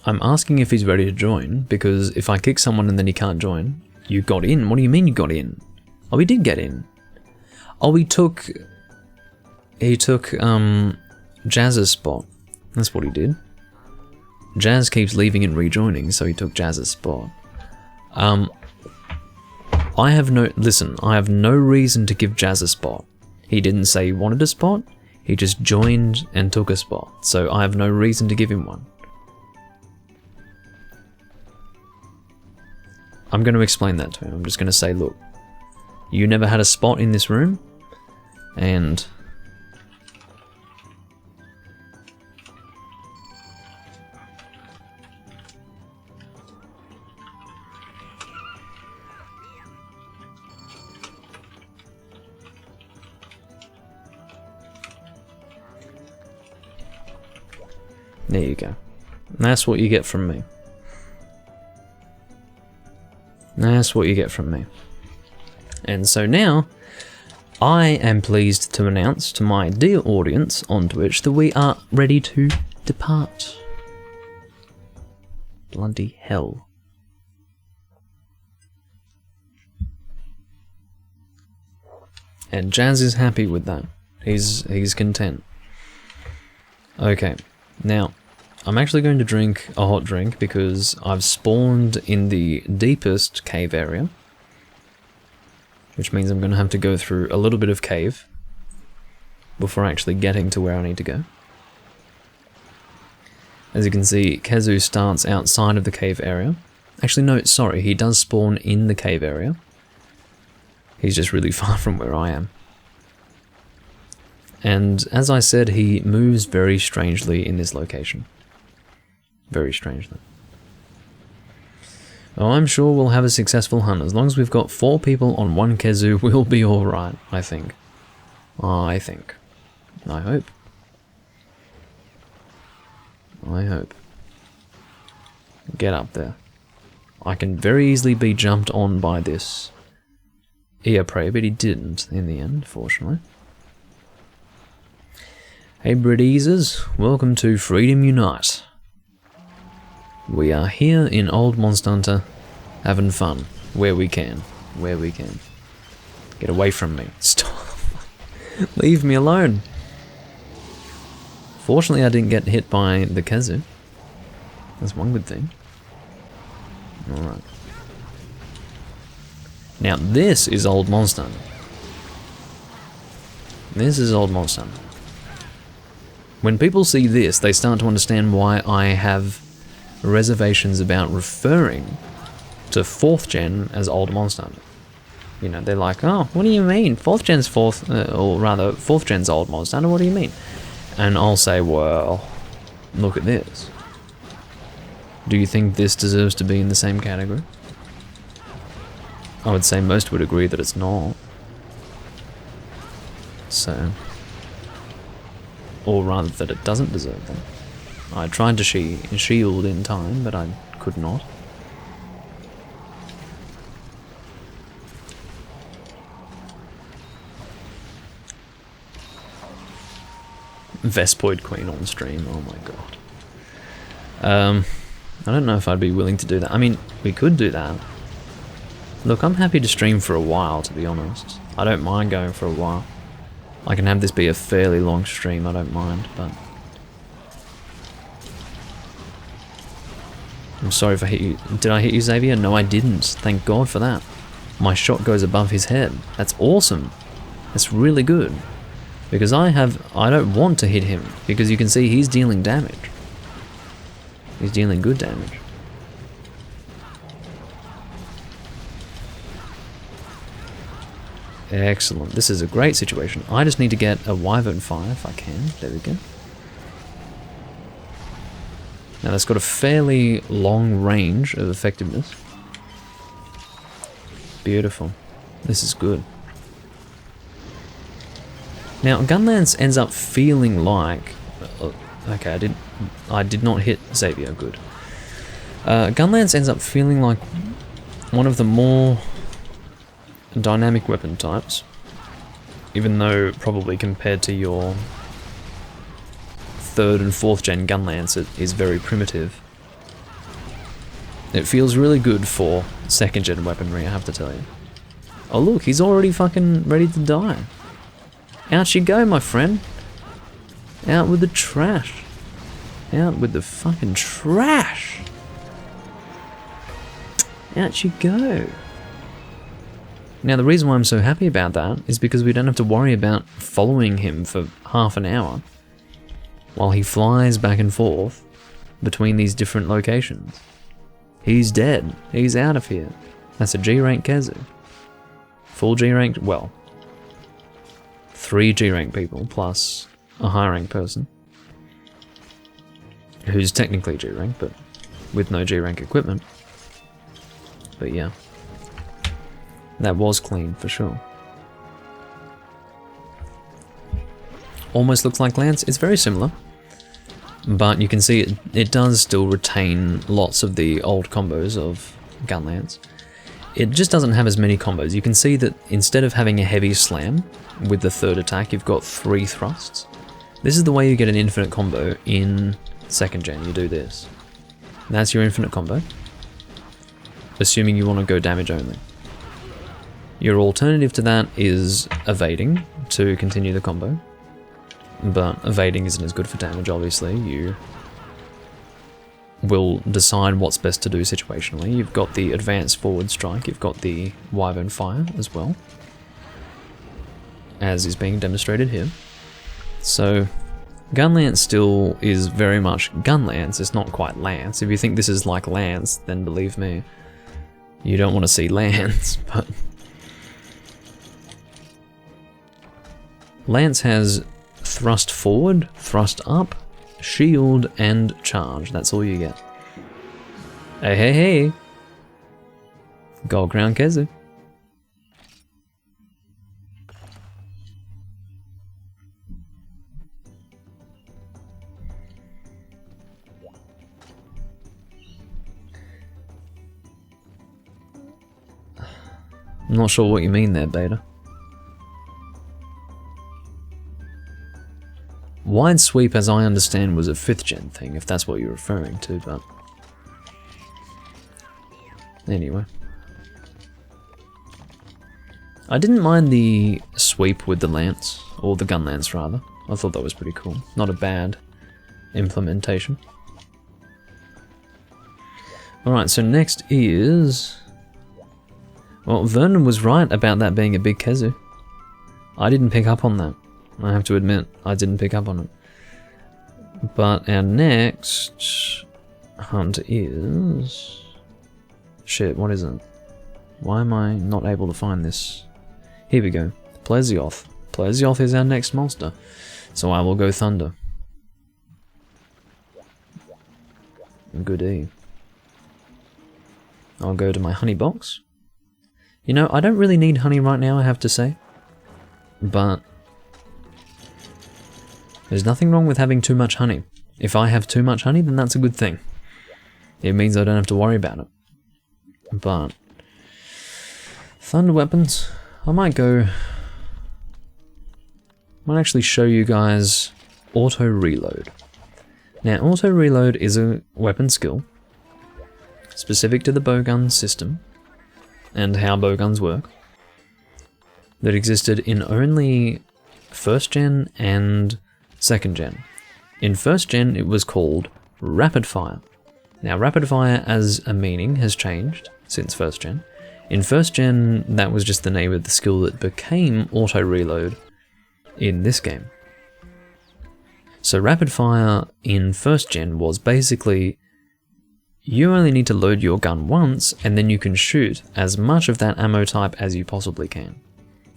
I'm asking if he's ready to join, because if I kick someone and then he can't join... You got in? What do you mean you got in? Oh, he did get in. Oh, he took Jazz's spot. That's what he did. Jazz keeps leaving and rejoining, so he took Jazz's spot. I have no reason to give Jazz a spot. He didn't say he wanted a spot, he just joined and took a spot, so I have no reason to give him one. I'm going to explain that to him. I'm just going to say, look, you never had a spot in this room, and there you go. That's what you get from me. That's what you get from me. And so now, I am pleased to announce to my dear audience on Twitch that we are ready to depart. Bloody hell. And Jazz is happy with that. He's content. Okay, now, I'm actually going to drink a hot drink because I've spawned in the deepest cave area, which means I'm going to have to go through a little bit of cave before actually getting to where I need to go. As you can see, Kezu starts outside of the cave area. Actually, no, sorry, he does spawn in the cave area. He's just really far from where I am. And as I said, he moves very strangely in this location. Very strangely. Oh, I'm sure we'll have a successful hunt. As long as we've got 4 people on 1 Kezu, we'll be alright, I think. I think. I hope. I hope. Get up there. I can very easily be jumped on by this ear prey, but he didn't in the end, fortunately. Hey Bredeezers, welcome to Freedom Unite. We are here in Old Monster Hunter, having fun, where we can, where we can. Get away from me, stop, leave me alone. Fortunately I didn't get hit by the Kezu, that's one good thing. Alright. Now this is Old Monster Hunter. This is Old Monster Hunter. When people see this, they start to understand why I have reservations about referring to 4th gen as Old Monster Hunter. You know, they're like, oh, what do you mean? 4th gen's 4th gen's Old Monster Hunter, what do you mean? And I'll say, well, look at this. Do you think this deserves to be in the same category? I would say most would agree that it's not. So, or rather that it doesn't deserve them. I tried to shield in time, but I could not. Vespoid Queen on stream, oh my god. I don't know if I'd be willing to do that. I mean, we could do that. Look, I'm happy to stream for a while, to be honest. I don't mind going for a while. I can have this be a fairly long stream, I don't mind, but... I'm sorry if I hit you. Did I hit you, Xavier? No, I didn't. Thank God for that. My shot goes above his head. That's awesome. That's really good. Because I don't want to hit him, because you can see he's dealing damage. He's dealing good damage. Excellent. This is a great situation. I just need to get a Wyvern fire if I can. There we go. Now that's got a fairly long range of effectiveness. Beautiful. This is good. Now Gunlance ends up feeling like... okay, I did not hit Xavier, good. Gunlance ends up feeling like one of the more dynamic weapon types, even though probably compared to your 3rd and 4th gen Gunlance it is very primitive. It feels really good for 2nd gen weaponry, I have to tell you. Oh look, he's already fucking ready to die. Out you go, my friend. Out with the trash. Out with the fucking trash. Out you go. Now the reason why I'm so happy about that is because we don't have to worry about following him for half an hour while he flies back and forth between these different locations. He's dead. He's out of here. That's a G-rank Kezu. Full G-rank, well, 3 G-rank people plus a high-rank person who's technically G-rank, but with no G-rank equipment. But yeah, that was clean for sure. Almost looks like Lance. It's very similar, but you can see it does still retain lots of the old combos of Gun Lance. It just doesn't have as many combos. You can see that instead of having a heavy slam with the 3rd attack, you've got 3 thrusts. This is the way you get an infinite combo in 2nd gen. You do this. That's your infinite combo, assuming you want to go damage only. Your alternative to that is evading to continue the combo, but evading isn't as good for damage, obviously. You will decide what's best to do situationally. You've got the advanced forward strike, you've got the wyvern fire as well, as is being demonstrated here. So Gun Lance still is very much Gun Lance, it's not quite Lance. If you think this is like Lance, then believe me, you don't want to see Lance, but Lance has thrust forward, thrust up, shield, and charge. That's all you get. Hey, hey, hey! Gold Crown Kezu. I'm not sure what you mean there, Beta. Wide sweep, as I understand, was a 5th gen thing, if that's what you're referring to, but anyway. I didn't mind the sweep with the lance, or the gun lance rather. I thought that was pretty cool. Not a bad implementation. Alright, so next is... Well, Vernon was right about that being a big Kezu. I didn't pick up on that. I have to admit, I didn't pick up on it. But our next hunt is... Shit, what is it? Why am I not able to find this? Here we go. Plesioth. Plesioth is our next monster. So I will go Thunder. Goodie. I'll go to my honey box. You know, I don't really need honey right now, I have to say. But there's nothing wrong with having too much honey. If I have too much honey, then that's a good thing. It means I don't have to worry about it. But thunder weapons, I might actually show you guys auto reload. Now, auto reload is a weapon skill specific to the bowgun system and how bowguns work that existed in only 1st gen and 2nd gen. In 1st gen, it was called rapid fire. Now, rapid fire as a meaning has changed since 1st gen. In 1st gen, that was just the name of the skill that became auto reload in this game. So rapid fire in 1st gen was basically you only need to load your gun once and then you can shoot as much of that ammo type as you possibly can.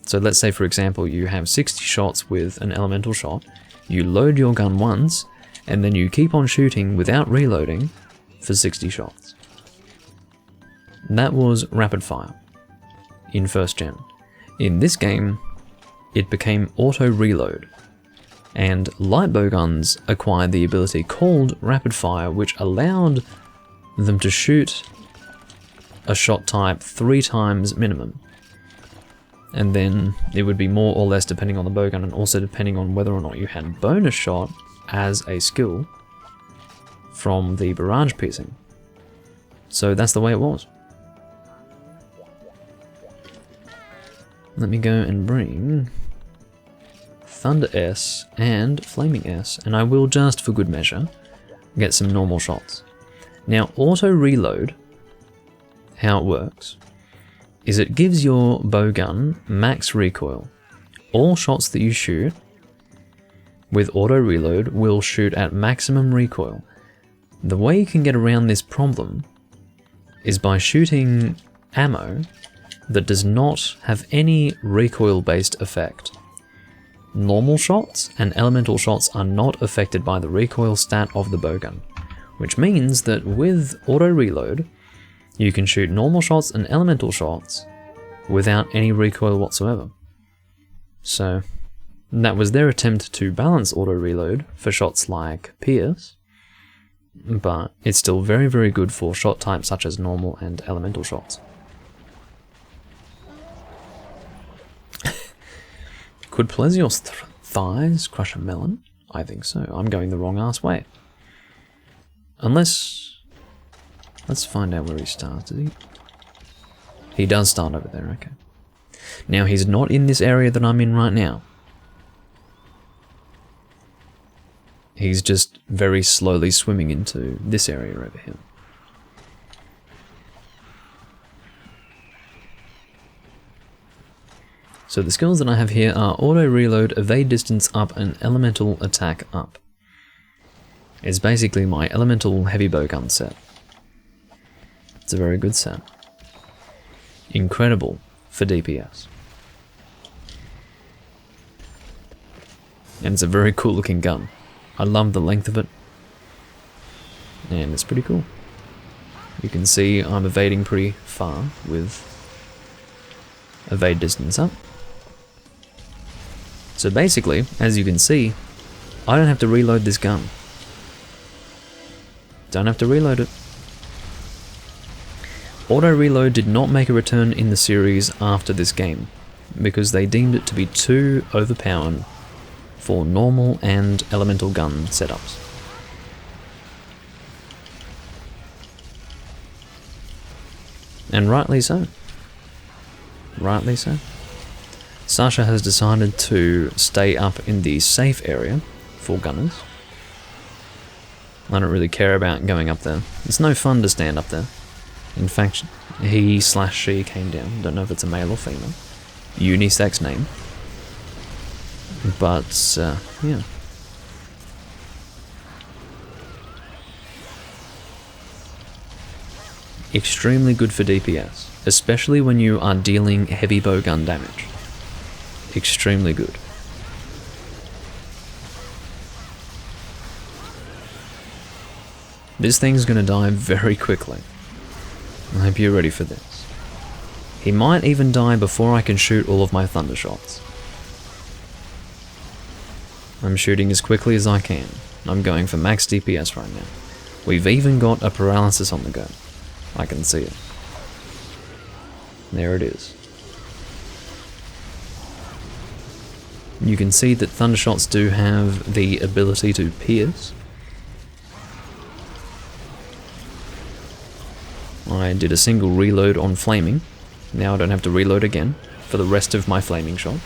So let's say, for example, you have 60 shots with an elemental shot, you load your gun once and then you keep on shooting without reloading for 60 shots. That was rapid fire in 1st gen. In this game, it became auto reload, and light bowguns acquired the ability called rapid fire, which allowed them to shoot a shot type 3 times minimum. And then it would be more or less depending on the bowgun, and also depending on whether or not you had bonus shot as a skill from the barrage piercing. So that's the way it was. Let me go and bring Thunder S and Flaming S, and I will just, for good measure, get some normal shots. Now, auto reload, how it works, is it gives your bowgun max recoil. All shots that you shoot with auto reload will shoot at maximum recoil. The way you can get around this problem is by shooting ammo that does not have any recoil-based effect. Normal shots and elemental shots are not affected by the recoil stat of the bowgun, which means that with auto reload, you can shoot normal shots and elemental shots without any recoil whatsoever. So that was their attempt to balance auto reload for shots like Pierce, but it's still very, very good for shot types such as normal and elemental shots. Could Plesio's thighs crush a melon? I think so. I'm going the wrong ass way. Unless... let's find out where he starts. He does start over there, okay. Now he's not in this area that I'm in right now. He's just very slowly swimming into this area over here. So the skills that I have here are auto reload, evade distance up, and elemental attack up. It's basically my elemental heavy bowgun set. It's a very good set. Incredible for DPS. And it's a very cool looking gun. I love the length of it. And it's pretty cool. You can see I'm evading pretty far with evade distance up. So basically, as you can see, I don't have to reload this gun. Don't have to reload it. Auto reload did not make a return in the series after this game, because they deemed it to be too overpowered for normal and elemental gun setups. And rightly so. Rightly so. Sasha has decided to stay up in the safe area for gunners. I don't really care about going up there. It's no fun to stand up there. In fact, he/she came down. Don't know if it's a male or female. Unisex name. But, yeah. Extremely good for DPS, especially when you are dealing heavy bowgun damage. Extremely good. This thing's gonna die very quickly. I hope you're ready for this. He might even die before I can shoot all of my thunder shots. I'm shooting as quickly as I can. I'm going for max DPS right now. We've even got a paralysis on the go. I can see it. There it is. You can see that thunder shots do have the ability to pierce. I did a single reload on flaming. Now I don't have to reload again for the rest of my flaming shots.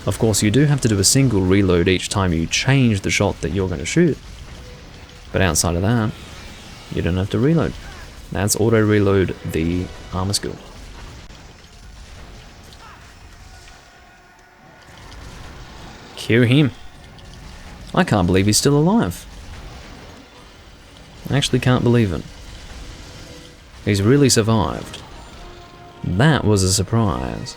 Of course, you do have to do a single reload each time you change the shot that you're going to shoot. But outside of that, you don't have to reload. That's auto reload the armor skill. Cue him. I can't believe he's still alive. I actually can't believe it. He's really survived. That was a surprise.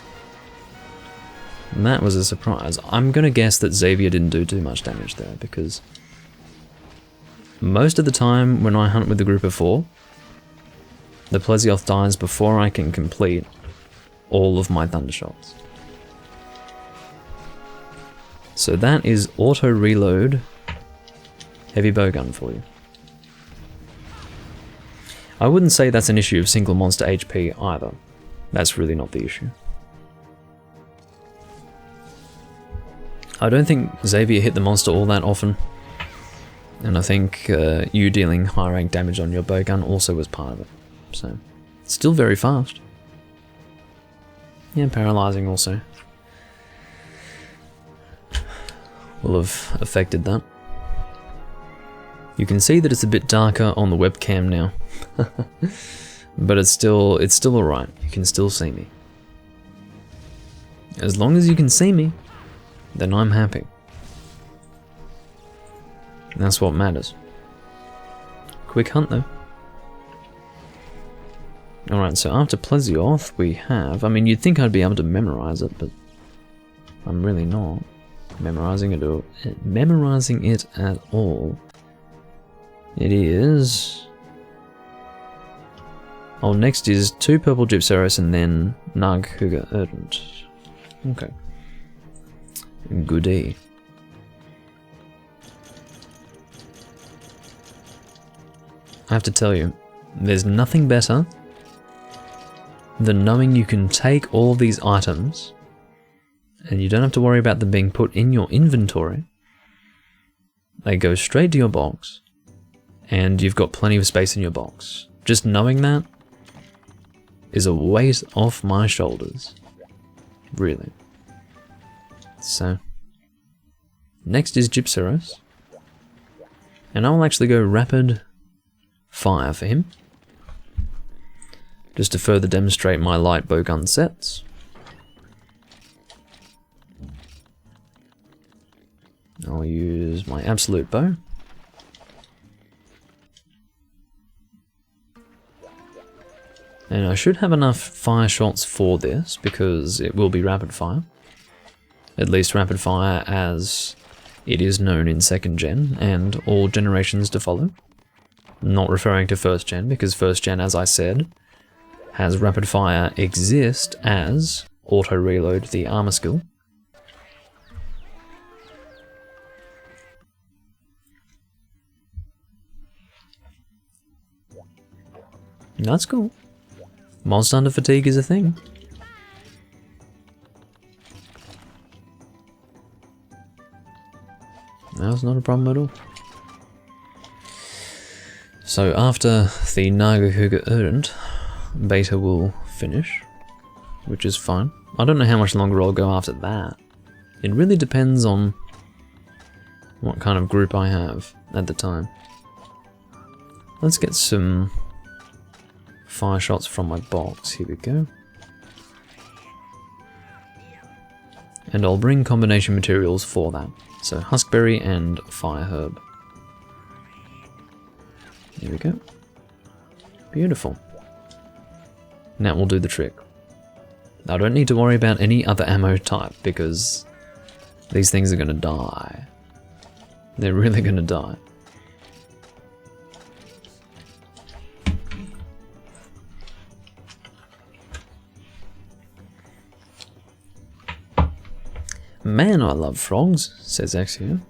That was a surprise. I'm gonna guess that Xavier didn't do too much damage there, because most of the time when I hunt with a group of 4, the Plesioth dies before I can complete all of my thunder shots. So that is auto reload heavy bowgun for you. I wouldn't say that's an issue of single monster HP either. That's really not the issue. I don't think Xavier hit the monster all that often. And I think you dealing high rank damage on your bowgun also was part of it. So, still very fast. Yeah, paralyzing also will have affected that. You can see that it's a bit darker on the webcam now. But it's still alright. You can still see me. As long as you can see me, then I'm happy. That's what matters. Quick hunt though. Alright, so after Plesioth we have... I mean, you'd think I'd be able to memorize it, but I'm really not memorizing it at all. It is... Oh, next is 2 purple Gypceros and then Naga Cougar Ardent. Okay. Goodie. I have to tell you, there's nothing better than knowing you can take all these items and you don't have to worry about them being put in your inventory. They go straight to your box and you've got plenty of space in your box. Just knowing that is a weight off my shoulders. Really. So, next is Gypceros. And I will actually go rapid fire for him. Just to further demonstrate my light bow gun sets. I'll use my absolute bow. And I should have enough fire shots for this, because it will be rapid fire. At least rapid fire as it is known in 2nd gen, and all generations to follow. Not referring to 1st gen, because 1st gen, as I said, has rapid fire exist as auto reload the armor skill. That's cool. Monster Hunter fatigue is a thing. That's not a problem at all. So after the Naga Cougar Ardent, beta will finish, which is fine. I don't know how much longer I'll go after that. It really depends on what kind of group I have at the time. Let's get some fire shots from my box. Here we go. And I'll bring combination materials for that. So Huskberry and Fire Herb. Here we go. Beautiful. Now we'll do the trick. I don't need to worry about any other ammo type because these things are going to die. They're really going to die. Man, I love frogs, says Axio.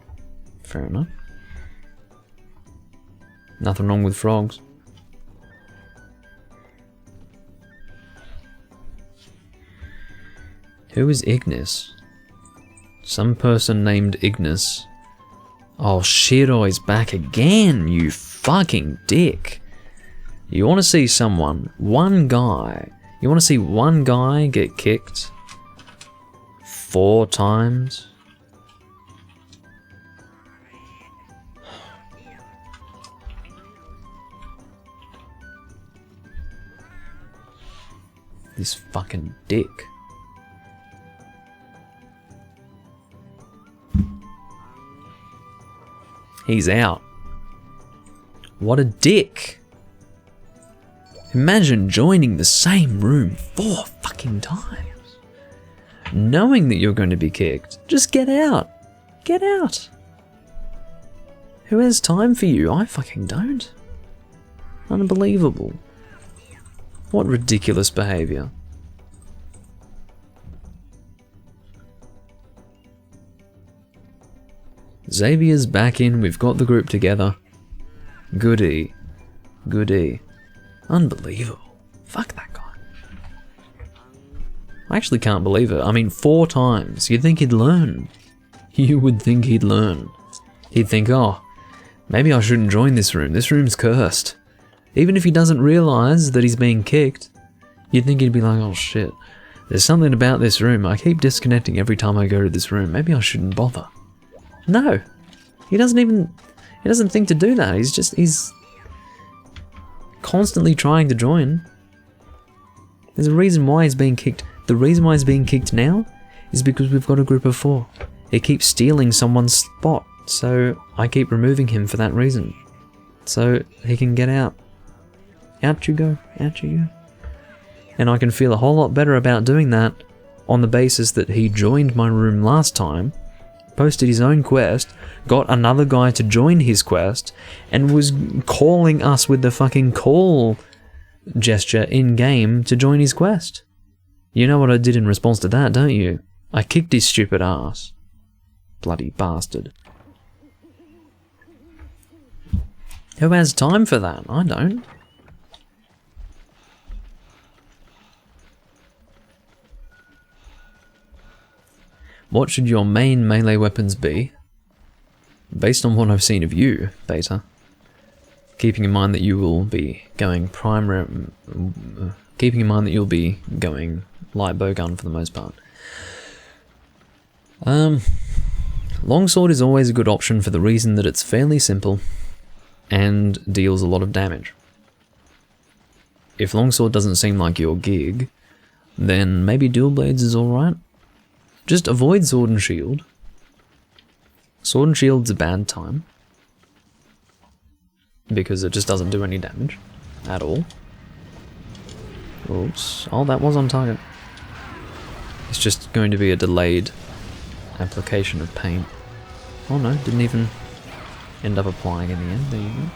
Fair enough. Nothing wrong with frogs. Who is Ignis? Some person named Ignis. Oh, Shiro is back again, you fucking dick. You want to see someone, one guy, you want to see one guy get kicked 4 times? This fucking dick. He's out. What a dick. Imagine joining the same room 4 fucking times. Knowing that you're going to be kicked. Just get out. Get out. Who has time for you? I fucking don't. Unbelievable. What ridiculous behaviour. Xavier's back in, we've got the group together. Goody. Goody. Unbelievable. Fuck that guy. I actually can't believe it. I mean, 4 times. You'd think he'd learn. You would think he'd learn. He'd think, oh, maybe I shouldn't join this room. This room's cursed. Even if he doesn't realise that he's being kicked, you'd think he'd be like, oh shit, there's something about this room. I keep disconnecting every time I go to this room. Maybe I shouldn't bother. No. He doesn't think to do that. He's constantly trying to join. There's a reason why he's being kicked. The reason why he's being kicked now is because we've got a group of 4. He keeps stealing someone's spot, so I keep removing him for that reason. So he can get out. Out you go, out you go. And I can feel a whole lot better about doing that on the basis that he joined my room last time, posted his own quest, got another guy to join his quest, and was calling us with the fucking call gesture in-game to join his quest. You know what I did in response to that, don't you? I kicked his stupid ass. Bloody bastard. Who has time for that? I don't. What should your main melee weapons be? Based on what I've seen of you, Beta. Keeping in mind that you will be going keeping in mind that you'll be going light bowgun for the most part. Longsword is always a good option for the reason that it's fairly simple and deals a lot of damage. If longsword doesn't seem like your gig, then maybe dual blades is alright. Just avoid sword and shield. Sword and shield's a bad time, because it just doesn't do any damage at all. Oops. Oh, that was on target. It's just going to be a delayed application of paint. Oh no, didn't even end up applying in the end. There you go.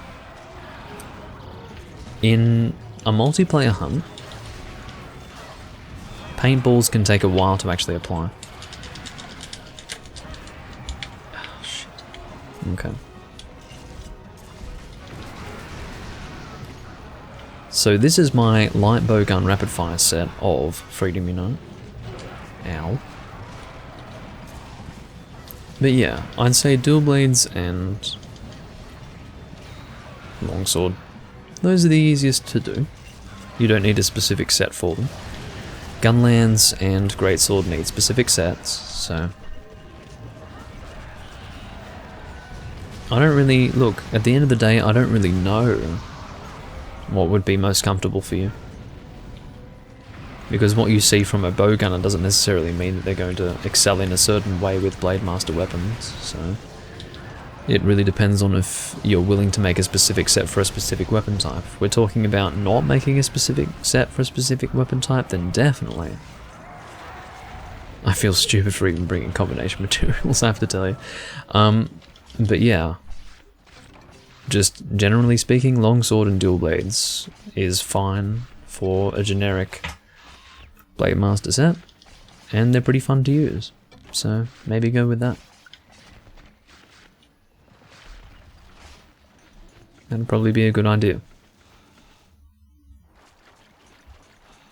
In a multiplayer hunt, paintballs can take a while to actually apply. Oh, shit. Okay. So this is my light bowgun rapid fire set of Freedom Unite. Ow. But yeah, I'd say dual blades and longsword. Those are the easiest to do. You don't need a specific set for them. Gunlands and greatsword need specific sets, so I don't really look. At the end of the day, I don't really know what would be most comfortable for you, because what you see from a bowgunner doesn't necessarily mean that they're going to excel in a certain way with Blade Master weapons, so it really depends on if you're willing to make a specific set for a specific weapon type. If we're talking about not making a specific set for a specific weapon type, then definitely. I feel stupid for even bringing combination materials, I have to tell you. But yeah, just generally speaking, longsword and dual blades is fine for a generic Blade Master set, and they're pretty fun to use, so maybe go with that. That'd probably be a good idea.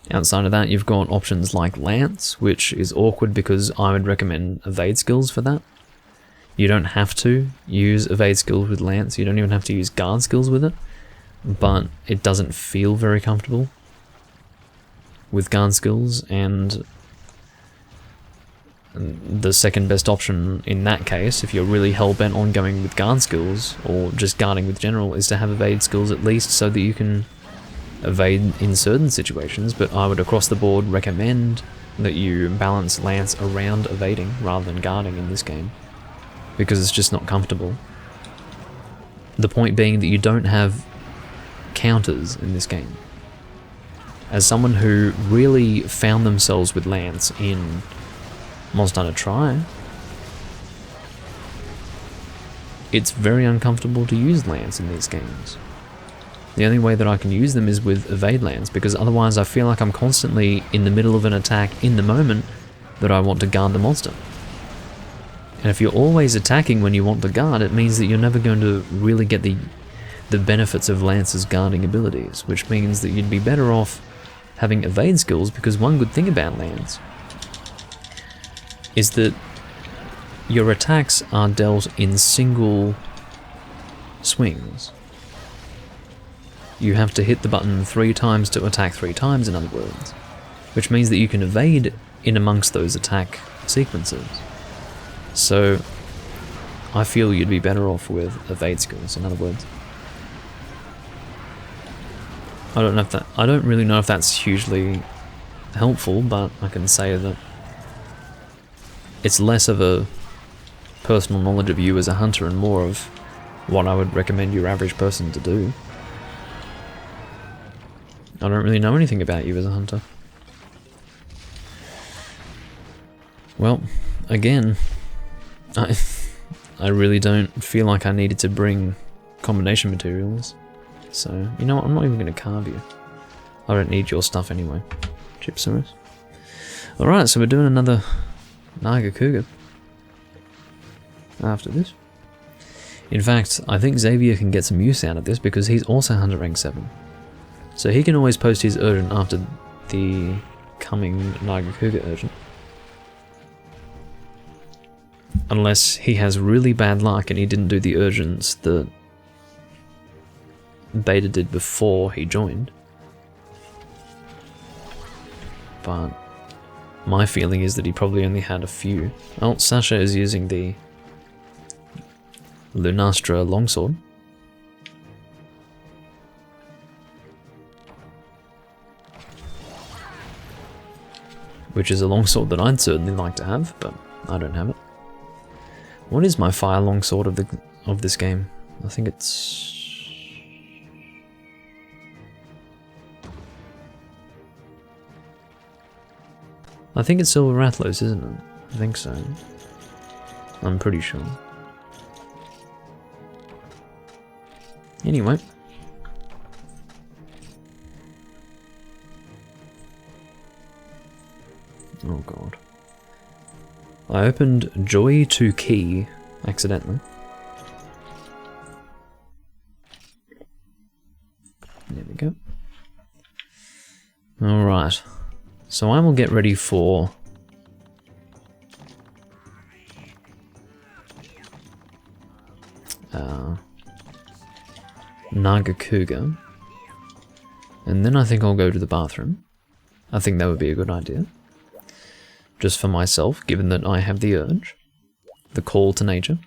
Outside of that, you've got options like Lance, which is awkward because I would recommend evade skills for that. You don't have to use evade skills with Lance, you don't even have to use guard skills with it, but it doesn't feel very comfortable with guard skills, and the second best option in that case, if you're really hell-bent on going with guard skills, or just guarding with general, is to have evade skills at least so that you can evade in certain situations, but I would across the board recommend that you balance Lance around evading rather than guarding in this game, because it's just not comfortable. The point being that you don't have counters in this game. As someone who really found themselves with Lance in Monster Hunter Tri, it's very uncomfortable to use Lance in these games. The only way that I can use them is with evade Lance, because otherwise I feel like I'm constantly in the middle of an attack in the moment that I want to guard the monster. And if you're always attacking when you want to guard, it means that you're never going to really get the benefits of Lance's guarding abilities, which means that you'd be better off having evade skills, because one good thing about Lance is that your attacks are dealt in single swings. You have to hit the button 3 times to attack 3 times, in other words, which means that you can evade in amongst those attack sequences. So I feel you'd be better off with evade skills, in other words. I don't really know if that's hugely helpful, but I can say that it's less of a personal knowledge of you as a hunter and more of what I would recommend your average person to do. I don't really know anything about you as a hunter. Well, again, I really don't feel like I needed to bring combination materials. So, you know what, I'm not even going to carve you. I don't need your stuff anyway. Gypsaurus. Alright, so we're doing another Naga Cougar after this. In fact, I think Xavier can get some use out of this because he's also Hunter rank 7. So he can always post his urgent after the coming Naga Cougar urgent. Unless he has really bad luck and he didn't do the urgents that Beta did before he joined. But my feeling is that he probably only had a few. Oh, Sasha is using the Lunastra longsword. Which is a longsword that I'd certainly like to have, but I don't have it. What is my fire longsword of this game? I think it's... I think it's Silver Rathlos, isn't it? I think so. I'm pretty sure. Anyway. Oh god. I opened Joy to Key accidentally. There we go. Alright. So I will get ready for Naga Cougar. And then I think I'll go to the bathroom. I think that would be a good idea. Just for myself, given that I have the urge. The call to nature.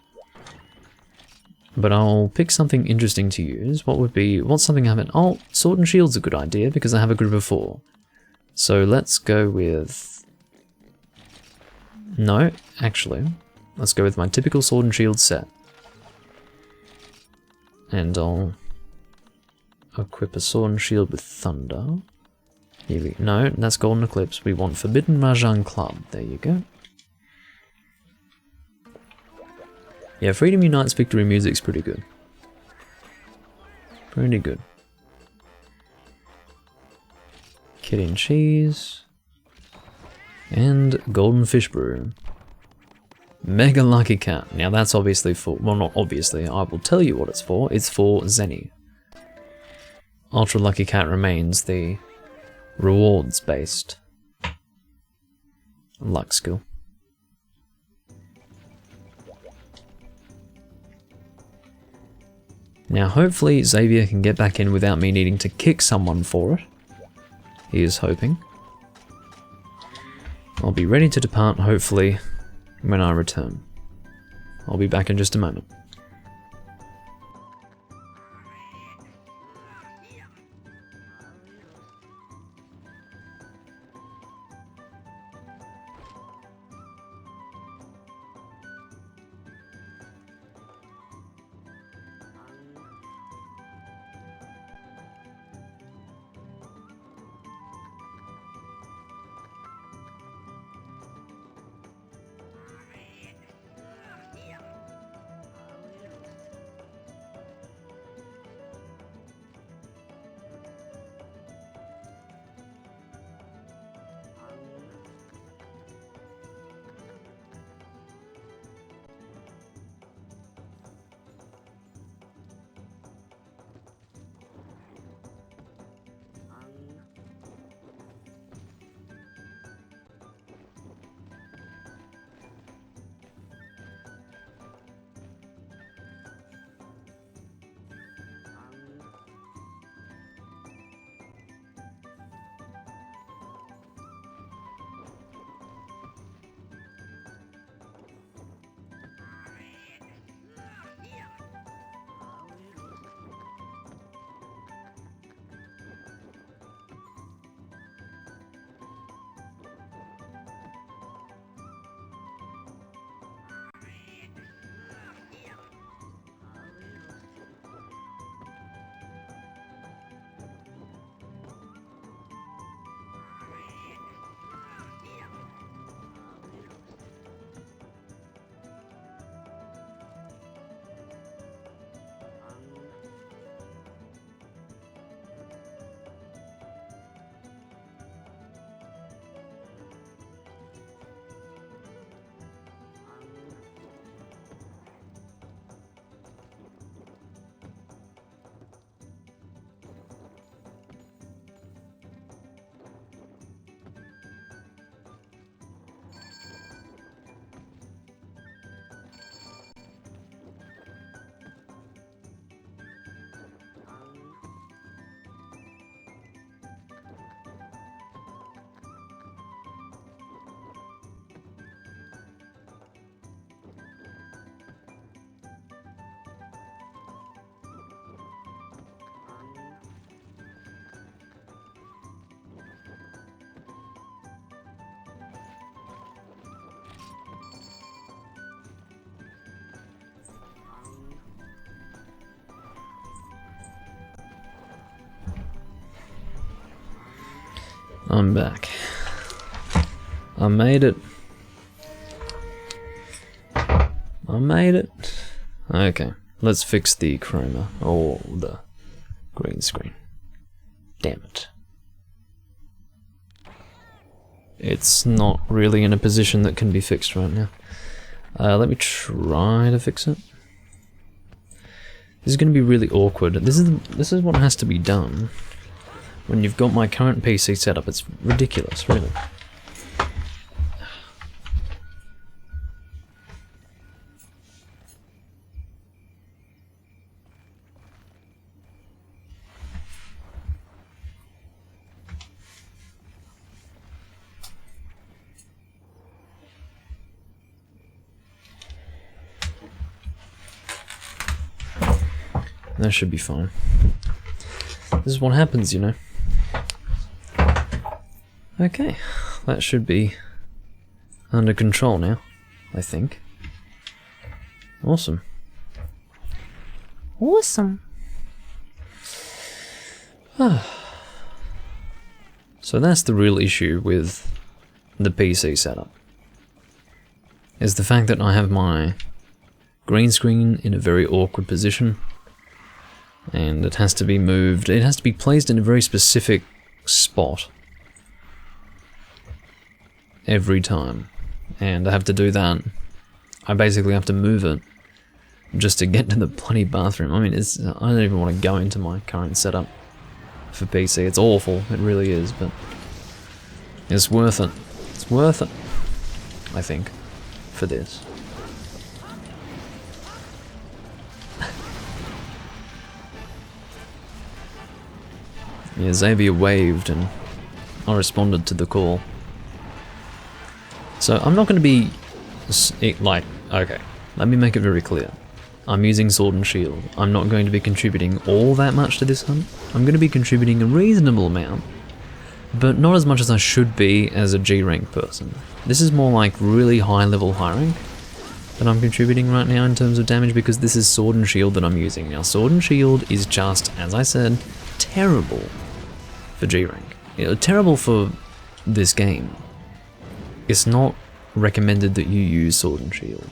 But I'll pick something interesting to use. What's something I haven't... Oh, Sword and Shield's a good idea because I have a group of 4. So let's go with... No, actually. Let's go with my typical Sword and Shield set. And I'll equip a Sword and Shield with Thunder. Here we... No, that's Golden Eclipse. We want Forbidden Mahjong Club. There you go. Yeah, Freedom Unites Victory music's pretty good. Pretty good. Kid and Cheese. And Golden Fish Brew. Mega Lucky Cat. Now that's obviously for... Well, not obviously. I will tell you what it's for. It's for Zenny. Ultra Lucky Cat remains the rewards-based luck skill. Now hopefully Xavier can get back in without me needing to kick someone for it. He is hoping. I'll be ready to depart hopefully when I return. I'll be back in just a moment. I'm back. I made it. I made it. Okay, let's fix the chroma, or the green screen. Damn it. It's not really in a position that can be fixed right now. Let me try to fix it. This is going to be really awkward. This is what has to be done when you've got my current PC set up. It's ridiculous, really. That should be fine. This is what happens, you know. Okay, that should be under control now, I think. Awesome. Awesome. So that's the real issue with the PC setup. Is the fact that I have my green screen in a very awkward position. And it has to be moved, it has to be placed in a very specific spot every time. And I have to do that. I basically have to move it just to get to the bloody bathroom. I mean, I don't even want to go into my current setup for PC. It's awful, it really is, but it's worth it. It's worth it, I think, for this. Yeah, Xavier waved and I responded to the call. So I'm not going to be like, okay, let me make it very clear. I'm using Sword and Shield. I'm not going to be contributing all that much to this hunt. I'm going to be contributing a reasonable amount, but not as much as I should be as a G rank person. This is more like really high level high rank that I'm contributing right now in terms of damage, because this is Sword and Shield that I'm using. Now Sword and Shield is just, as I said, terrible for G rank. You know, terrible for this game. It's not recommended that you use Sword and Shield,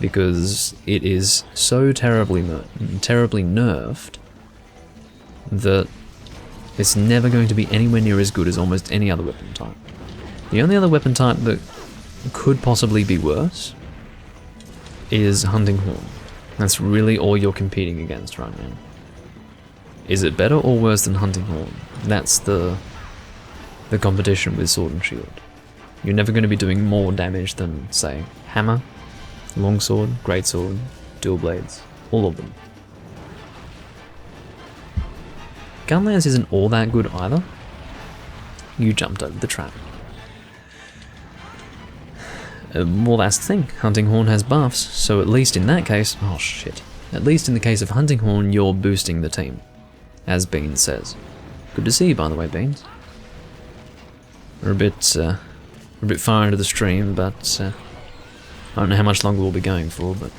because it is so terribly nerfed that it's never going to be anywhere near as good as almost any other weapon type. The only other weapon type that could possibly be worse is Hunting Horn. That's really all you're competing against right now. Is it better or worse than Hunting Horn? That's the competition with Sword and Shield. You're never going to be doing more damage than, say, Hammer, Longsword, Greatsword, Dual Blades, all of them. Gunlance isn't all that good either. You jumped over the trap. Well, that's the thing. Hunting Horn has buffs, so at least in that case... Oh, shit. At least in the case of Hunting Horn, you're boosting the team, as Beans says. Good to see you, by the way, Beans. We're a bit far into the stream, but I don't know how much longer we'll be going for, but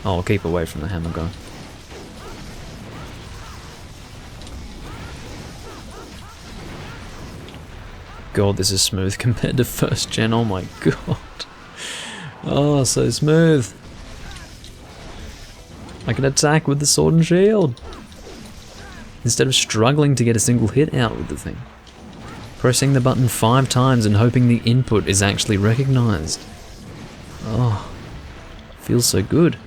I'll keep away from the hammer guy. God, this is smooth compared to first gen, oh my god. Oh, so smooth. I can attack with the Sword and Shield instead of struggling to get a single hit out with the thing. Pressing the button 5 times and hoping the input is actually recognized. Oh, feels so good.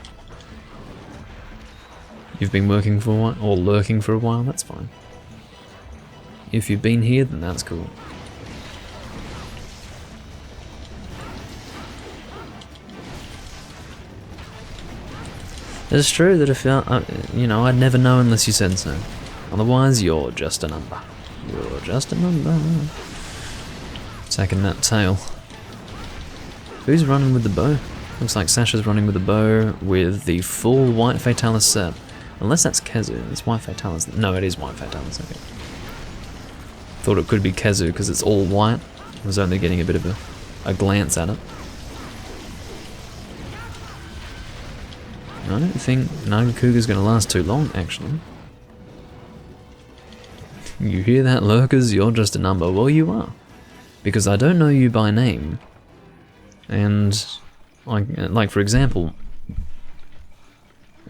You've been working for a while, or lurking for a while, that's fine. If you've been here, then that's cool. It's true that if you know, I'd never know unless you said so. Otherwise, you're just a number. You're just a number. Attacking that tail. Who's running with the bow? Looks like Sasha's running with the bow with the full White Fatalis set. Unless that's Kezu. It's White Fatalis. No, it is White Fatalis. Okay. Thought it could be Kezu because it's all white. I was only getting a bit of a glance at it. I don't think Naga Cougar's going to last too long, actually. You hear that, lurkers? You're just a number. Well, you are. Because I don't know you by name. And, like for example,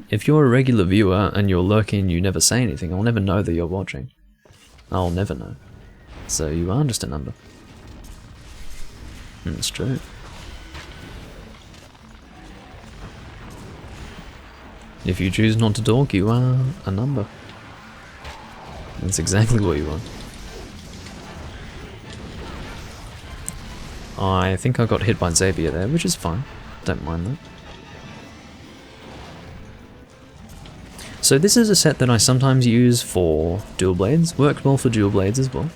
if you're a regular viewer and you're lurking and you never say anything, I'll never know that you're watching. I'll never know. So you are just a number. That's true. If you choose not to talk, you are a number. That's exactly what you want. I think I got hit by Xavier there, which is fine. Don't mind that. So this is a set that I sometimes use for dual blades. Worked well for dual blades as well.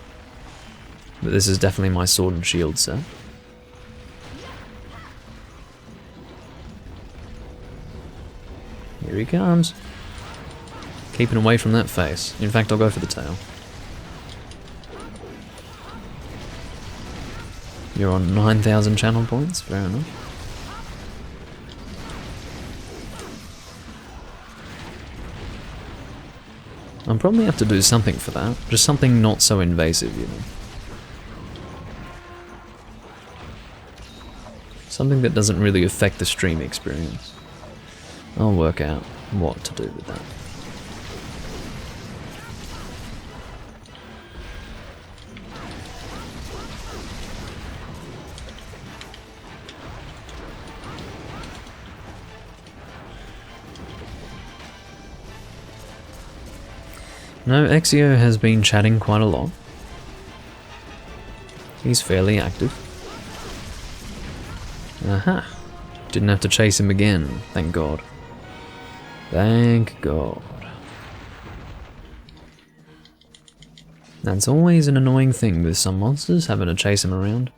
But this is definitely my sword and shield set. Here he comes. Keeping away from that face. In fact, I'll go for the tail. You're on 9,000 channel points, fair enough. I'll probably have to do something for that. Just something not so invasive, you know. Something that doesn't really affect the stream experience. I'll work out what to do with that. No, Exio has been chatting quite a lot. He's fairly active. Aha! Didn't have to chase him again, thank God. Thank God. That's always an annoying thing with some monsters, having to chase them around.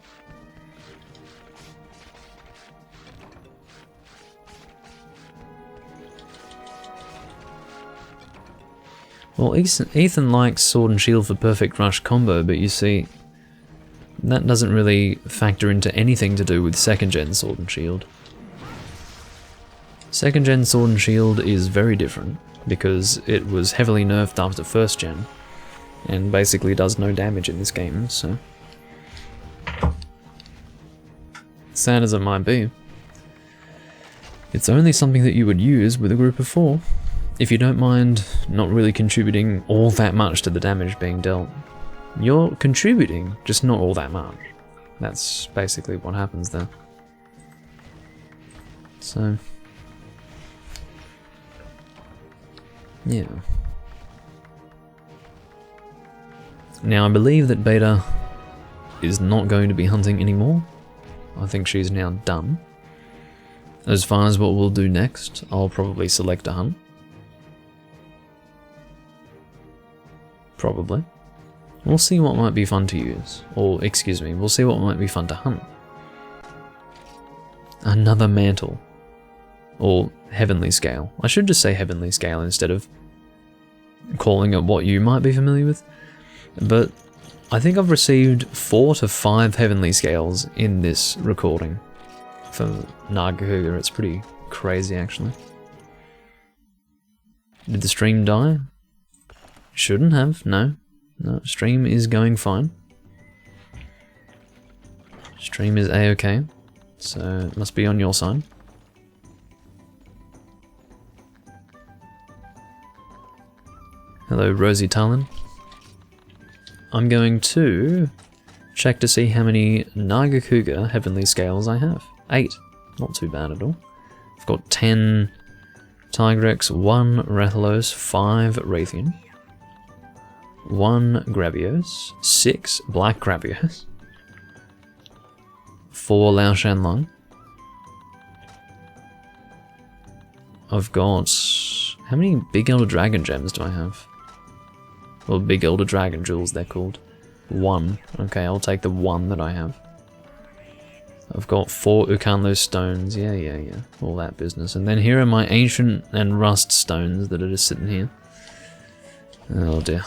Well, Ethan likes Sword and Shield for perfect rush combo, but you see, that doesn't really factor into anything to do with second gen Sword and Shield. Second gen Sword and Shield is very different, because it was heavily nerfed after first gen, and basically does no damage in this game, so... sad as it might be, it's only something that you would use with a group of 4. If you don't mind not really contributing all that much to the damage being dealt. You're contributing, just not all that much. That's basically what happens there. So... yeah. Now I believe that Beta is not going to be hunting anymore. I think she's now done. As far as what we'll do next, I'll probably select a hunt. Probably. We'll see what might be fun to use. Or, excuse me, we'll see what might be fun to hunt. Another mantle. Or heavenly scale. I should just say heavenly scale instead of calling it what you might be familiar with. But I think I've received 4 to 5 heavenly scales in this recording. For Naga Cougar, it's pretty crazy actually. Did the stream die? Shouldn't have, no. No, stream is going fine. Stream is a-okay, so it must be on your side. Hello, Rosie Talon. I'm going to check to see how many Naga Cougar heavenly scales I have. 8. Not too bad at all. I've got 10 Tigrex, 1 Rathalos, 5 Raytheon, 1 Gravios, 6 Black Gravios, 4 Lao Shan Lung. I've got... how many Big Elder Dragon gems do I have? Or Big Elder Dragon jewels they're called. 1. Okay, I'll take the 1 that I have. I've got 4 Ukanlo stones, yeah, all that business. And then here are my ancient and rust stones that are just sitting here. Oh dear.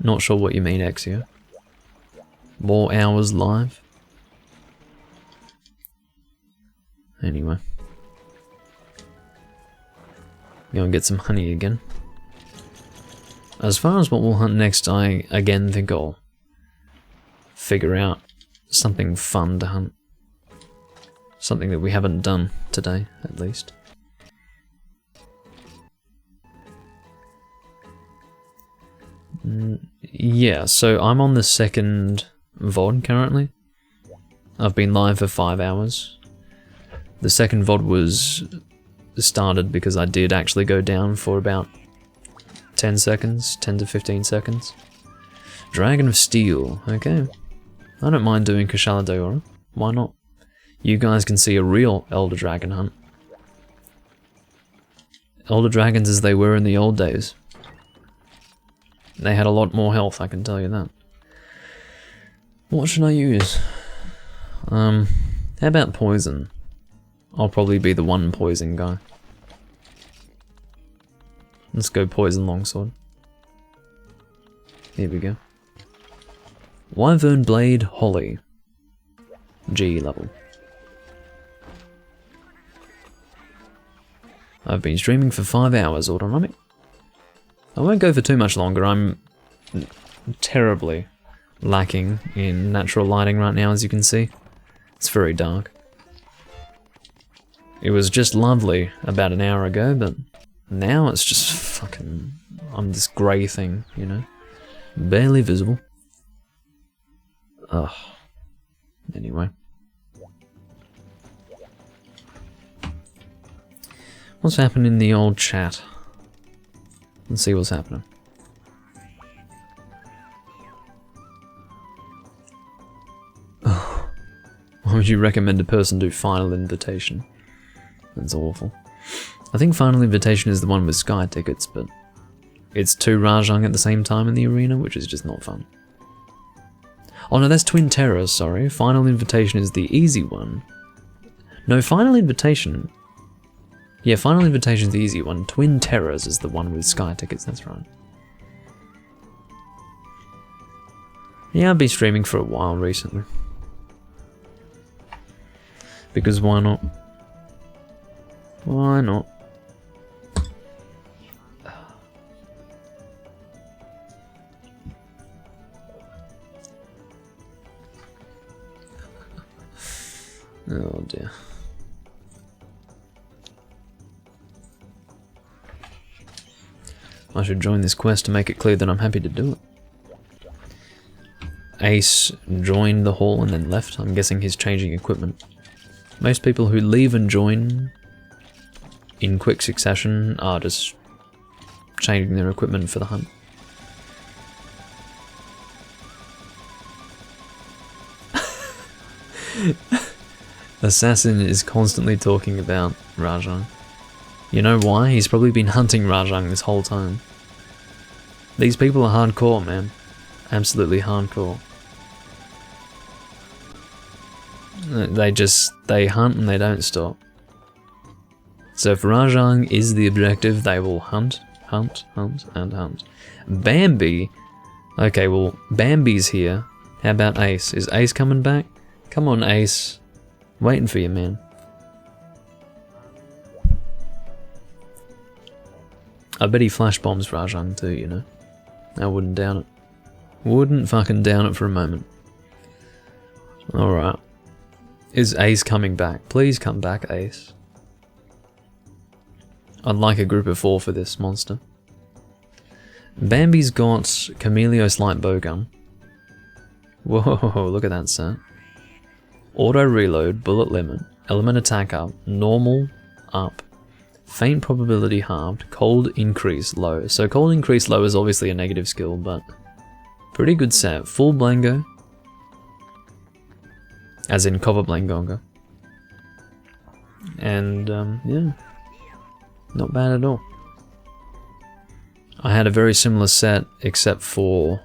Not sure what you mean, Exio. More hours live? Anyway. Go and get some honey again. As far as what we'll hunt next, I again think I'll figure out something fun to hunt. Something that we haven't done today, at least. Yeah, so I'm on the second VOD currently. I've been live for 5 hours. The second VOD was started because I did actually go down for about 10 seconds, 10 to 15 seconds. Dragon of Steel, okay. I don't mind doing Kushala Daora, why not? You guys can see a real Elder Dragon hunt. Elder Dragons as they were in the old days. They had a lot more health, I can tell you that. What should I use? How about poison? I'll probably be the one poison guy. Let's go poison longsword. Here we go. Wyvern Blade Holly. G level. I've been streaming for 5 hours, autonomic. I won't go for too much longer. I'm terribly lacking in natural lighting right now, as you can see. It's very dark. It was just lovely about an hour ago, but now it's just fucking... I'm this grey thing, you know? Barely visible. Ugh. Anyway. What's happening in the old chat? Let's see what's happening. Oh. Why would you recommend a person do Final Invitation? That's awful. I think Final Invitation is the one with Sky tickets, but it's 2 Rajang at the same time in the arena, which is just not fun. Oh no, that's Twin Terrors, sorry. Final Invitation is the easy one. No, Final Invitation... Yeah, Final Invitation is the easy one. Twin Terrors is the one with Sky tickets, that's right. Yeah, I've been streaming for a while recently. Because why not? Why not? Oh dear. I should join this quest to make it clear that I'm happy to do it. Ace joined the hall and then left. I'm guessing he's changing equipment. Most people who leave and join in quick succession are just changing their equipment for the hunt. Assassin is constantly talking about Rajang. You know why? He's probably been hunting Rajang this whole time. These people are hardcore, man. Absolutely hardcore. They hunt and they don't stop. So if Rajang is the objective, they will hunt, hunt, hunt, and hunt. Bambi? Okay, well, Bambi's here. How about Ace? Is Ace coming back? Come on, Ace. Waiting for you, man. I bet he flash bombs Rajang too, you know. I wouldn't doubt it. Wouldn't fucking doubt it for a moment. Alright. Is Ace coming back? Please come back, Ace. I'd like a group of 4 for this monster. Bambi's got Chameleos light bowgun. Whoa, look at that set. Auto reload, bullet limit, element attack up, normal up, faint probability halved, cold increase low. So cold increase low is obviously a negative skill, but pretty good set. Full Blango, as in Copper Blangonga. And yeah, not bad at all. I had a very similar set except for...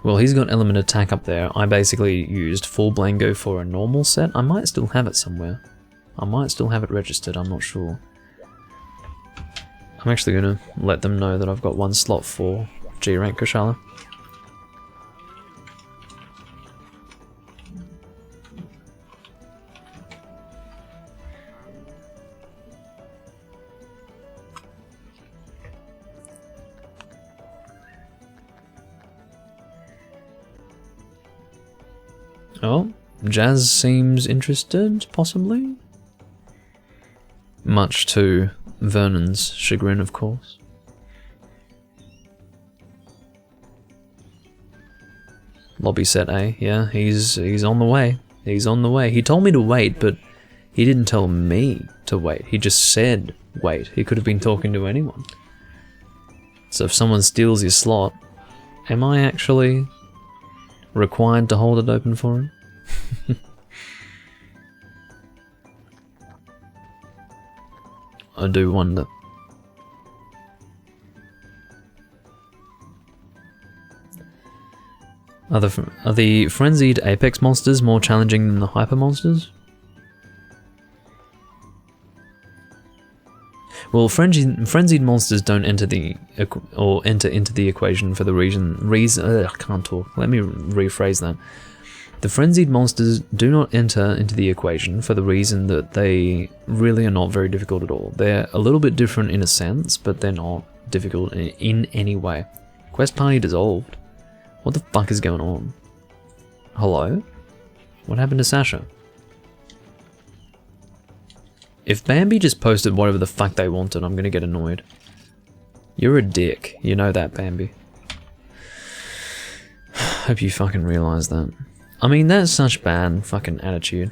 Well, he's got element attack up there. I basically used full Blango for a normal set. I might still have it somewhere. I might still have it registered, I'm not sure. I'm actually going to let them know that I've got 1 slot for G-Rank Kushala. Oh, Jazz seems interested, possibly? Much to Vernon's chagrin, of course. Lobby set A, yeah, he's on the way. He's on the way. He told me to wait, but he didn't tell me to wait. He just said wait. He could have been talking to anyone. So if someone steals your slot, am I actually required to hold it open for him? I do wonder. Are the frenzied apex monsters more challenging than the hyper monsters? Well, frenzied monsters don't enter into the equation for the reason. I can't talk. Let me rephrase that. The frenzied monsters do not enter into the equation for the reason that they really are not very difficult at all. They're a little bit different in a sense, but they're not difficult in any way. Quest party dissolved. What the fuck is going on? Hello? What happened to Sasha? If Bambi just posted whatever the fuck they wanted, I'm gonna get annoyed. You're a dick. You know that, Bambi. Hope you fucking realize that. I mean, that's such bad fucking attitude.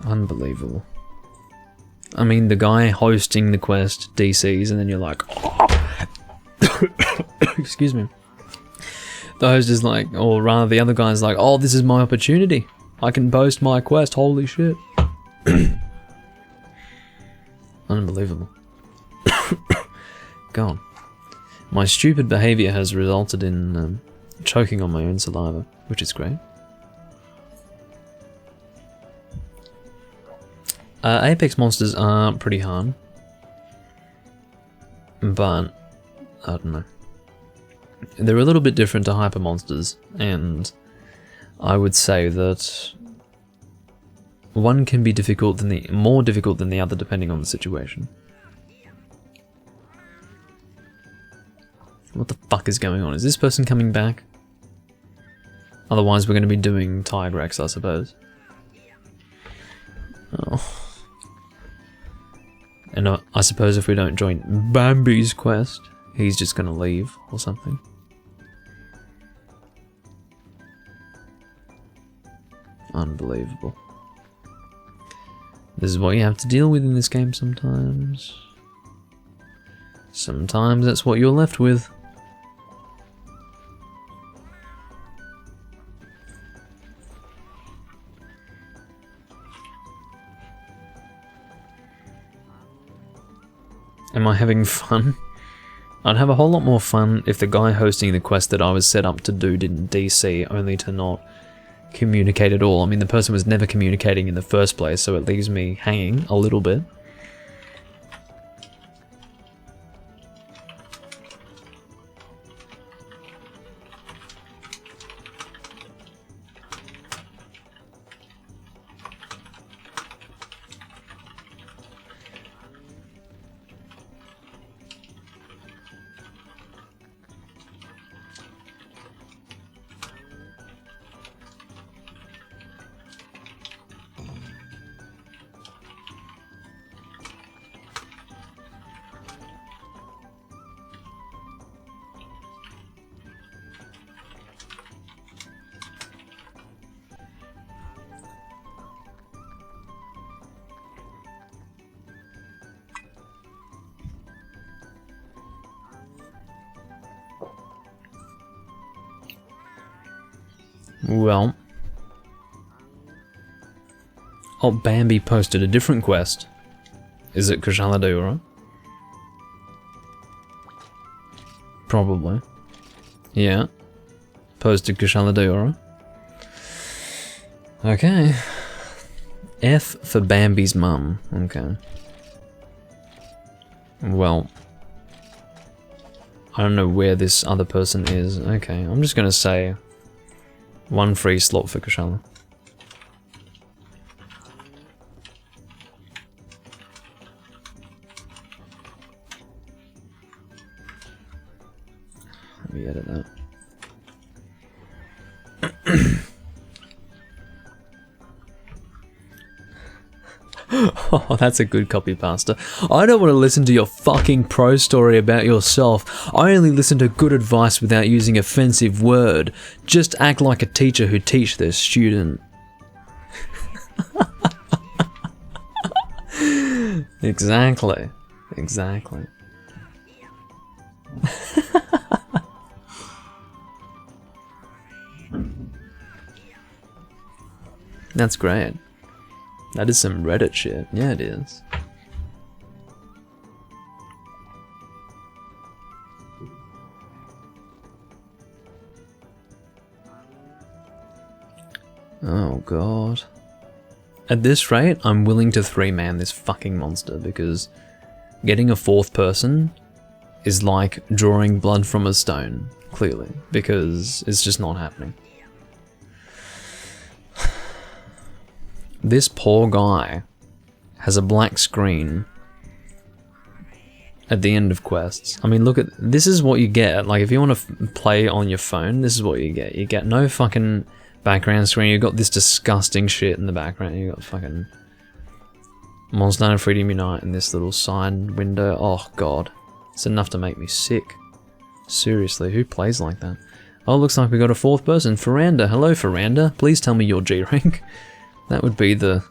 Unbelievable. I mean, the guy hosting the quest DCs, and then you're like, oh. Excuse me. The host is like, or rather the other guy's like, oh, this is my opportunity. I can boast my quest, holy shit. Unbelievable. God. My stupid behavior has resulted in choking on my own saliva, which is great. Apex monsters are pretty hard, but I don't know. They're a little bit different to hyper monsters, and I would say that one can be more difficult than the other depending on the situation. What the fuck is going on? Is this person coming back? Otherwise we're going to be doing Tigrex, I suppose. Oh. And I suppose if we don't join Bambi's quest, he's just gonna leave or something. Unbelievable. This is what you have to deal with in this game sometimes. Sometimes that's what you're left with. Am I having fun? I'd have a whole lot more fun if the guy hosting the quest that I was set up to do didn't DC, only to not communicate at all. I mean, the person was never communicating in the first place, so it leaves me hanging a little bit. Well. Oh, Bambi posted a different quest. Is it Kushala Deora? Probably. Yeah. Posted Kushala Deora. Okay. F for Bambi's mum. Okay. Well. I don't know where this other person is. Okay, I'm just gonna say 1 free slot for Kushala. Let me edit that. Oh, that's a good copy pasta. I don't want to listen to your fucking pro story about yourself. I only listen to good advice without using offensive word. Just act like a teacher who teach their student. Exactly. Exactly. That's great. That is some Reddit shit. Yeah, it is. Oh god. At this rate, I'm willing to 3-man this fucking monster because getting a 4th person is like drawing blood from a stone, clearly, because it's just not happening. This poor guy has a black screen at the end of quests. I mean, look at this is what you get. Like, if you want to play on your phone, this is what you get. You get no fucking background screen. You got this disgusting shit in the background. You got fucking Monster Hunter Freedom Unite in this little side window. Oh god, it's enough to make me sick. Seriously, who plays like that? Oh, looks like we got a 4th person. Faranda. Hello, Faranda. Please tell me you're G rank. That would be the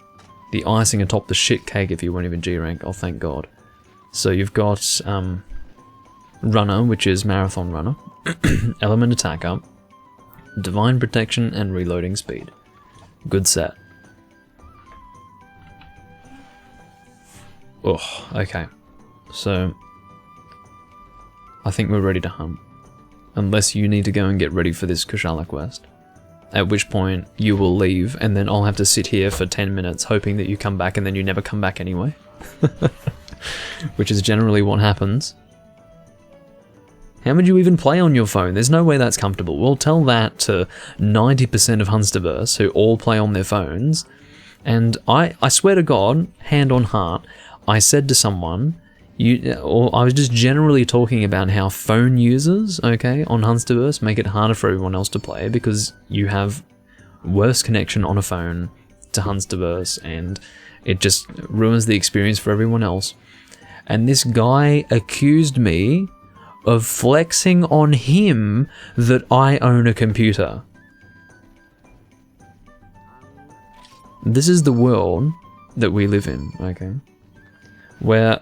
icing atop the shit cake if you weren't even G rank. Oh, thank God. So you've got Runner, which is Marathon Runner, Element Attack Up, Divine Protection, and Reloading Speed. Good set. Oh, okay. So I think we're ready to hunt. Unless you need to go and get ready for this Kushala quest. At which point you will leave and then I'll have to sit here for 10 minutes hoping that you come back and then you never come back anyway. Which is generally what happens. How would you even play on your phone? There's no way that's comfortable. We'll tell that to 90% of Hunsterverse who all play on their phones. And I swear to God, hand on heart, I said to someone, or I was just generally talking about how phone users, okay, on Hunsterverse make it harder for everyone else to play because you have worse connection on a phone to Hunsterverse and it just ruins the experience for everyone else. And this guy accused me of flexing on him that I own a computer. This is the world that we live in, okay, where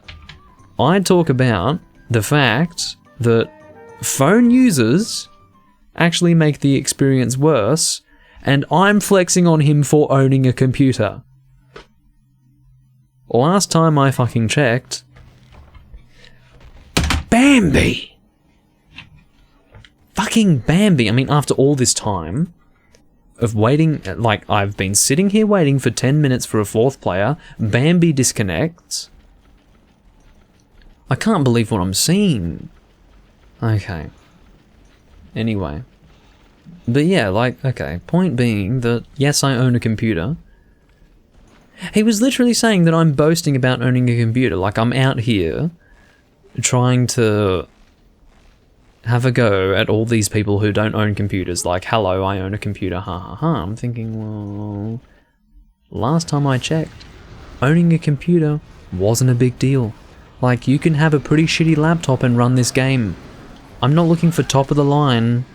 I talk about the fact that phone users actually make the experience worse, and I'm flexing on him for owning a computer. Last time I fucking checked, Bambi! Fucking Bambi! I mean, after all this time of waiting, like, I've been sitting here waiting for 10 minutes for a 4th player, Bambi disconnects. I can't believe what I'm seeing. Okay. Anyway. But yeah, like, okay, point being that, yes, I own a computer. He was literally saying that I'm boasting about owning a computer, like I'm out here trying to have a go at all these people who don't own computers, like, hello, I own a computer, ha ha ha. I'm thinking, well, last time I checked, owning a computer wasn't a big deal. Like, you can have a pretty shitty laptop and run this game. I'm not looking for top of the line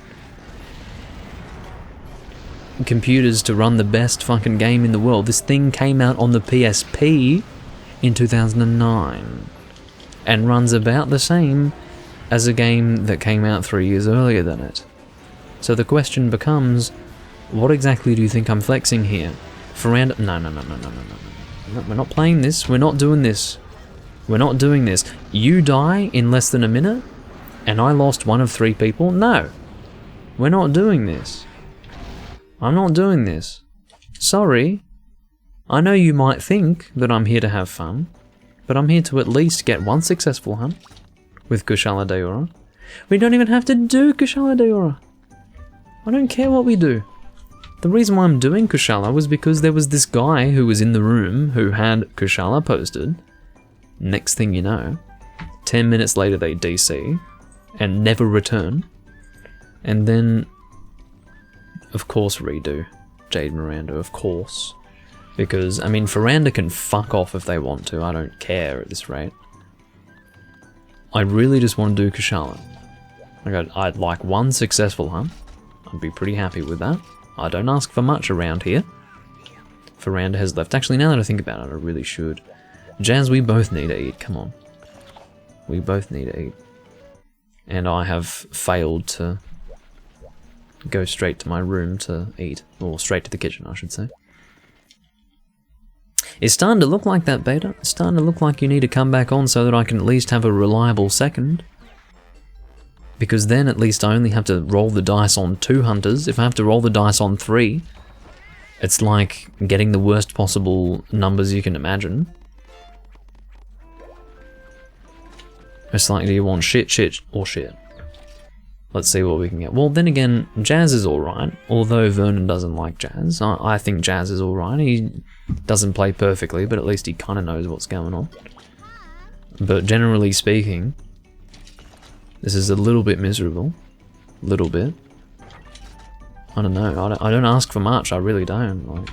computers to run the best fucking game in the world. This thing came out on the PSP in 2009 and runs about the same as a game that came out 3 years earlier than it. So the question becomes, what exactly do you think I'm flexing here? Faranda? No. We're not playing this. We're not doing this. We're not doing this. You die in less than a minute, and I lost 1 of 3 people? No. We're not doing this. I'm not doing this. Sorry. I know you might think that I'm here to have fun, but I'm here to at least get 1 successful hunt with Kushala Daora. We don't even have to do Kushala Daora. I don't care what we do. The reason why I'm doing Kushala was because there was this guy who was in the room who had Kushala posted. Next thing you know, 10 minutes later they DC and never return. And then, of course, redo Jade Miranda, of course. Because, I mean, Faranda can fuck off if they want to. I don't care at this rate. I really just want to do Kushala. I'd like one successful hunt. I'd be pretty happy with that. I don't ask for much around here. Faranda has left. Actually, now that I think about it, I really should. Jazz, we both need to eat. Come on. We both need to eat. And I have failed to go straight to my room to eat. Or straight to the kitchen, I should say. It's starting to look like that, Beta. It's starting to look like you need to come back on so that I can at least have a reliable second. Because then at least I only have to roll the dice on 2 hunters. If I have to roll the dice on 3, it's like getting the worst possible numbers you can imagine. It's like, do you want shit, shit, or shit? Let's see what we can get. Well, then again, Jazz is alright, although Vernon doesn't like Jazz. I think Jazz is alright. He doesn't play perfectly, but at least he kind of knows what's going on. But generally speaking, this is a little bit miserable. Little bit. I don't know. I don't ask for much. I really don't. Like,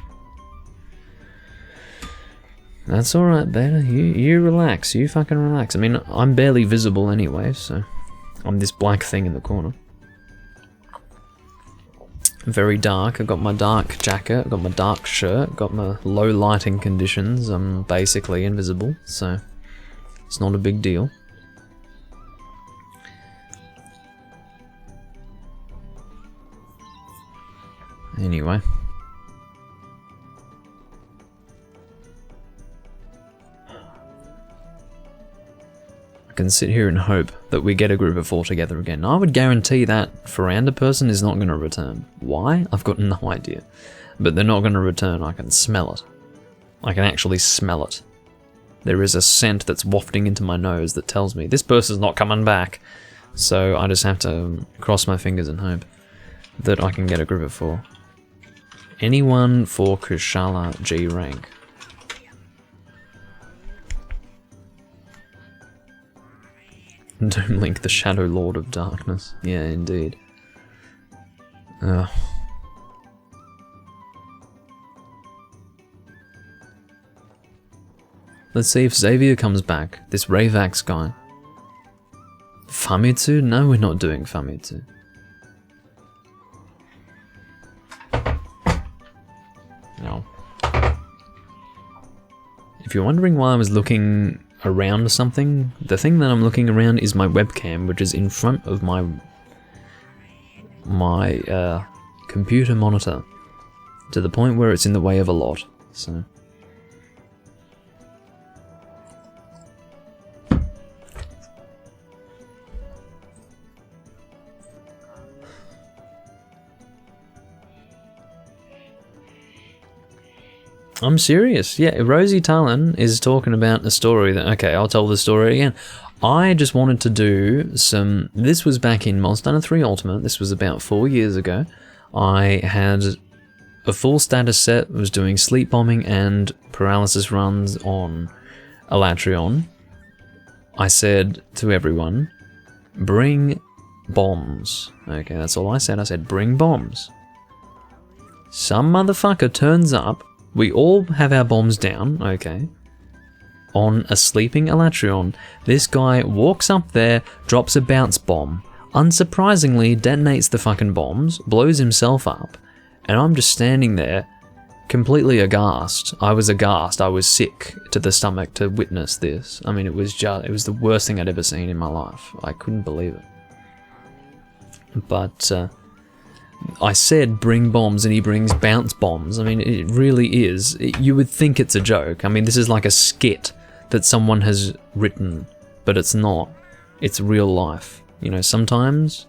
that's alright, Beta. You relax. You fucking relax. I mean, I'm barely visible anyway, so I'm this black thing in the corner. Very dark. I've got my dark jacket. I've got my dark shirt. Got my low lighting conditions. I'm basically invisible, so it's not a big deal. Anyway. I can sit here and hope that we get a group of 4 together again. I would guarantee that Faranda person is not going to return. Why? I've got no idea. But they're not going to return. I can smell it. I can actually smell it. There is a scent that's wafting into my nose that tells me this person's not coming back. So I just have to cross my fingers and hope that I can get a group of 4. Anyone for Kushala G rank? Doomlink, the Shadow Lord of Darkness. Yeah, indeed. Let's see if Xavier comes back. This Ravax guy. Famitsu? No, we're not doing Famitsu. No. If you're wondering why I was looking around something, the thing that I'm looking around is my webcam, which is in front of my computer monitor, to the point where it's in the way of a lot, so. I'm serious. Yeah, Rosie Talon is talking about a story that... Okay, I'll tell the story again. I just wanted to do some... This was back in Monster Hunter 3 Ultimate. This was about 4 years ago. I had a full status set. Was doing sleep bombing and paralysis runs on Elatrion. I said to everyone, bring bombs. Okay, that's all I said. I said, bring bombs. Some motherfucker turns up. We all have our bombs down, okay, on a sleeping Elatrion. This guy walks up there, drops a bounce bomb, unsurprisingly detonates the fucking bombs, blows himself up, and I'm just standing there, completely aghast. I was aghast. I was sick to the stomach to witness this. I mean, it was the worst thing I'd ever seen in my life. I couldn't believe it. But, I said bring bombs and he brings bounce bombs. I mean, it really is. You would think it's a joke. I mean, this is like a skit that someone has written, but it's not. It's real life. You know, sometimes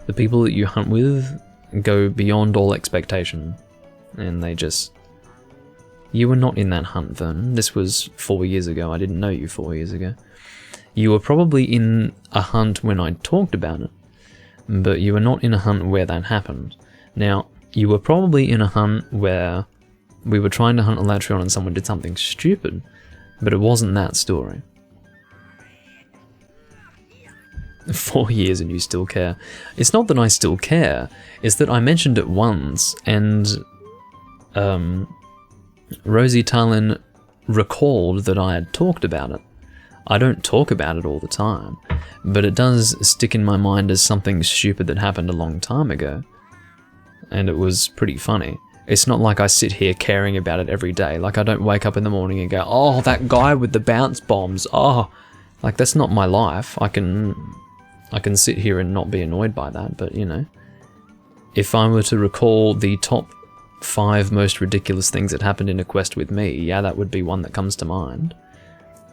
the people that you hunt with go beyond all expectation and they just... You were not in that hunt, Vernon. This was 4 years ago. I didn't know you 4 years ago. You were probably in a hunt when I talked about it, but you were not in a hunt where that happened. Now, you were probably in a hunt where we were trying to hunt Elatrion and someone did something stupid, but it wasn't that story. 4 years and you still care. It's not that I still care, it's that I mentioned it once, and Rosie Talon recalled that I had talked about it. I don't talk about it all the time, but it does stick in my mind as something stupid that happened a long time ago, and it was pretty funny. It's not like I sit here caring about it every day. Like, I don't wake up in the morning and go, oh, that guy with the bounce bombs, oh, like, that's not my life. I can sit here and not be annoyed by that, but, you know, if I were to recall the top 5 most ridiculous things that happened in a quest with me, yeah, that would be one that comes to mind.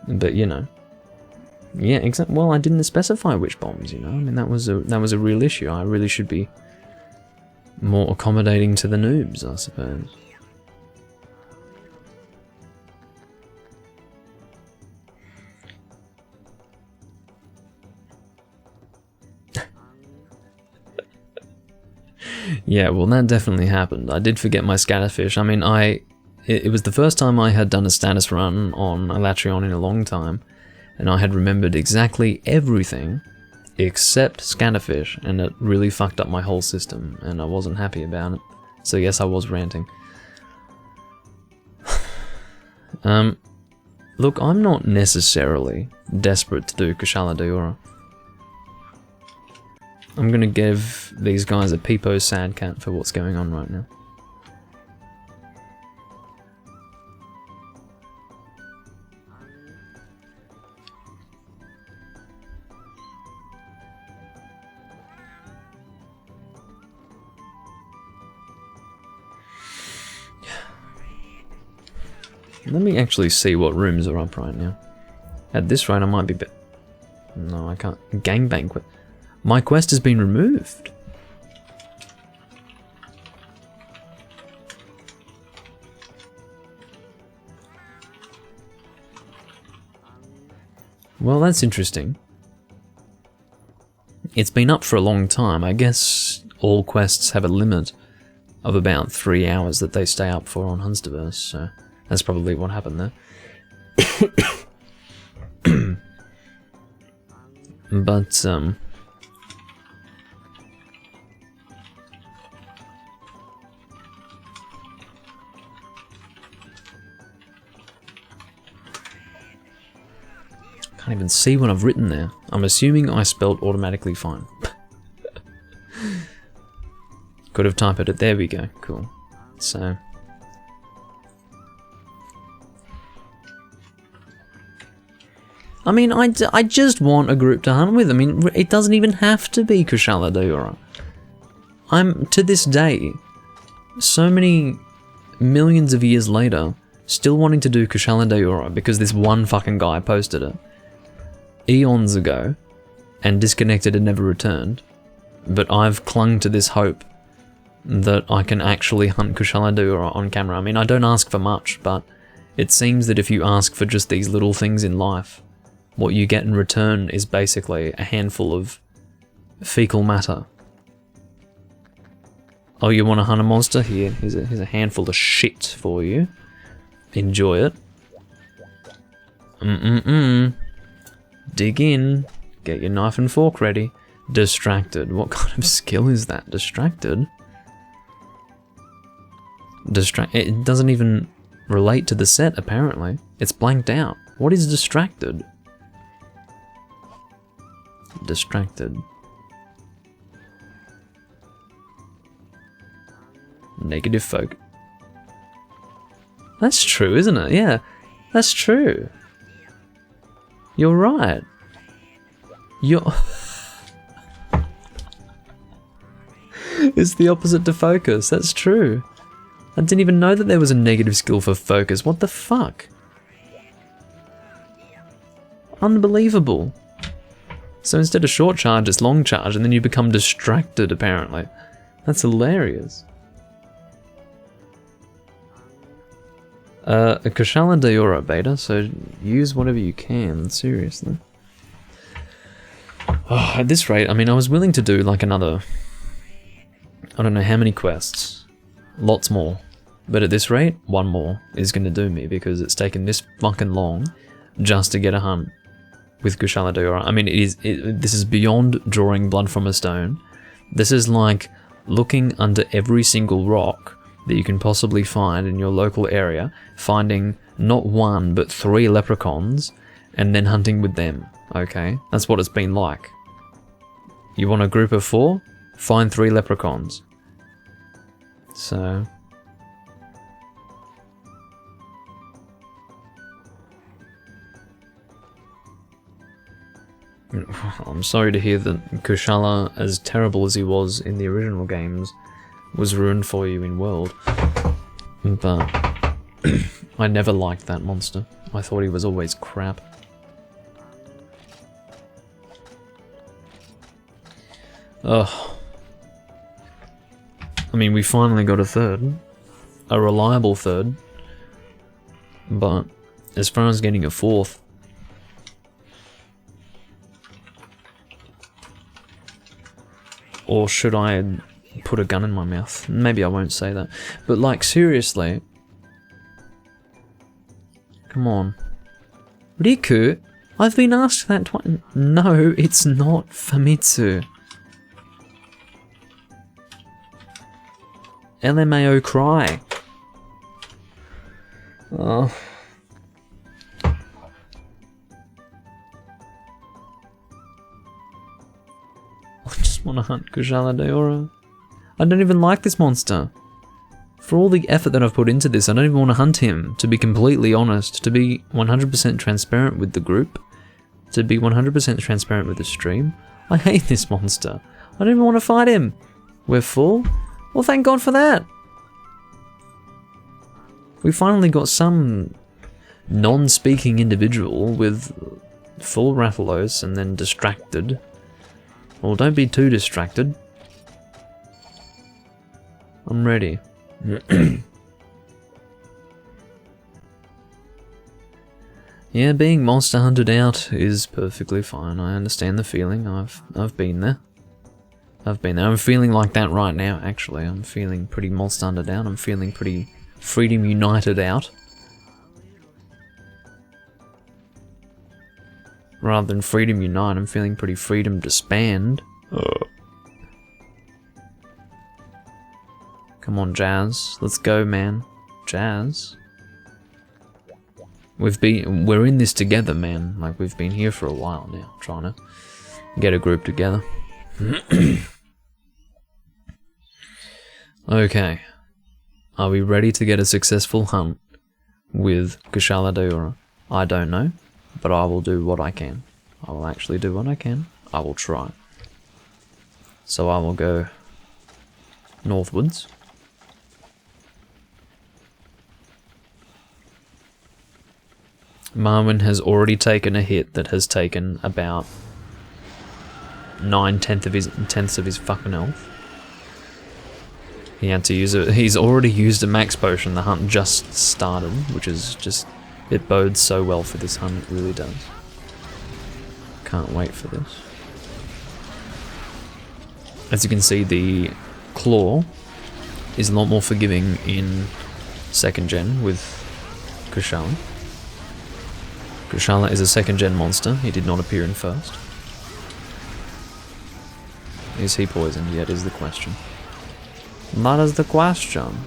But, you know, yeah, exactly. Well, I didn't specify which bombs, you know. I mean, that was a real issue. I really should be more accommodating to the noobs, I suppose. Yeah, well, that definitely happened. I did forget my scatterfish. I mean, it was the first time I had done a status run on Elatrion in a long time, and I had remembered exactly everything except scatterfish, and it really fucked up my whole system, and I wasn't happy about it. So yes, I was ranting. Look, I'm not necessarily desperate to do Kushala Daora. I'm gonna give these guys a peepo sad cat for what's going on right now. Let me actually see what rooms are up right now. At this rate, I might be no, I can't. Gang Banquet. My quest has been removed. Well, that's interesting. It's been up for a long time. I guess all quests have a limit of about 3 hours that they stay up for on Hunsterverse, so that's probably what happened there. But, can't even see what I've written there. I'm assuming I spelled automatically fine. Could have typed it. There we go. Cool. So. I mean, I just want a group to hunt with. I mean, it doesn't even have to be Kushala Daora. I'm, to this day, so many millions of years later, still wanting to do Kushala Daora because this one fucking guy posted it eons ago and disconnected and never returned. But I've clung to this hope that I can actually hunt Kushala Daora on camera. I mean, I don't ask for much, but it seems that if you ask for just these little things in life, what you get in return is basically a handful of fecal matter. Oh, you want to hunt a monster? Here's a handful of shit for you. Enjoy it. Dig in. Get your knife and fork ready. Distracted. What kind of skill is that? Distracted? It doesn't even relate to the set, apparently. It's blanked out. What is distracted? Distracted. Negative folk. That's true, isn't it? Yeah, that's true. You're right. It's the opposite to focus. That's true. I didn't even know that there was a negative skill for focus. What the fuck? Unbelievable. So instead of short charge, it's long charge, and then you become distracted, apparently. That's hilarious. A Kushala Daora beta, so use whatever you can, seriously. Oh, at this rate, I mean, I was willing to do like another, I don't know how many quests, lots more, but at this rate, one more is going to do me because it's taken this fucking long just to get a hunt with Kushala Daora. I mean, this is beyond drawing blood from a stone. This is like looking under every single rock that you can possibly find in your local area, finding not one but 3 leprechauns, and then hunting with them, okay? That's what it's been like. You want a group of 4? Find 3 leprechauns. So... I'm sorry to hear that Kushala, as terrible as he was in the original games, was ruined for you in World. But I never liked that monster. I thought he was always crap. Ugh. I mean, we finally got a third. A reliable third. But as far as getting a 4th, or should I put a gun in my mouth? Maybe I won't say that. But like, seriously. Come on. Riku? I've been asked that twice. No, it's not Famitsu. LMAO cry. Oh. I just want to hunt Kushala Daora. I don't even like this monster. For all the effort that I've put into this, I don't even want to hunt him, to be completely honest, to be 100% transparent with the group, to be 100% transparent with the stream. I hate this monster. I don't even want to fight him. We're full? Well, thank God for that. We finally got some non-speaking individual with full Rathalos and then distracted. Well, don't be too distracted. I'm ready. Yeah, being monster hunted out is perfectly fine. I understand the feeling. I've been there. I've been there. I'm feeling like that right now, actually. I'm feeling pretty monster hunted out. I'm feeling pretty Freedom United out. Rather than Freedom Unite, I'm feeling pretty Freedom Disband. Come on, Jazz. Let's go, man. Jazz. We're in this together, man. Like, we've been here for a while now, trying to get a group together. Okay. Are we ready to get a successful hunt with Kushala Daora? I don't know, but I will do what I can. I will actually do what I can. I will try. So I will go northwards. Marwyn has already taken a hit that has taken about 9/10 of his fucking health. He had to use it. He's already used a max potion. The hunt just started, which is just, it bodes so well for this hunt. It really does. Can't wait for this. As you can see, the claw is a lot more forgiving in 2nd gen with Kushala. Kushala is a 2nd gen monster. He did not appear in 1st. Is he poisoned yet is the question. That is the question.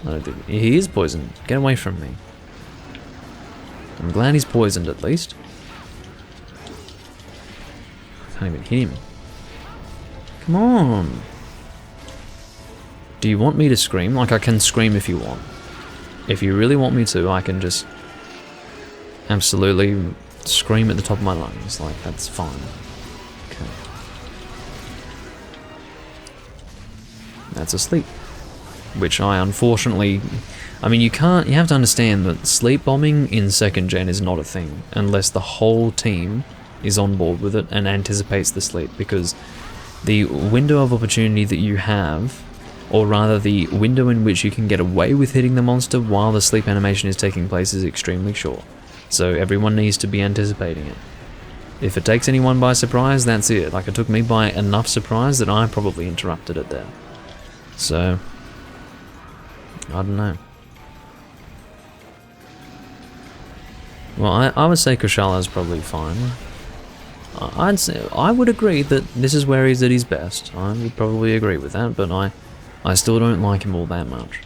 I don't think he is poisoned. Get away from me. I'm glad he's poisoned at least. I can't even hit him. Come on. Do you want me to scream? Like, I can scream if you want. If you really want me to, I can just absolutely scream at the top of my lungs. Like, that's fine. Okay. That's asleep. Which I unfortunately... I mean, you have to understand that sleep bombing in 2nd gen is not a thing, unless the whole team is on board with it and anticipates the sleep, because the window of opportunity that you have, or rather the window in which you can get away with hitting the monster while the sleep animation is taking place, is extremely short. So everyone needs to be anticipating it. If it takes anyone by surprise, that's it. Like, it took me by enough surprise that I probably interrupted it there. So, I don't know. Well, I would say Kushala is probably fine. I would agree that this is where he's at his best. I would probably agree with that, but I still don't like him all that much.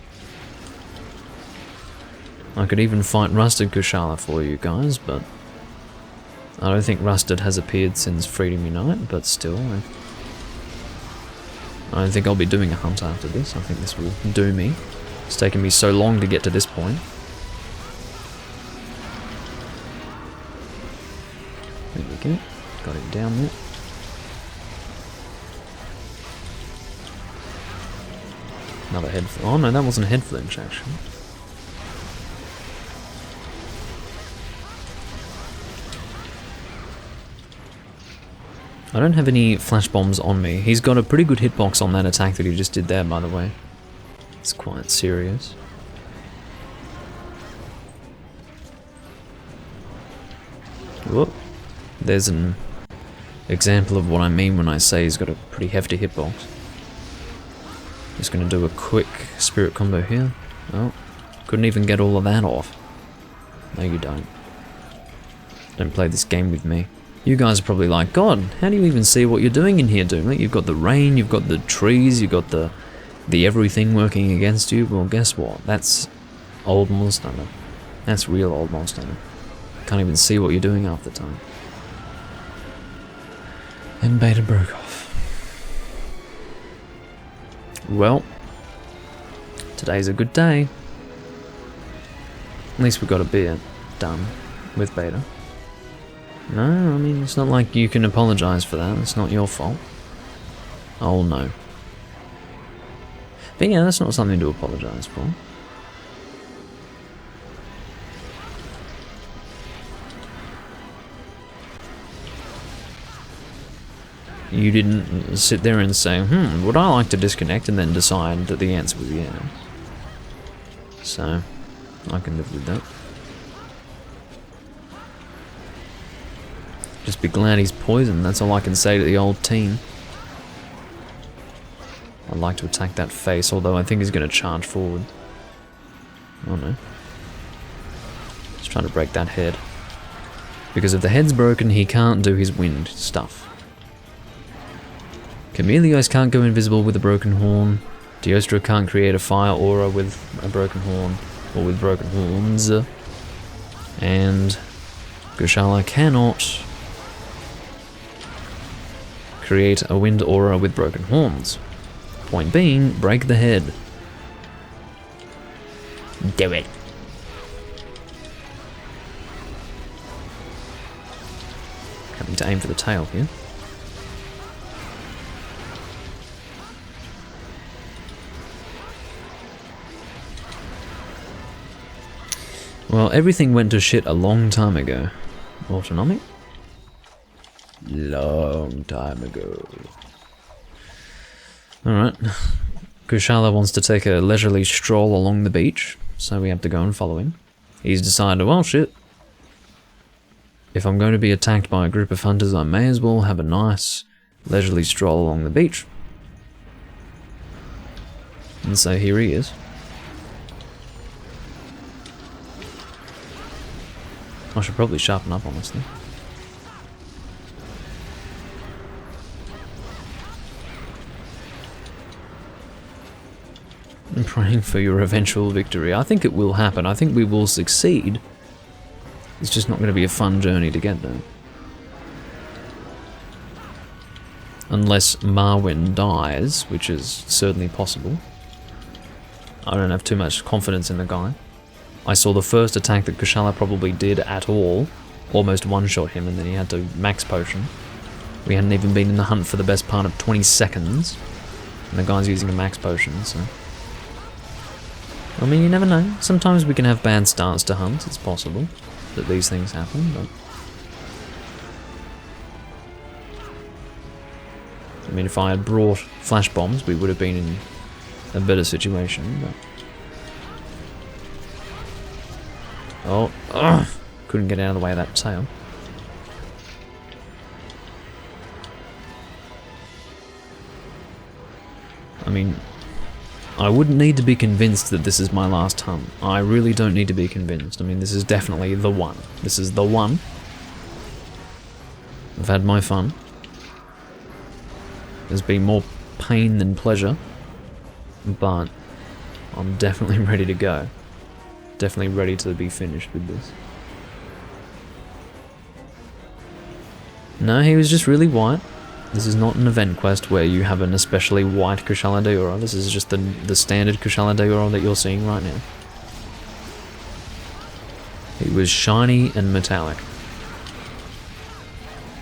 I could even fight Rusted Kushala for you guys, but I don't think Rusted has appeared since Freedom Unite, but still, I don't think I'll be doing a hunt after this. I think this will do me. It's taken me so long to get to this point. There we go. Got him down there. Another head. Oh no, that wasn't a head flinch actually. I don't have any flash bombs on me. He's got a pretty good hitbox on that attack that he just did there, by the way. It's quite serious. Whoop. There's an example of what I mean when I say he's got a pretty hefty hitbox. Just gonna do a quick spirit combo here. Oh, couldn't even get all of that off. No, you don't. Don't play this game with me. You guys are probably like, God, how do you even see what you're doing in here, Doomlink? You've got the rain, you've got the trees, you've got the everything working against you. Well, guess what? That's old Monster Hunter. That's real old Monster Hunter. Can't even see what you're doing half the time. And beta broke off. Well, today's a good day. At least we got a bit done with beta. No, I mean, it's not like you can apologize for that. It's not your fault. Oh no. But yeah, that's not something to apologize for. You didn't sit there and say, would I like to disconnect, and then decide that the answer was yes. So, I can live with that. Just be glad he's poisoned, that's all I can say to the old team. I'd like to attack that face, although I think he's going to charge forward. Oh no. Just trying to break that head. Because if the head's broken, he can't do his wind stuff. Chameleos can't go invisible with a broken horn. Diostra can't create a fire aura with a broken horn, or with broken horns. And Kushala cannot create a wind aura with broken horns. Point being, break the head. Do it. Having to aim for the tail here. Well, everything went to shit a long time ago. Autonomic? Long time ago. Alright. Kushala wants to take a leisurely stroll along the beach, so we have to go and follow him. He's decided, well shit, if I'm going to be attacked by a group of hunters, I may as well have a nice leisurely stroll along the beach. And so here he is. I should probably sharpen up, honestly. I'm praying for your eventual victory. I think it will happen. I think we will succeed. It's just not going to be a fun journey to get there. Unless Marwyn dies, which is certainly possible. I don't have too much confidence in the guy. I saw the first attack that Kushala probably did at all, almost one-shot him, and then he had to max potion. We hadn't even been in the hunt for the best part of 20 seconds, and the guy's using a max potion, so... I mean, you never know. Sometimes we can have bad starts to hunts, it's possible that these things happen, but... I mean, if I had brought flash bombs, we would have been in a better situation, but... Oh, ugh, couldn't get out of the way of that tail. mean, I wouldn't need to be convinced that this is my last hunt. I really don't need to be convinced. I mean, this is definitely the one. This is the one. I've had my fun. There's been more pain than pleasure, but I'm definitely ready to go. Definitely ready to be finished with this. No, he was just really white. This is not an event quest where you have an especially white Kushala Daora. This is just the standard Kushala Daora that you're seeing right now. He was shiny and metallic.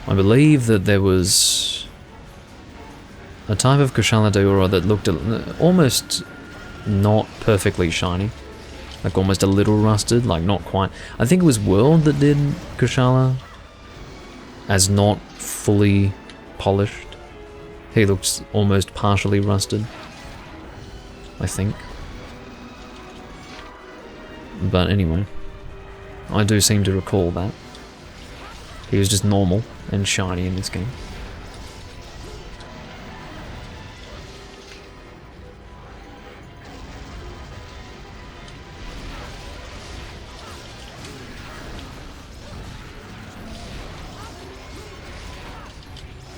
I believe that there was a type of Kushala Daora that looked almost not perfectly shiny. Like almost a little rusted, like not quite. I think it was World that did Kushala as not fully polished. He looks almost partially rusted, I think. But anyway, I do seem to recall that. He was just normal and shiny in this game.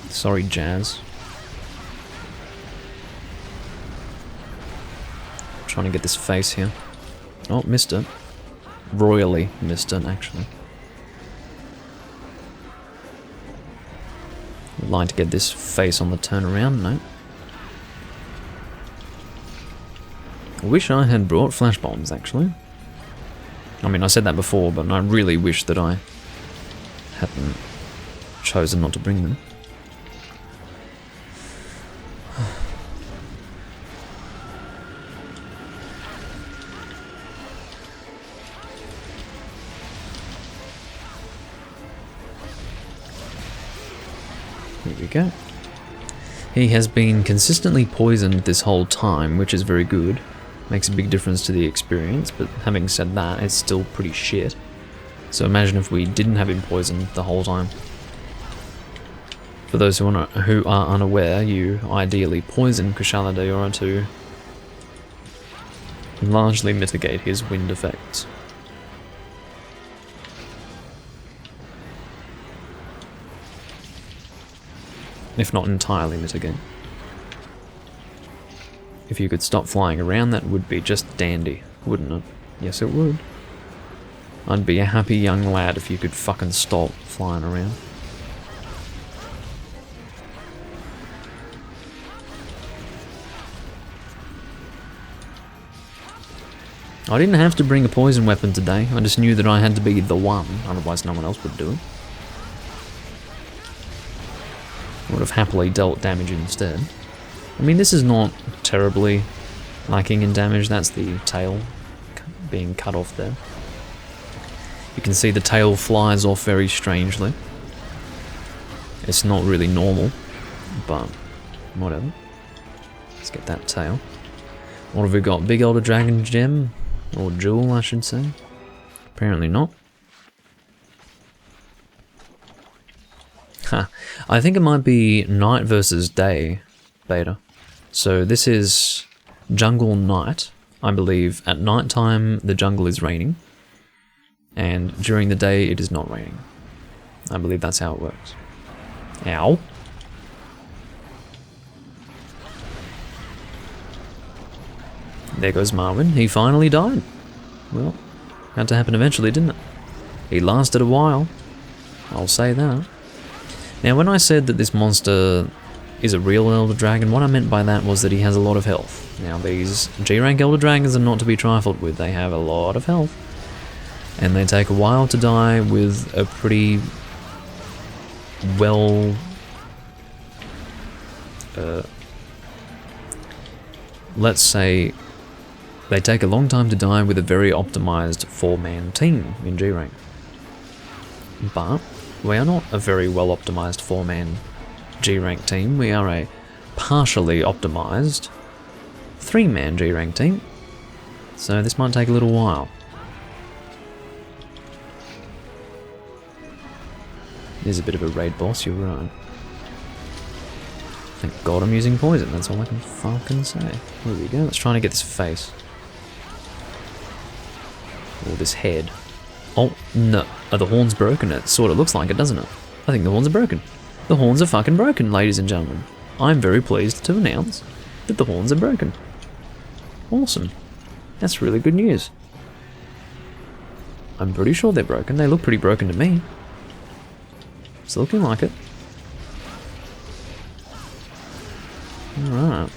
Sorry, Jazz. Trying to get this face here. Oh, missed it. Royally missed it, actually. Would like to get this face on the turnaround, no. I wish I had brought flash bombs, actually. I mean, I said that before, but I really wish that I hadn't chosen not to bring them. Here we go. He has been consistently poisoned this whole time, which is very good. Makes a big difference to the experience, but having said that, it's still pretty shit. So imagine if we didn't have him poisoned the whole time. For those who are unaware, you ideally poison Kushala Daora to largely mitigate his wind effects. If not entirely mitigate. If you could stop flying around, that would be just dandy, wouldn't it? Yes, it would. I'd be a happy young lad if you could fucking stop flying around. I didn't have to bring a poison weapon today, I just knew that I had to be the one, otherwise no one else would do it. Would have happily dealt damage instead. I mean, this is not terribly lacking in damage. That's the tail being cut off there. You can see the tail flies off very strangely. It's not really normal, but whatever. Let's get that tail. What have we got? Big Elder Dragon Gem? Or Jewel, I should say. Apparently not. I think it might be night versus day beta. So this is jungle night. I believe at night time the jungle is raining, and during the day it is not raining. I believe that's how it works. Ow. There goes Marwyn. He finally died. Well, had to happen eventually, didn't it? He lasted a while. I'll say that. Now, when I said that this monster is a real Elder Dragon, what I meant by that was that he has a lot of health. Now, these G-rank Elder Dragons are not to be trifled with. They have a lot of health. And they take a while to die with a pretty well... let's say... they take a long time to die with a very optimized 4-man team in G-rank. But we are not a very well optimized 4-man G-rank team. We are a partially optimized 3-man G-rank team. So this might take a little while. There's a bit of a raid boss, you're right. Thank God I'm using poison, that's all I can fucking say. There we go, let's try to get this face. Or this head. Oh, no. Are the horns broken? It sort of looks like it, doesn't it? I think the horns are broken. The horns are fucking broken, ladies and gentlemen. I'm very pleased to announce that the horns are broken. Awesome. That's really good news. I'm pretty sure they're broken. They look pretty broken to me. It's looking like it. Alright.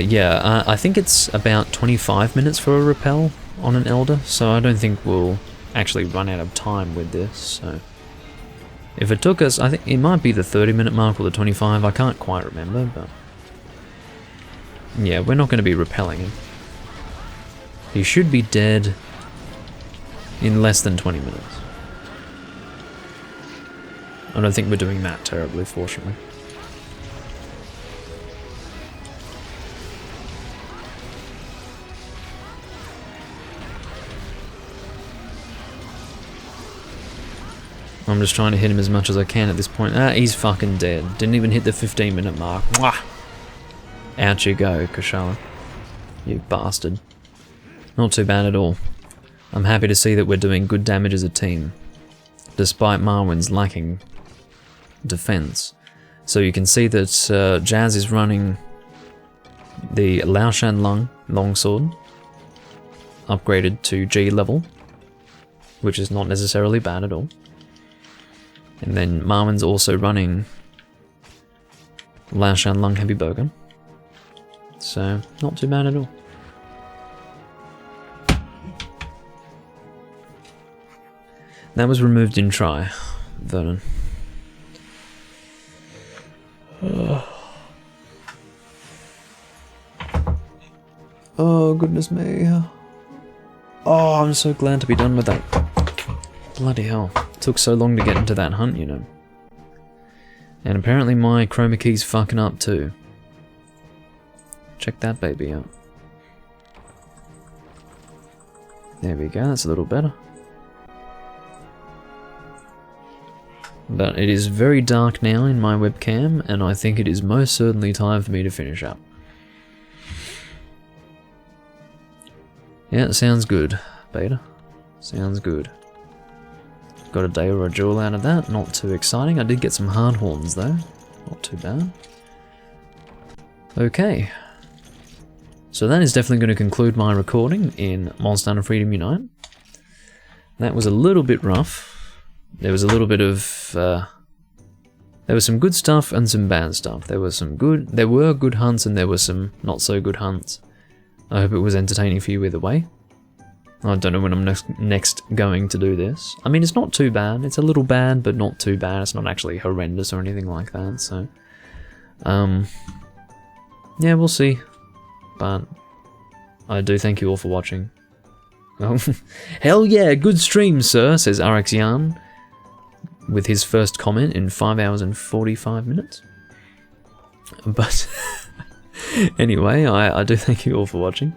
Yeah, I think it's about 25 minutes for a rappel on an Elder, so I don't think we'll actually run out of time with this, so... If it took us, I think it might be the 30-minute mark or the 25, I can't quite remember, but... Yeah, we're not going to be rappelling him. He should be dead in less than 20 minutes. I don't think we're doing that terribly, fortunately. I'm just trying to hit him as much as I can at this point. Ah, he's fucking dead. Didn't even hit the 15-minute mark. Mwah! Out you go, Kushala. You bastard. Not too bad at all. I'm happy to see that we're doing good damage as a team, despite Marwyn's lacking defense. So you can see that Jazz is running the Lao Shan Lung longsword, upgraded to G level, which is not necessarily bad at all. And then Marwyn's also running Lao Shan Lung heavy bowgun, so not too bad at all. That was removed in try, Vernon. Oh, goodness me. Oh, I'm so glad to be done with that. Bloody hell. It took so long to get into that hunt, you know. And apparently my chroma key's fucking up too. Check that baby out. There we go, that's a little better. But it is very dark now in my webcam, and I think it is most certainly time for me to finish up. Yeah, it sounds good, Beta. Sounds good. Got a day or a jewel out of that, not too exciting. I did get some hard horns though, not too bad. Okay. So that is definitely going to conclude my recording in Monster Hunter Freedom Unite. That was a little bit rough. There was a little bit of, there was some good stuff and some bad stuff. There were good hunts and there were some not so good hunts. I hope it was entertaining for you either way. I don't know when I'm next going to do this. I mean, it's not too bad. It's a little bad, but not too bad. It's not actually horrendous or anything like that, so... yeah, we'll see. But I do thank you all for watching. Hell yeah, good stream, sir, says RX Yarn, with his first comment in 5 hours and 45 minutes. But anyway, I do thank you all for watching,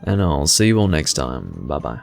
and I'll see you all next time. Bye bye.